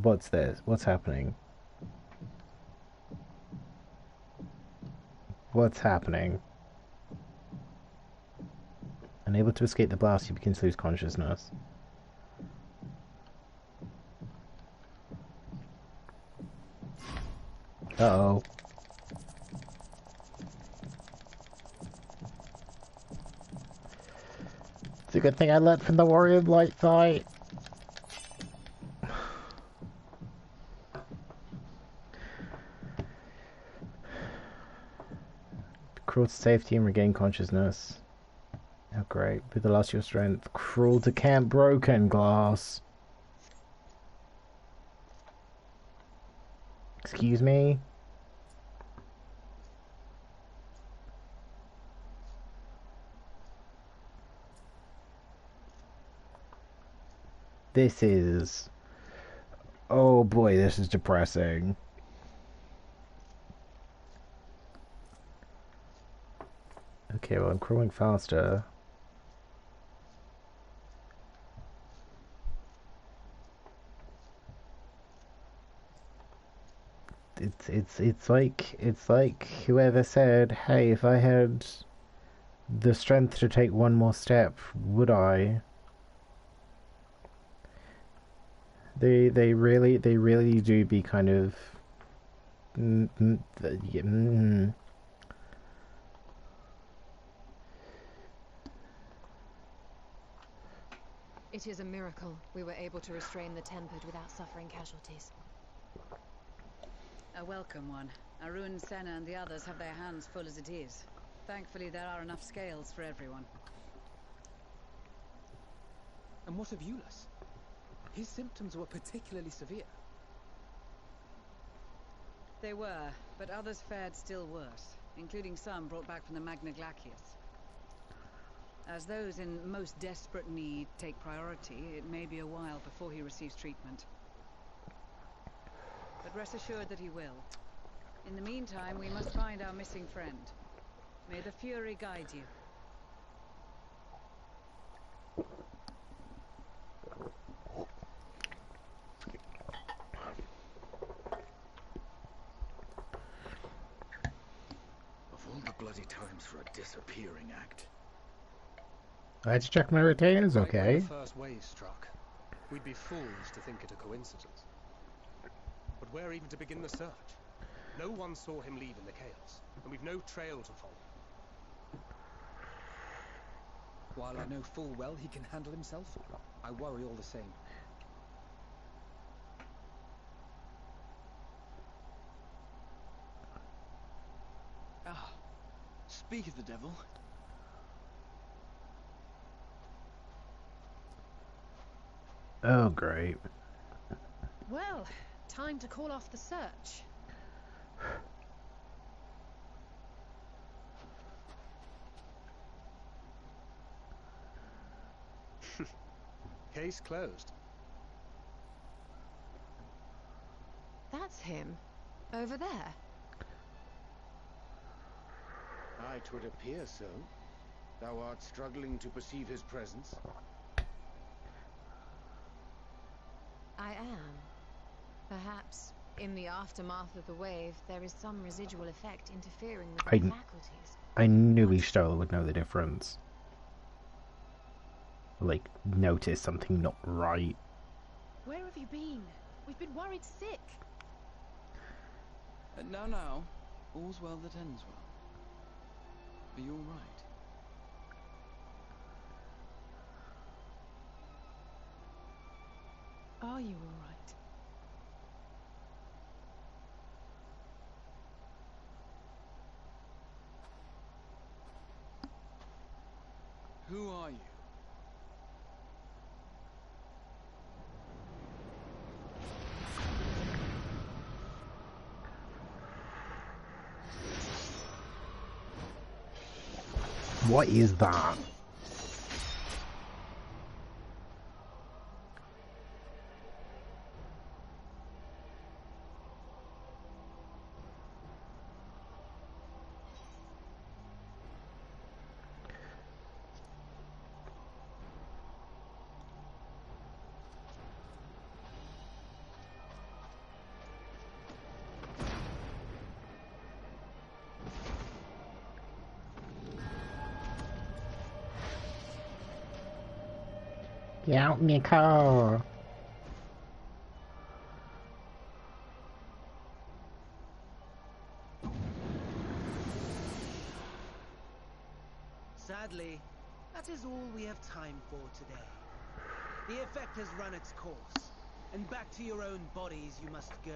Speaker 1: What's this? What's happening? What's happening? Unable to escape the blast, he begins to lose consciousness. Uh-oh. It's a good thing I learned from the warrior light fight. Crawl to safety and regain consciousness. Oh great, with the loss of your strength. Crawl to camp broken glass. Excuse me? This is... oh boy, this is depressing. Okay, well I'm crawling faster. It's like whoever said, hey, if I had the strength to take one more step, would I? They really do be kind of
Speaker 16: It is a miracle we were able to restrain the Tempered without suffering casualties.
Speaker 8: A welcome one. Arun, Senna and the others have their hands full as it is. Thankfully there are enough scales for everyone.
Speaker 7: And what of Euless? His symptoms were particularly severe.
Speaker 8: They were, but others fared still worse, including some brought back from the Magna Glacius. As those in most desperate need take priority, it may be a while before he receives treatment. But rest assured that he will. In the meantime, we must find our missing friend. May the Fury guide you.
Speaker 15: Of all the bloody times for a disappearing act.
Speaker 1: I had to check my retainers,
Speaker 2: When
Speaker 1: okay?
Speaker 2: the first wave struck, we'd be fools to think it a coincidence. But where even to begin the search? No one saw him leave in the chaos, and we've no trail to follow.
Speaker 7: While I know full well he can handle himself, I worry all the same.
Speaker 12: Ah, speak of the devil.
Speaker 1: Oh, great.
Speaker 16: Well, time to call off the search.
Speaker 2: Case closed.
Speaker 16: That's him. Over there.
Speaker 17: Aye, 'twould appear so. Thou art struggling to perceive his presence.
Speaker 16: I am. Perhaps, in the aftermath of the wave, there is some residual effect interfering with my faculties.
Speaker 1: I knew each Stoller would know the difference. Like, notice something not right.
Speaker 16: Where have you been? We've been worried sick.
Speaker 12: Now, all's well that ends well. Are you all right?
Speaker 16: Are you all right?
Speaker 12: Who are you?
Speaker 1: What is that? Get out my car.
Speaker 11: Sadly, that is all we have time for today. The effect has run its course, and back to your own bodies you must go.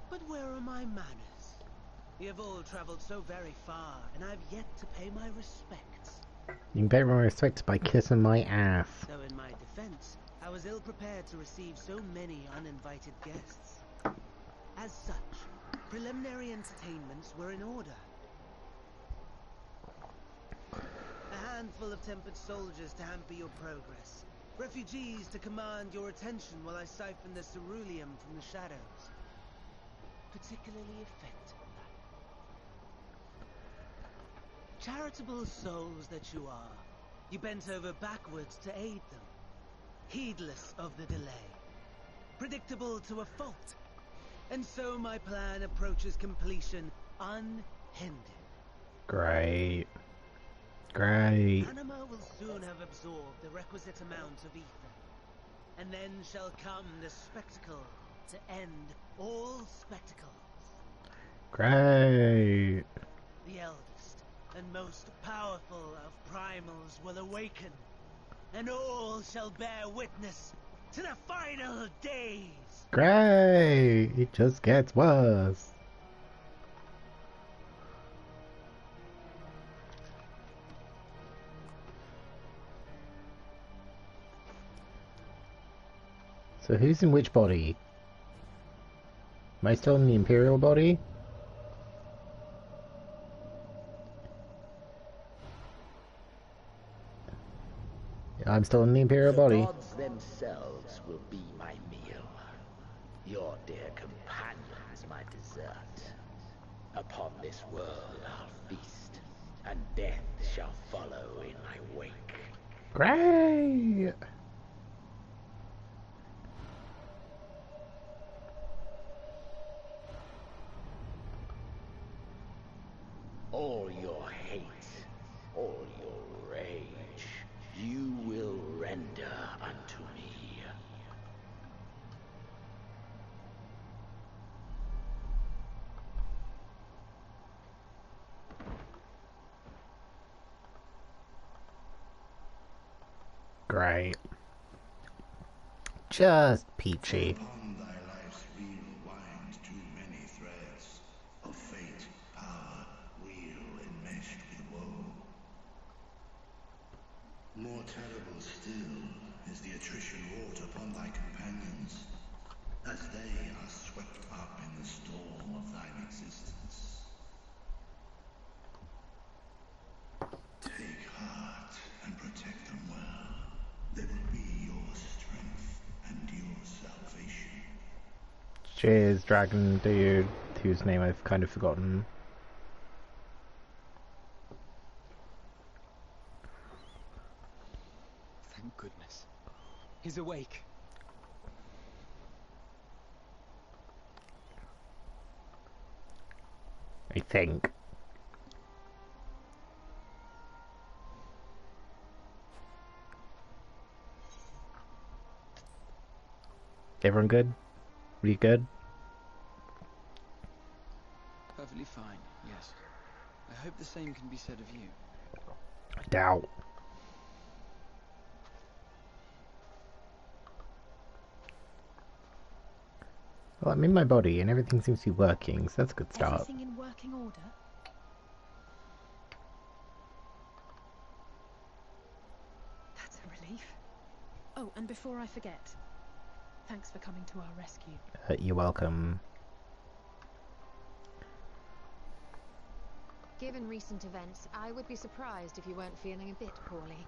Speaker 11: But where are my manners? You have all traveled so very far, and I have yet to pay my respects.
Speaker 1: You can pay my respects by kissing my ass.
Speaker 11: So in my defense, I was ill-prepared to receive so many uninvited guests. As such, preliminary entertainments were in order. A handful of tempered soldiers to hamper your progress. Refugees to command your attention while I siphon the ceruleum from the shadows. Particularly effective. Charitable souls that you are, you bent over backwards to aid them, heedless of the delay, predictable to a fault. And so my plan approaches completion unhindered.
Speaker 1: Great. Great.
Speaker 11: Anima will soon have absorbed the requisite amount of ether, and then shall come the spectacle to end all spectacles.
Speaker 1: Great.
Speaker 11: The eldest and most powerful of primals will awaken, and all shall bear witness to the final days.
Speaker 1: Great. It just gets worse. So who's in which body? Am I still in the Imperial body? I'm still in the Imperial body.
Speaker 15: The gods themselves will be my meal. Your dear companions my dessert. Upon this world I'll feast, and death shall follow in my wake.
Speaker 1: Great!
Speaker 15: All your hate, all your rage, you will render unto me.
Speaker 1: Great. Just peachy.
Speaker 6: Upon thy life's wheel wind too many threads of fate, power, wheel enmeshed with woe. More terrible still is the attrition wrought upon thy companions, as they are swept up in the storm of thine existence. Take heart and protect them well. They will be your strength and your salvation.
Speaker 1: Cheers, dragon dude, whose name I've kind of forgotten.
Speaker 3: Thank goodness. He's awake.
Speaker 1: I think. Everyone good? Were you good?
Speaker 7: Perfectly fine, yes. I hope the same can be said of you.
Speaker 1: I doubt. Well, I'm in my body and everything seems to be working, so that's a good start.
Speaker 4: Everything in working order? That's a relief. Oh, and before I forget, thanks for coming to our rescue.
Speaker 1: You're welcome.
Speaker 16: Given recent events, I would be surprised if you weren't feeling a bit poorly.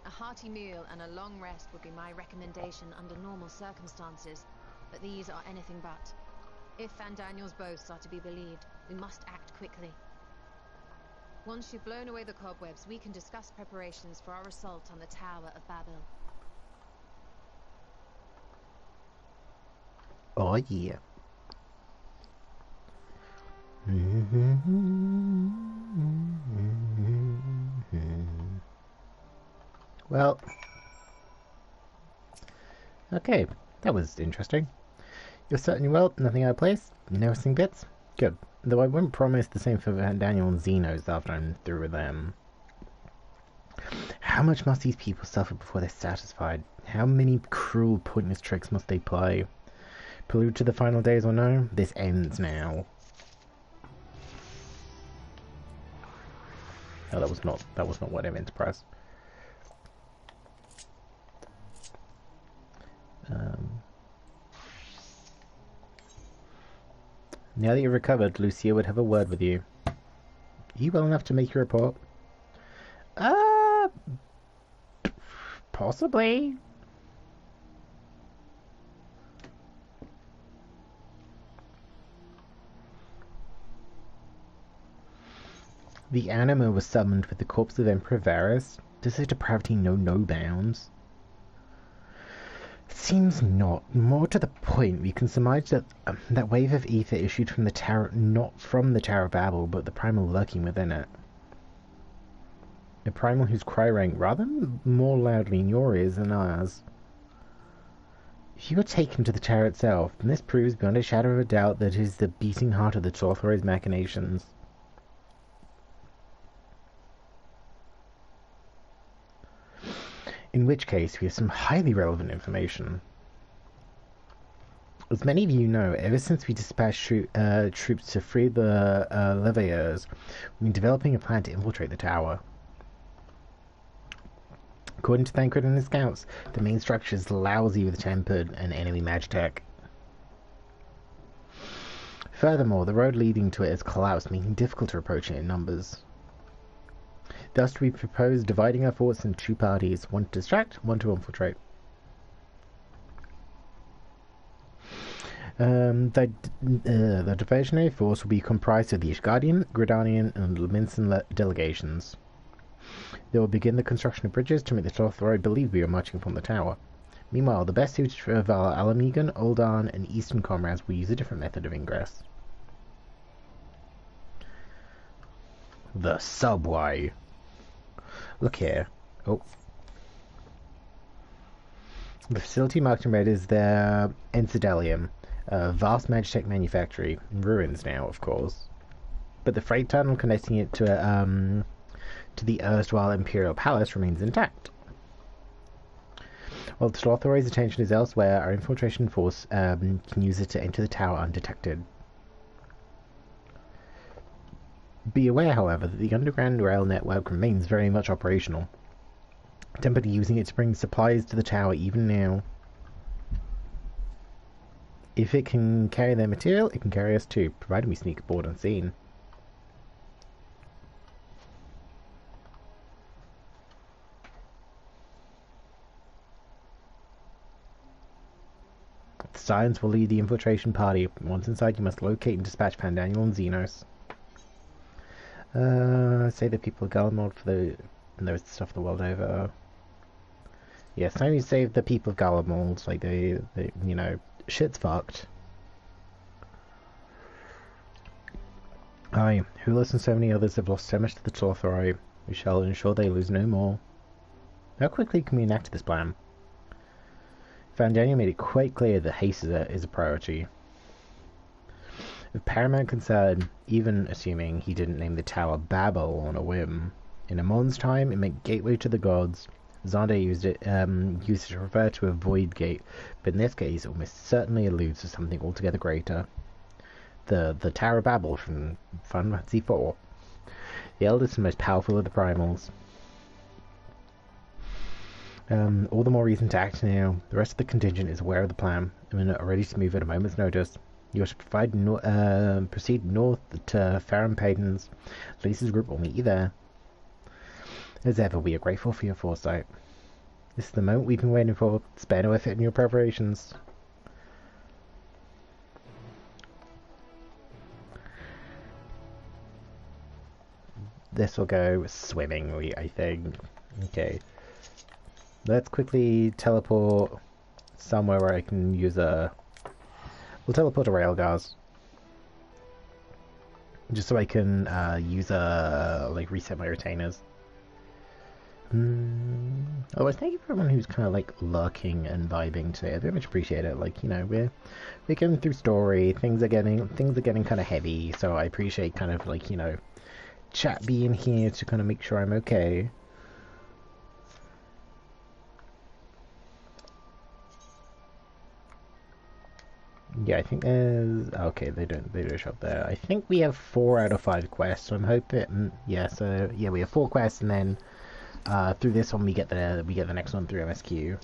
Speaker 16: A hearty meal and a long rest would be my recommendation under normal circumstances, but these are anything but. If Van Daniel's boasts are to be believed, we must act quickly. Once you've blown away the cobwebs, we can discuss preparations for our assault on the Tower of Babel.
Speaker 1: Oh yeah. Well, okay, that was interesting. You're certainly well, nothing out of place, noticing bits? Good. Though I wouldn't promise the same for Van Daniel and Xenos after I'm through with them. How much must these people suffer before they're satisfied? How many cruel, pointless tricks must they play? Prelude to the final days or no? This ends now. Oh, that was not what I meant to press. Now that you're recovered, Lucia would have a word with you. Are you well enough to make your report? Possibly. The anima was summoned with the corpse of Emperor Varus. Does this depravity know no bounds? Seems not. More to the point, we can surmise that that wave of ether issued from the tower, not from the Tower of Babel, but the primal lurking within it. A primal whose cry rang rather more loudly in your ears than ours. If you were taken to the tower itself, then this proves beyond a shadow of a doubt that it is the beating heart of the Torthor's machinations. In which case, we have some highly relevant information. As many of you know, ever since we dispatched troops to free the Leveilleurs, we've been developing a plan to infiltrate the tower. According to Thancred and his scouts, the main structure is lousy with tempered and enemy magitech. Furthermore, the road leading to it has collapsed, making it difficult to approach it in numbers. Thus, we propose dividing our force into two parties, one to distract, one to infiltrate. The diversionary force will be comprised of the Ishgardian, Gridanian, and Leminson delegations. They will begin the construction of bridges to make the Torthoroi believe we are marching from the tower. Meanwhile, the best suited for our Alamegan, Uldan, and Eastern comrades will use a different method of ingress. The subway. Look here. Oh. The facility marked in red is their Encidelium, a vast magitech manufactory, in ruins now, of course. But the freight tunnel connecting it to the erstwhile Imperial Palace remains intact. While the Torthorai's attention is elsewhere, our infiltration force can use it to enter the tower undetected. Be aware, however, that the underground rail network remains very much operational. Tempest using it to bring supplies to the tower even now. If it can carry their material, it can carry us too, provided we sneak aboard unseen. The Scions will lead the infiltration party. Once inside, you must locate and dispatch Pandaniel and Xenos. Say the people of Galamod for the... And there's stuff the world over. Yeah, it's time you save the people of Galamod. Like, they, you know, shit's fucked. Aye, Hulas and so many others have lost so much to the Torthoroi. We shall ensure they lose no more. How quickly can we enact this plan? Vandania made it quite clear that haste is a priority. Of paramount concern, even assuming he didn't name the tower Babel on a whim. In Amon's time, it meant gateway to the gods. Zande used it to refer to a void gate, but in this case, it almost certainly alludes to something altogether greater. The Tower of Babel from Final Fantasy IV. The eldest and most powerful of the primals. All the more reason to act now. The rest of the contingent is aware of the plan, and are ready to move at a moment's notice. You are to proceed north to Farum Paydens. Lisa's group will meet you there. As ever, we are grateful for your foresight. This is the moment we've been waiting for. Spare no effort in your preparations. This will go swimmingly, I think. Okay. Let's quickly teleport somewhere where I can use a... We'll teleport to Railgars. Just so I can use like reset my retainers. Otherwise, thank you for everyone who's kind of like lurking and vibing today. I very much appreciate it. Like, you know, we're going through story. Things are getting kind of heavy. So I appreciate kind of like, you know, chat being here to kind of make sure I'm okay. Yeah, I think there's... Okay, they don't show up there. I think we have 4 out of 5 quests, so I'm hoping... Yeah, so... Yeah, we have 4 quests, and then... through this one, we get the next one through MSQ.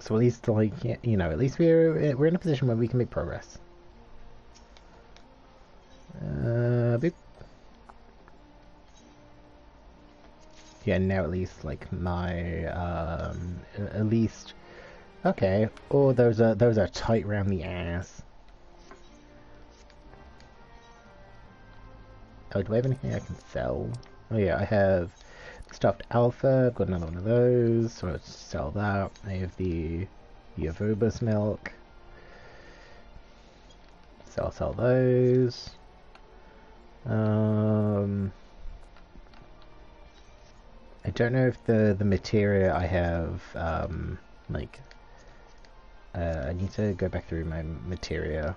Speaker 1: So at least, like, you know, at least we're in a position where we can make progress. Boop. Yeah, now at least, like, my... at least... Okay. Oh, those are tight round the ass. Oh, do I have anything I can sell? Oh yeah, I have stuffed alpha. I've got another one of those, so let's sell that. I have the Avobus milk. So I'll sell those. I don't know if the materia I have, like, I need to go back through my materia.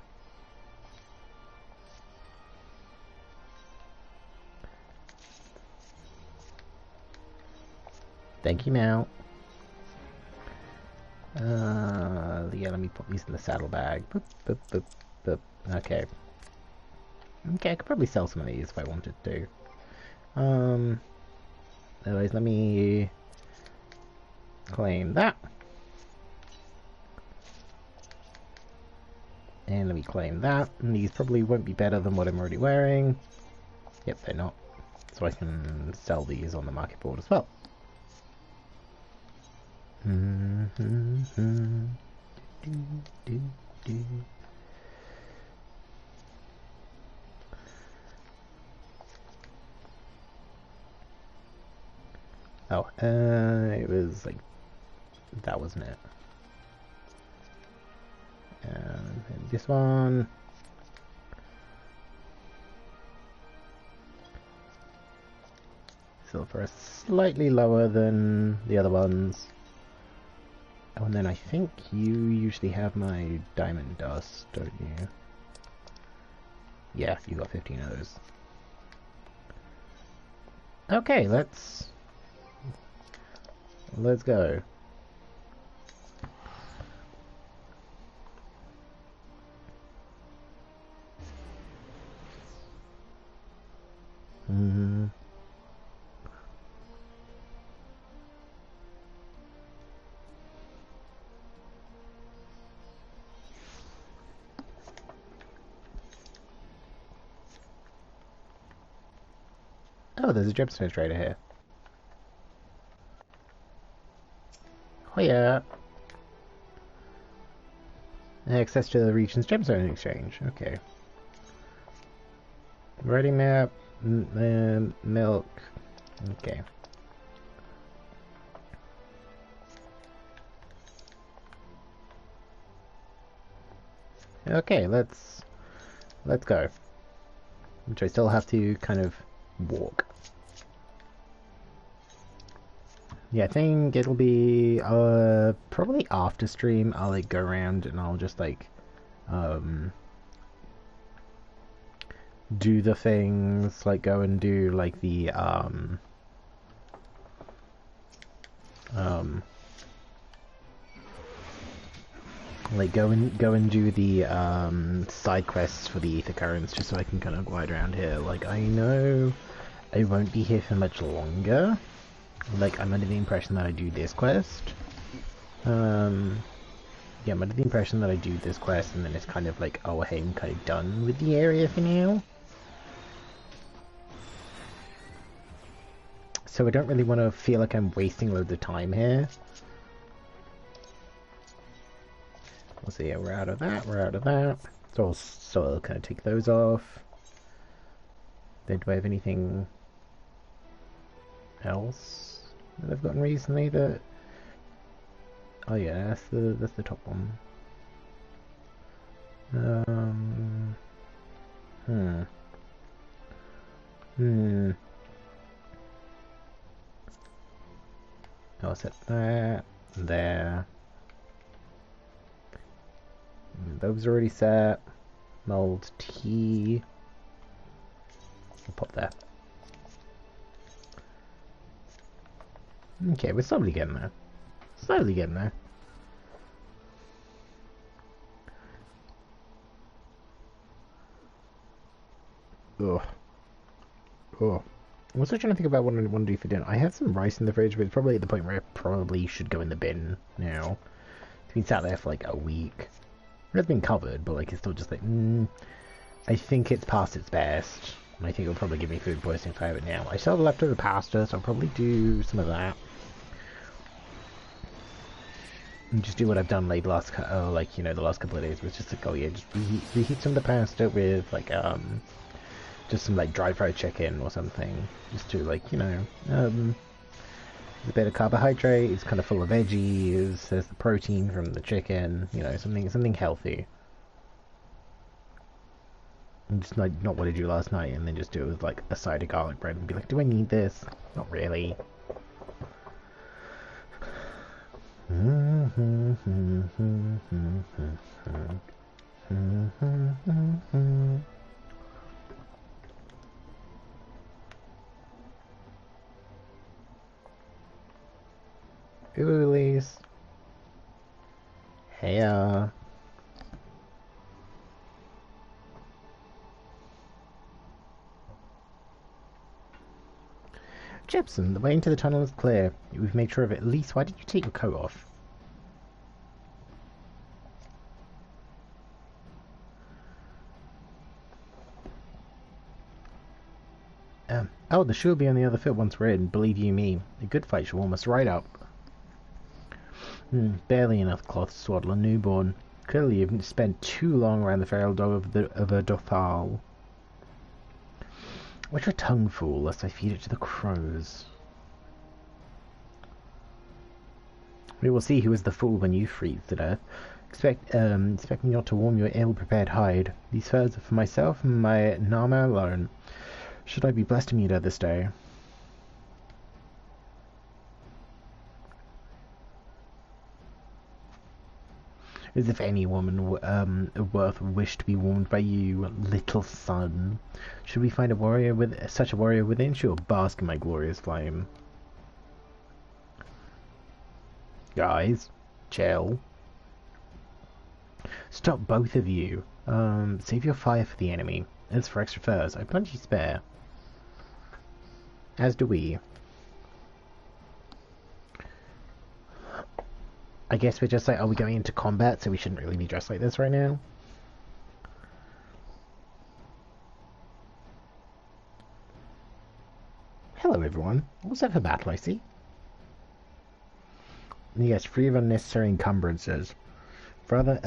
Speaker 1: Thank you, Mal. Yeah, let me put these in the saddlebag. Boop, boop, boop, boop. Okay. Okay, I could probably sell some of these if I wanted to. Otherwise, let me claim that. And let me claim that. And these probably won't be better than what I'm already wearing. Yep, they're not. So I can sell these on the market board as well. Oh, it was like that, wasn't it? And this one. Silver is slightly lower than the other ones. Oh, and then I think you usually have my diamond dust, don't you? Yeah, you got 15 of those. Okay, let's go. Oh, there's a Jepsen trader here. Oh yeah. Access to the region's gemstone exchange. Okay. Ready map, milk. Okay. Okay, let's go. Which I still have to kind of walk. Yeah, I think it'll be probably after stream I'll like go around and I'll just like do the things, like go and do like the like go and do the side quests for the ether currents, just so I can kind of glide around here. Like, I know I won't be here for much longer. Like, I'm under the impression that I do this quest. Yeah, I'm under the impression that I do this quest and then it's kind of like, oh hey, I'm kind of done with the area for now. So I don't really want to feel like I'm wasting loads of time here. So yeah, we're out of that, we're out of that. So I'll kind of take those off. Then do I have anything else that I've gotten recently that... Oh yeah, that's the top one. I'll set that there. Those are already set. Mold tea. I'll pop that. Okay, we're slowly getting there. Slowly getting there. Ugh. Oh. I'm also trying to think about what I want to do for dinner. I have some rice in the fridge, but it's probably at the point where it probably should go in the bin now. It's been sat there for like a week. It's been covered, but like it's still just like, I think it's past its best. And I think it'll probably give me food poisoning if I have it now. I still have leftover pasta, so I'll probably do some of that. And just do what I've done like the last couple of days, was just like, oh yeah, just reheat some of the pasta with like just some like dry fried chicken or something. Just to like, you know, there's a bit of carbohydrate, it's kind of full of veggies, there's the protein from the chicken, you know, something healthy. And just like not what I did last night, and then just do it with like a side of garlic bread and be like, do I need this? Not really. Oolies. Hey, Jepsen, the way into the tunnel is clear. We've made sure of it. At least, why did you take your coat off? Oh, the shoe will be on the other foot once we're in. Believe you me, a good fight should warm us right up. Barely enough cloth to swaddle a newborn. Clearly you've spent too long around the feral dog of a Dothal. Watch your tongue, fool, lest I feed it to the crows. We will see who is the fool when you freeze to death. Expect me not to warm your ill-prepared hide. These furs are for myself and my Nama alone. Should I be blessed to meet her this day? As if any woman worth wish to be warmed by you, little son. Should we find such a warrior within, she will bask in my glorious flame. Guys, chill. Stop, both of you. Save your fire for the enemy. As for extra furs, I've plenty spare. As do we. I guess we're just like, are we going into combat, so we shouldn't really be dressed like this right now? Hello everyone. What's that for battle I see? Yes, free of unnecessary encumbrances. Rather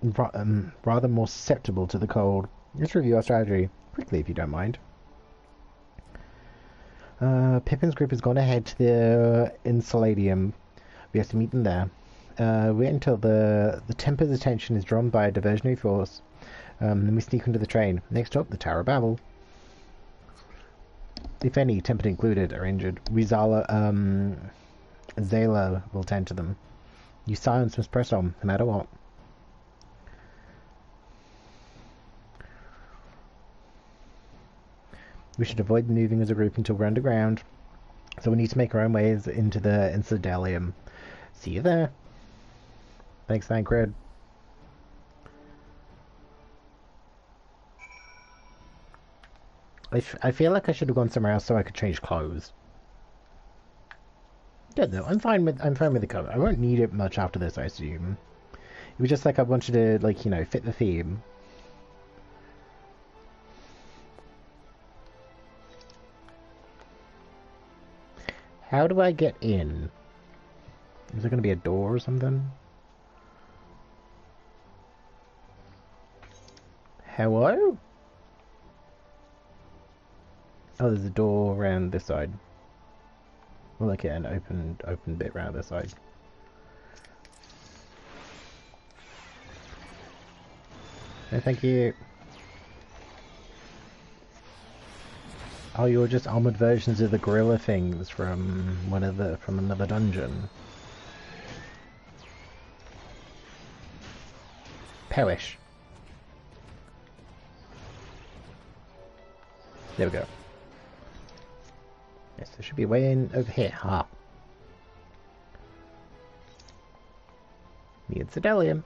Speaker 1: more susceptible to the cold. Let's review our strategy. Quickly, if you don't mind. Pippin's group has gone ahead to the Insuladium. We have to meet them there. Wait until the Temper's attention is drawn by a diversionary force. Then we sneak into the train. Next up, the Tower of Babel. If any, Temper included, are injured, Zayla will tend to them. You silence must press on, no matter what. We should avoid moving as a group until we're underground. So we need to make our own ways into the Incidalium. See you there. Thanks, Thancred. I feel like I should have gone somewhere else so I could change clothes. Good though. I'm fine with the coat. I won't need it much after this, I assume. It was just like I wanted to, like, you know, fit the theme. How do I get in? Is there going to be a door or something? Hello? Oh, there's a door around this side. Well, like an open bit around this side. No, thank you. Oh, you're just armored versions of the gorilla things from another dungeon. Perish. There we go. Yes, there should be a way in over here. Ah. The Incidalium.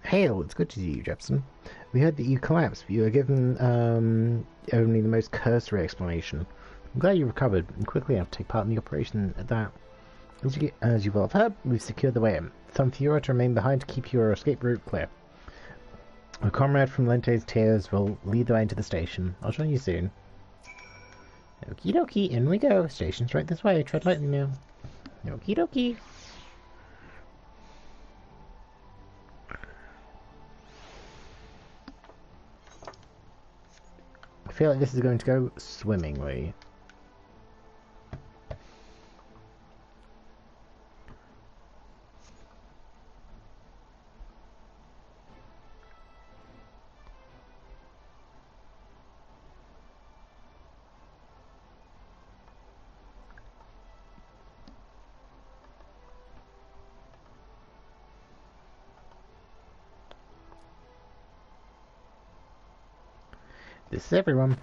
Speaker 1: Hail, it's good to see you, Jepsen. We heard that you collapsed, but you were given only the most cursory explanation. I'm glad you recovered and quickly enough to take part in the operation at that. As you will have heard, we've secured the way in. Some few are to remain behind to keep your escape route clear. A comrade from Lente's Tears will lead the way into the station. I'll join you soon. Okie dokie, in we go. Station's right this way. Tread lightly now. Okie dokie. I feel like this is going to go swimmingly. This is everyone.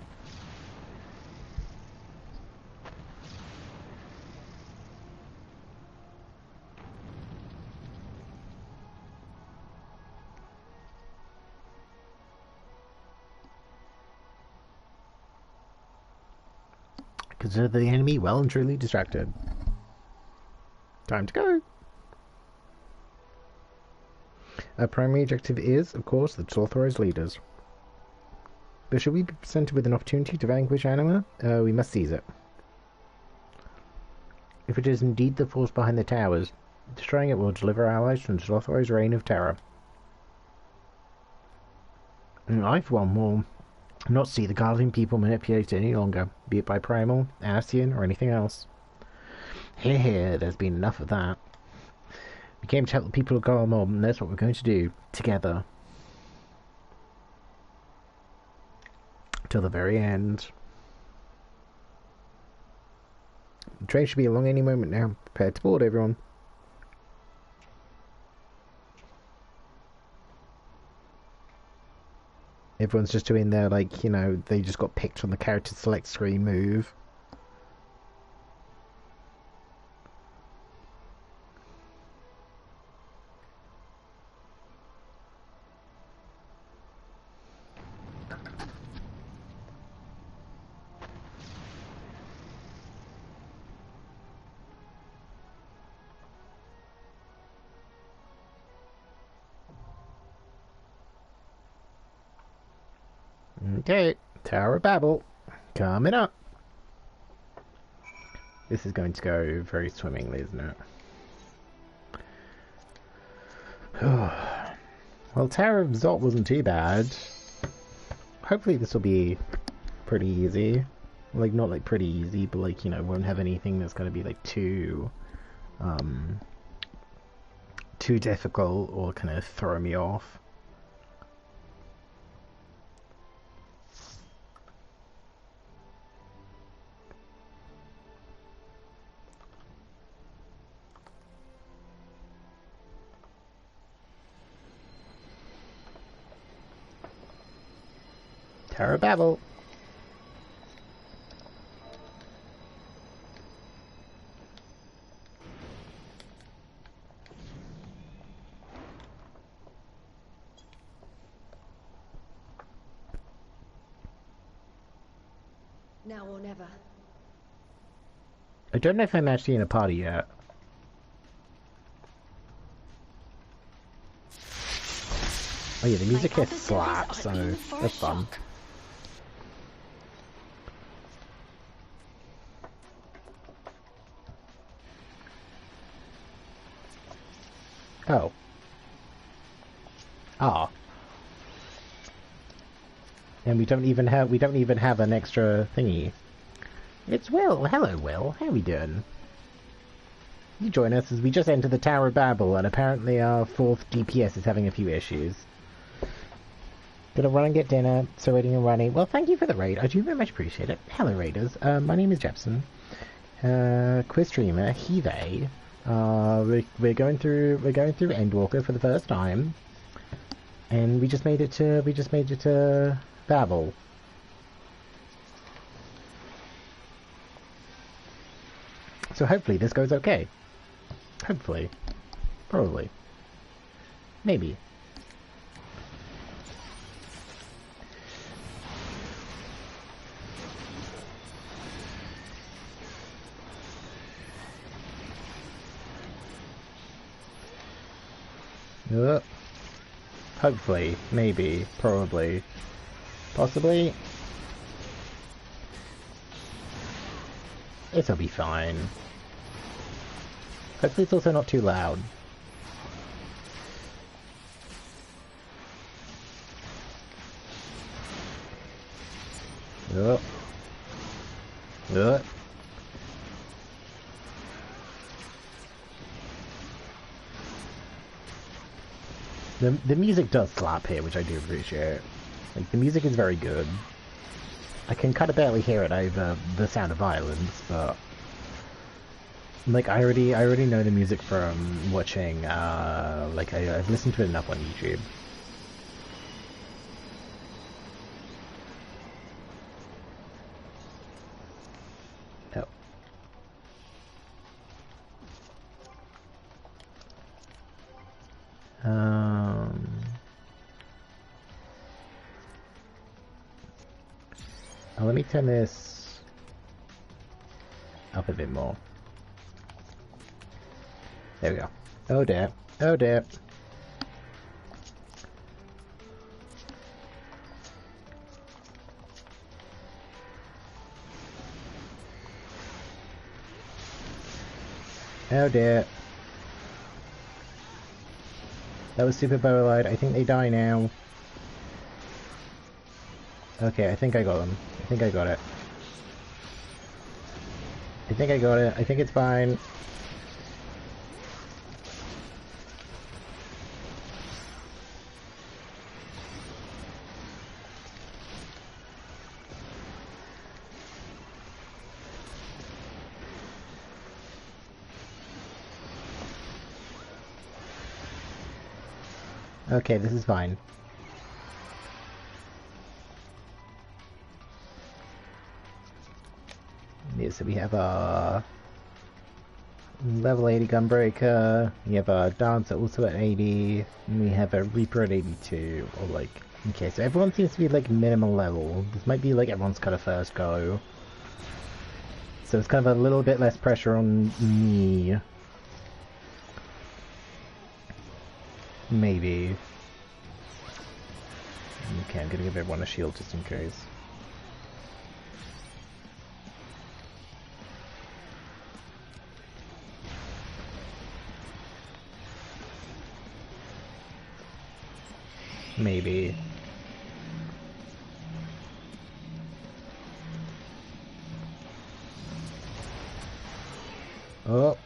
Speaker 1: Consider the enemy well and truly distracted. Time to go! Our primary objective is, of course, the authorized leaders. But should we be presented with an opportunity to vanquish Anima, we must seize it. If it is indeed the force behind the towers, destroying it will deliver our allies from the authorized reign of terror. And I, for one, will not see the Guardian people manipulated any longer, be it by Primal, Ascian, or anything else. Here, there's been enough of that. We came to help the people of Garlemald, and that's what we're going to do, together. Till the very end. The train should be along any moment now. Prepare to board, everyone. Everyone's just doing their, like, you know, they just got picked on the character select screen move. Okay, Tower of Babel, coming up. This is going to go very swimmingly, isn't it? Well, Tower of Zot wasn't too bad. Hopefully this will be pretty easy. Like, not like pretty easy, but like, you know, won't have anything that's going to be like too difficult or kind of throw me off. Tower of Babel.
Speaker 18: Now or never.
Speaker 1: I don't know if I'm actually in a party yet. Oh yeah, the music here slaps, so that's fun. Oh. Ah. And we don't even have an extra thingy. It's Will. Hello, Will. How we doing? You join us as we just enter the Tower of Babel, and apparently our fourth DPS is having a few issues. Gonna run and get dinner, so waiting and running. Well, thank you for the raid. I do very much appreciate it. Hello, raiders. My name is Jepsen. Quiz streamer, he/they. We're going through Endwalker for the first time, and we just made it to Babel. So hopefully this goes okay. Hopefully. Probably. Maybe. Hopefully, maybe, probably, possibly. It'll be fine. Hopefully it's also not too loud. The music does slap here, which I do appreciate. Like, the music is very good. I can kind of barely hear it over the sound of violence, but like I already know the music from watching. Like I've listened to it enough on YouTube. Let me turn this up a bit more. There we go. Oh dear. Oh dear. Oh dear. That was super bowlight. I think they die now. Okay, I think I got them. I think I got it. I think I got it. I think it's fine. Okay, this is fine. Yeah, so we have a level 80 Gunbreaker, we have a Dancer also at 80, and we have a Reaper at 82, or like, okay, so everyone seems to be like minimal level. This might be like everyone's kind of first go. So it's kind of a little bit less pressure on me. Maybe. Okay, I'm gonna give everyone a shield just in case. Maybe. Oh.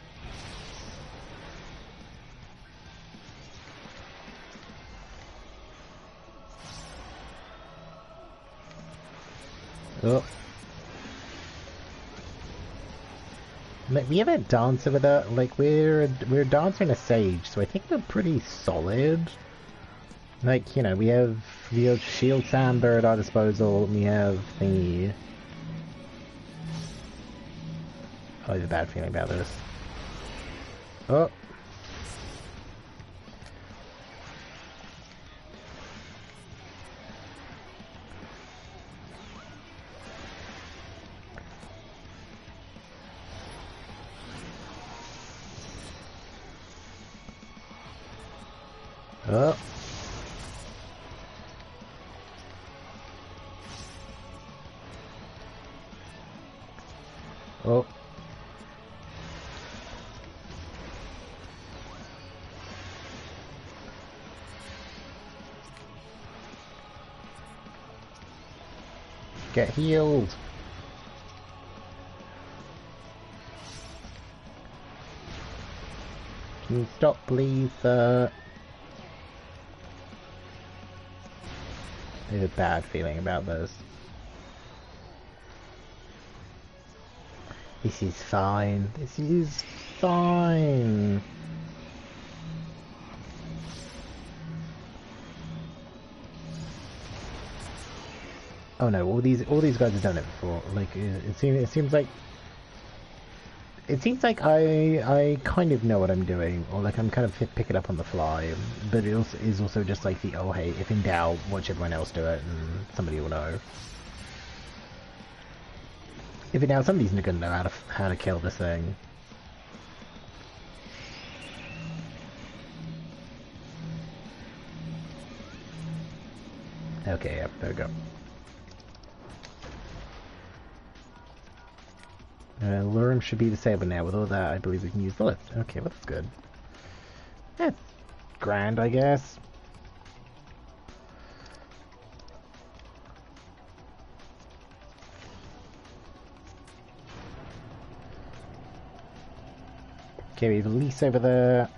Speaker 1: Oh. Like, we have a dancer with a, like, we're a dancer and a sage, so I think we're pretty solid. Like, you know, we have Shield Samba at our disposal, we have the... Oh, I have a bad feeling about this. Oh! Oh! Oh. Get healed. Can you stop, please, I have a bad feeling about this. This is fine. This is fine. Oh no! All these guys have done it before. Like it seems like I kind of know what I'm doing, or like I'm kind of picking up on the fly. But it also is also just like the oh hey, if in doubt, watch everyone else do it, and somebody will know. If in doubt, somebody's gonna know how to kill this thing. Okay, yep, there we go. Lurum should be disabled now. With all that, I believe we can use the lift. Okay, well, that's good. Yeah, grand, I guess. Okay, we have a lease over there.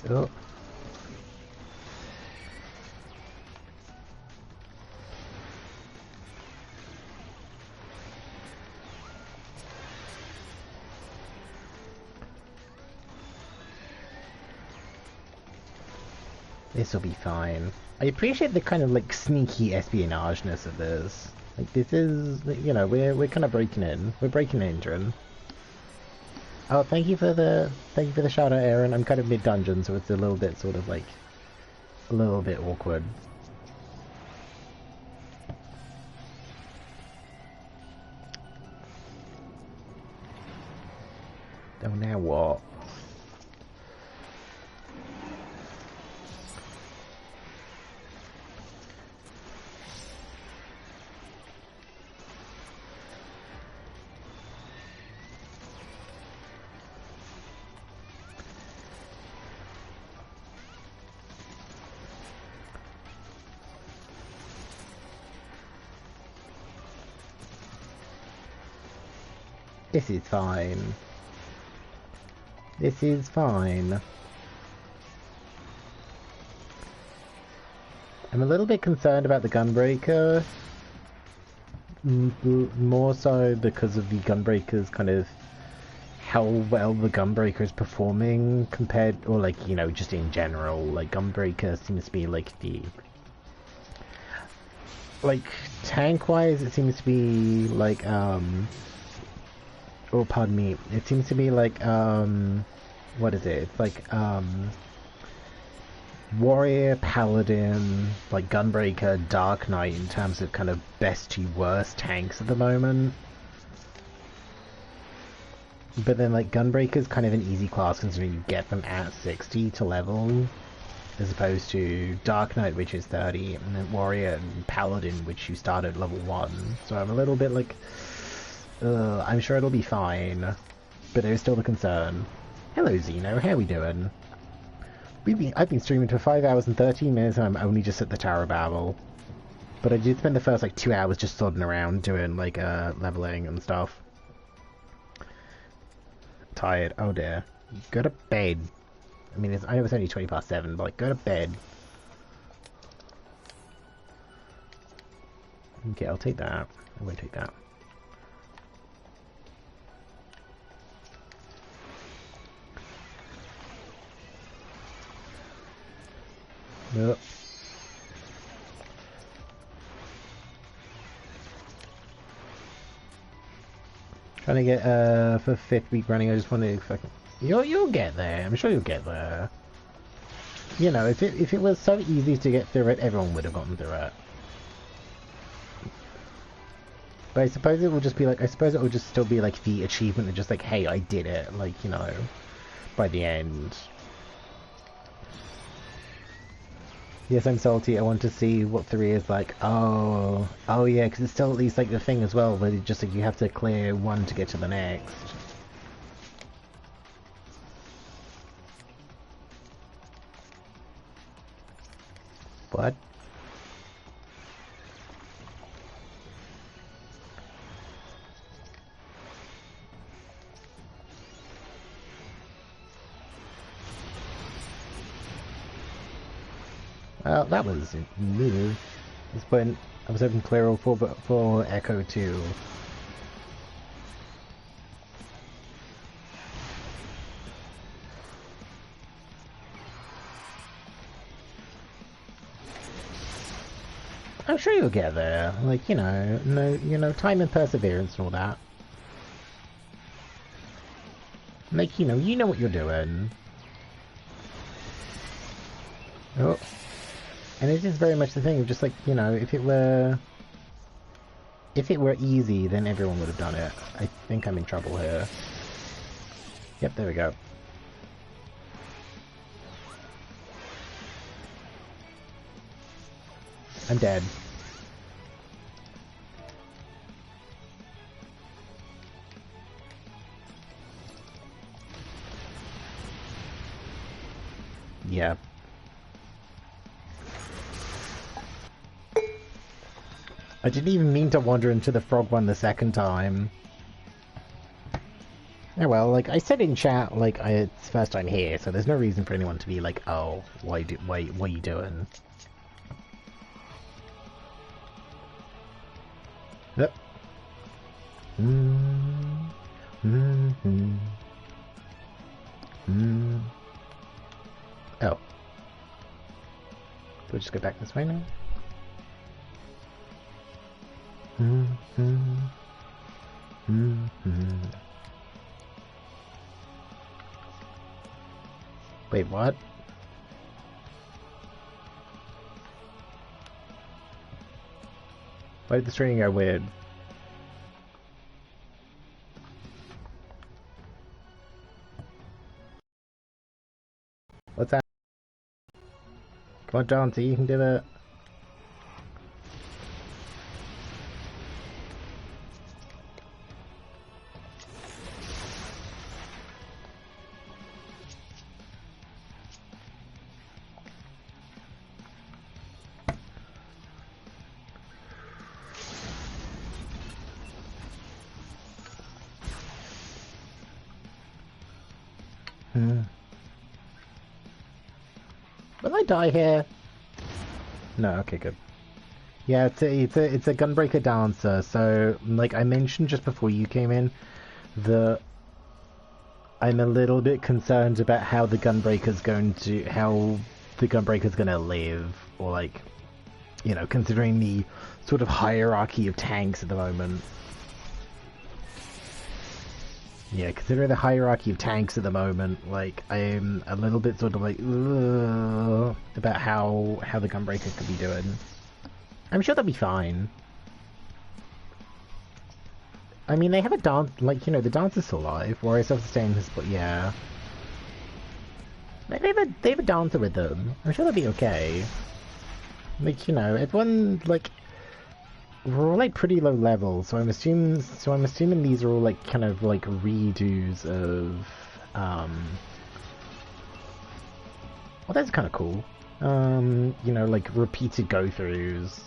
Speaker 1: Oh. This will be fine. I appreciate the kind of like sneaky espionage-ness of this. Like this is, you know, we're kind of breaking in. We're breaking in, Drin. Oh, thank you for the shout out, Aaron. I'm kind of mid dungeon, so it's a little bit sort of like a little bit awkward. Oh, now what? This is fine. This is fine. I'm a little bit concerned about the Gunbreaker. More so because of the Gunbreaker's kind of how well the Gunbreaker is performing compared, or like, you know, just in general. Like, Gunbreaker seems to be like the... Like, tank-wise, it seems to be like, oh, pardon me. It seems to be like, what is it? It's like, Warrior, Paladin, like Gunbreaker, Dark Knight in terms of kind of best to worst tanks at the moment. But then, like, Gunbreaker's kind of an easy class considering you get them at 60 to level, as opposed to Dark Knight, which is 30, and then Warrior and Paladin, which you start at level 1. So I'm a little bit like... I'm sure it'll be fine, but there's still the concern. Hello, Zeno. How we doing? I've been streaming for 5 hours and 13 minutes, and I'm only just at the Tower of Babel. But I did spend the first like 2 hours just sodding around doing like leveling and stuff. Tired. Oh dear. Go to bed. I mean, I know it's only 20 past 7, but like, go to bed. Okay, I'll take that. I won't take that. Yep. Trying to get for 5th week running. I just want to fucking you'll get there. I'm sure you'll get there. You know, if it was so easy to get through it, everyone would have gotten through it. But I suppose it will just be like, I suppose it will just still be like the achievement of just like, hey, I did it. Like, you know, by the end. Yes, I'm salty. I want to see what 3 is like. Oh yeah, because it's still at least like the thing as well, where just like you have to clear one to get to the next. What? Well, that was new. This point, I was hoping clear all 4, but for Echo 2. I'm sure you'll get there. Like, you know, time and perseverance and all that. Like, you know what you're doing. Oh. And it is very much the thing of just like, you know, if it were easy, then everyone would have done it. I think I'm in trouble here. Yep, there we go. I'm dead. Yeah. I didn't even mean to wander into the frog one the second time. Oh well, like I said in chat, like it's first time here, so there's no reason for anyone to be like, oh, why what are you doing? Yep. Oh. Do we just go back this way now? Wait, what? Why did the string go weird? What's that? Come on, Dante, you can do it. Will I die here? No, okay, good. Yeah, it's a Gunbreaker dancer, so like I mentioned just before you came in, I'm a little bit concerned about how the Gunbreaker's gonna live, or like, you know, considering the sort of hierarchy of tanks at the moment. Yeah, considering the hierarchy of tanks at the moment, like, I'm a little bit sort of like, about how the Gunbreaker could be doing. I'm sure they'll be fine. I mean, they have a dance, like, you know, the dancer's still alive, Warrior self-sustain has, but yeah. They have a dancer with them. I'm sure they'll be okay. Like, you know, everyone, like, we're all, like, pretty low level, so I'm assuming these are all, like, kind of, like, redos of, well, that's kind of cool. You know, like, repeated go-throughs.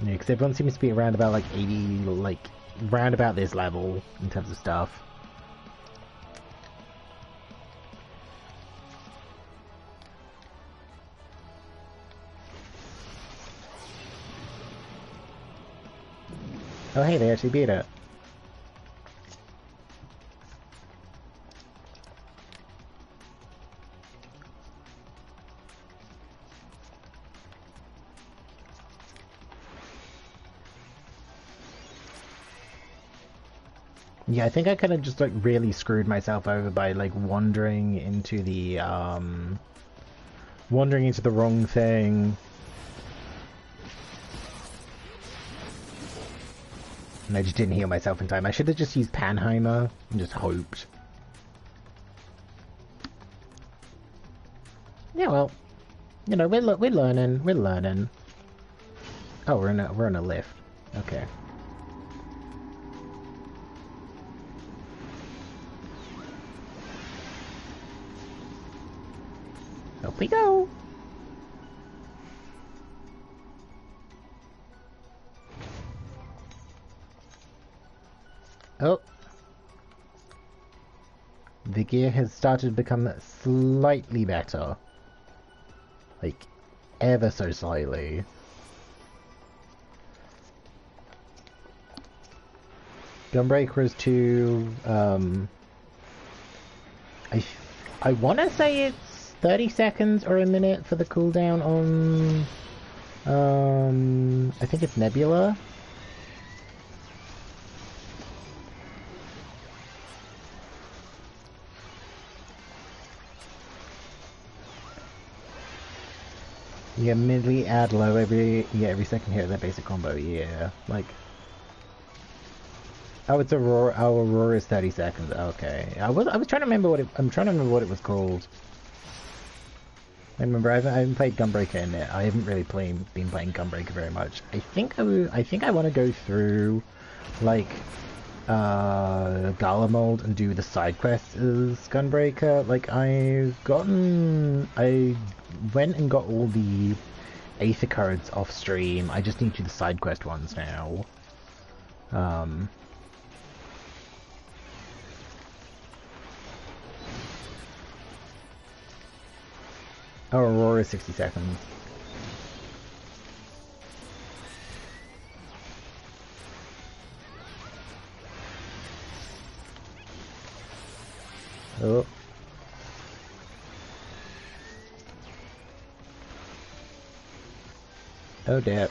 Speaker 1: Yeah, because everyone seems to be around about, like, 80, like, round about this level, in terms of stuff. Oh hey, they actually beat it. Yeah, I think I kind of just, like, really screwed myself over by, like, wandering into the wrong thing. And I just didn't heal myself in time. I should have just used Panheimer and just hoped. Yeah, well, you know, we're learning. Oh, we're in a lift. Okay. Up we go. Oh. The gear has started to become slightly better. Like, ever so slightly. Gunbreaker is to, I want to say it's 30 seconds or a minute for the cooldown on, I think it's Nebula. Yeah, immediately add low every second hit of that basic combo, yeah. Like, oh, it's Aurora. Oh, Aurora is 30 seconds. Okay, I was trying to remember what it. I'm trying to remember what it was called. I remember I haven't played Gunbreaker in it. I haven't really been playing Gunbreaker very much. I think I want to go through like Garlemald and do the side quests as Gunbreaker. Like I went and got all the Aether cards off stream. I just need to do the side quest ones now. Oh, Aurora 60 seconds. Oh. Oh dear.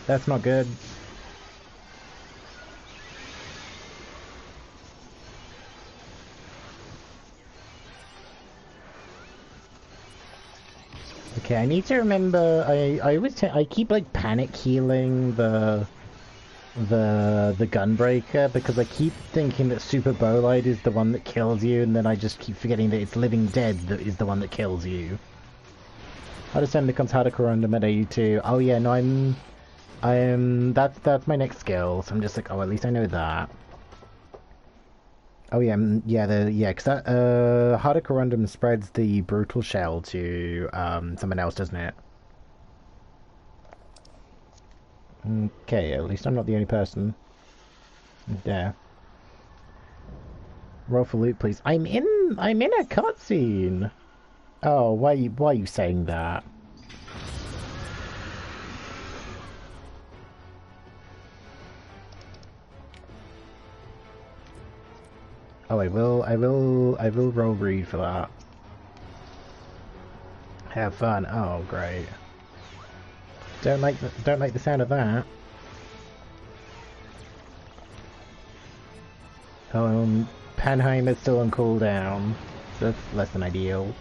Speaker 1: That's not good. Okay, I need to remember. I keep like panic healing the Gunbreaker because I keep thinking that Super Bolide is the one that kills you, and then I just keep forgetting that it's Living Dead that is the one that kills you. Hardest time becomes harder Corundum at 82. Oh yeah, no, that's my next skill, so I'm just like, oh, at least I know that. Oh yeah, because that harder Corundum spreads the brutal shell to someone else, doesn't it? Okay, at least I'm not the only person there. Roll for loot, please. I'm in a cutscene. Oh, why are you saying that? Oh, I will roll read for that. Have fun. Oh, great. Don't like the sound of that. Panheim is still on cooldown. So that's less than ideal.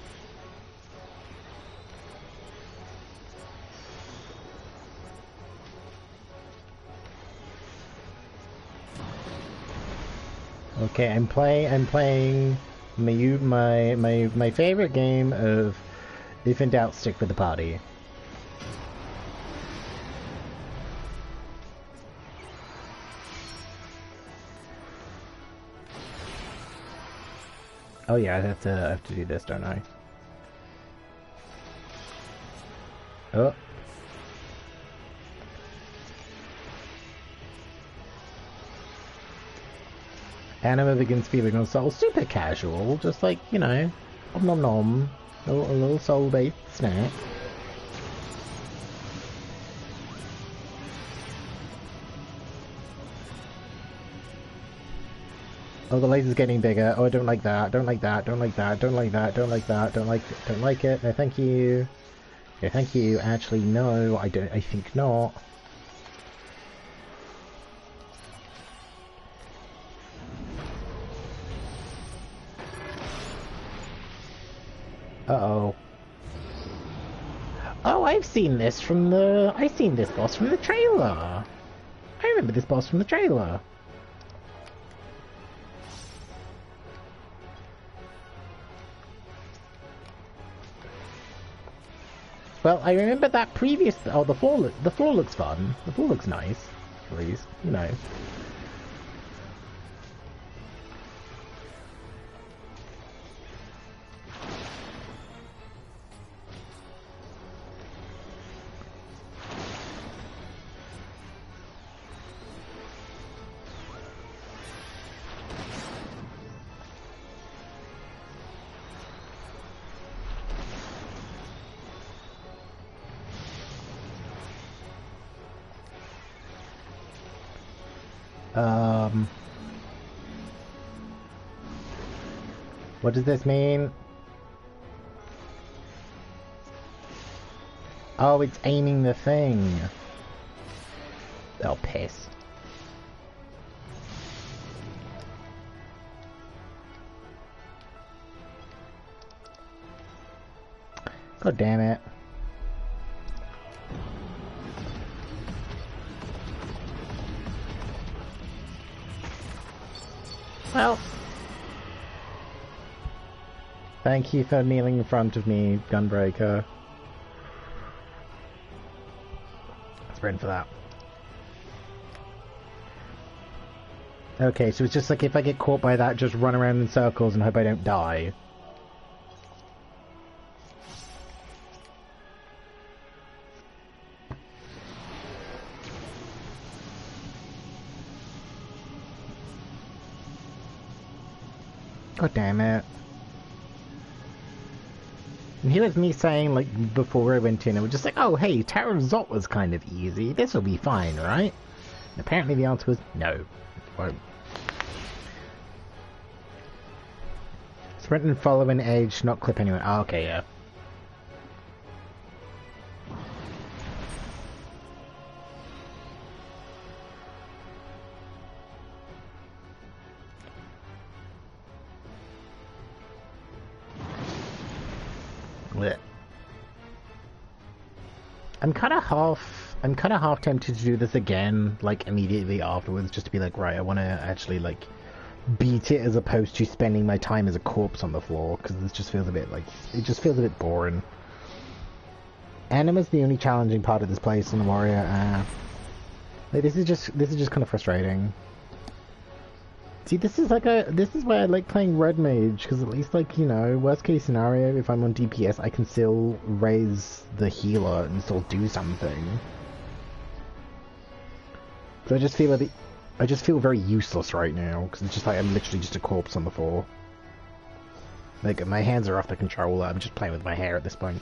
Speaker 1: Okay, I'm playing my favorite game of if in doubt, stick with the party. Oh yeah, I have to do this, don't I? Oh. Anima begins feeding on soul. Super casual, just like, you know, nom nom nom. A little soul-based snack. Oh, the laser's getting bigger. Oh, I don't like that. Don't like that. Don't like that. Don't like that. Don't like that. Don't like it. No, thank you. No, thank you. Actually, no, I don't. I think not. Uh-oh. Oh, I've seen this boss from the trailer. I remember this boss from the trailer. Well, I remember that previous... Oh, the floor looks fun. The floor looks nice. At least, you know. What does this mean? Oh, it's aiming the thing. Oh, piss. God damn it. Well. Thank you for kneeling in front of me, Gunbreaker. Sprint for that. Okay, so it's just like if I get caught by that, just run around in circles and hope I don't die. God damn it. And here was me saying, like, before I went in, it was just like, oh, hey, Tower of Zot was kind of easy. This will be fine, right? And apparently the answer was no. It won't. Sprint and follow an edge, not clip anyone. Oh, okay, yeah. I'm kind of half tempted to do this again, like immediately afterwards, just to be like, right, I want to actually like beat it as opposed to spending my time as a corpse on the floor, because this just feels a bit like, it just feels a bit boring. Anima's the only challenging part of this place on the warrior. Like, this is just kind of frustrating. See, this is why I like playing Red Mage, because at least, like, you know, worst case scenario, if I'm on DPS, I can still raise the healer and still do something. So I just feel very useless right now, because it's just like I'm literally just a corpse on the floor. Like, my hands are off the controller, I'm just playing with my hair at this point.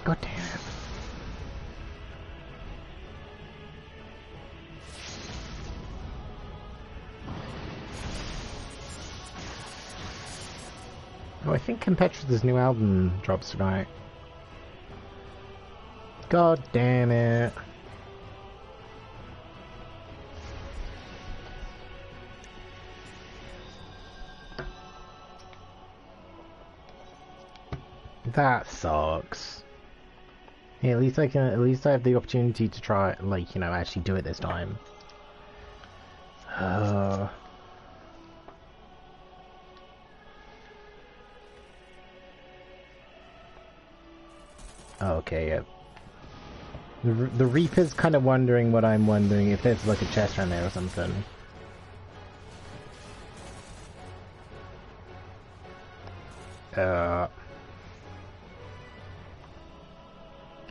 Speaker 1: God damn it. Oh, I think Campetra's new album drops tonight. God damn it. That sucks. Yeah, at least I have the opportunity to try, like, you know, actually do it this time. Okay, yeah. The Reaper's kind of wondering what I'm wondering, if there's like a chest around there or something.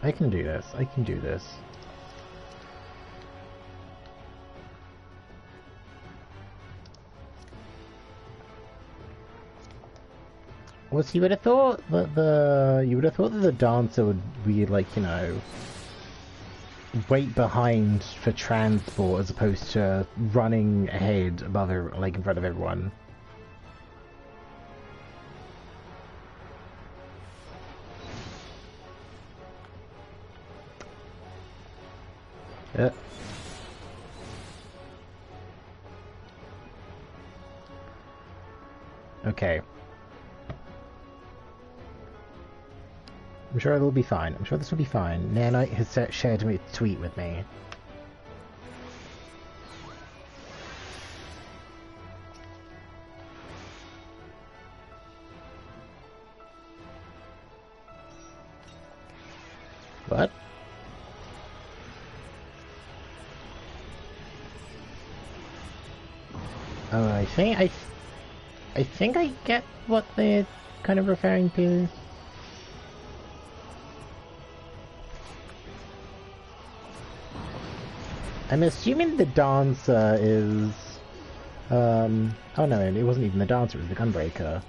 Speaker 1: I can do this. I can do this. Well, so you would have thought that the dancer would be like, you know, wait behind for transport as opposed to running ahead above, like in front of everyone. Yeah. Okay. I'm sure it'll be fine. I'm sure this will be fine. Nanite has shared a tweet with me. What? Oh, I think I get what they're kind of referring to. I'm assuming the dancer is, oh no, it wasn't even the dancer, it was the Gunbreaker.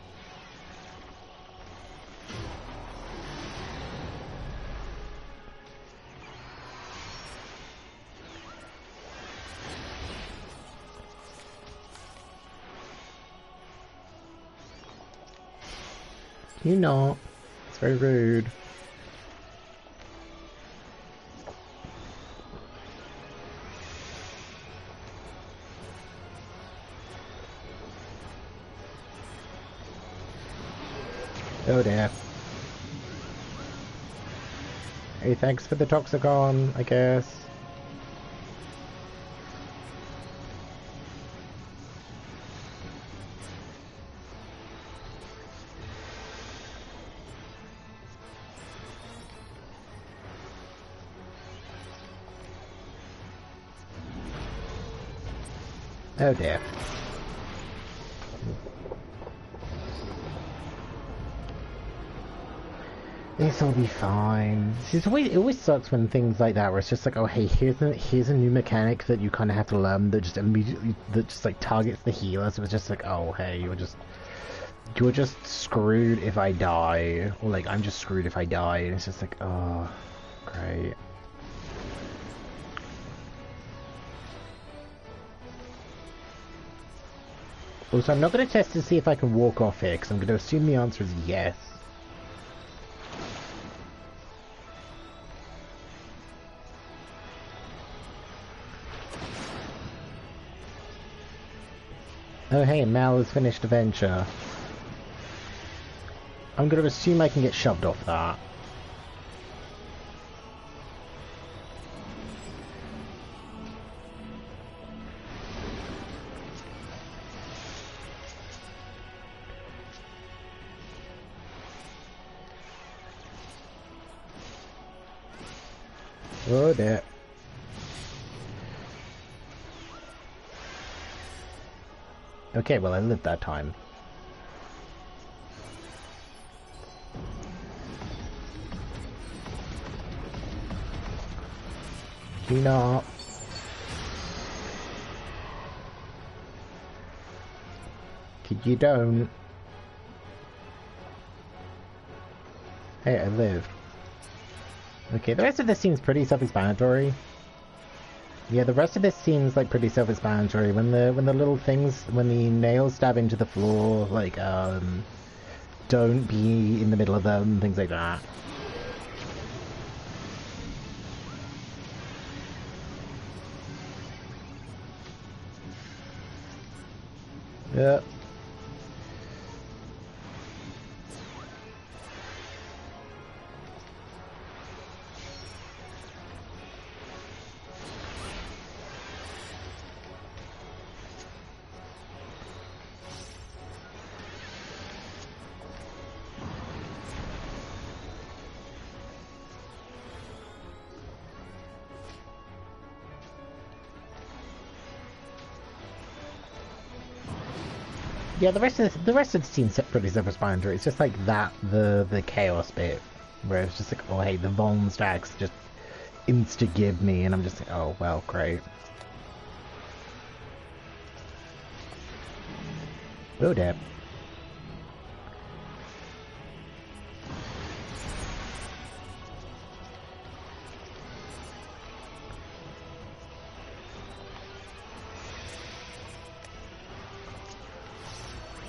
Speaker 1: You know, it's very rude. Oh dear. Hey, thanks for the Toxicon, I guess. Oh dear. This'll be fine. It always sucks when things like that, where it's just like, oh hey, here's a new mechanic that you kind of have to learn that just immediately like targets the healer. So it's just like, oh hey, you're just screwed if I die, or like I'm just screwed if I die, and it's just like, oh, great. Also, I'm not going to test to see if I can walk off here, because I'm going to assume the answer is yes. Oh hey, Mal has finished a venture. I'm going to assume I can get shoved off that. Oh dear. Okay, well I lived that time. You not. You don't. Hey, I lived. Okay, the rest of this seems pretty self-explanatory. Yeah, the rest of this seems like pretty self-explanatory. When the little things, when the nails stab into the floor, like don't be in the middle of them, things like that. Yep. Yeah, the rest of the scene's pretty self-explanatory. It's just like that, the chaos bit, where it's just like, oh hey, the Vuln stacks just insta-give me, and I'm just like, oh well, great. Oh damn.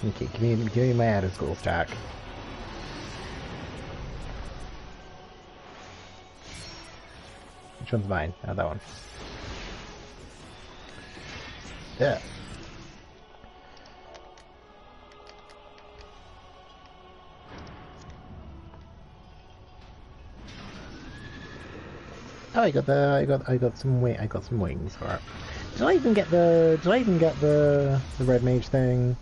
Speaker 1: Okay, give me my added school stack. Which one's mine? Oh, that one. Yeah. Oh, I got some wings for it. Did I even get the red mage thing?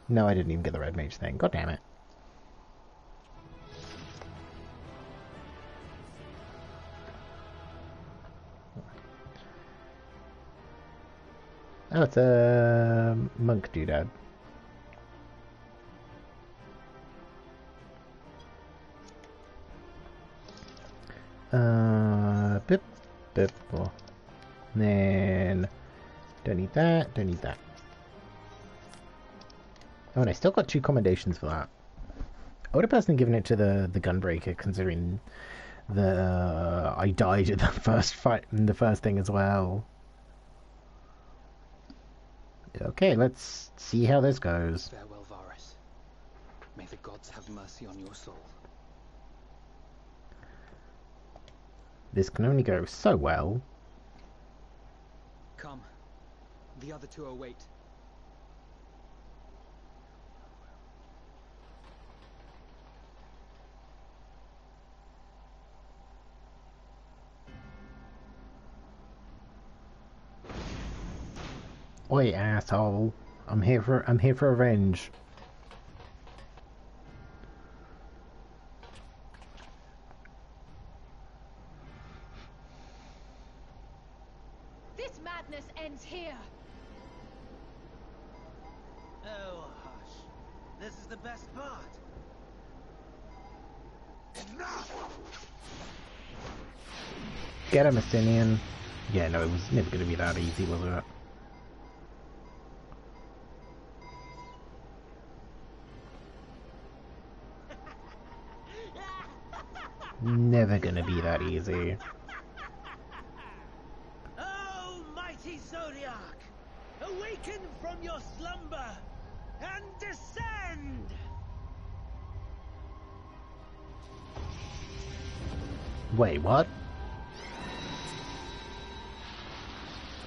Speaker 1: No, I didn't even get the red mage thing. God damn it. Oh, it's a monk doodad. Bip, bip. Oh. Then, don't need that, don't need that. Oh, and I still got 2 commendations for that. I would have personally given it to the gunbreaker, considering the I died at the first fight in the first thing as well. Okay, let's see how this goes.
Speaker 7: Farewell, Varus. May the gods have mercy on your soul.
Speaker 1: This can only go so well.
Speaker 7: Come. The other 2 await.
Speaker 1: Oi, asshole! I'm here for revenge.
Speaker 8: The
Speaker 13: This madness ends here.
Speaker 11: Oh, hush. This is the best part.
Speaker 1: Get him, Estinian. Yeah, no, it was never going to be that easy, was it? Never going to be that easy.
Speaker 11: Oh, mighty Zodiac! Awaken from your slumber and descend!
Speaker 1: Wait, what?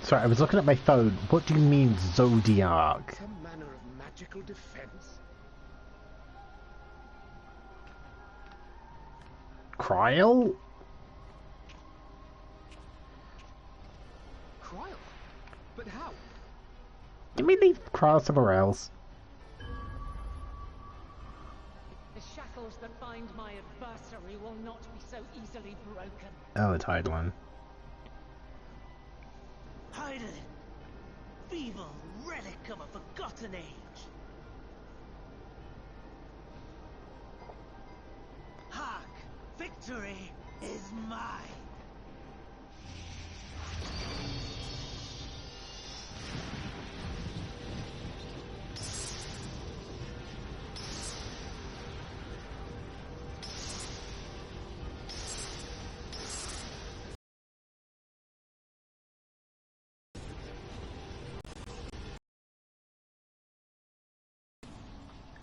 Speaker 1: Sorry, I was looking at my phone. What do you mean, Zodiac?
Speaker 17: Some manner of magical defense.
Speaker 1: Cryle?
Speaker 7: Cryle? But how?
Speaker 1: Can we leave Cryle somewhere else?
Speaker 14: The shackles that bind my adversary will not be so easily broken.
Speaker 1: Oh, the Tide one.
Speaker 11: Hide it! Feeble relic of a forgotten age! Hark! Victory is mine!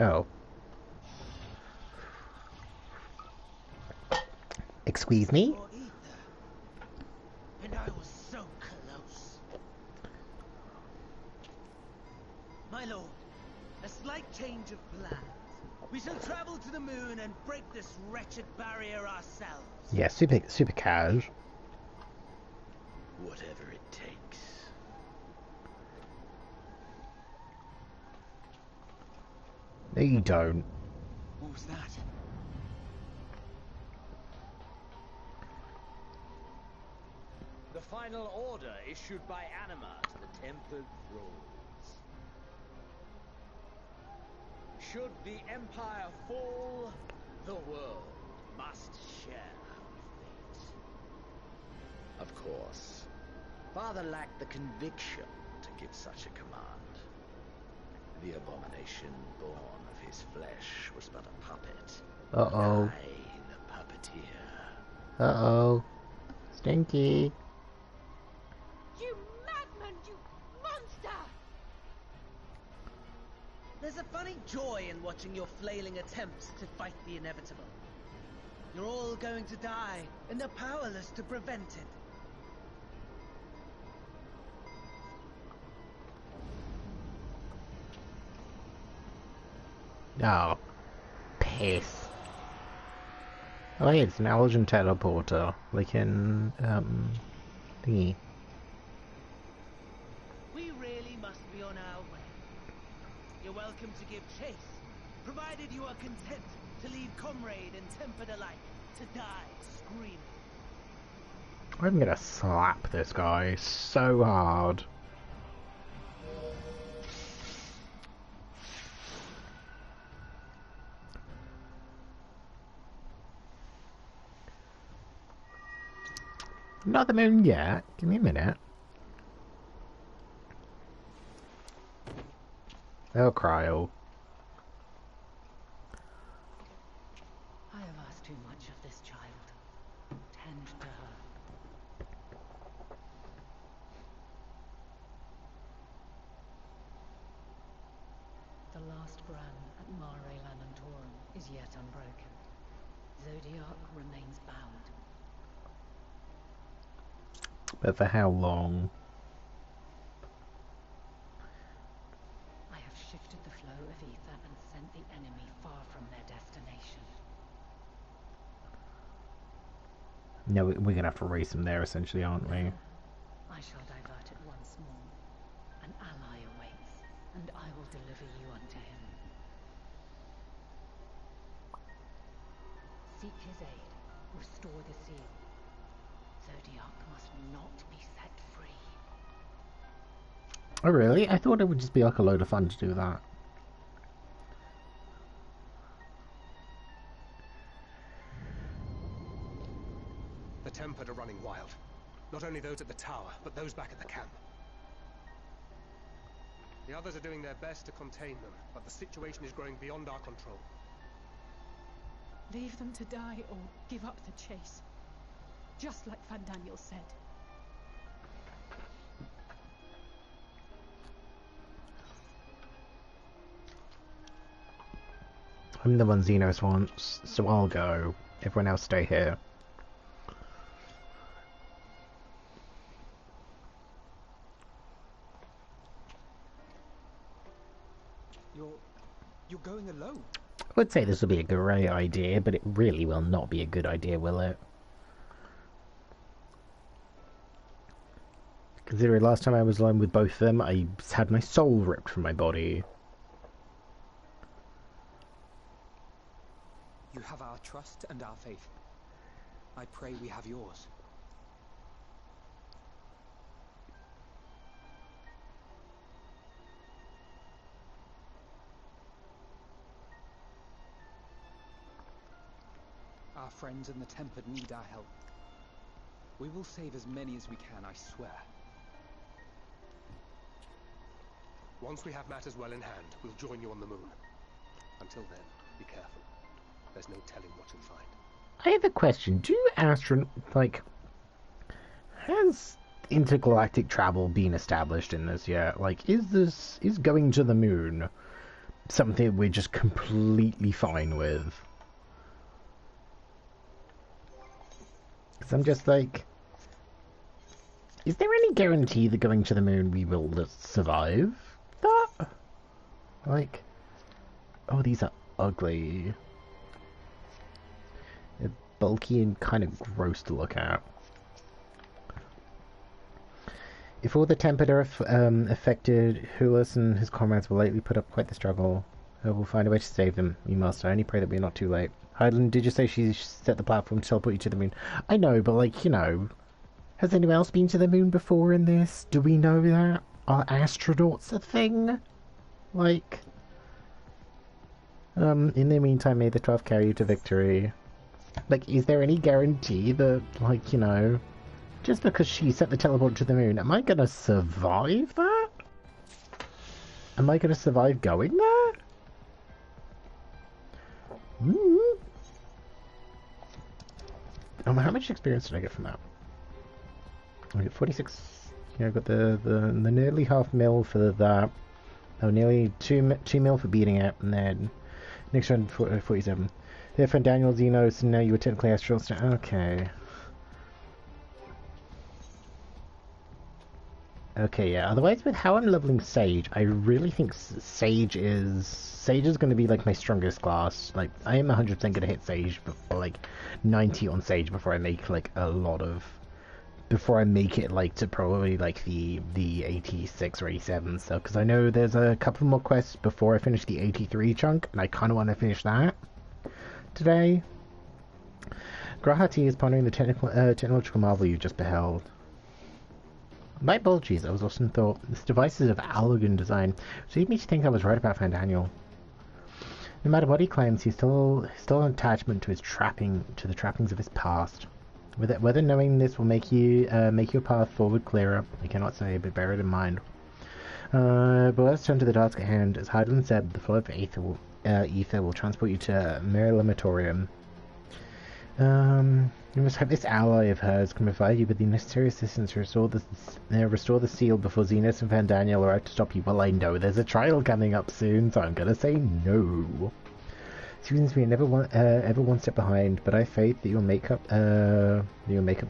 Speaker 1: Oh. Excuse me?
Speaker 11: And I was so close. My lord, a slight change of plans. We shall travel to the moon and break this wretched barrier ourselves.
Speaker 1: Yeah, super cash.
Speaker 15: Whatever it takes.
Speaker 1: No, you don't.
Speaker 7: What was that?
Speaker 12: The final order issued by Anima to the Tempered Thralls. Should the Empire fall, the world must share her fate.
Speaker 15: Of course. Father lacked the conviction to give such a command. The abomination born of his flesh was but a puppet.
Speaker 1: Uh-oh.
Speaker 15: I, the puppeteer.
Speaker 1: Uh-oh. Stinky.
Speaker 14: You madman, you monster!
Speaker 11: There's a funny joy in watching your flailing attempts to fight the inevitable. You're all going to die, and they're powerless to prevent it.
Speaker 1: Oh. Piss. Oh, hey, it's an Allergen teleporter. Like in, thingy.
Speaker 11: We really must be on our way. You're welcome to give chase, provided you are content to leave comrade and tempered alike to die screaming.
Speaker 1: I'm gonna slap this guy so hard. Not the moon yet. Give me a minute. Oh, Cryle.
Speaker 14: I have asked too much of this child. Tend to her. The last gran at Mare Lanantorum is yet unbroken. Zodiac remains bound.
Speaker 1: But for how long?
Speaker 14: I have shifted the flow of ether and sent the enemy far from their destination.
Speaker 1: No, we're gonna have to race him there, essentially, aren't we?
Speaker 14: I shall divert it once more. An ally awaits, and I will deliver you unto him. Seek his aid. Restore the seal. Zodiac must not be set free.
Speaker 1: Oh really? I thought it would just be like a load of fun to do that.
Speaker 2: The Tempered are running wild. Not only those at the tower, but those back at the camp. The others are doing their best to contain them, but the situation is growing beyond our control.
Speaker 4: Leave them to die or give up the chase. Just like Van Daniel said.
Speaker 1: I'm the one Xenos wants, so I'll go. Everyone else stay here.
Speaker 7: You're going alone?
Speaker 1: I would say this would be a great idea, but it really will not be a good idea, will it? Considering last time I was alone with both of them, I had my soul ripped from my body.
Speaker 7: You have our trust and our faith. I pray we have yours. Our friends in the Tempered need our help. We will save as many as we can, I swear.
Speaker 2: Once we have matters well in hand, we'll join you on the moon. Until then, be careful. There's no telling what you'll find.
Speaker 1: I have a question. Do has intergalactic travel been established in this yet? Like, is going to the moon something we're just completely fine with? Because I'm just like, is there any guarantee that going to the moon we will survive that? Like, oh, these are ugly. They're bulky and kind of gross to look at. If all the Tempered are affected, Hulas and his comrades will likely put up quite the struggle. We'll find a way to save them. We must. I only pray that we're not too late. Hydeland, did you say she set the platform to teleport you to the moon? I know, but like, you know, has anyone else been to the moon before in this? Do we know that? Are astronauts a thing? Like, in the meantime, may the 12th carry you to victory. Like, is there any guarantee that, like, you know, just because she set the teleport to the moon, am I gonna survive that? Am I gonna survive going there? How much experience did I get from that? I get 46. Yeah, I got the nearly half mil for that. Oh, nearly 2 mil for beating it, and then next round 47. Yeah, from Daniel Xenos, and now you were technically astronauts. Okay. Okay, yeah. Otherwise, with how I'm leveling Sage, I really think Sage is going to be like my strongest class. Like, I am 100% going to hit Sage, but like 90 on Sage before I make like a lot of, before I make it like to probably like the 86 or 87 stuff. Because I know there's a couple more quests before I finish the 83 chunk, and I kind of want to finish that today. Gratae is pondering the technological marvel you just beheld. My apologies, I was often thought this device is of elegant design, which lead me to think I was right about Van Daniel. No matter what he claims, he's still an attachment to the trappings of his past. Whether knowing this will make your path forward clearer, I cannot say, but bear it in mind. But let's turn to the task at hand. As Hydeland said, the flow of ether will transport you to Merilamatorium. You must have this ally of hers can provide you with the necessary assistance to restore the seal before Xenos and Van Daniel are out to stop you. Well, I know there's a trial coming up soon, so I'm gonna say no. Seems to be ever one step behind, but I have faith that you'll make up the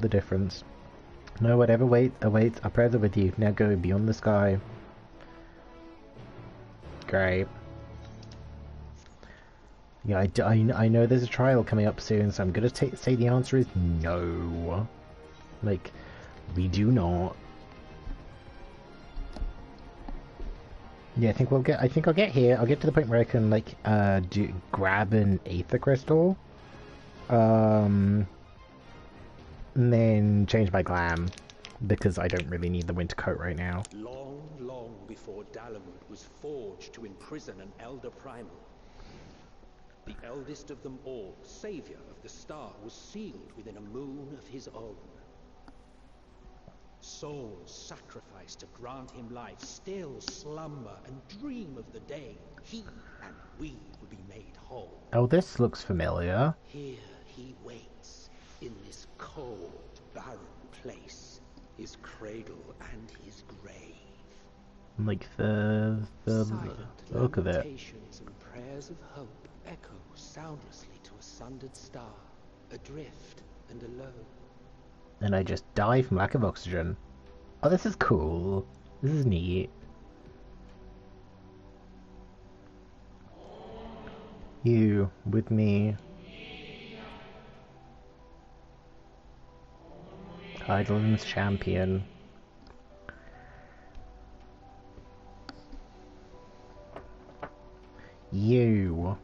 Speaker 1: difference. No, whatever awaits, our prayers are with you. Now go beyond the sky. Great. Yeah, I know there's a trial coming up soon, so I'm gonna say the answer is no. Like, we do not. Yeah, I think I'll get here. I'll get to the point where I can like grab an aether crystal, and then change my glam. because I don't really need the winter coat right now.
Speaker 15: Long, long before Dalamud was forged to imprison an elder primal, the eldest of them all, savior of the star, was sealed within a moon of his own. Souls sacrificed to grant him life still slumber and dream of the day he and we will be made whole.
Speaker 1: Oh, this looks familiar.
Speaker 15: Here he waits, in this cold, barren place, his cradle and his grave.
Speaker 1: Like the
Speaker 15: Silent
Speaker 1: look of it.
Speaker 15: lamentations and prayers of hope echo soundlessly to a sundered star, adrift and alone.
Speaker 1: And I just die from lack of oxygen. Oh, this is cool. This is neat. You with me. Eidolon's champion. You.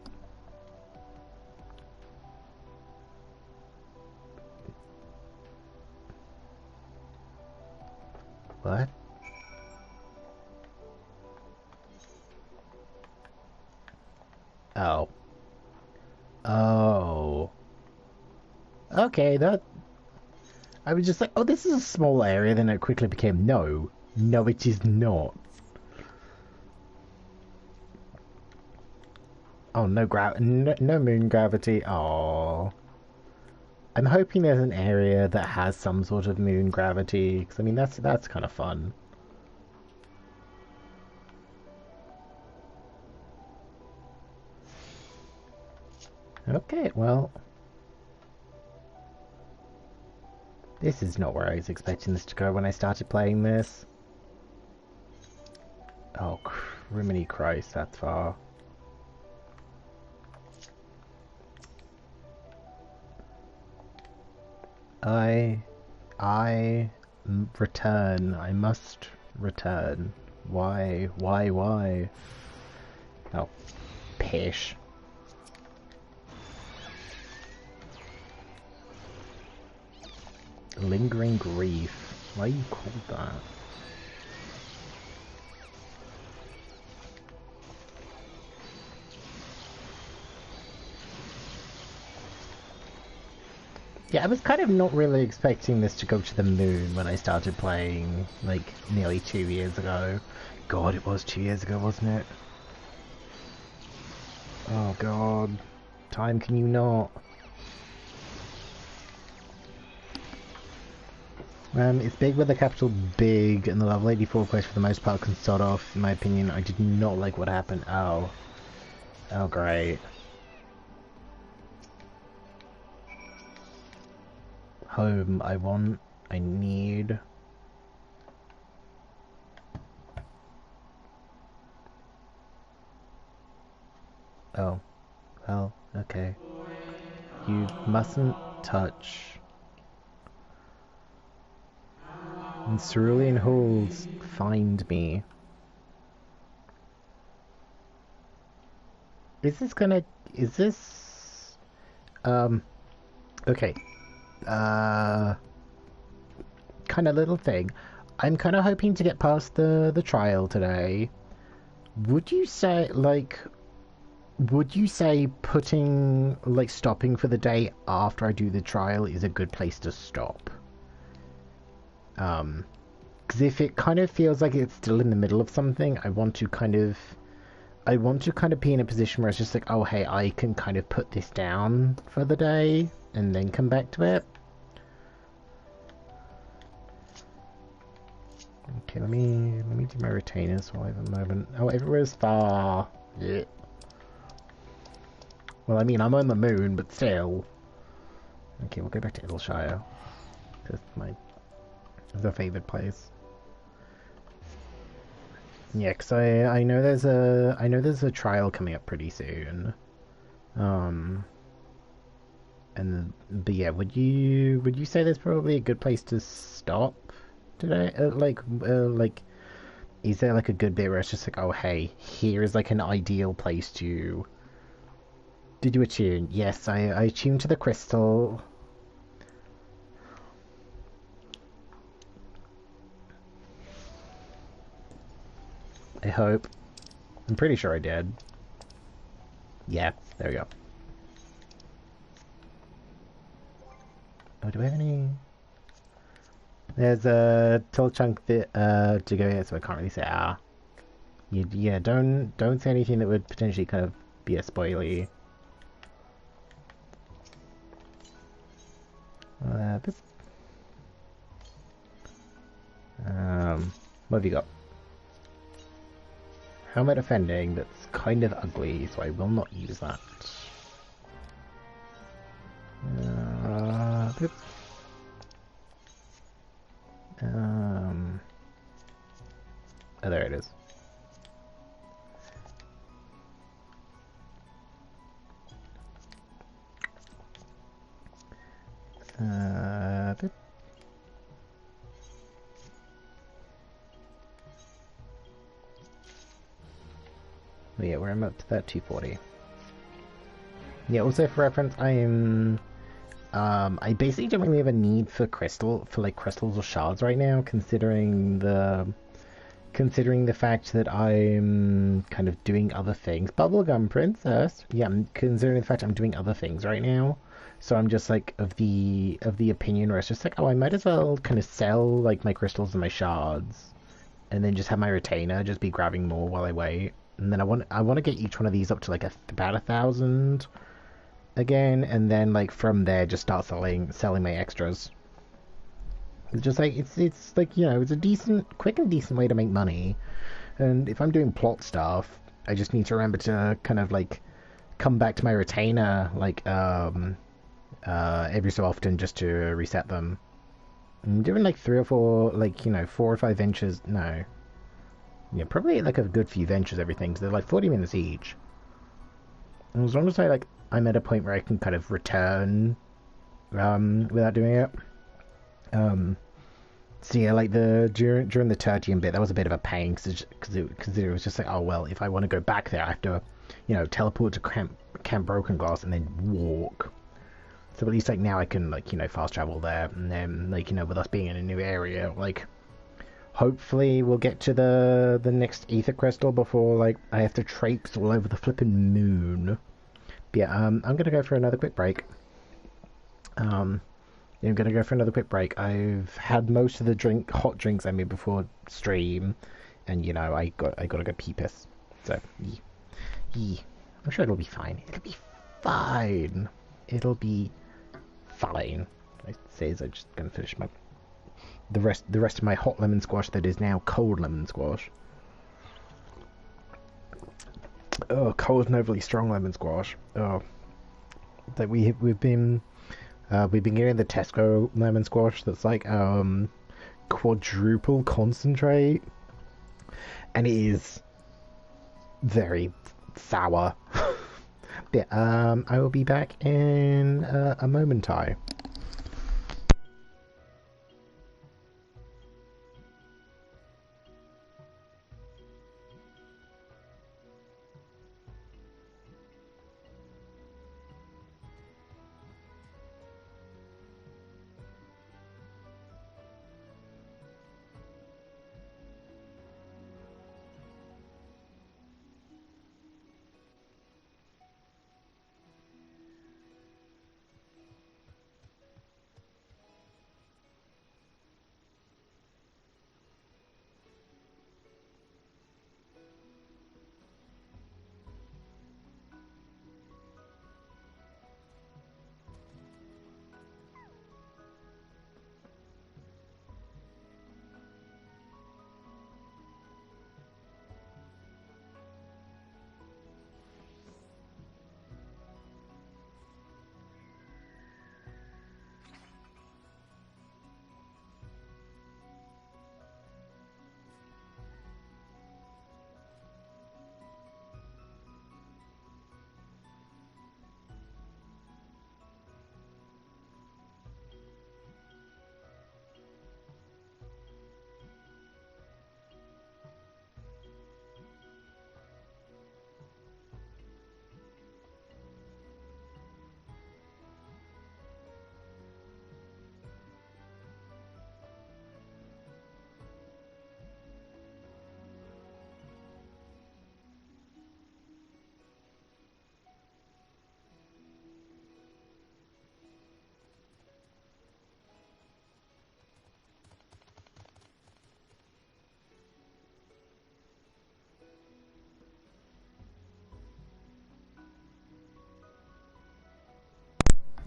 Speaker 1: What? Oh. Oh. Okay, that... I was just like, oh, this is a small area, then it quickly became, no. No, it is not. Oh, no moon gravity. Oh. I'm hoping there's an area that has some sort of moon gravity, because I mean that's kind of fun. Okay, well, this is not where I was expecting this to go when I started playing this. Oh, criminy Christ, that's far. I return. I must return. Why? Oh, pish. Lingering grief. Why are you called that? Yeah, I was kind of not really expecting this to go to the moon when I started playing, like, nearly 2 years ago. God, it was 2 years ago, wasn't it? Oh god. Time, can you not? It's big with a capital big, and the level 84 quest for the most part can start off, in my opinion. I did not like what happened. Oh. Oh, great. Home, I need... Oh. Well, okay. You mustn't touch... And cerulean halls, find me. Is this... Okay. Kind of little thing. I'm kind of hoping to get past the trial today. Would you say, putting, stopping for the day after I do the trial is a good place to stop? Because if it kind of feels like it's still in the middle of something, I want to kind of be in a position where it's just like, oh hey, I can kind of put this down for the day and then come back to it. Okay, let me do my retainers while I have a moment. Oh, everywhere's far. Yeah. Well, I mean, I'm on the moon, but still. Okay, we'll go back to Ilshire. That's the favourite place. Yeah, because I know there's a trial coming up pretty soon. But yeah, would you say there's probably a good place to stop today? Is there like a good bit where it's just like, oh hey, here is like an ideal place to... Did you attune? Yes, I attuned to the crystal. hope. I'm pretty sure I did. Yeah, there we go. Oh, do we have any? There's a tall chunk that, to go here, so I can't really say yeah, don't say anything that would potentially kind of be a spoilie. This. What have you got? Helmet offending, that's kind of ugly, so I will not use that. Oops. Oh, there it is. Boop. Oh, yeah, we're up to that 240. Yeah, also for reference, I basically don't really have a need for crystals or shards right now, considering the fact that I'm kind of doing other things. Bubblegum Princess. Yeah, I'm considering the fact I'm doing other things right now. So I'm just like of the opinion where it's just like, oh, I might as well kind of sell like my crystals and my shards, and then just have my retainer just be grabbing more while I wait. And then I want to get each one of these up to like about 1,000 again, and then like from there just start selling my extras. It's just like it's like, you know, it's a quick and decent way to make money. And if I'm doing plot stuff, I just need to remember to kind of like come back to my retainer like every so often just to reset them. I'm doing like 3 or 4, like, you know, 4 or 5 ventures. No, yeah, probably like a good few ventures, everything, because they're like 40 minutes each. And as long as I'm at a point where I can kind of return without doing it. So yeah, like during the Tertian bit, that was a bit of a pain because it was just like, oh well, if I want to go back there, I have to, you know, teleport to Camp Broken Glass and then walk. So at least like now I can, like, you know, fast travel there, and then, like, you know, with us being in a new area, like hopefully we'll get to the next ether crystal before like I have to traipse all over the flipping moon. But yeah, I'm gonna go for another quick break. I'm gonna go for another quick break. I've had most of the hot drinks I made before stream, and you know I gotta go pee piss. So I'm sure it'll be fine. It'll be fine. It'll be fine. I say as I'm just gonna finish the rest of my hot lemon squash that is now cold lemon squash. Oh, cold and overly strong lemon squash. Oh, that we've been getting the Tesco lemon squash that's like quadruple concentrate, and it is very sour. Yeah, I will be back in a moment.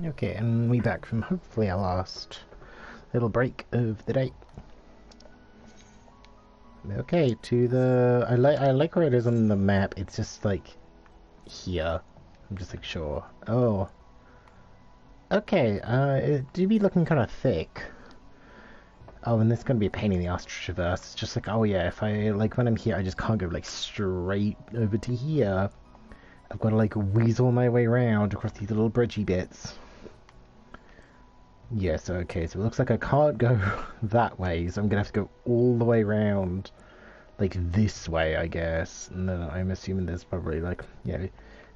Speaker 1: Okay, and we back from hopefully our last little break of the day. Okay, to the... I like where it is on the map. It's just like here. I'm just like, sure. Oh. Okay, it do be looking kind of thick. Oh, and this is going to be a pain in the ass to traverse. It's just like, oh yeah, if I, like, when I'm here, I just can't go, like, straight over to here. I've got to, like, weasel my way around across these little bridgey bits. Yes, okay, so it looks like I can't go that way, so I'm going to have to go all the way around, like, this way, I guess. And then I'm assuming there's probably, like, you know,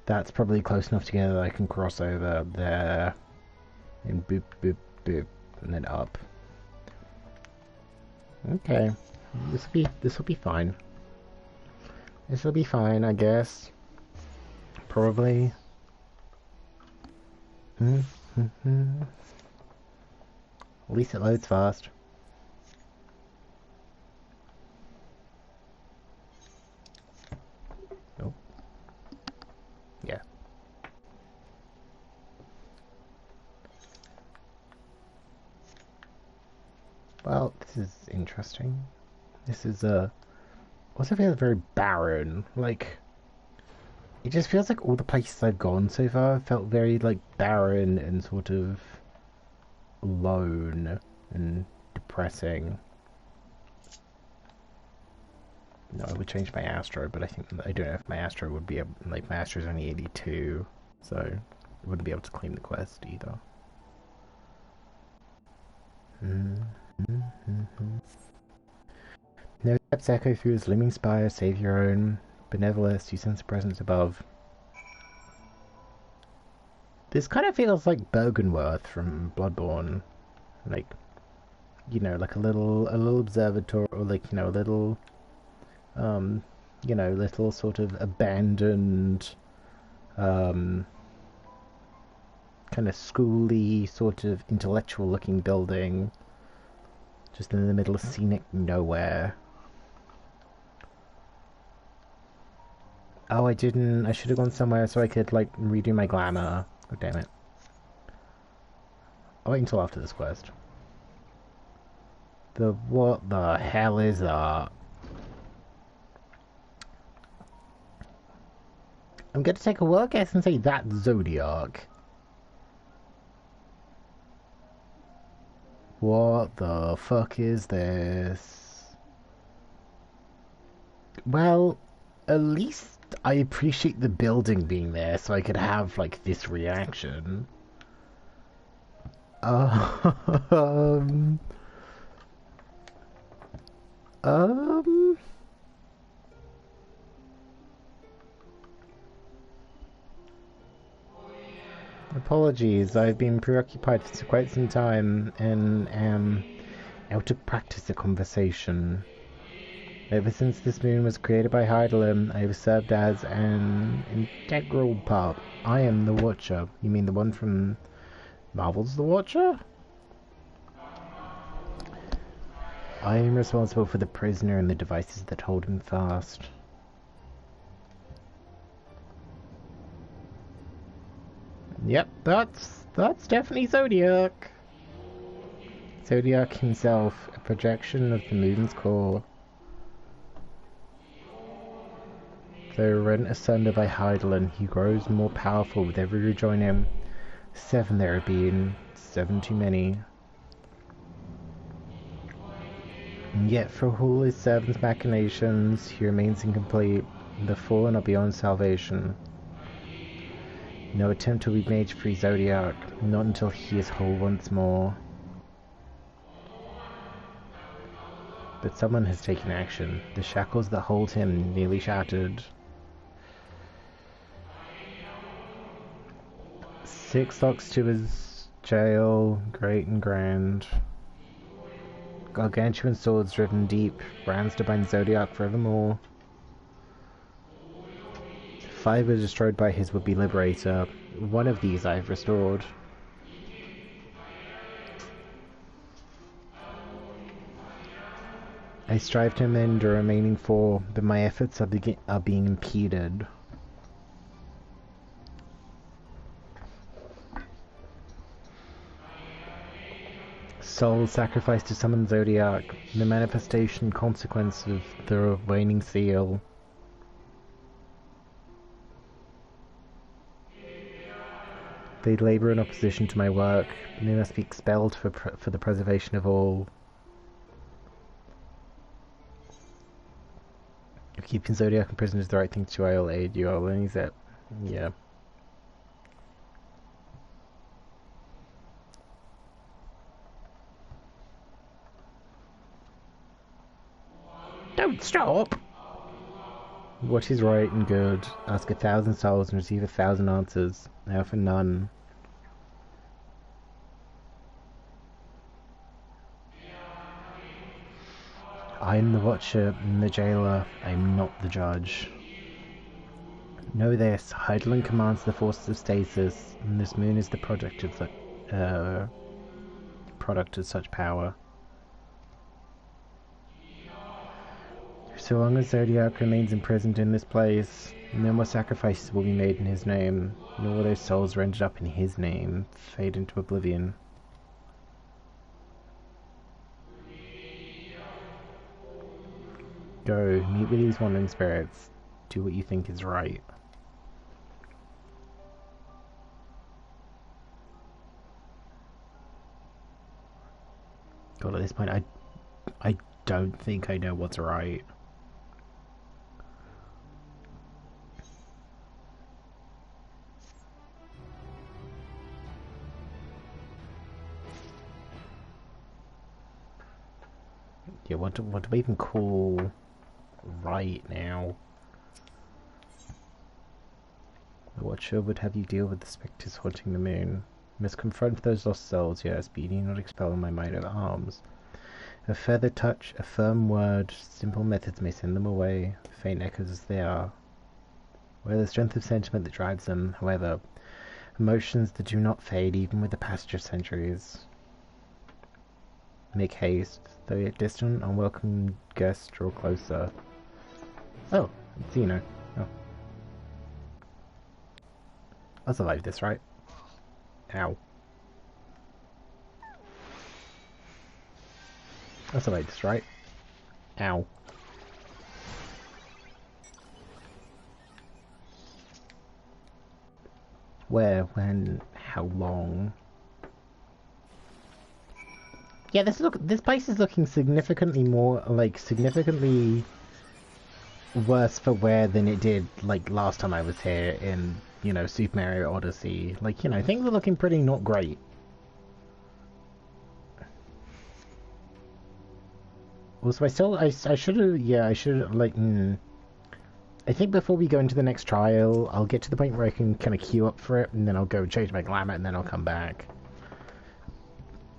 Speaker 1: that's probably close enough together that I can cross over there. And boop, boop, boop, and then up. Okay, this will be fine. This will be fine, I guess. Probably. At least it loads fast. Oh. Yeah. Well, this is interesting. This is, also feels very barren. Like, it just feels like all the places I've gone so far felt very, like, barren and sort of lone and depressing. No, I would change my Astro, but I don't know if my Astro would be able, like, my Astro's only 82, so I wouldn't be able to claim the quest either. No steps echo through his looming spire, save your own. Benevolence, you sense a presence above. This kind of feels like Bergenworth from Bloodborne. Like, you know, like a little observatory, or like, you know, a little, you know, little sort of abandoned, kind of schooly, sort of intellectual looking building. Just in the middle of scenic nowhere. Oh, I should have gone somewhere so I could, like, redo my glamour. Oh, damn it. I'll wait until after this quest. What the hell is that? I'm gonna take a wild guess and say that's Zodiac. What the fuck is this? Well, at least I appreciate the building being there so I could have, like, this reaction. Apologies, I've been preoccupied for quite some time and am out of practice at conversation. Ever since this moon was created by Heidelin, I have served as an integral part. I am the Watcher. You mean the one from Marvel's The Watcher? I am responsible for the prisoner and the devices that hold him fast. Yep, that's definitely Zodiac. Zodiac himself, a projection of the moon's core. Though rent asunder by Heidelin, he grows more powerful with every rejoin him. 7 there have been, 7 too many. And yet for all his servant's machinations, he remains incomplete. The fallen are beyond salvation. No attempt will be made to free Zodiac, not until he is whole once more. But someone has taken action. The shackles that hold him nearly shattered. 6 locks to his jail, great and grand. Gargantuan swords driven deep, brands to bind Zodiac forevermore. 5 were destroyed by his would-be liberator. One of these I have restored. I strive to amend the remaining 4, but my efforts are being impeded. Soul sacrificed to summon Zodiac, the manifestation consequence of the waning seal. They labour in opposition to my work, and they must be expelled for the preservation of all. If keeping Zodiac in prison is the right thing to do, I will aid you. I will only that. Yeah. Don't stop! What is right and good? Ask 1,000 souls and receive 1,000 answers. I offer none. I am the watcher and the jailer. I am not the judge. Know this, Heidelin commands the forces of stasis, and this moon is the product of such power. So long as Zodiac remains imprisoned in this place, no more sacrifices will be made in his name, nor will those souls rendered up in his name fade into oblivion. Go, meet with these wandering spirits. Do what you think is right. God, at this point, I don't think I know what's right. Yeah, what do we even call right now? The Watcher would have you deal with the spectres haunting the moon. You must confront those lost souls, yes, but you need not expel my might over arms. A further touch, a firm word, simple methods may send them away, faint echoes as they are. Where the strength of sentiment that drives them, however, emotions that do not fade even with the passage of centuries. Make haste, though yet distant, unwelcome guests draw closer. Oh, it's Zeno. Oh. I'll survive this, right? Ow. I'll survive this, right? Ow. Where, when, how long? Yeah, this place is looking significantly more, like, significantly worse for wear than it did, like, last time I was here in, you know, Super Mario Odyssey. Like, you know, things are looking pretty not great. Also, I should have, like, I think before we go into the next trial, I'll get to the point where I can kind of queue up for it, and then I'll go change my glamour, and then I'll come back.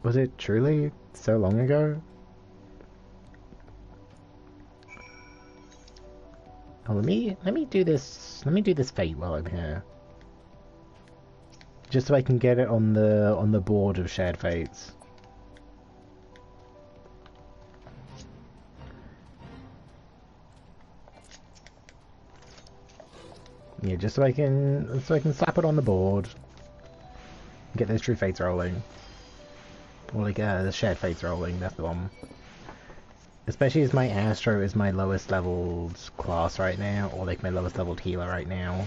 Speaker 1: Was it truly so long ago? Oh, let me do this fate while I'm here. Just so I can get it on the board of shared fates. Yeah, just so I can slap it on the board. Get those true fates rolling. Or like the shared fates rolling, that's the one. Especially as my Astro is my lowest leveled class right now, or like my lowest leveled healer right now.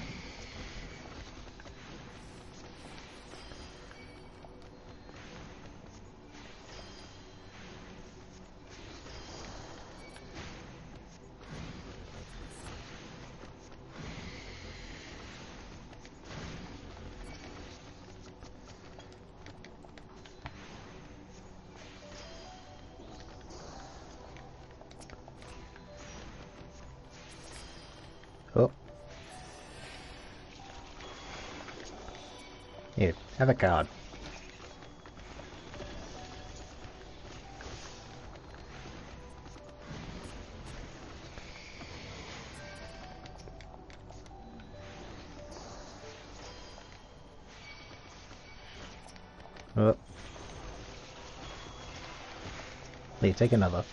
Speaker 1: Here, have a card. Oh. Here, take another.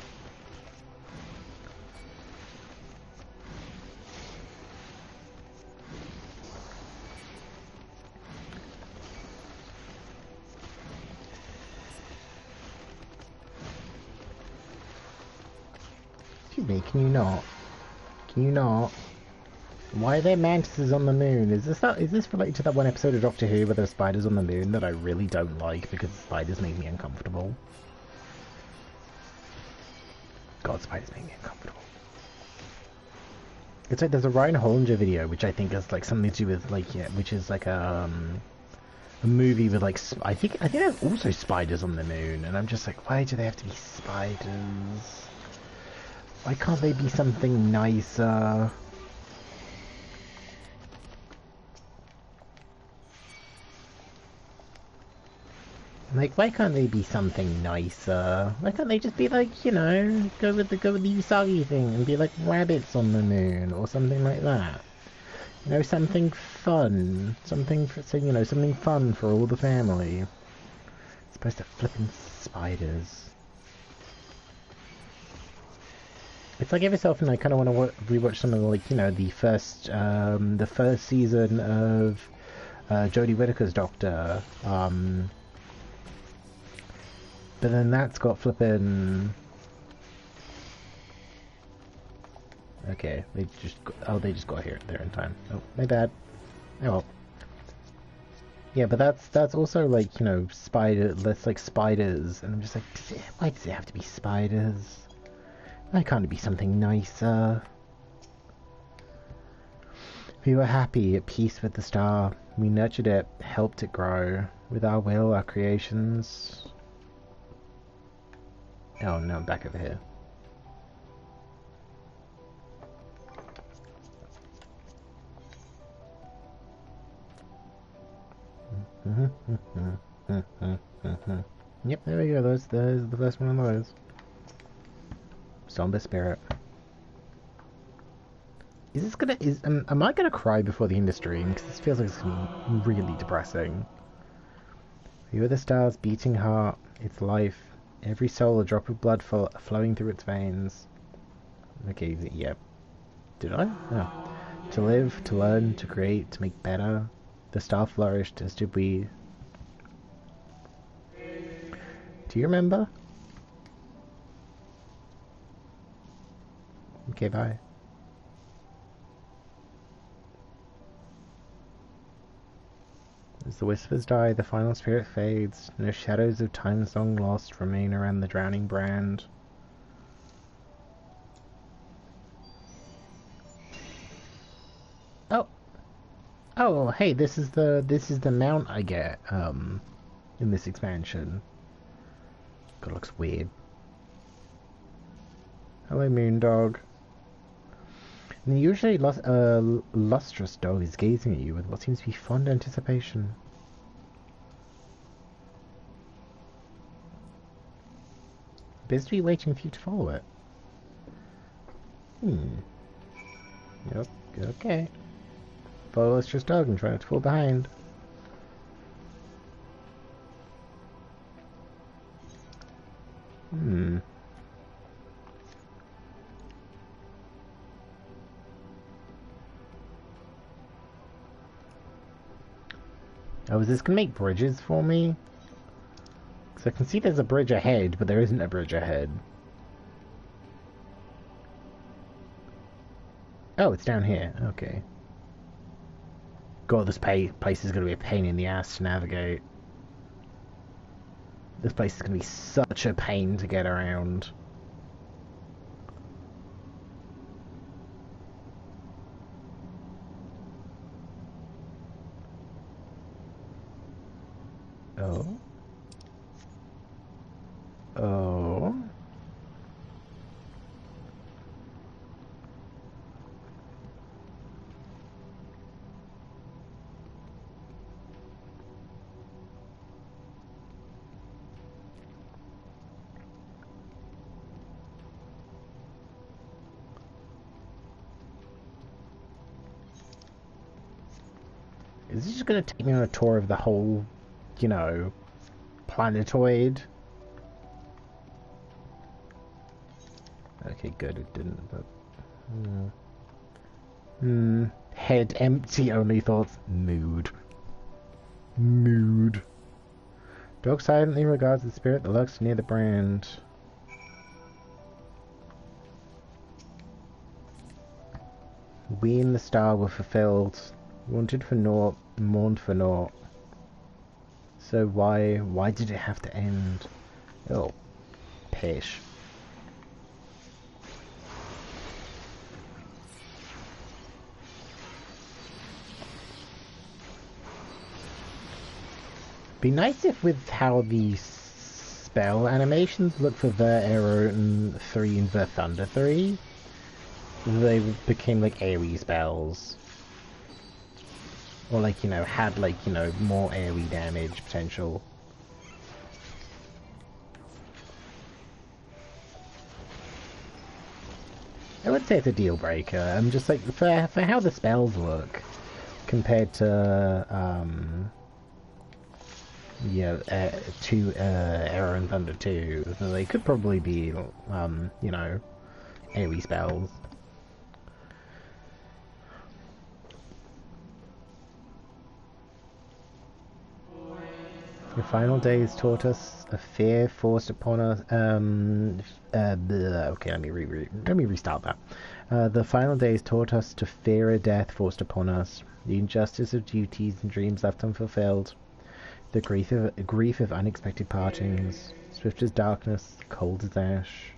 Speaker 1: Excuse me, can you not? Can you not? Why are there mantises on the moon? Is this related to that one episode of Doctor Who where there are spiders on the moon that I really don't like because the spiders make me uncomfortable? God, spiders make me uncomfortable. It's like there's a Ryan Hollinger video which I think has like something to do with like which is like a movie with like I think there's also spiders on the moon, and I'm just like, why do they have to be spiders? Why can't they be something nicer? Like, why can't they be something nicer? Why can't they just be like, you know, go with the Usagi thing and be like rabbits on the moon or something like that? You know, something fun, something fun for all the family. It's supposed to flippin' spiders. It's like every so often I kind of want to rewatch something like, you know, the first season of Jodie Whittaker's Doctor. But then that's got flippin'... Okay, they just got here there in time. Oh, my bad. Oh well. Yeah, but that's also like, you know, that's like spiders, and I'm just like, why does it have to be spiders? Why can't it be something nicer? We were happy, at peace with the star. We nurtured it, helped it grow. With our will, our creations... Oh no, I'm back over here. Yep, there we go. There's the first one of those. Somber spirit. Am I gonna cry before the end of stream? Because this feels like it's gonna be really depressing. You are the star's beating heart, its life. Every soul a drop of blood flowing through its veins. Okay, yeah. Did I? No. To live, to learn, to create, to make better. The star flourished, as did we. Do you remember? Okay, bye. As the whispers die, the final spirit fades. No shadows of time's long lost remain around the drowning brand. Oh, hey, this is the mount I get in this expansion. God, it looks weird. Hello, Moondog. And the usually lustrous dog is gazing at you with what seems to be fond anticipation. Appears to be waiting for you to follow it. Yep, okay. Follow lustrous dog and try not to fall behind. Oh, is this gonna make bridges for me? Because I can see there's a bridge ahead, but there isn't a bridge ahead. Oh, it's down here. Okay. God, this place is gonna be a pain in the ass to navigate. This place is gonna be such a pain to get around. Oh. Oh. Is this just gonna take me on a tour of the whole, you know, planetoid? Okay, good, it didn't, but... Head empty, only thoughts. Mood. Mood. Dog silently regards the spirit that lurks near the brand. We in the star were fulfilled, wanted for naught, mourned for naught. So why did it have to end? Oh, pish. Be nice if with how the spell animations look for the Arrow and 3 and the Thunder 3, they became like AoE spells. Or like, you know, had like, you know, more AoE damage potential. I would say it's a deal breaker. I'm just like, for how the spells look compared to, yeah, to Arrow and Thunder 2, they could probably be, you know, AoE spells. The final days taught us a fear forced upon us. Okay, let me restart that. The final days taught us to fear a death forced upon us, the injustice of duties and dreams left unfulfilled, the grief of unexpected partings, swift as darkness, cold as ash.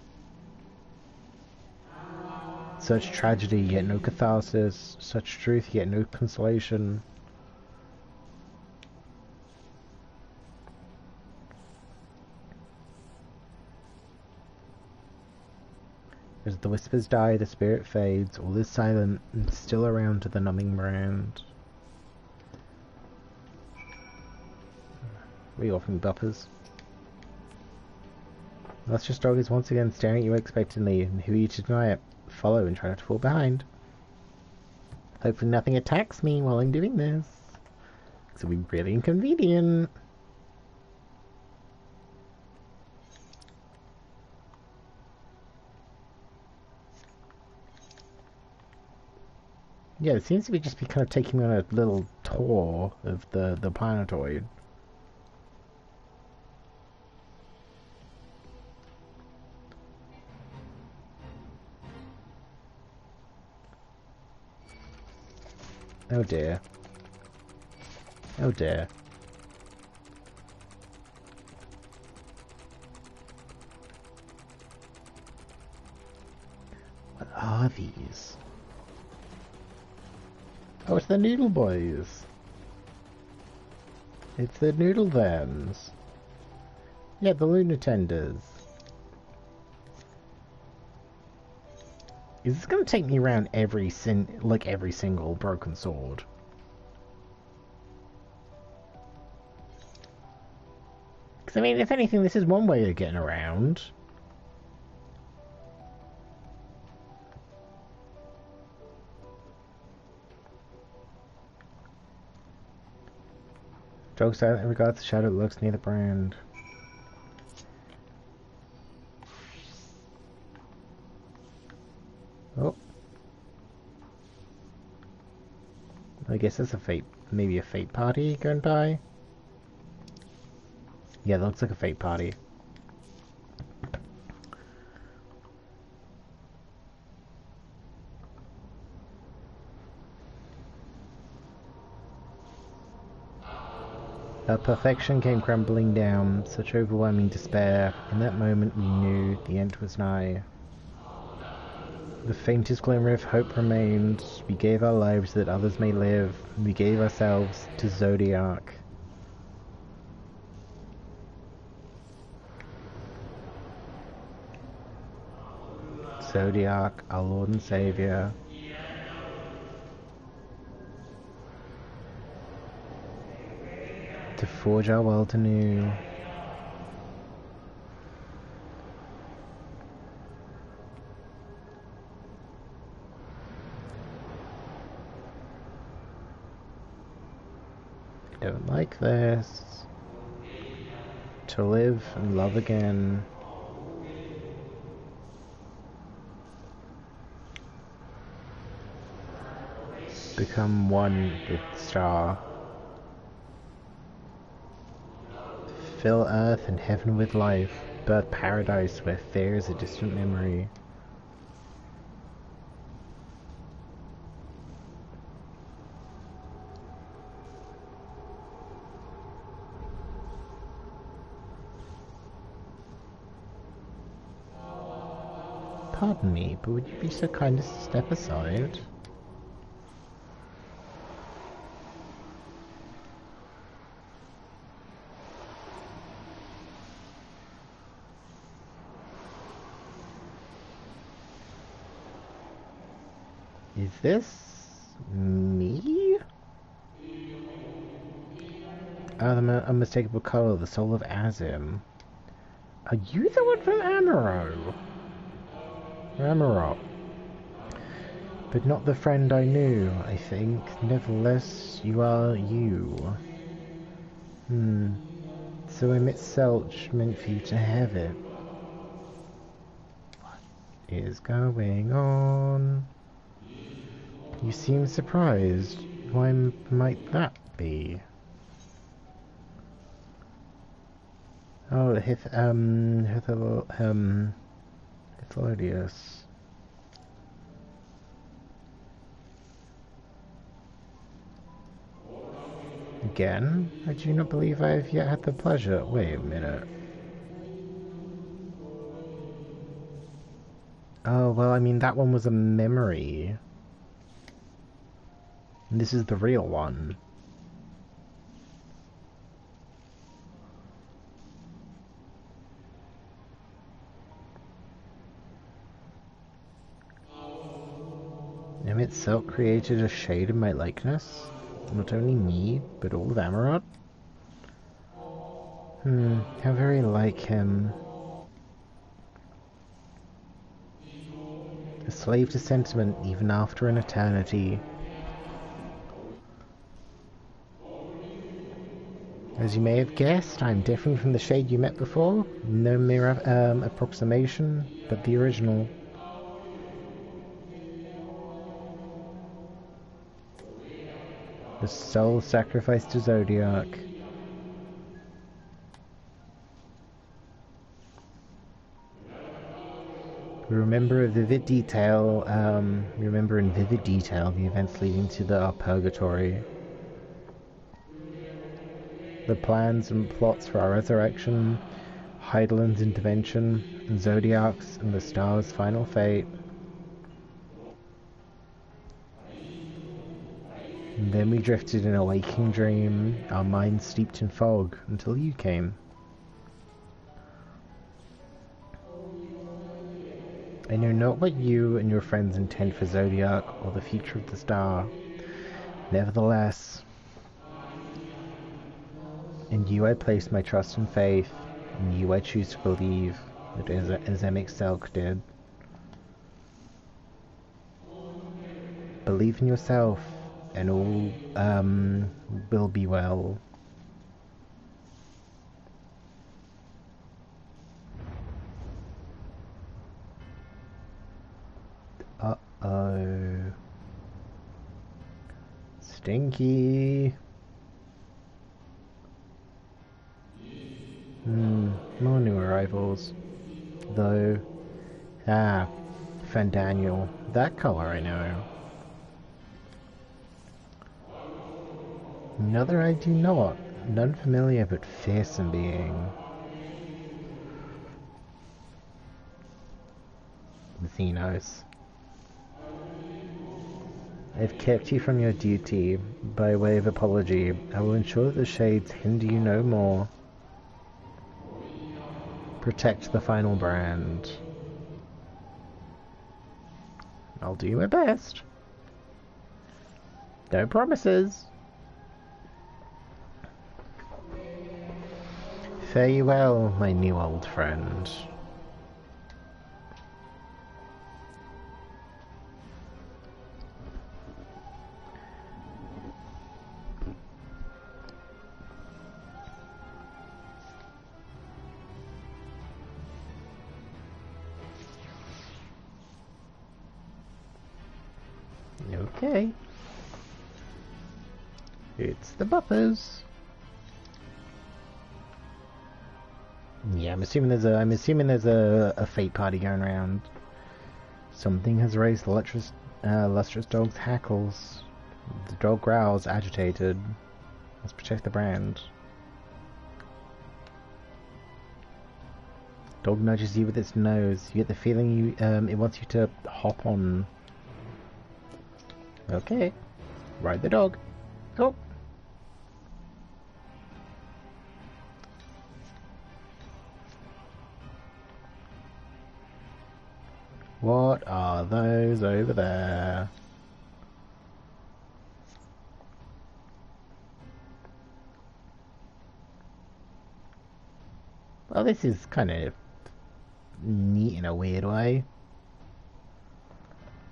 Speaker 1: Such tragedy, yet no catharsis. Such truth, yet no consolation. As the whispers die, the spirit fades, all is silent, and still around to the numbing brand. We offering buffers. Lustrous dog is once again staring at you expectantly, and who are you to deny it? Follow and try not to fall behind. Hopefully nothing attacks me while I'm doing this. This will be really inconvenient. Yeah, it seems to be just kind of taking me on a little tour of the planetoid. Oh dear. Oh dear. What are these? Oh, it's the Noodle Boys. It's the Noodle Vans. Yeah, the Lunatenders. Is this gonna take me around every single broken sword? Because I mean, if anything, this is one way of getting around. Dog silently regards the shadow that lurks near the brand. Oh. I guess that's a fate, maybe a fate party going by? Yeah, that looks like a fate party. Our perfection came crumbling down, such overwhelming despair. In that moment we knew the end was nigh. The faintest glimmer of hope remained. We gave our lives that others may live. We gave ourselves to Zodiac. Zodiac, our Lord and Savior. To forge our world anew. I don't like this. To live and love again. Become one with the star. Fill earth and heaven with life. Birth paradise where fear is a distant memory. pardon me, but would you be so kind as to step aside? Is this me? Oh, the unmistakable color, the soul of Azim. Are you the one from Amaro? Amarok. But not the friend I knew, I think. Nevertheless, you are you. So Emmett Selch meant for you to have it. What is going on? You seem surprised. Why might that be? Oh, Hythodius. Again? I do not believe I have yet had the pleasure. Wait a minute. Oh, well, I mean, that one was a memory. And this is the real one. Emmett Selk created a shade of my likeness? Not only me, but all of Amarot? How very like him. A slave to sentiment, even after an eternity. As you may have guessed, I'm different from the shade you met before. No mere approximation, but the original. The soul sacrificed to Zodiac. We remember in vivid detail the events leading to our purgatory. The plans and plots for our resurrection, Heidelin's intervention, and Zodiac's and the star's final fate. And then we drifted in a waking dream, our minds steeped in fog, until you came. I know not what you and your friends intend for Zodiac or the future of the star. Nevertheless, in you I place my trust and faith. In you I choose to believe, that as Emmett Selk did. Believe in yourself, and all will be well. Uh-oh. Stinky. More new arrivals. Though. Ah, Fandaniel. That color I know. Another I do not. None familiar but fearsome being. Xenos. I've kept you from your duty. By way of apology, I will ensure that the shades hinder you no more. Protect the final brand. I'll do my best. No promises. Fare you well, my new old friend. Okay. It's the buffers. Yeah, I'm assuming there's a fate party going around. Something has raised the lustrous dog's hackles. The dog growls, agitated. Let's protect the brand. Dog nudges you with its nose. You get the feeling it wants you to hop on. Okay. Ride the dog. Go. What are those over there? Well, this is kind of neat in a weird way.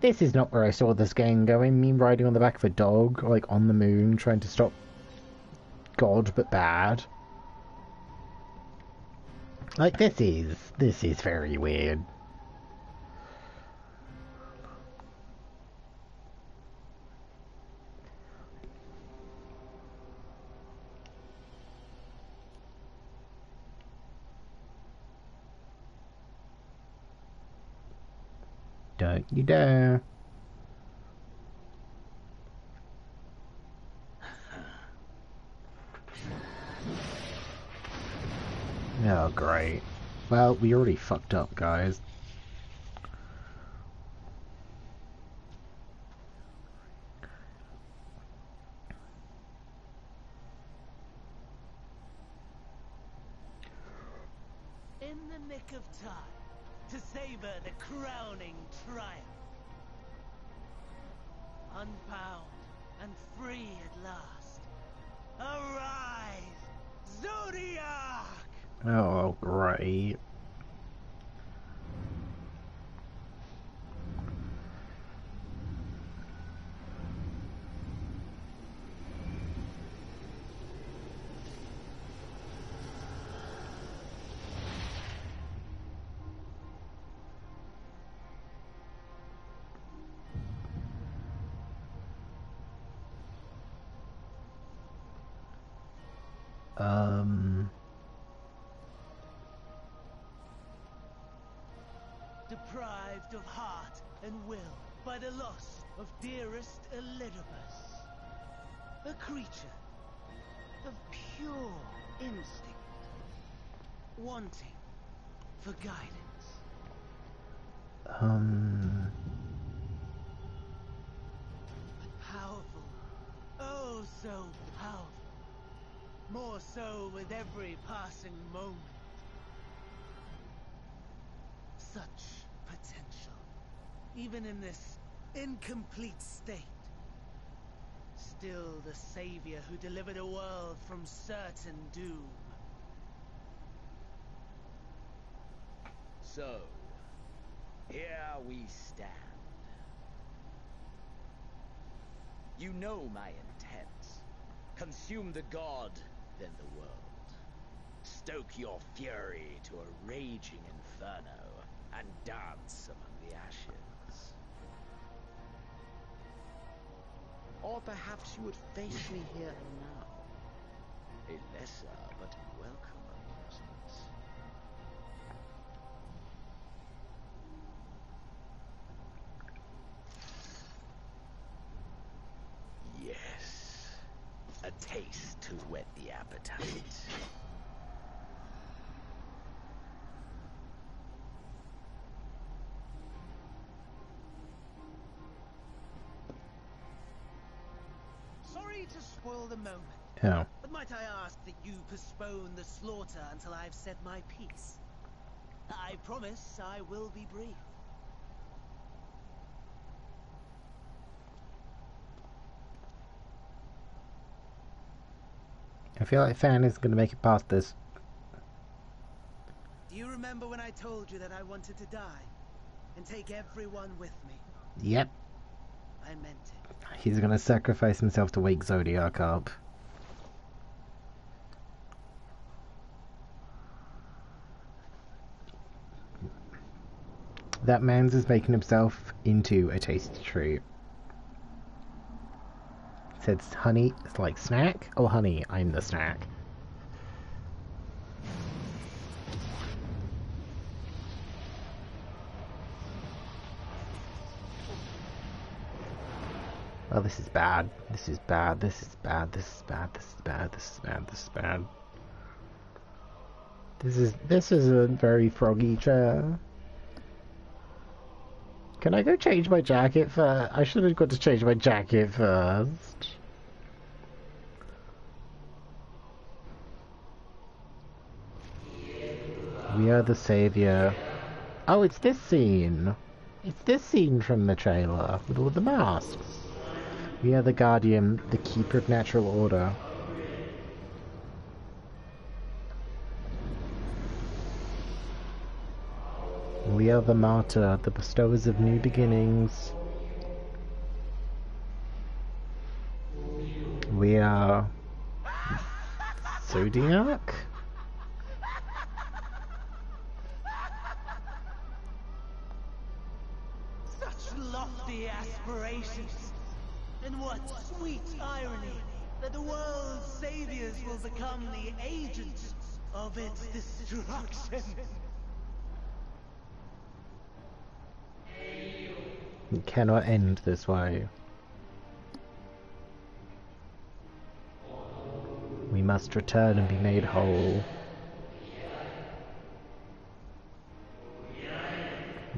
Speaker 1: This is not where I saw this game going. Me riding on the back of a dog, like on the moon, trying to stop God but bad. Like, this is very weird. Don't you dare. Oh, great. Well, we already fucked up, guys.
Speaker 11: In the nick of time to savor the crowning triumph. Unbound and free at last. Arise, Zodiac!
Speaker 1: Oh, great.
Speaker 11: Deprived of heart and will by the loss of dearest Elidibus. A creature of pure instinct, wanting for guidance. But powerful, oh so powerful. More so with every passing moment. Such potential, even in this incomplete state. Still the savior who delivered a world from certain doom.
Speaker 15: So, here we stand. You know my intent. Consume the god, then the world. Stoke your fury to a raging inferno, and dance among the ashes. Or perhaps you would face me here and now. A lesser but welcome amusement. Yes, a taste to whet the appetite.
Speaker 11: Sorry to spoil the moment.
Speaker 1: Oh.
Speaker 11: But might I ask that you postpone the slaughter until I've said my piece? I promise I will be brief.
Speaker 1: I feel like Fan isn't going to make it past this.
Speaker 11: Do you remember when I told you that I wanted to die? And take everyone with me?
Speaker 1: Yep.
Speaker 11: I meant it.
Speaker 1: He's going to sacrifice himself to wake Zodiac up. That man's is making himself into a tasty treat. Said honey, it's like snack? Oh honey, I'm the snack. Oh, this is bad. This is bad. This is bad. This is bad. This is bad. This is bad. This is bad. This is a very froggy chair. Can I go change my jacket first? I should have got to change my jacket first. We are the savior. Oh, it's this scene. It's this scene from the trailer with all the masks. We are the guardian, the keeper of natural order. We are the martyr, the bestowers of new beginnings. We are Zodiac?
Speaker 11: Such lofty aspirations. And what sweet irony that the world's saviors will become the agents of its destruction.
Speaker 1: It cannot end this way. We must return and be made whole.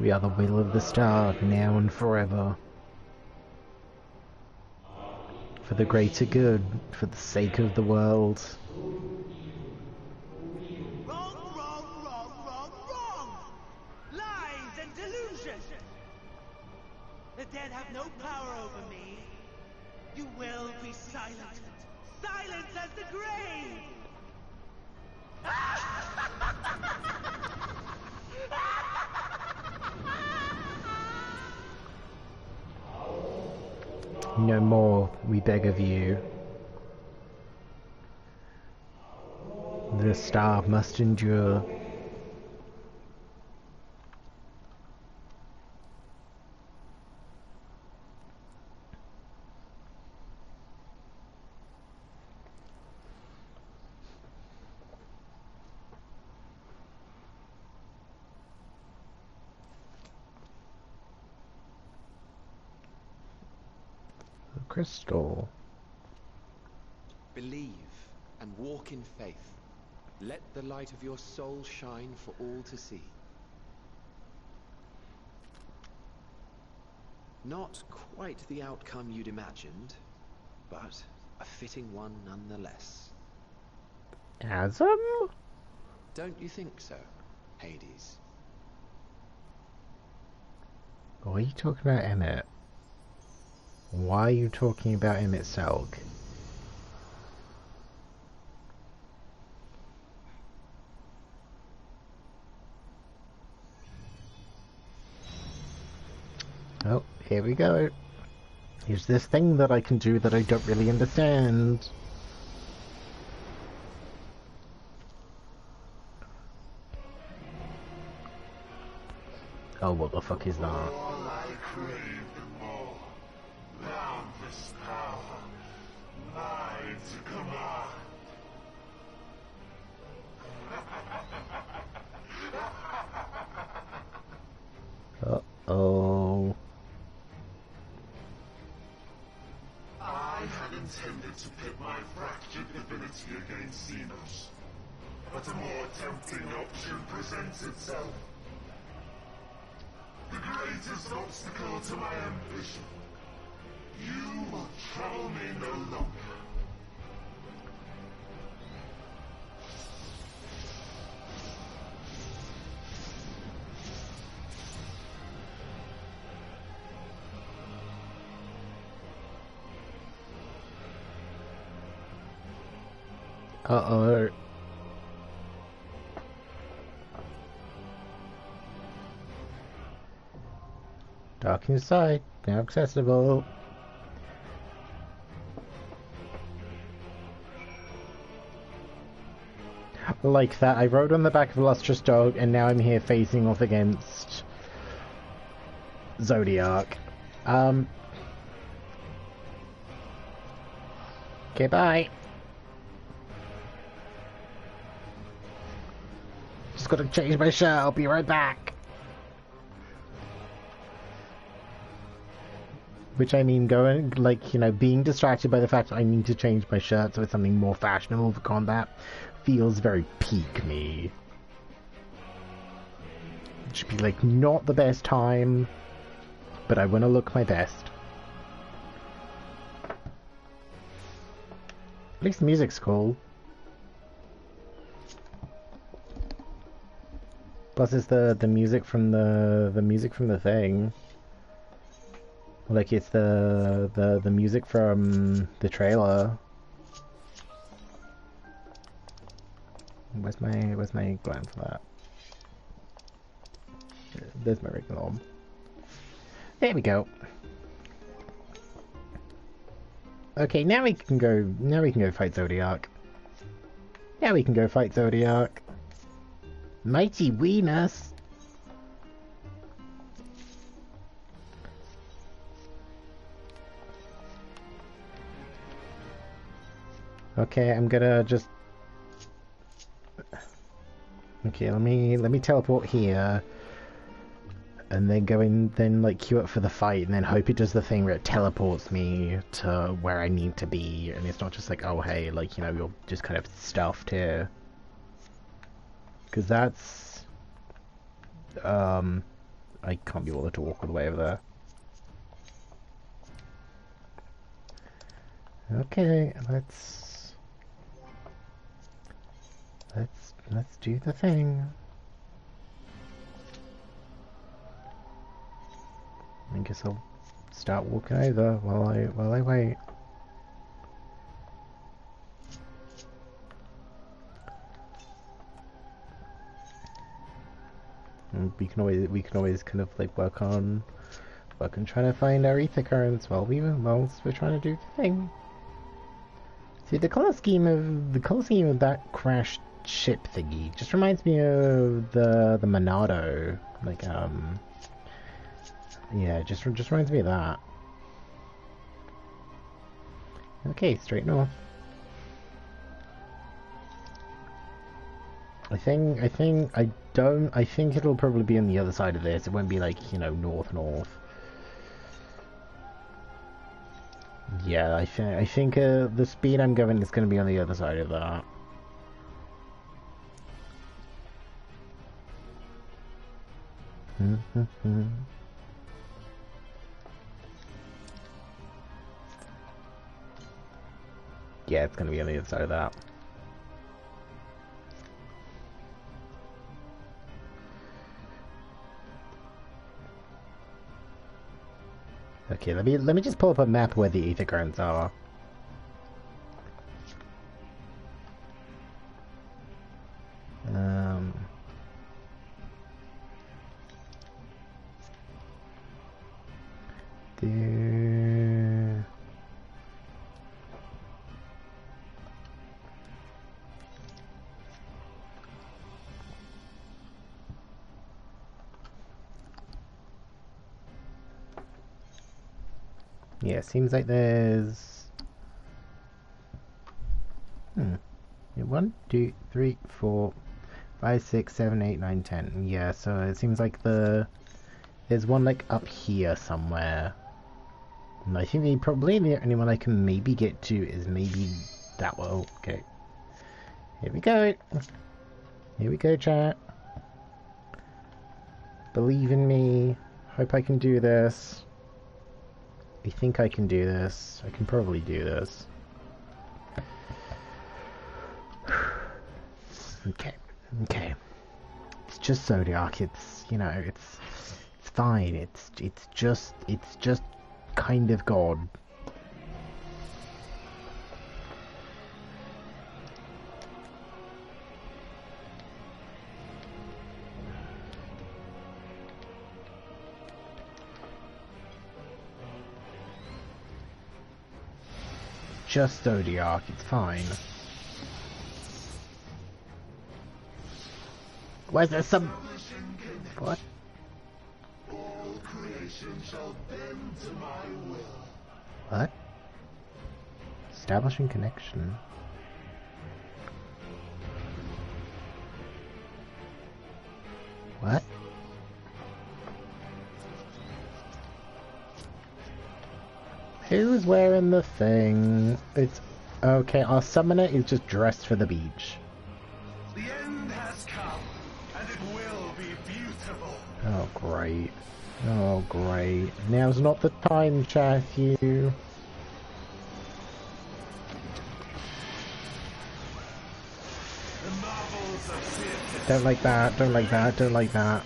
Speaker 1: We are the will of the star, now and forever. For the greater good, for the sake of the world.
Speaker 11: Lies and delusion! The dead have no power over me. You will be silent. Silent as the grave!
Speaker 1: No more, we beg of you. The star must endure. Crystal.
Speaker 18: Believe and walk in faith. Let the light of your soul shine for all to see. Not quite the outcome you'd imagined, but a fitting one nonetheless.
Speaker 1: Asm?
Speaker 18: Don't you think so, Hades?
Speaker 1: What are you talking about, Emmett? Why are you talking about Emmett Selk? Oh, here we go. Here's this thing that I can do that I don't really understand. Oh, what the fuck is that? Uh-oh.
Speaker 19: I had intended to pit my fractured divinity against Xenos, but a more tempting option presents itself. The greatest obstacle to my ambition. You will trouble me no longer.
Speaker 1: Uh-oh. Dark inside, now accessible. Like that, I rode on the back of a lustrous dog, and now I'm here facing off against Zodiac. Okay, bye. Just gotta change my shirt, I'll be right back. Which I mean, going, like, you know, being distracted by the fact that I need to change my shirt so it's something more fashionable for combat feels very peak me. It should be like not the best time, but I want to look my best. At least the music's cool. Plus, it's the music from the music from the thing. Like it's the music from the trailer. Where's my gland for that? There's my regular arm. There we go. Okay, now we can go. Now we can go fight Zodiac. Now we can go fight Zodiac. Mighty Weenus. Okay, I'm gonna just. Okay, let me teleport here. And then go in, then like queue up for the fight, and then hope it does the thing where it teleports me to where I need to be, and it's not just like, oh hey, like, you know, you're just kind of stuffed here. Because that's... I can't be bothered to walk all the way over there. Okay, let's do the thing. I guess I'll start walking over while I wait. And we can always kind of like work on trying to find our ether currents whilst we're trying to do the thing. See, the color scheme of that crashed ship thingy just reminds me of the Monado, like yeah, just reminds me of that. Okay, straight north. I think it'll probably be on the other side of this. It won't be like, you know, north. Yeah, I think the speed I'm going is going to be on the other side of that. Yeah, it's going to be on the other side of that. Okay, let me just pull up a map where the ether currents are. There. Yeah, seems like there's 1, 2, 3, 4, 5, 6, 7, 8, 9, 10. Yeah, so it seems like there's one like up here somewhere. And I think probably the only one I can maybe get to is maybe that one. Oh, okay. Here we go. Here we go, chat. Believe in me. Hope I can do this. I think I can do this. I can probably do this. Okay. It's just Zodiac. It's, you know, it's fine. It's just kind of God. Just Zodiac, it's fine. Why is there some... What?
Speaker 19: All creation shall bend to my will.
Speaker 1: What? Establishing connection. What? Who's wearing the thing? It's... Okay, our summoner is just dressed for the beach.
Speaker 19: The end has come, and it will be beautiful.
Speaker 1: Oh, great. Oh, great. Now's not the time, Matthew. Don't like that, don't like that, don't like that.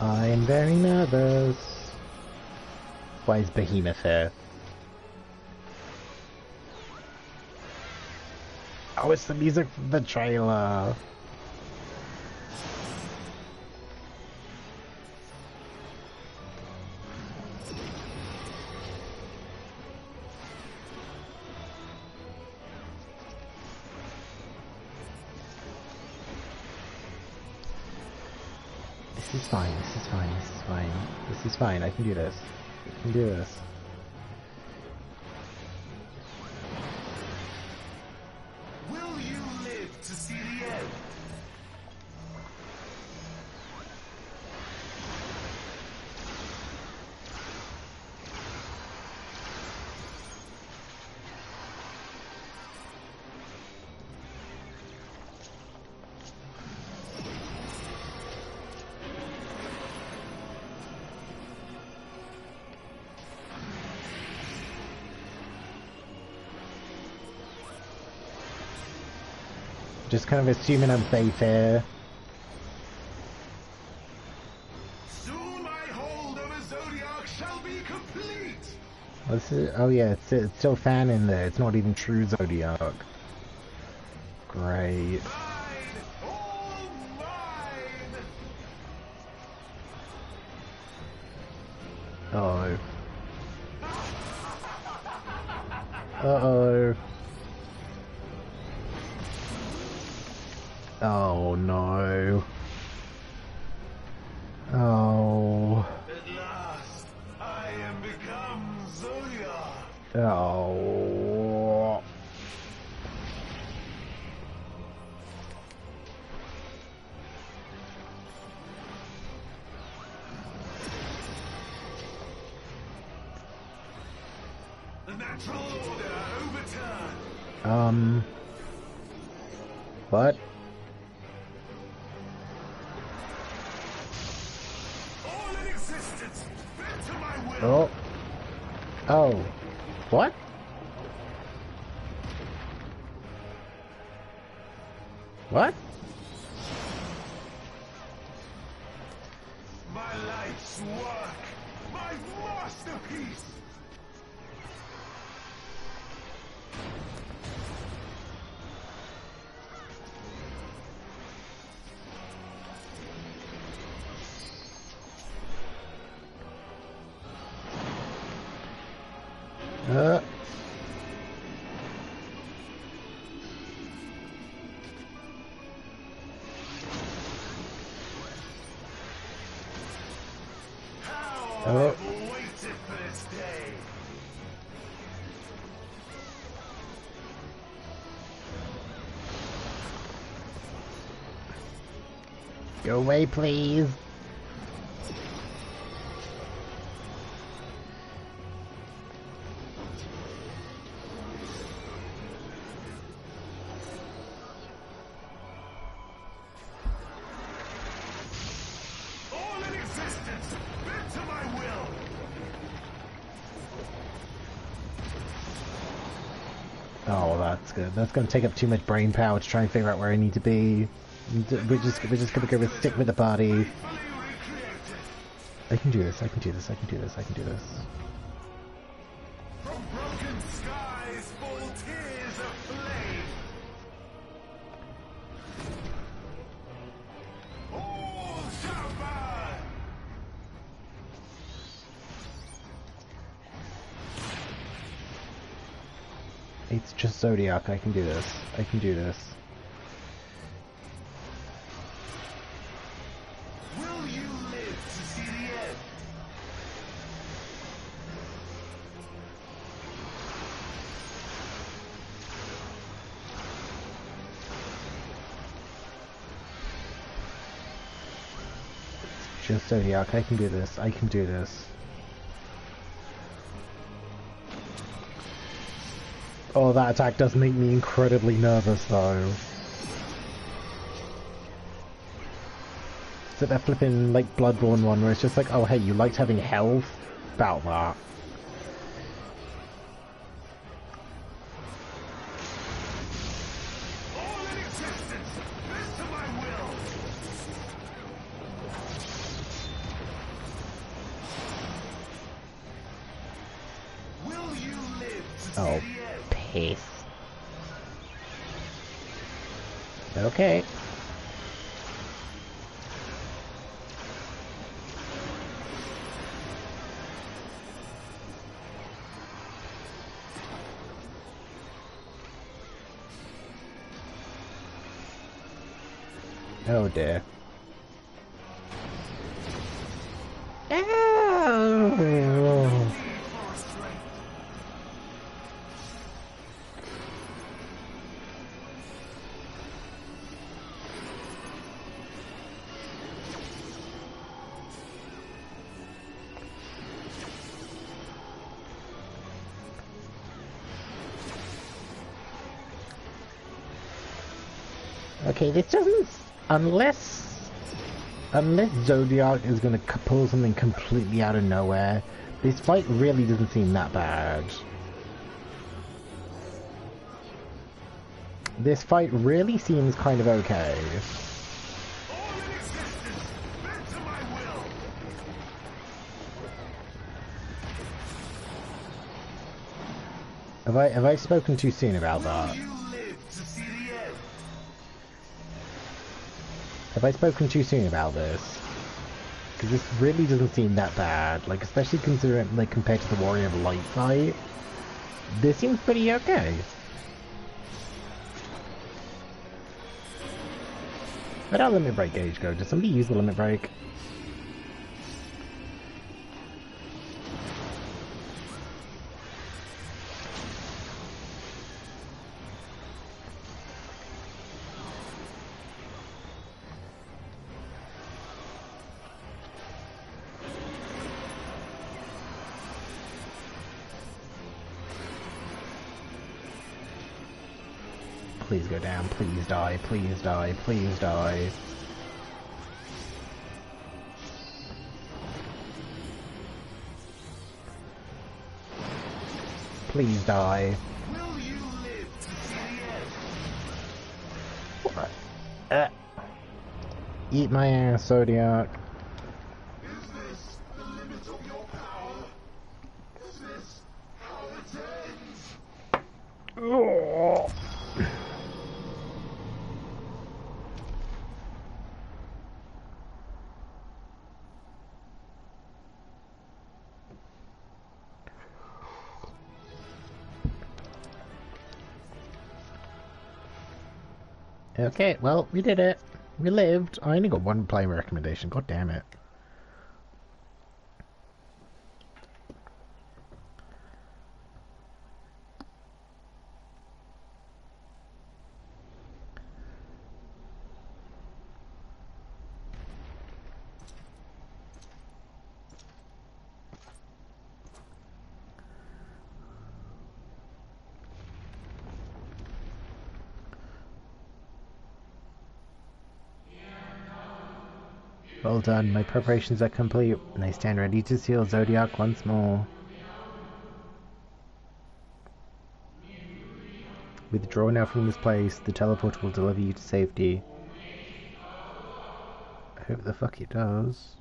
Speaker 1: I'm very nervous. Why is Behemoth here? Oh, it's the music from the trailer. This is fine, this is fine, this is fine. This is fine, I can do this. I can do this.
Speaker 19: Will you live to see the end?
Speaker 1: Just kind of assuming I'm safe here.
Speaker 19: Soon my hold of a Zodiac shall be complete.
Speaker 1: This is, oh yeah, it's still fan in there. It's not even true Zodiac. Great. Uh-oh. Uh-oh. Oh no. Oh.
Speaker 19: At last, I am become Zodiac.
Speaker 1: Oh.
Speaker 19: The natural order overturned.
Speaker 1: What?
Speaker 19: All in existence, bent to my will.
Speaker 1: Oh. Oh. What? What?
Speaker 19: My life's work, my masterpiece.
Speaker 1: Oh.
Speaker 19: I've waited for this day.
Speaker 1: Go away, please.
Speaker 19: All in existence, bent to my will.
Speaker 1: Oh, well, that's good. That's going to take up too much brain power to try and figure out where I need to be. We're just going to go with stick with the party. I can do this. I can do this. I can do this. I can do this.
Speaker 19: From broken skies fall tears of flame. All shall burn.
Speaker 1: It's just Zodiac. I can do this. I can do this.
Speaker 19: Will you live to see the end?
Speaker 1: Just Zodiac. I can do this. I can do this. Oh, that attack does make me incredibly nervous, though. Is it that flipping, like, Bloodborne one where it's just like, oh, hey, you liked having health? About that. Oh, piss. Okay. Oh dear. Oh. Okay, this doesn't... Unless Zodiac is gonna pull something completely out of nowhere, this fight really doesn't seem that bad. This fight really seems kind of okay. Have I spoken too soon about that? Have I spoken too soon about this? Because this really doesn't seem that bad, like, especially considering, like, compared to the Warrior of Light fight. This seems pretty okay. Where'd our limit break gauge go? Did somebody use the limit break? Please go down, please die, please die, please die. Please die.
Speaker 19: Will you live to see the end?
Speaker 1: Eat my ass, Zodiac.
Speaker 19: Is this the limit of your power? Is this how it ends?
Speaker 1: Oh. Okay, well, we did it. We lived. I only got one player recommendation. God damn it. Well done, my preparations are complete, and I stand ready to seal Zodiac once more. Withdraw now from this place, the teleport will deliver you to safety. I hope the fuck it does.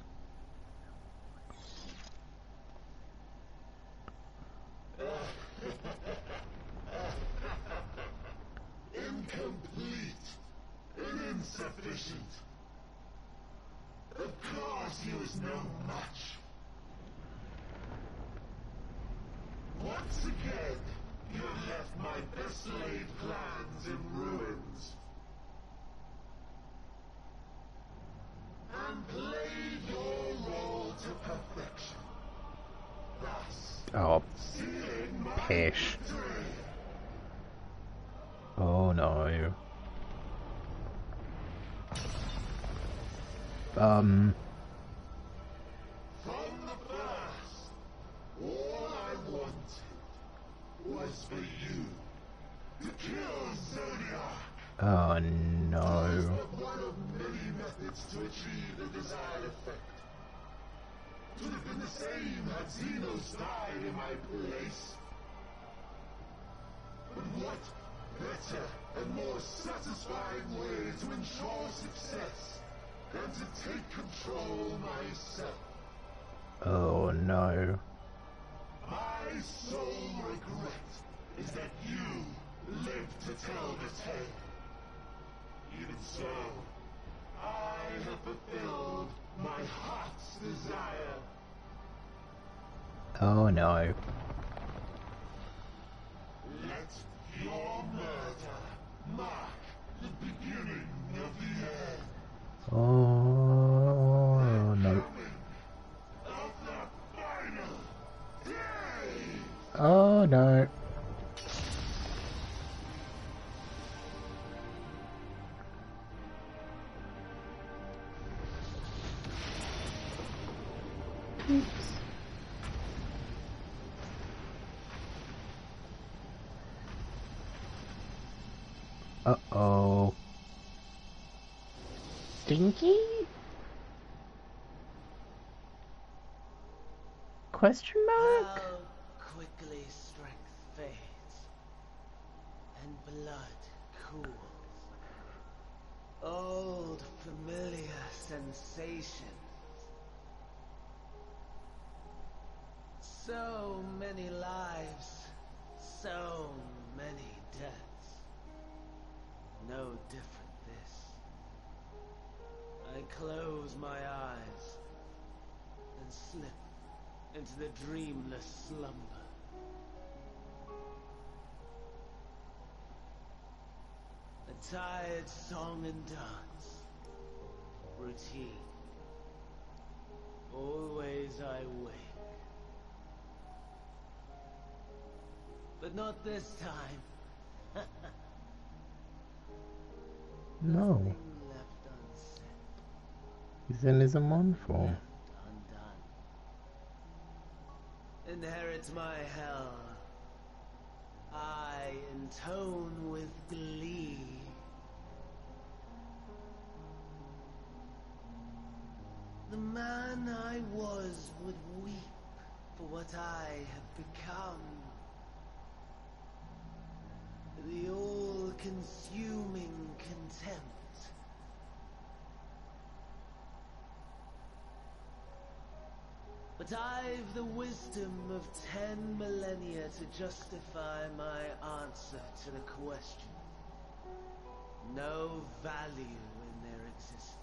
Speaker 19: Incomplete and insufficient. Of course he was no match. Once again, You have left my best laid plans in ruins. And played your role to perfection. Thus,
Speaker 1: Oh,
Speaker 19: sealing my
Speaker 1: pish.
Speaker 19: victory.
Speaker 1: Oh no.
Speaker 19: From the first, all I wanted was for you to kill Zodiac.
Speaker 1: Oh
Speaker 19: That was
Speaker 1: no.
Speaker 19: but one of many methods to achieve the desired effect. It would have been the same had Xenos died in my place. But what better and more satisfying way to ensure success than to take control myself?
Speaker 1: Oh no.
Speaker 19: My sole regret is that you live to tell the tale. Even so, I have fulfilled my heart's desire.
Speaker 1: Oh no.
Speaker 19: Let your murder mark the beginning of the end.
Speaker 1: Oh no.
Speaker 19: Of the final day.
Speaker 1: Oh no. Uh-oh. Stinky? Question mark?
Speaker 11: How quickly strength fades and blood cools. Old familiar sensations. So many lives, so many deaths. No different this. I close my eyes and slip into the dreamless slumber. A tired song and dance. Routine. Always I wake. But not this time.
Speaker 1: No.
Speaker 11: Nothing left unsaid.
Speaker 1: He's in his Amon form.
Speaker 11: Undone. Inherit my hell. I intone with glee. The man I was would weep for what I have become. The all-consuming contempt. But I've the wisdom of 10 millennia to justify my answer to the question. No value in their existence.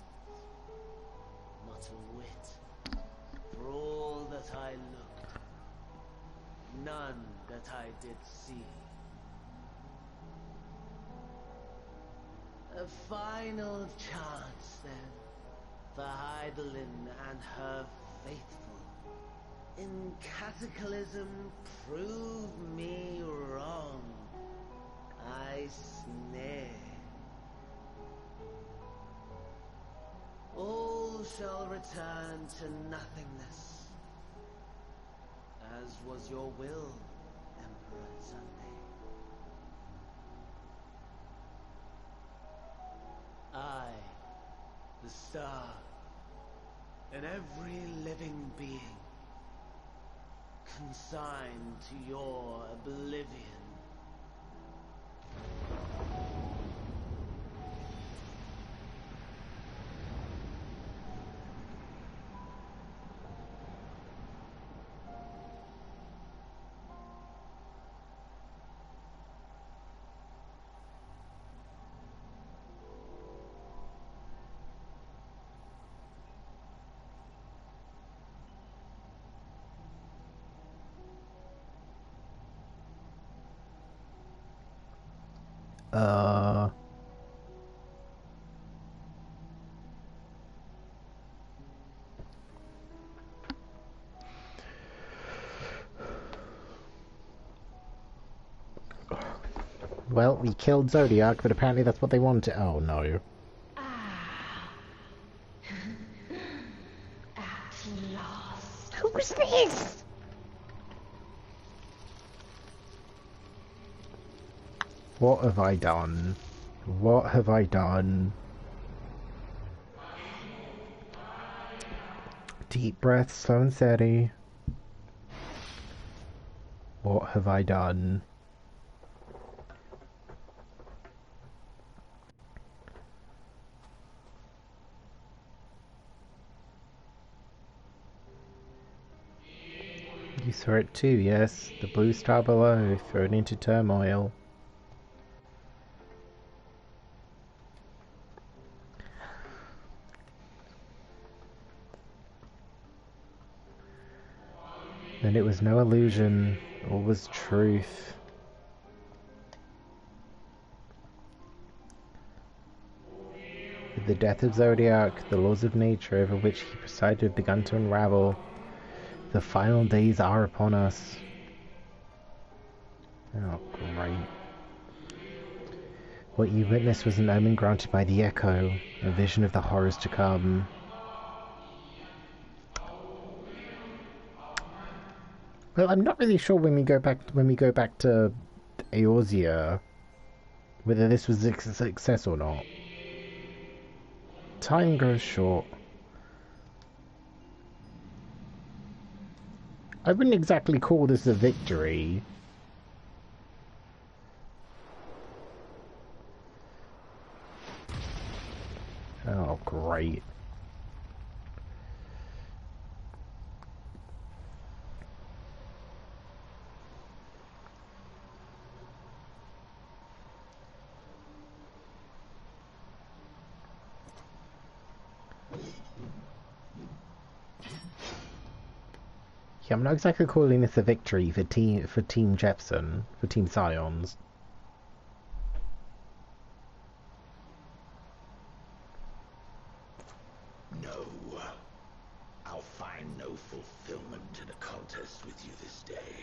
Speaker 11: Not a whit. For all that I looked. None that I did see. A final chance, then, for Heidelin and her faithful. In Cataclysm, prove me wrong. I snare. All shall return to nothingness, as was your will, Emperor Sunday. I, the star, and every living being, consigned to your oblivion.
Speaker 1: Well, we killed Zodiac, but apparently that's what they wanted. Oh no.
Speaker 14: At last.
Speaker 1: Who's this? What have I done? What have I done? Deep breath, slow and steady. What have I done? You saw it too, yes. The blue star below, thrown into turmoil. Then it was no illusion, all was truth. With the death of Zodiac, the laws of nature over which he presided have begun to unravel. The final days are upon us. Oh, great. What you witnessed was an omen granted by the Echo, a vision of the horrors to come. Well, I'm not really sure when we go back to Eorzea, whether this was a success or not. Time grows short. I wouldn't exactly call this a victory. Oh, great. Yeah, I'm not exactly calling this a victory for Team Jepsen, for Team Scions.
Speaker 6: No. I'll find no fulfillment in a contest with you this day.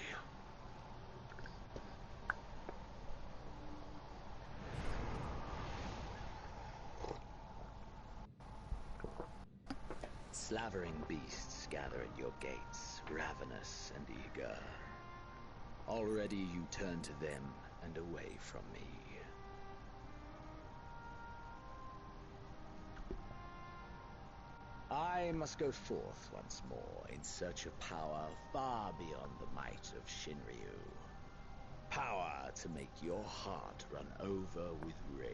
Speaker 15: Slavering beasts gather at your gates, ravenous and eager. Already you turn to them and away from me. I must go forth once more in search of power far beyond the might of Shinryu. Power to make your heart run over with rage.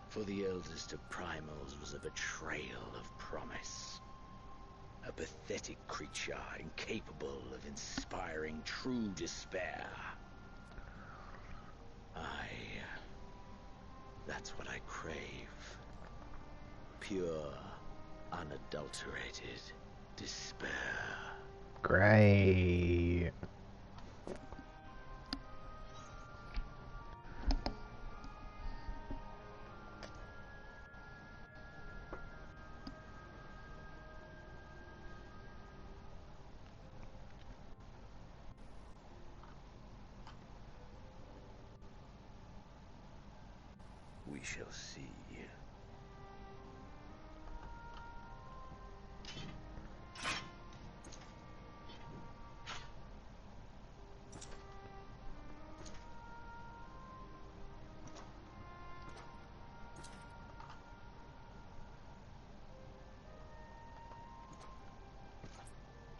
Speaker 15: For the eldest of primals was a betrayal of promise. A pathetic creature incapable of inspiring true despair. That's what I crave. Pure, unadulterated despair.
Speaker 1: Great.
Speaker 15: We shall see.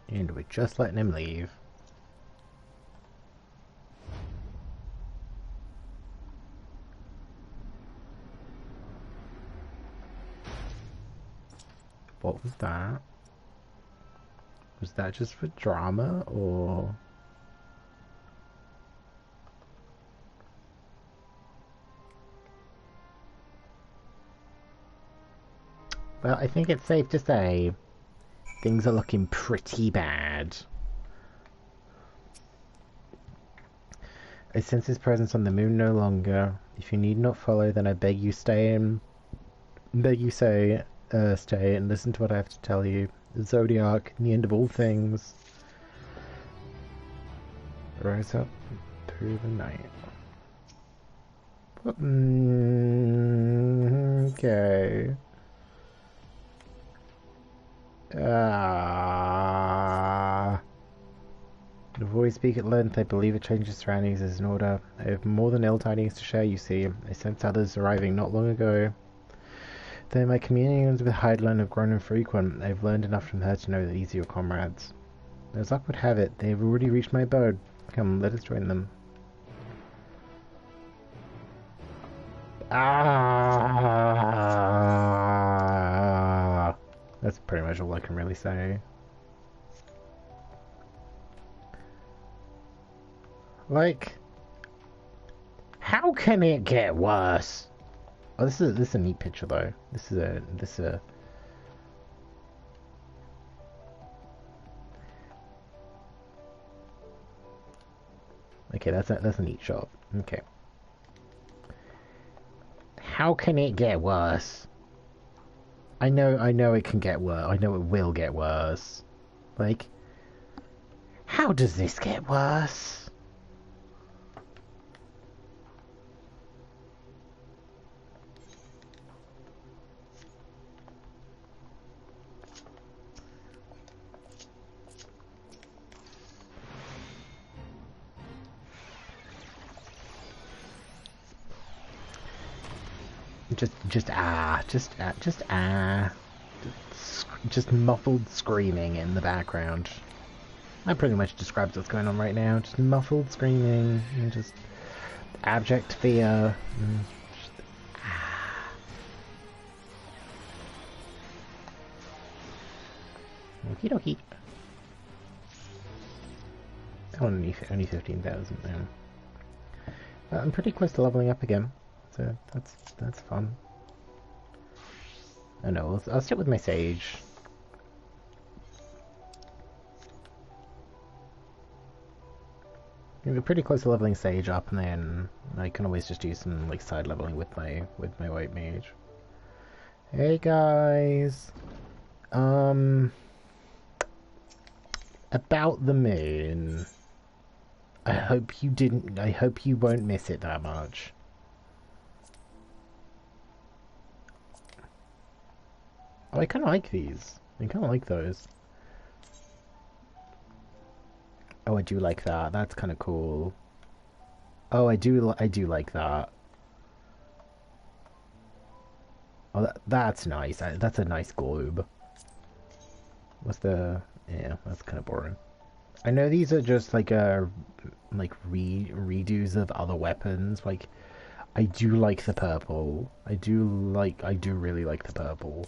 Speaker 1: And we're just letting him leave. What was that? Was that just for drama, or... Well, I think it's safe to say things are looking pretty bad. I sense his presence on the moon no longer. If you need not follow, then I beg you stay and stay and listen to what I have to tell you. The Zodiac, the end of all things. Rise up through the night. Okay. Before we speak at length, I believe a change of surroundings is in order. I have more than ill tidings to share, you see. I sense others arriving not long ago. Though my communions with Heidelin have grown infrequent, I have learned enough from her to know that these are your comrades. As luck would have it, they have already reached my abode. Come, let us join them. That's pretty much all I can really say. Like, how can it get worse? Oh, this is a neat picture though. This is a okay. That's a neat shot. Okay. How can it get worse? I know it can get worse. I know it will get worse. Like, how does this get worse? Just muffled screaming in the background. That pretty much describes what's going on right now. Just muffled screaming and just abject fear. And just, Okie dokie. Only 15,000 now. I'm pretty close to leveling up again. So that's fun. I know, I'll stick with my Sage. We're pretty close to leveling Sage up, and then I can always just do some like side leveling with my White Mage. Hey guys, about the moon. I hope you won't miss it that much. Oh, I kind of like these. I kind of like those. Oh, I do like that. That's kind of cool. Oh, I do like that. Oh, that's nice. That's a nice globe. What's the... Yeah, that's kind of boring. I know these are just like redos of other weapons. Like, I do like the purple. I do really like the purple.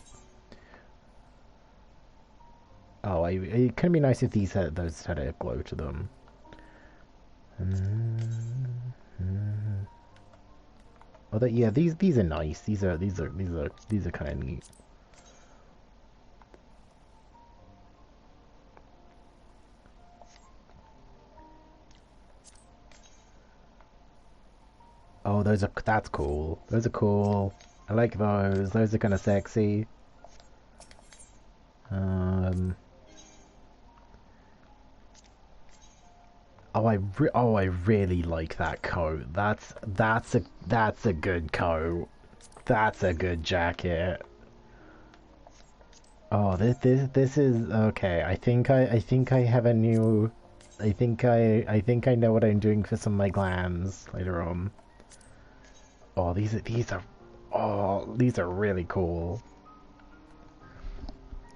Speaker 1: Oh, it could be nice if those had a glow to them. Although, yeah, these are nice. These are kind of neat. Oh, that's cool. Those are cool. I like those. Those are kind of sexy. Oh, I really like that coat. That's a good coat. That's a good jacket. Oh, this is okay. I think I have a new. I think I know what I'm doing for some of my glands later on. Oh, these are really cool.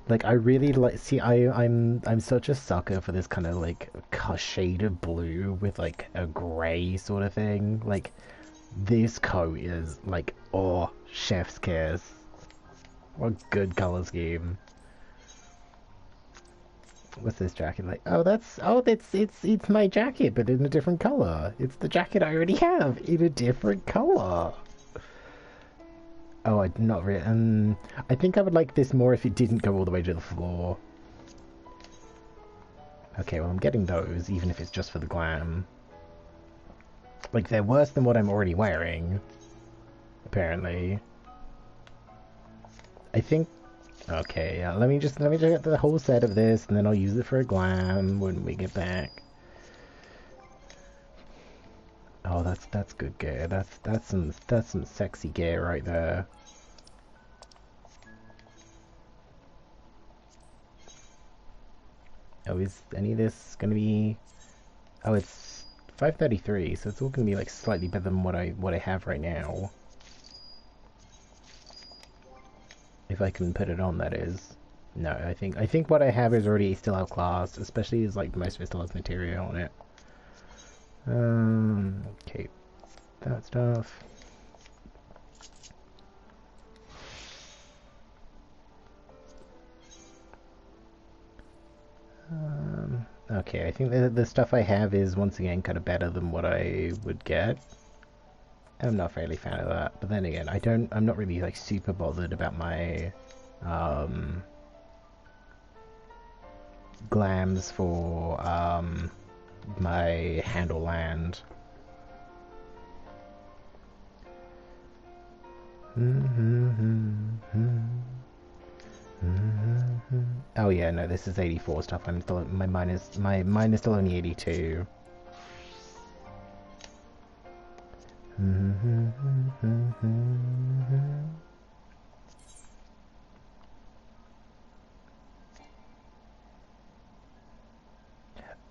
Speaker 1: Like, I really like, see, I'm such a sucker for this kind of, like, shade of blue with, like, a grey sort of thing. Like, this coat is, like, oh, chef's kiss. What good colour scheme. What's this jacket like? Oh, it's my jacket, but in a different colour. It's the jacket I already have, in a different colour. Oh, not really. I think I would like this more if it didn't go all the way to the floor. Okay, well, I'm getting those, even if it's just for the glam. Like, they're worse than what I'm already wearing, apparently. I think... Okay, yeah, let me just get the whole set of this, and then I'll use it for a glam when we get back. Oh, that's good gear. That's some sexy gear right there. Oh, is any of this gonna be... Oh, it's 533, so it's all gonna be like slightly better than what I have right now. If I can put it on, that is. No, I think what I have is already still outclassed, especially as like most of it still has material on it. Okay, that stuff. Okay, I think the stuff I have is once again kind of better than what I would get. I'm not really a fan of that, but then again, I'm not really like super bothered about my glams for my handle land. Oh yeah, no, this is 84 stuff. I'm still my mine is still only 82.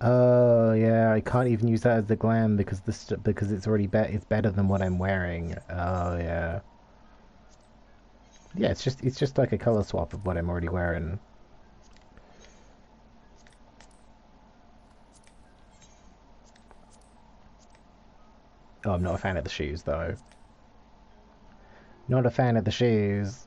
Speaker 1: Oh yeah, I can't even use that as the glam because because it's already it's better than what I'm wearing. Oh yeah. Yeah, it's just like a color swap of what I'm already wearing. Oh, I'm not a fan of the shoes though. Not a fan of the shoes.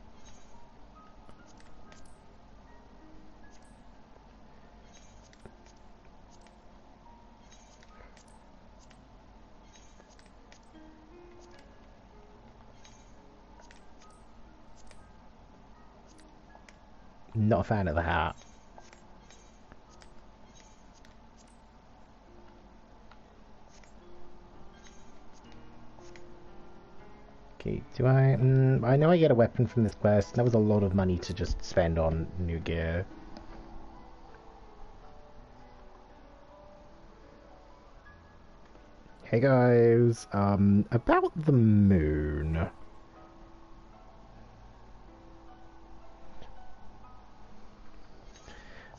Speaker 1: Not a fan of the hat. Okay, do I... I know I get a weapon from this quest. That was a lot of money to just spend on new gear. Hey guys, about the moon.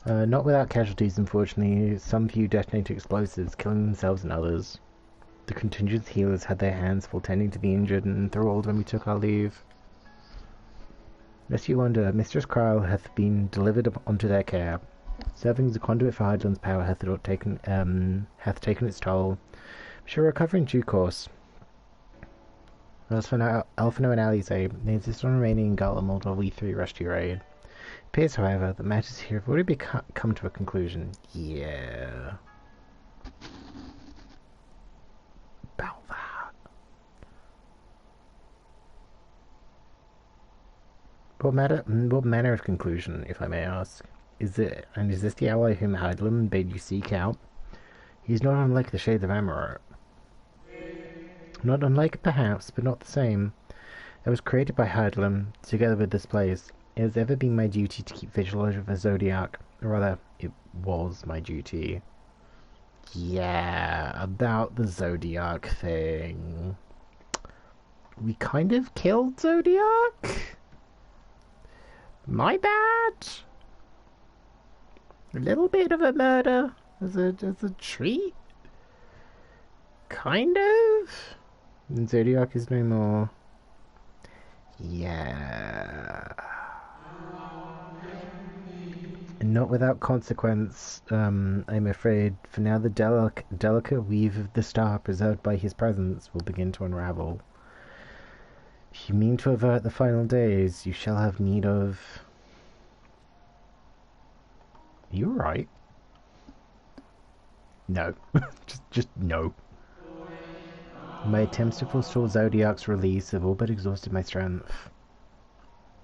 Speaker 1: Not without casualties, unfortunately. Some few detonated explosives, killing themselves and others. The contingent healers had their hands full tending to the injured and enthralled when we took our leave. Lest you wonder, Mistress Krile hath been delivered onto their care. Serving as a conduit for Hydaelyn's power hath taken its toll. She'll recover in due course. As for now, Alphino and Alisaie, they insist on remaining in Garlemald while we three rush to your aid. It appears, however, that matters here have already come to a conclusion. Yeah. About that. What manner of conclusion, if I may ask? Is this the ally whom Hydaelyn bade you seek out? He is not unlike the Shades of Amarok. Not unlike, perhaps, but not the same. I was created by Hydaelyn, together with this place. It has ever been my duty to keep vigil over the Zodiac. Or rather, it was my duty. Yeah, about the Zodiac thing. We kind of killed Zodiac? My bad? A little bit of a murder as a treat? Kind of? And Zodiac is no more. Yeah. Not without consequence, I'm afraid. For now the delicate weave of the star preserved by his presence will begin to unravel. If you mean to avert the final days, you shall have need of... You right? No. just no. My attempts to forestall Zodiac's release have all but exhausted my strength.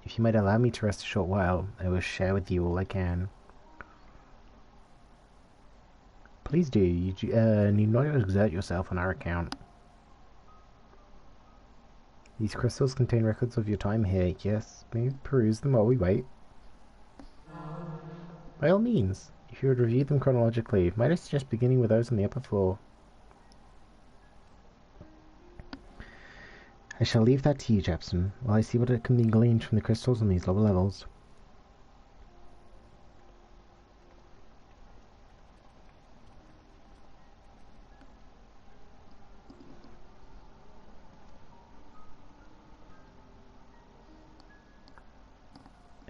Speaker 1: If you might allow me to rest a short while, I will share with you all I can. Please do. You need not exert yourself on our account. These crystals contain records of your time here. Yes, may we peruse them while we wait? By all means, if you would review them chronologically, might I suggest beginning with those on the upper floor? I shall leave that to you, Jepsen, while I see what it can be gleaned from the crystals on these lower levels.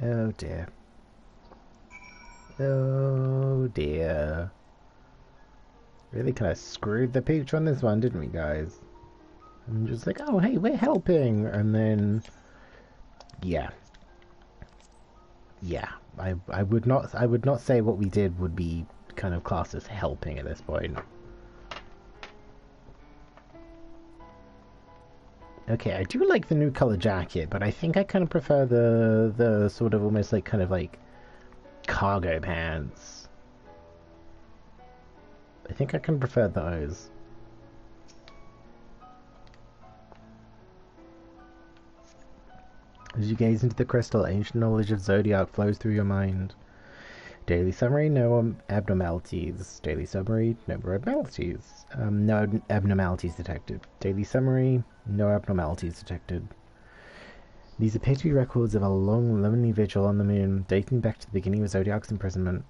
Speaker 1: Oh dear. Oh dear. Really kind of screwed the pooch on this one, didn't we, guys? I'm just like, oh hey, we're helping, and then yeah. I would not say what we did would be kind of classed as helping at this point. Okay, I do like the new color jacket, but I think I kind of prefer the sort of almost like kind of like cargo pants. I think I can prefer those. As you gaze into the crystal, ancient knowledge of Zodiac flows through your mind. Daily summary, no abnormalities. Daily summary, no abnormalities. No abnormalities detected. Daily summary, no abnormalities detected. These appear to be records of a long, lonely vigil on the moon, dating back to the beginning of Zodiac's imprisonment.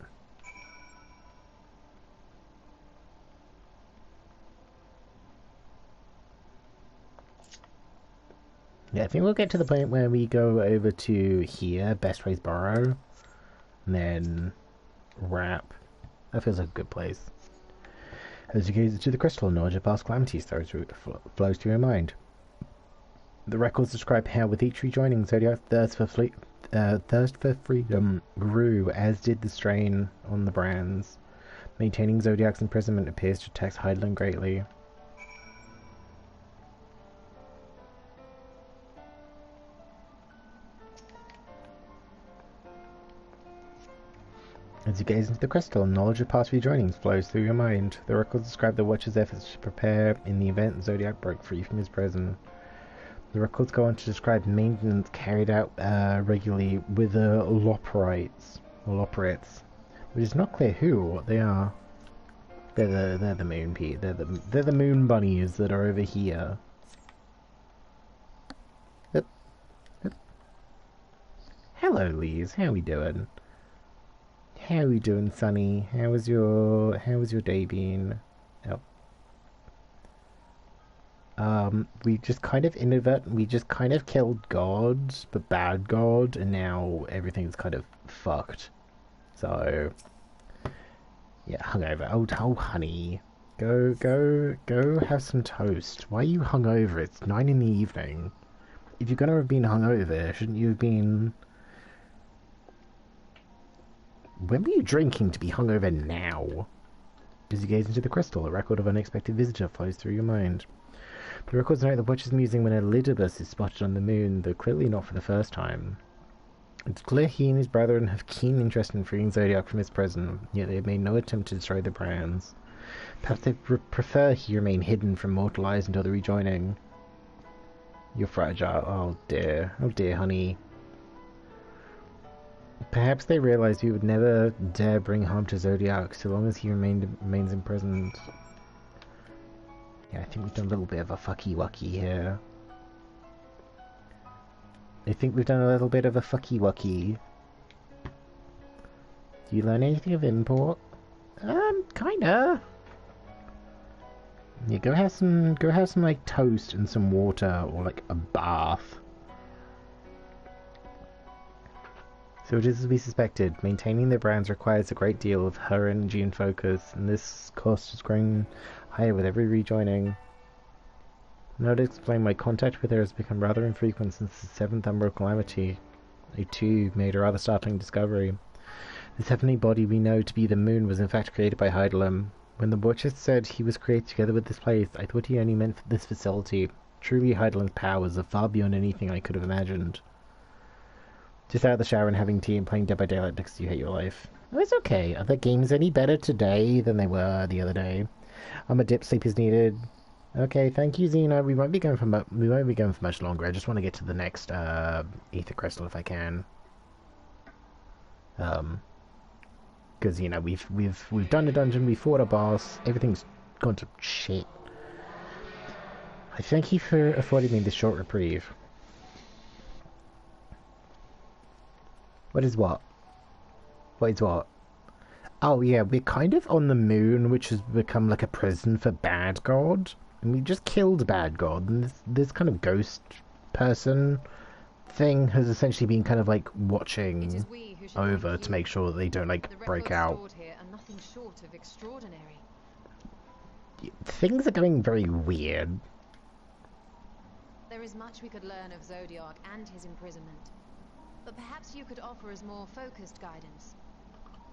Speaker 1: Yeah, I think we'll get to the point where we go over to here, Best Ways Burrow, and then wrap. That feels like a good place. As you gaze into the crystal, knowledge of past calamities flows through your mind. The records describe how, with each rejoining, Zodiac's thirst for freedom grew, as did the strain on the brands. Maintaining Zodiac's imprisonment appears to tax Heidelin greatly. As you gaze into the crystal, knowledge of past rejoinings flows through your mind. The records describe the Watcher's efforts to prepare in the event Zodiac broke free from his prison. The records go on to describe maintenance carried out regularly with the Loprites, which is not clear who or what they are. They're the moon they're the moon bunnies that are over here. Yep. Hello, Lise. How we doing? How we doing, Sonny? How was your day been? Oh. We just kind of killed God, but bad God, and now everything's kind of fucked. So yeah, hungover. Oh honey. Go have some toast. Why are you hungover? It's 9 in the evening. If you're gonna have been hungover, shouldn't you have been... When were you drinking to be hungover now? As you gaze into the crystal, a record of unexpected visitor flows through your mind. The records note the Watcher's musing when Elidibus is spotted on the moon, though clearly not for the first time. It's clear he and his brethren have keen interest in freeing Zodiac from his prison, yet they have made no attempt to destroy the brands. Perhaps they prefer he remain hidden from mortal eyes until the rejoining. You're fragile. Oh dear, honey. Perhaps they realized we would never dare bring harm to Zodiac so long as he remains imprisoned. Yeah, I think we've done a little bit of a fucky-wucky here. Do you learn anything of import? Kinda. Yeah, go have some like toast and some water, or like a bath. So it is as we suspected. Maintaining their brands requires a great deal of her energy and focus, and this cost is growing higher with every rejoining. Now to explain why contact with her has become rather infrequent since the 7th Umbral Calamity. They too made a rather startling discovery. This heavenly body we know to be the moon was in fact created by Heidelin. When the Watcher said he was created together with this place, I thought he only meant this facility. Truly, Heidelin's powers are far beyond anything I could have imagined. Just out of the shower and having tea and playing Dead by Daylight because you hate your life. Oh, it's okay. Are the games any better today than they were the other day? A dip sleep is needed. Okay, thank you, Xena. We won't be going for much longer. I just want to get to the next ether crystal if I can. Because you know we've done the dungeon, we fought a boss, everything's gone to shit. I thank you for affording me this short reprieve. What is what? What is what? Oh yeah, we're kind of on the moon, which has become like a prison for Bad God. And we just killed Bad God, and this kind of ghost person thing has essentially been kind of like watching over to make sure that they don't like break out.
Speaker 16: Here are nothing short of extraordinary.
Speaker 1: Things are going very weird.
Speaker 16: There is much we could learn of Zodiac and his imprisonment, but perhaps you could offer us more focused guidance.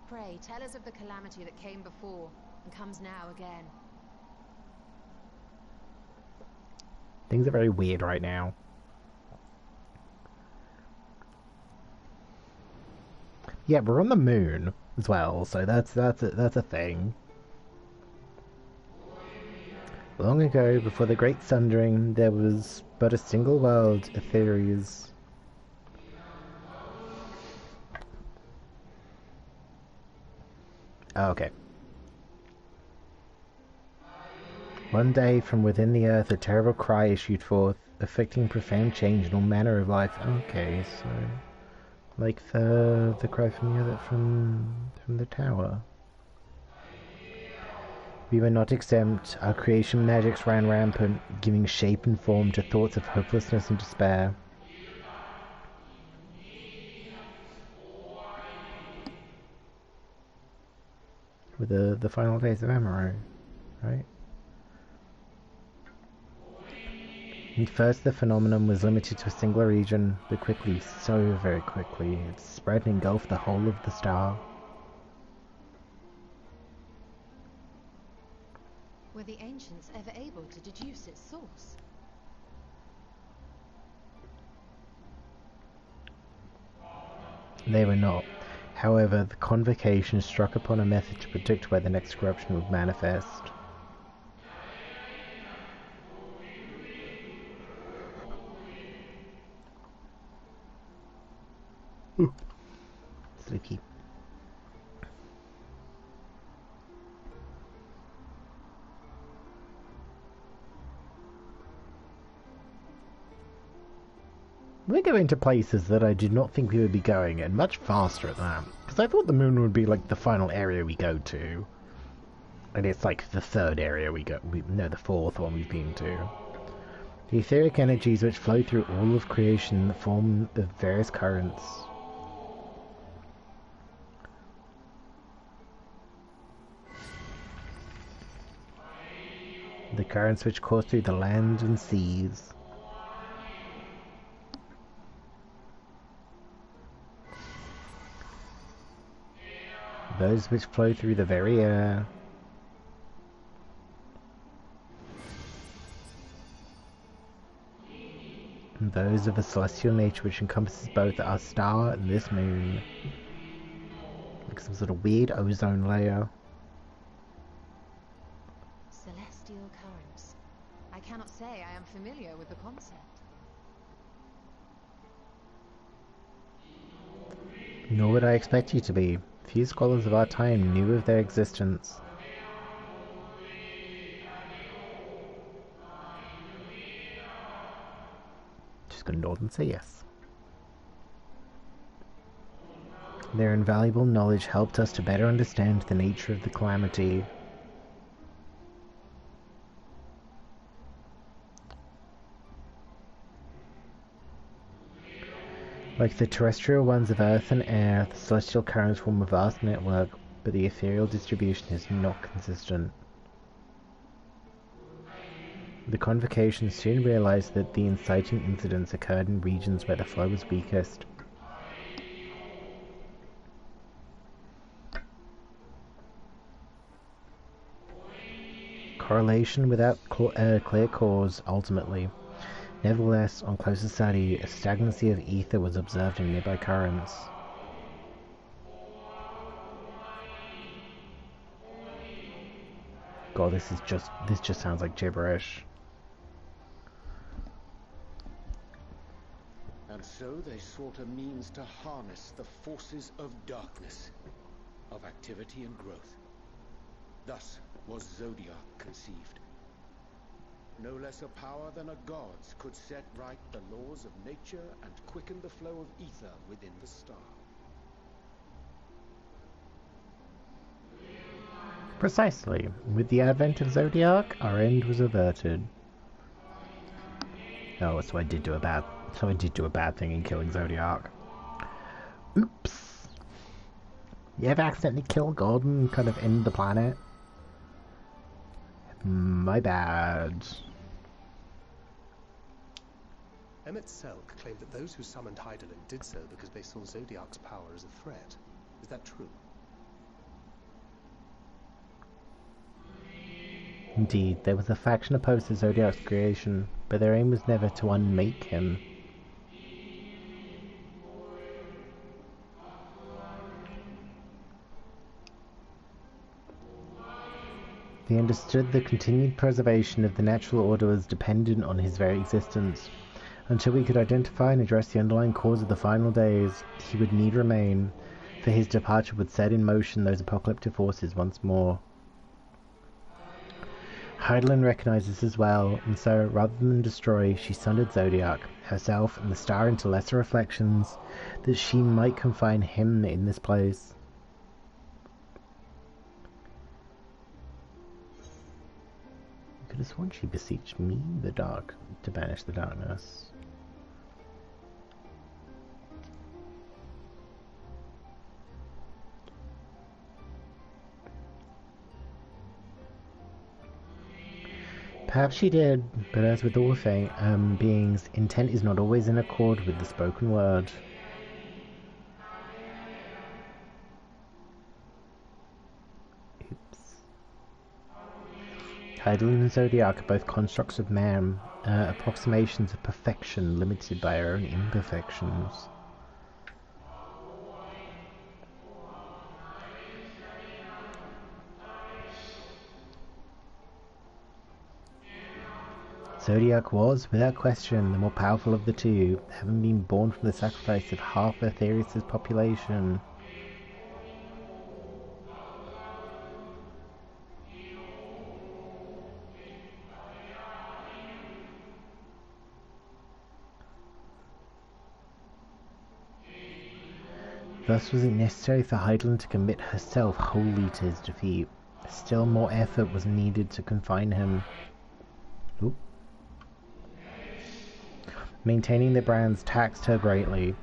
Speaker 16: Pray, tell us of the calamity that came before and comes now again.
Speaker 1: Things are very weird right now. Yeah, we're on the moon as well, so that's a thing. Long ago, before the Great Sundering, there was but a single world, Etherius. Oh, okay. One day, from within the earth, a terrible cry issued forth, affecting profound change in all manner of life. Okay, so like the cry from the other from the tower. We were not exempt. Our creation magics ran rampant, giving shape and form to thoughts of hopelessness and despair. With the final days of Amaro, right? At first the phenomenon was limited to a single region, but quickly, so very quickly, it spread and engulfed the whole of the star.
Speaker 16: Were the ancients ever able to deduce its source?
Speaker 1: They were not. However, the convocation struck upon a method to predict where the next corruption would manifest. Ooh. Sleepy. We're going to places that I did not think we would be going, and much faster at that. Because I thought the moon would be like the final area we go to. And it's like the third area the fourth one we've been to. The etheric energies which flow through all of creation form the various currents. The currents which course through the land and seas. Those which flow through the very air. And those of a celestial nature which encompasses both our star and this moon. Like some sort of weird ozone layer.
Speaker 16: Celestial currents. I cannot say I am familiar with the concept.
Speaker 1: Nor would I expect you to be. Few scholars of our time knew of their existence. Just gonna nod and say yes. Their invaluable knowledge helped us to better understand the nature of the calamity. Like the terrestrial ones of earth and air, the celestial currents form a vast network, but the ethereal distribution is not consistent. The convocation soon realized that the inciting incidents occurred in regions where the flow was weakest. Correlation without clear cause, ultimately. Nevertheless, on closer study, a stagnancy of ether was observed in nearby currents. God, this just sounds like gibberish.
Speaker 17: So they sought a means to harness the forces of darkness, of activity and growth. Thus was Zodiac conceived. No less a power than a god's could set right the laws of nature and quicken the flow of ether within the star.
Speaker 1: Precisely. With the advent of Zodiac, our end was averted. Oh, so I did do a bad thing in killing Zodiac. Oops. You ever accidentally kill God and kind of end the planet? My bad.
Speaker 2: Emmett Selk claimed that those who summoned Hydaelyn did so because they saw Zodiac's power as a threat. Is that true?
Speaker 1: Indeed, there was a faction opposed to Zodiac's creation, but their aim was never to unmake him. They understood the continued preservation of the natural order was dependent on his very existence. Until we could identify and address the underlying cause of the final days, he would need remain, for his departure would set in motion those apocalyptic forces once more. Hydaelyn recognized this as well, and so, rather than destroy, she sundered Zodiac, herself and the star into lesser reflections, that she might confine him in this place. I could have sworn she beseeched me, the dark, to banish the darkness. Perhaps she did, but as with all beings, intent is not always in accord with the spoken word. Oops. Hydaelyn and Zodiac are both constructs of man, approximations of perfection limited by our own imperfections. Zodiac was, without question, the more powerful of the two, having been born from the sacrifice of half Aetherius' population. Thus was it necessary for Hydaelyn to commit herself wholly to his defeat. Still more effort was needed to confine him. Oop. Maintaining the brands taxed her greatly.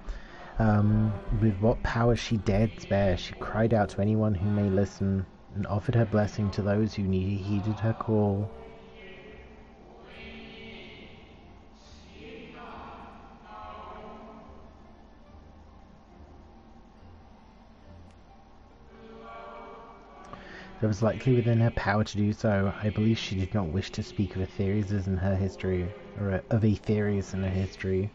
Speaker 1: With what power she dared spare, she cried out to anyone who may listen, and offered her blessing to those who heeded her call. It was likely within her power to do so. I believe she did not wish to speak of Aetherius in her history, or of Aetherius in her history.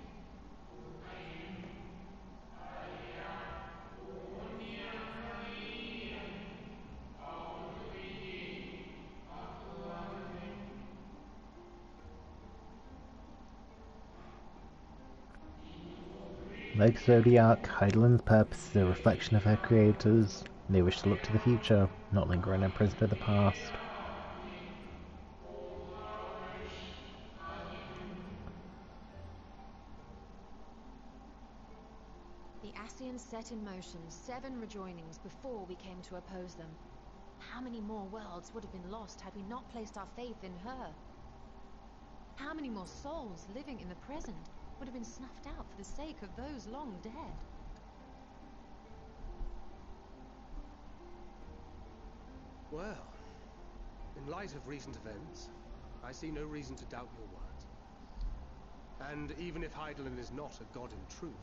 Speaker 1: Like Zodiac, Hydaelyn's purpose is a reflection of her creators. They wish to look to the future, not linger in a prison of the past.
Speaker 16: The Ascians set in motion 7 rejoinings before we came to oppose them. How many more worlds would have been lost had we not placed our faith in her? How many more souls living in the present would have been snuffed out for the sake of those long dead?
Speaker 2: Well, in light of recent events, I see no reason to doubt your words. And even if Hydaelyn is not a god in truth,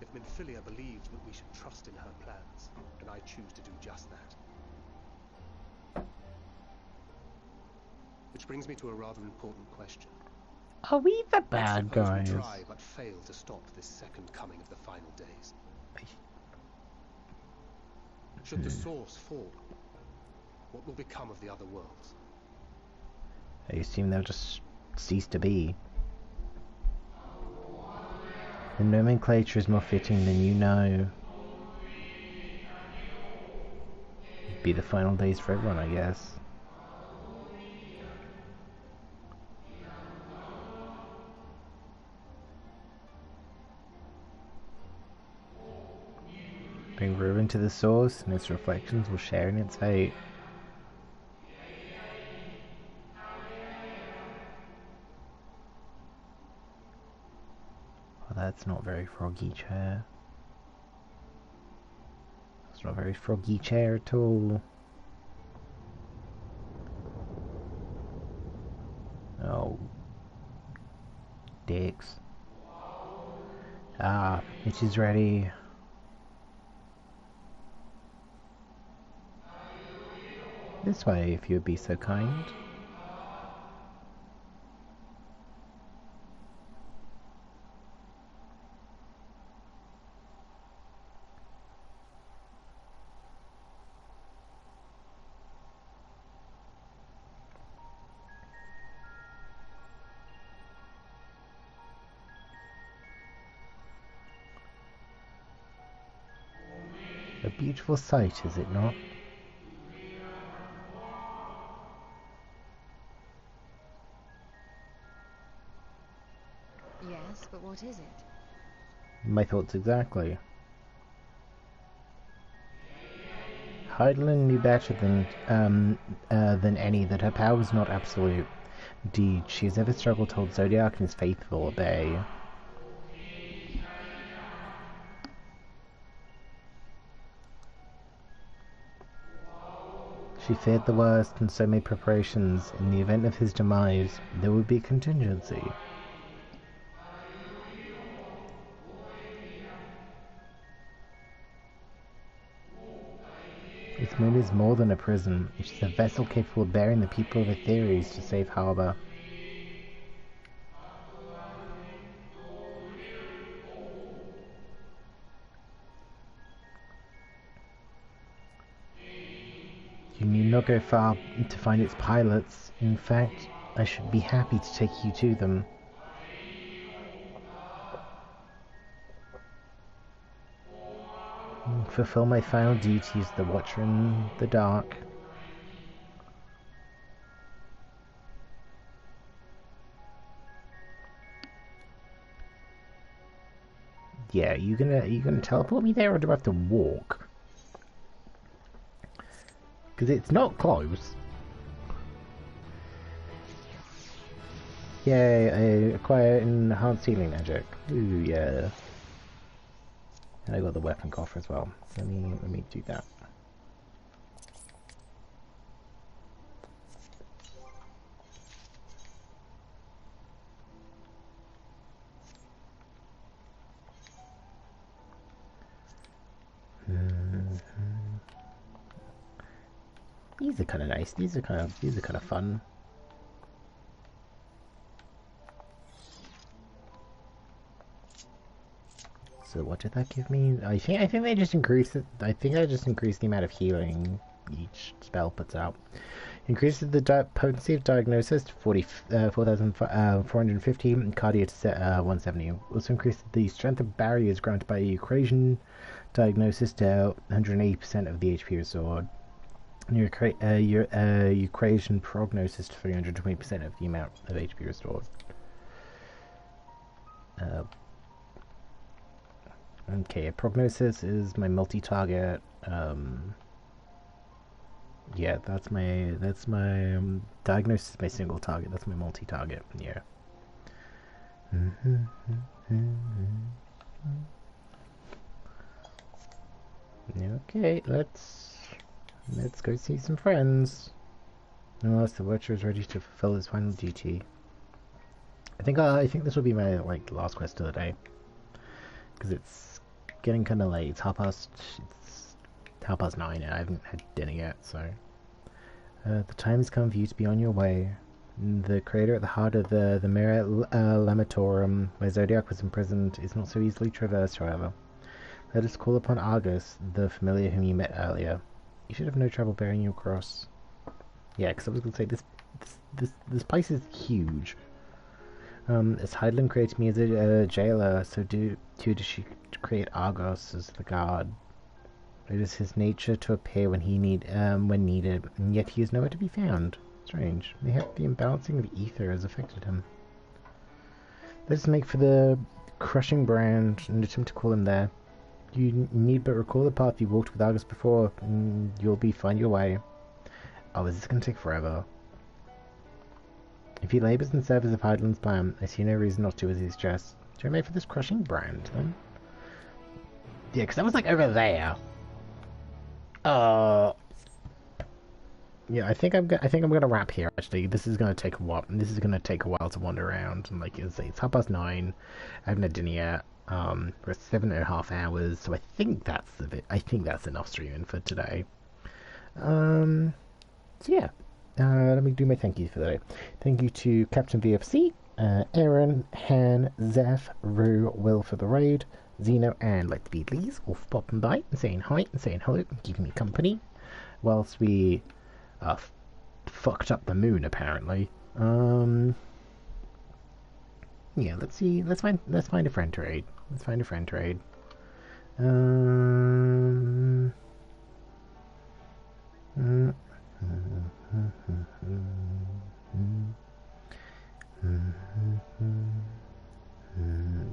Speaker 2: if Minfilia believed that we should trust in her plans, then I choose to do just that. Which brings me to a rather important question.
Speaker 1: Are we the bad
Speaker 2: Suppose
Speaker 1: guys?
Speaker 2: we try but fail to stop this second coming of the final days. Should the source fall, what will become of the other worlds?
Speaker 1: I assume they'll just cease to be. The nomenclature is more fitting than you know. It'd be the final days for everyone, I guess. Bring ruin to the source, and its reflections will share in its fate. Oh, that's not very froggy chair. That's not a very froggy chair at all. Oh. Dicks. Ah, it is ready. This way, if you would be so kind. A beautiful sight, is it not?
Speaker 16: Yes, but what is it?
Speaker 1: My thoughts exactly. Heidelin knew better than any that her power was not absolute. Indeed, she has ever struggled to hold Zodiac and his faithful at bay. She feared the worst and so made preparations. In the event of his demise, there would be a contingency. Its moon is more than a prison. It is a vessel capable of bearing the people of Aetheres to safe harbor. You need not go far to find its pilots. In fact, I should be happy to take you to them. Fulfill my final duty as the Watcher in the Dark. Yeah, you gonna teleport me there, or do I have to walk? Because it's not close. Yay, I acquire enhanced healing magic. Ooh, yeah. And I got the weapon coffer as well. Let me do that. These are kind of nice. These are kind of fun. So what did that give me? I think they just increased it. I think I just increased the amount of healing each spell puts out. Increases the potency of diagnosis to 4,450, and cardio to 170. Also increased the strength of barriers granted by equation diagnosis to 180% of the HP restored. Your equation prognosis to 320% of the amount of HP restored. Okay, prognosis is my multi-target. Yeah, that's my diagnosis is my single target. That's my multi-target. Yeah. Okay, let's go see some friends. Unless the Watcher is ready to fulfill his final duty. I think this will be my last quest of the day, because it's getting kind of late. It's half past 9 and I haven't had dinner yet, so the time has come for you to be on your way. The crater at the heart of the Mare Lamatorum, where Zodiac was imprisoned, is not so easily traversed, however. Let us call upon Argus, the familiar whom you met earlier. You should have no trouble bearing your cross. Yeah, because I was going to say, this place is huge. As Heidelin created me as a jailer, so too does she create Argos as the guard. It is his nature to appear when when needed, and yet he is nowhere to be found. Strange. Mayhap the imbalancing of ether has affected him. Let us make for the crushing brand and attempt to call him there. You need but recall the path you walked with Argus before, and you'll find your way. Oh, is this going to take forever? If he labours in service of Heidelin's plan, I see no reason not to, as he suggests. Should I make for this crushing brand, then? Yeah, because that was, like, over there. Yeah, I think I'm gonna wrap here. Actually, this is gonna take a while. This is gonna take a while to wander around. And like, it's 9:30. I haven't had dinner yet. We're 7.5 hours, so I think that's enough streaming for today. So yeah. Let me do my thank you for the day. Thank you to Captain VFC, Aaron, Han, Zeph, Rue, Will for the raid, Zeno, and Like the Beatleys, all for popping by and saying hi and saying hello and keeping me company whilst we fucked up the moon apparently. Yeah, let's see. Let's find a friend to raid. Let's find a friend to raid.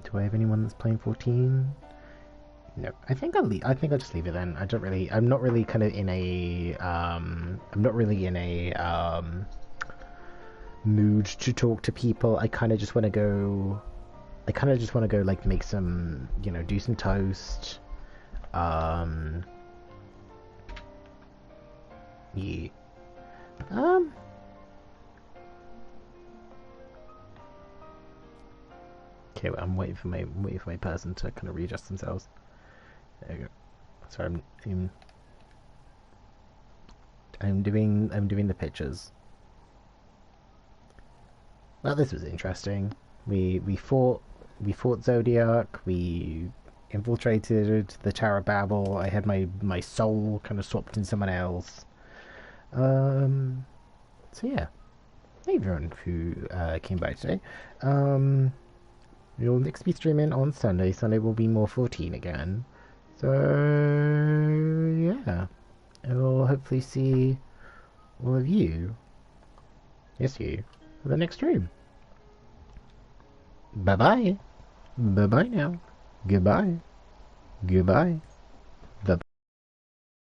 Speaker 1: Do I have anyone that's playing 14? No, I think I'll just leave it then. I'm not really kind of in a mood to talk to people. I kind of just want to go like make some, do some toast. Yeah. Okay, well, I'm waiting for my person to kind of readjust themselves. There you go. Sorry, I'm doing the pictures. Well, this was interesting. We fought Zodiac. We infiltrated the Tower of Babel. I had my soul kind of swapped in someone else. So yeah, thank everyone who came by today. We'll next be streaming on Sunday. Sunday will be more 14 again. So yeah, I will hopefully see all of you. Yes, you for the next stream. Bye bye. Bye bye now. Goodbye. Goodbye.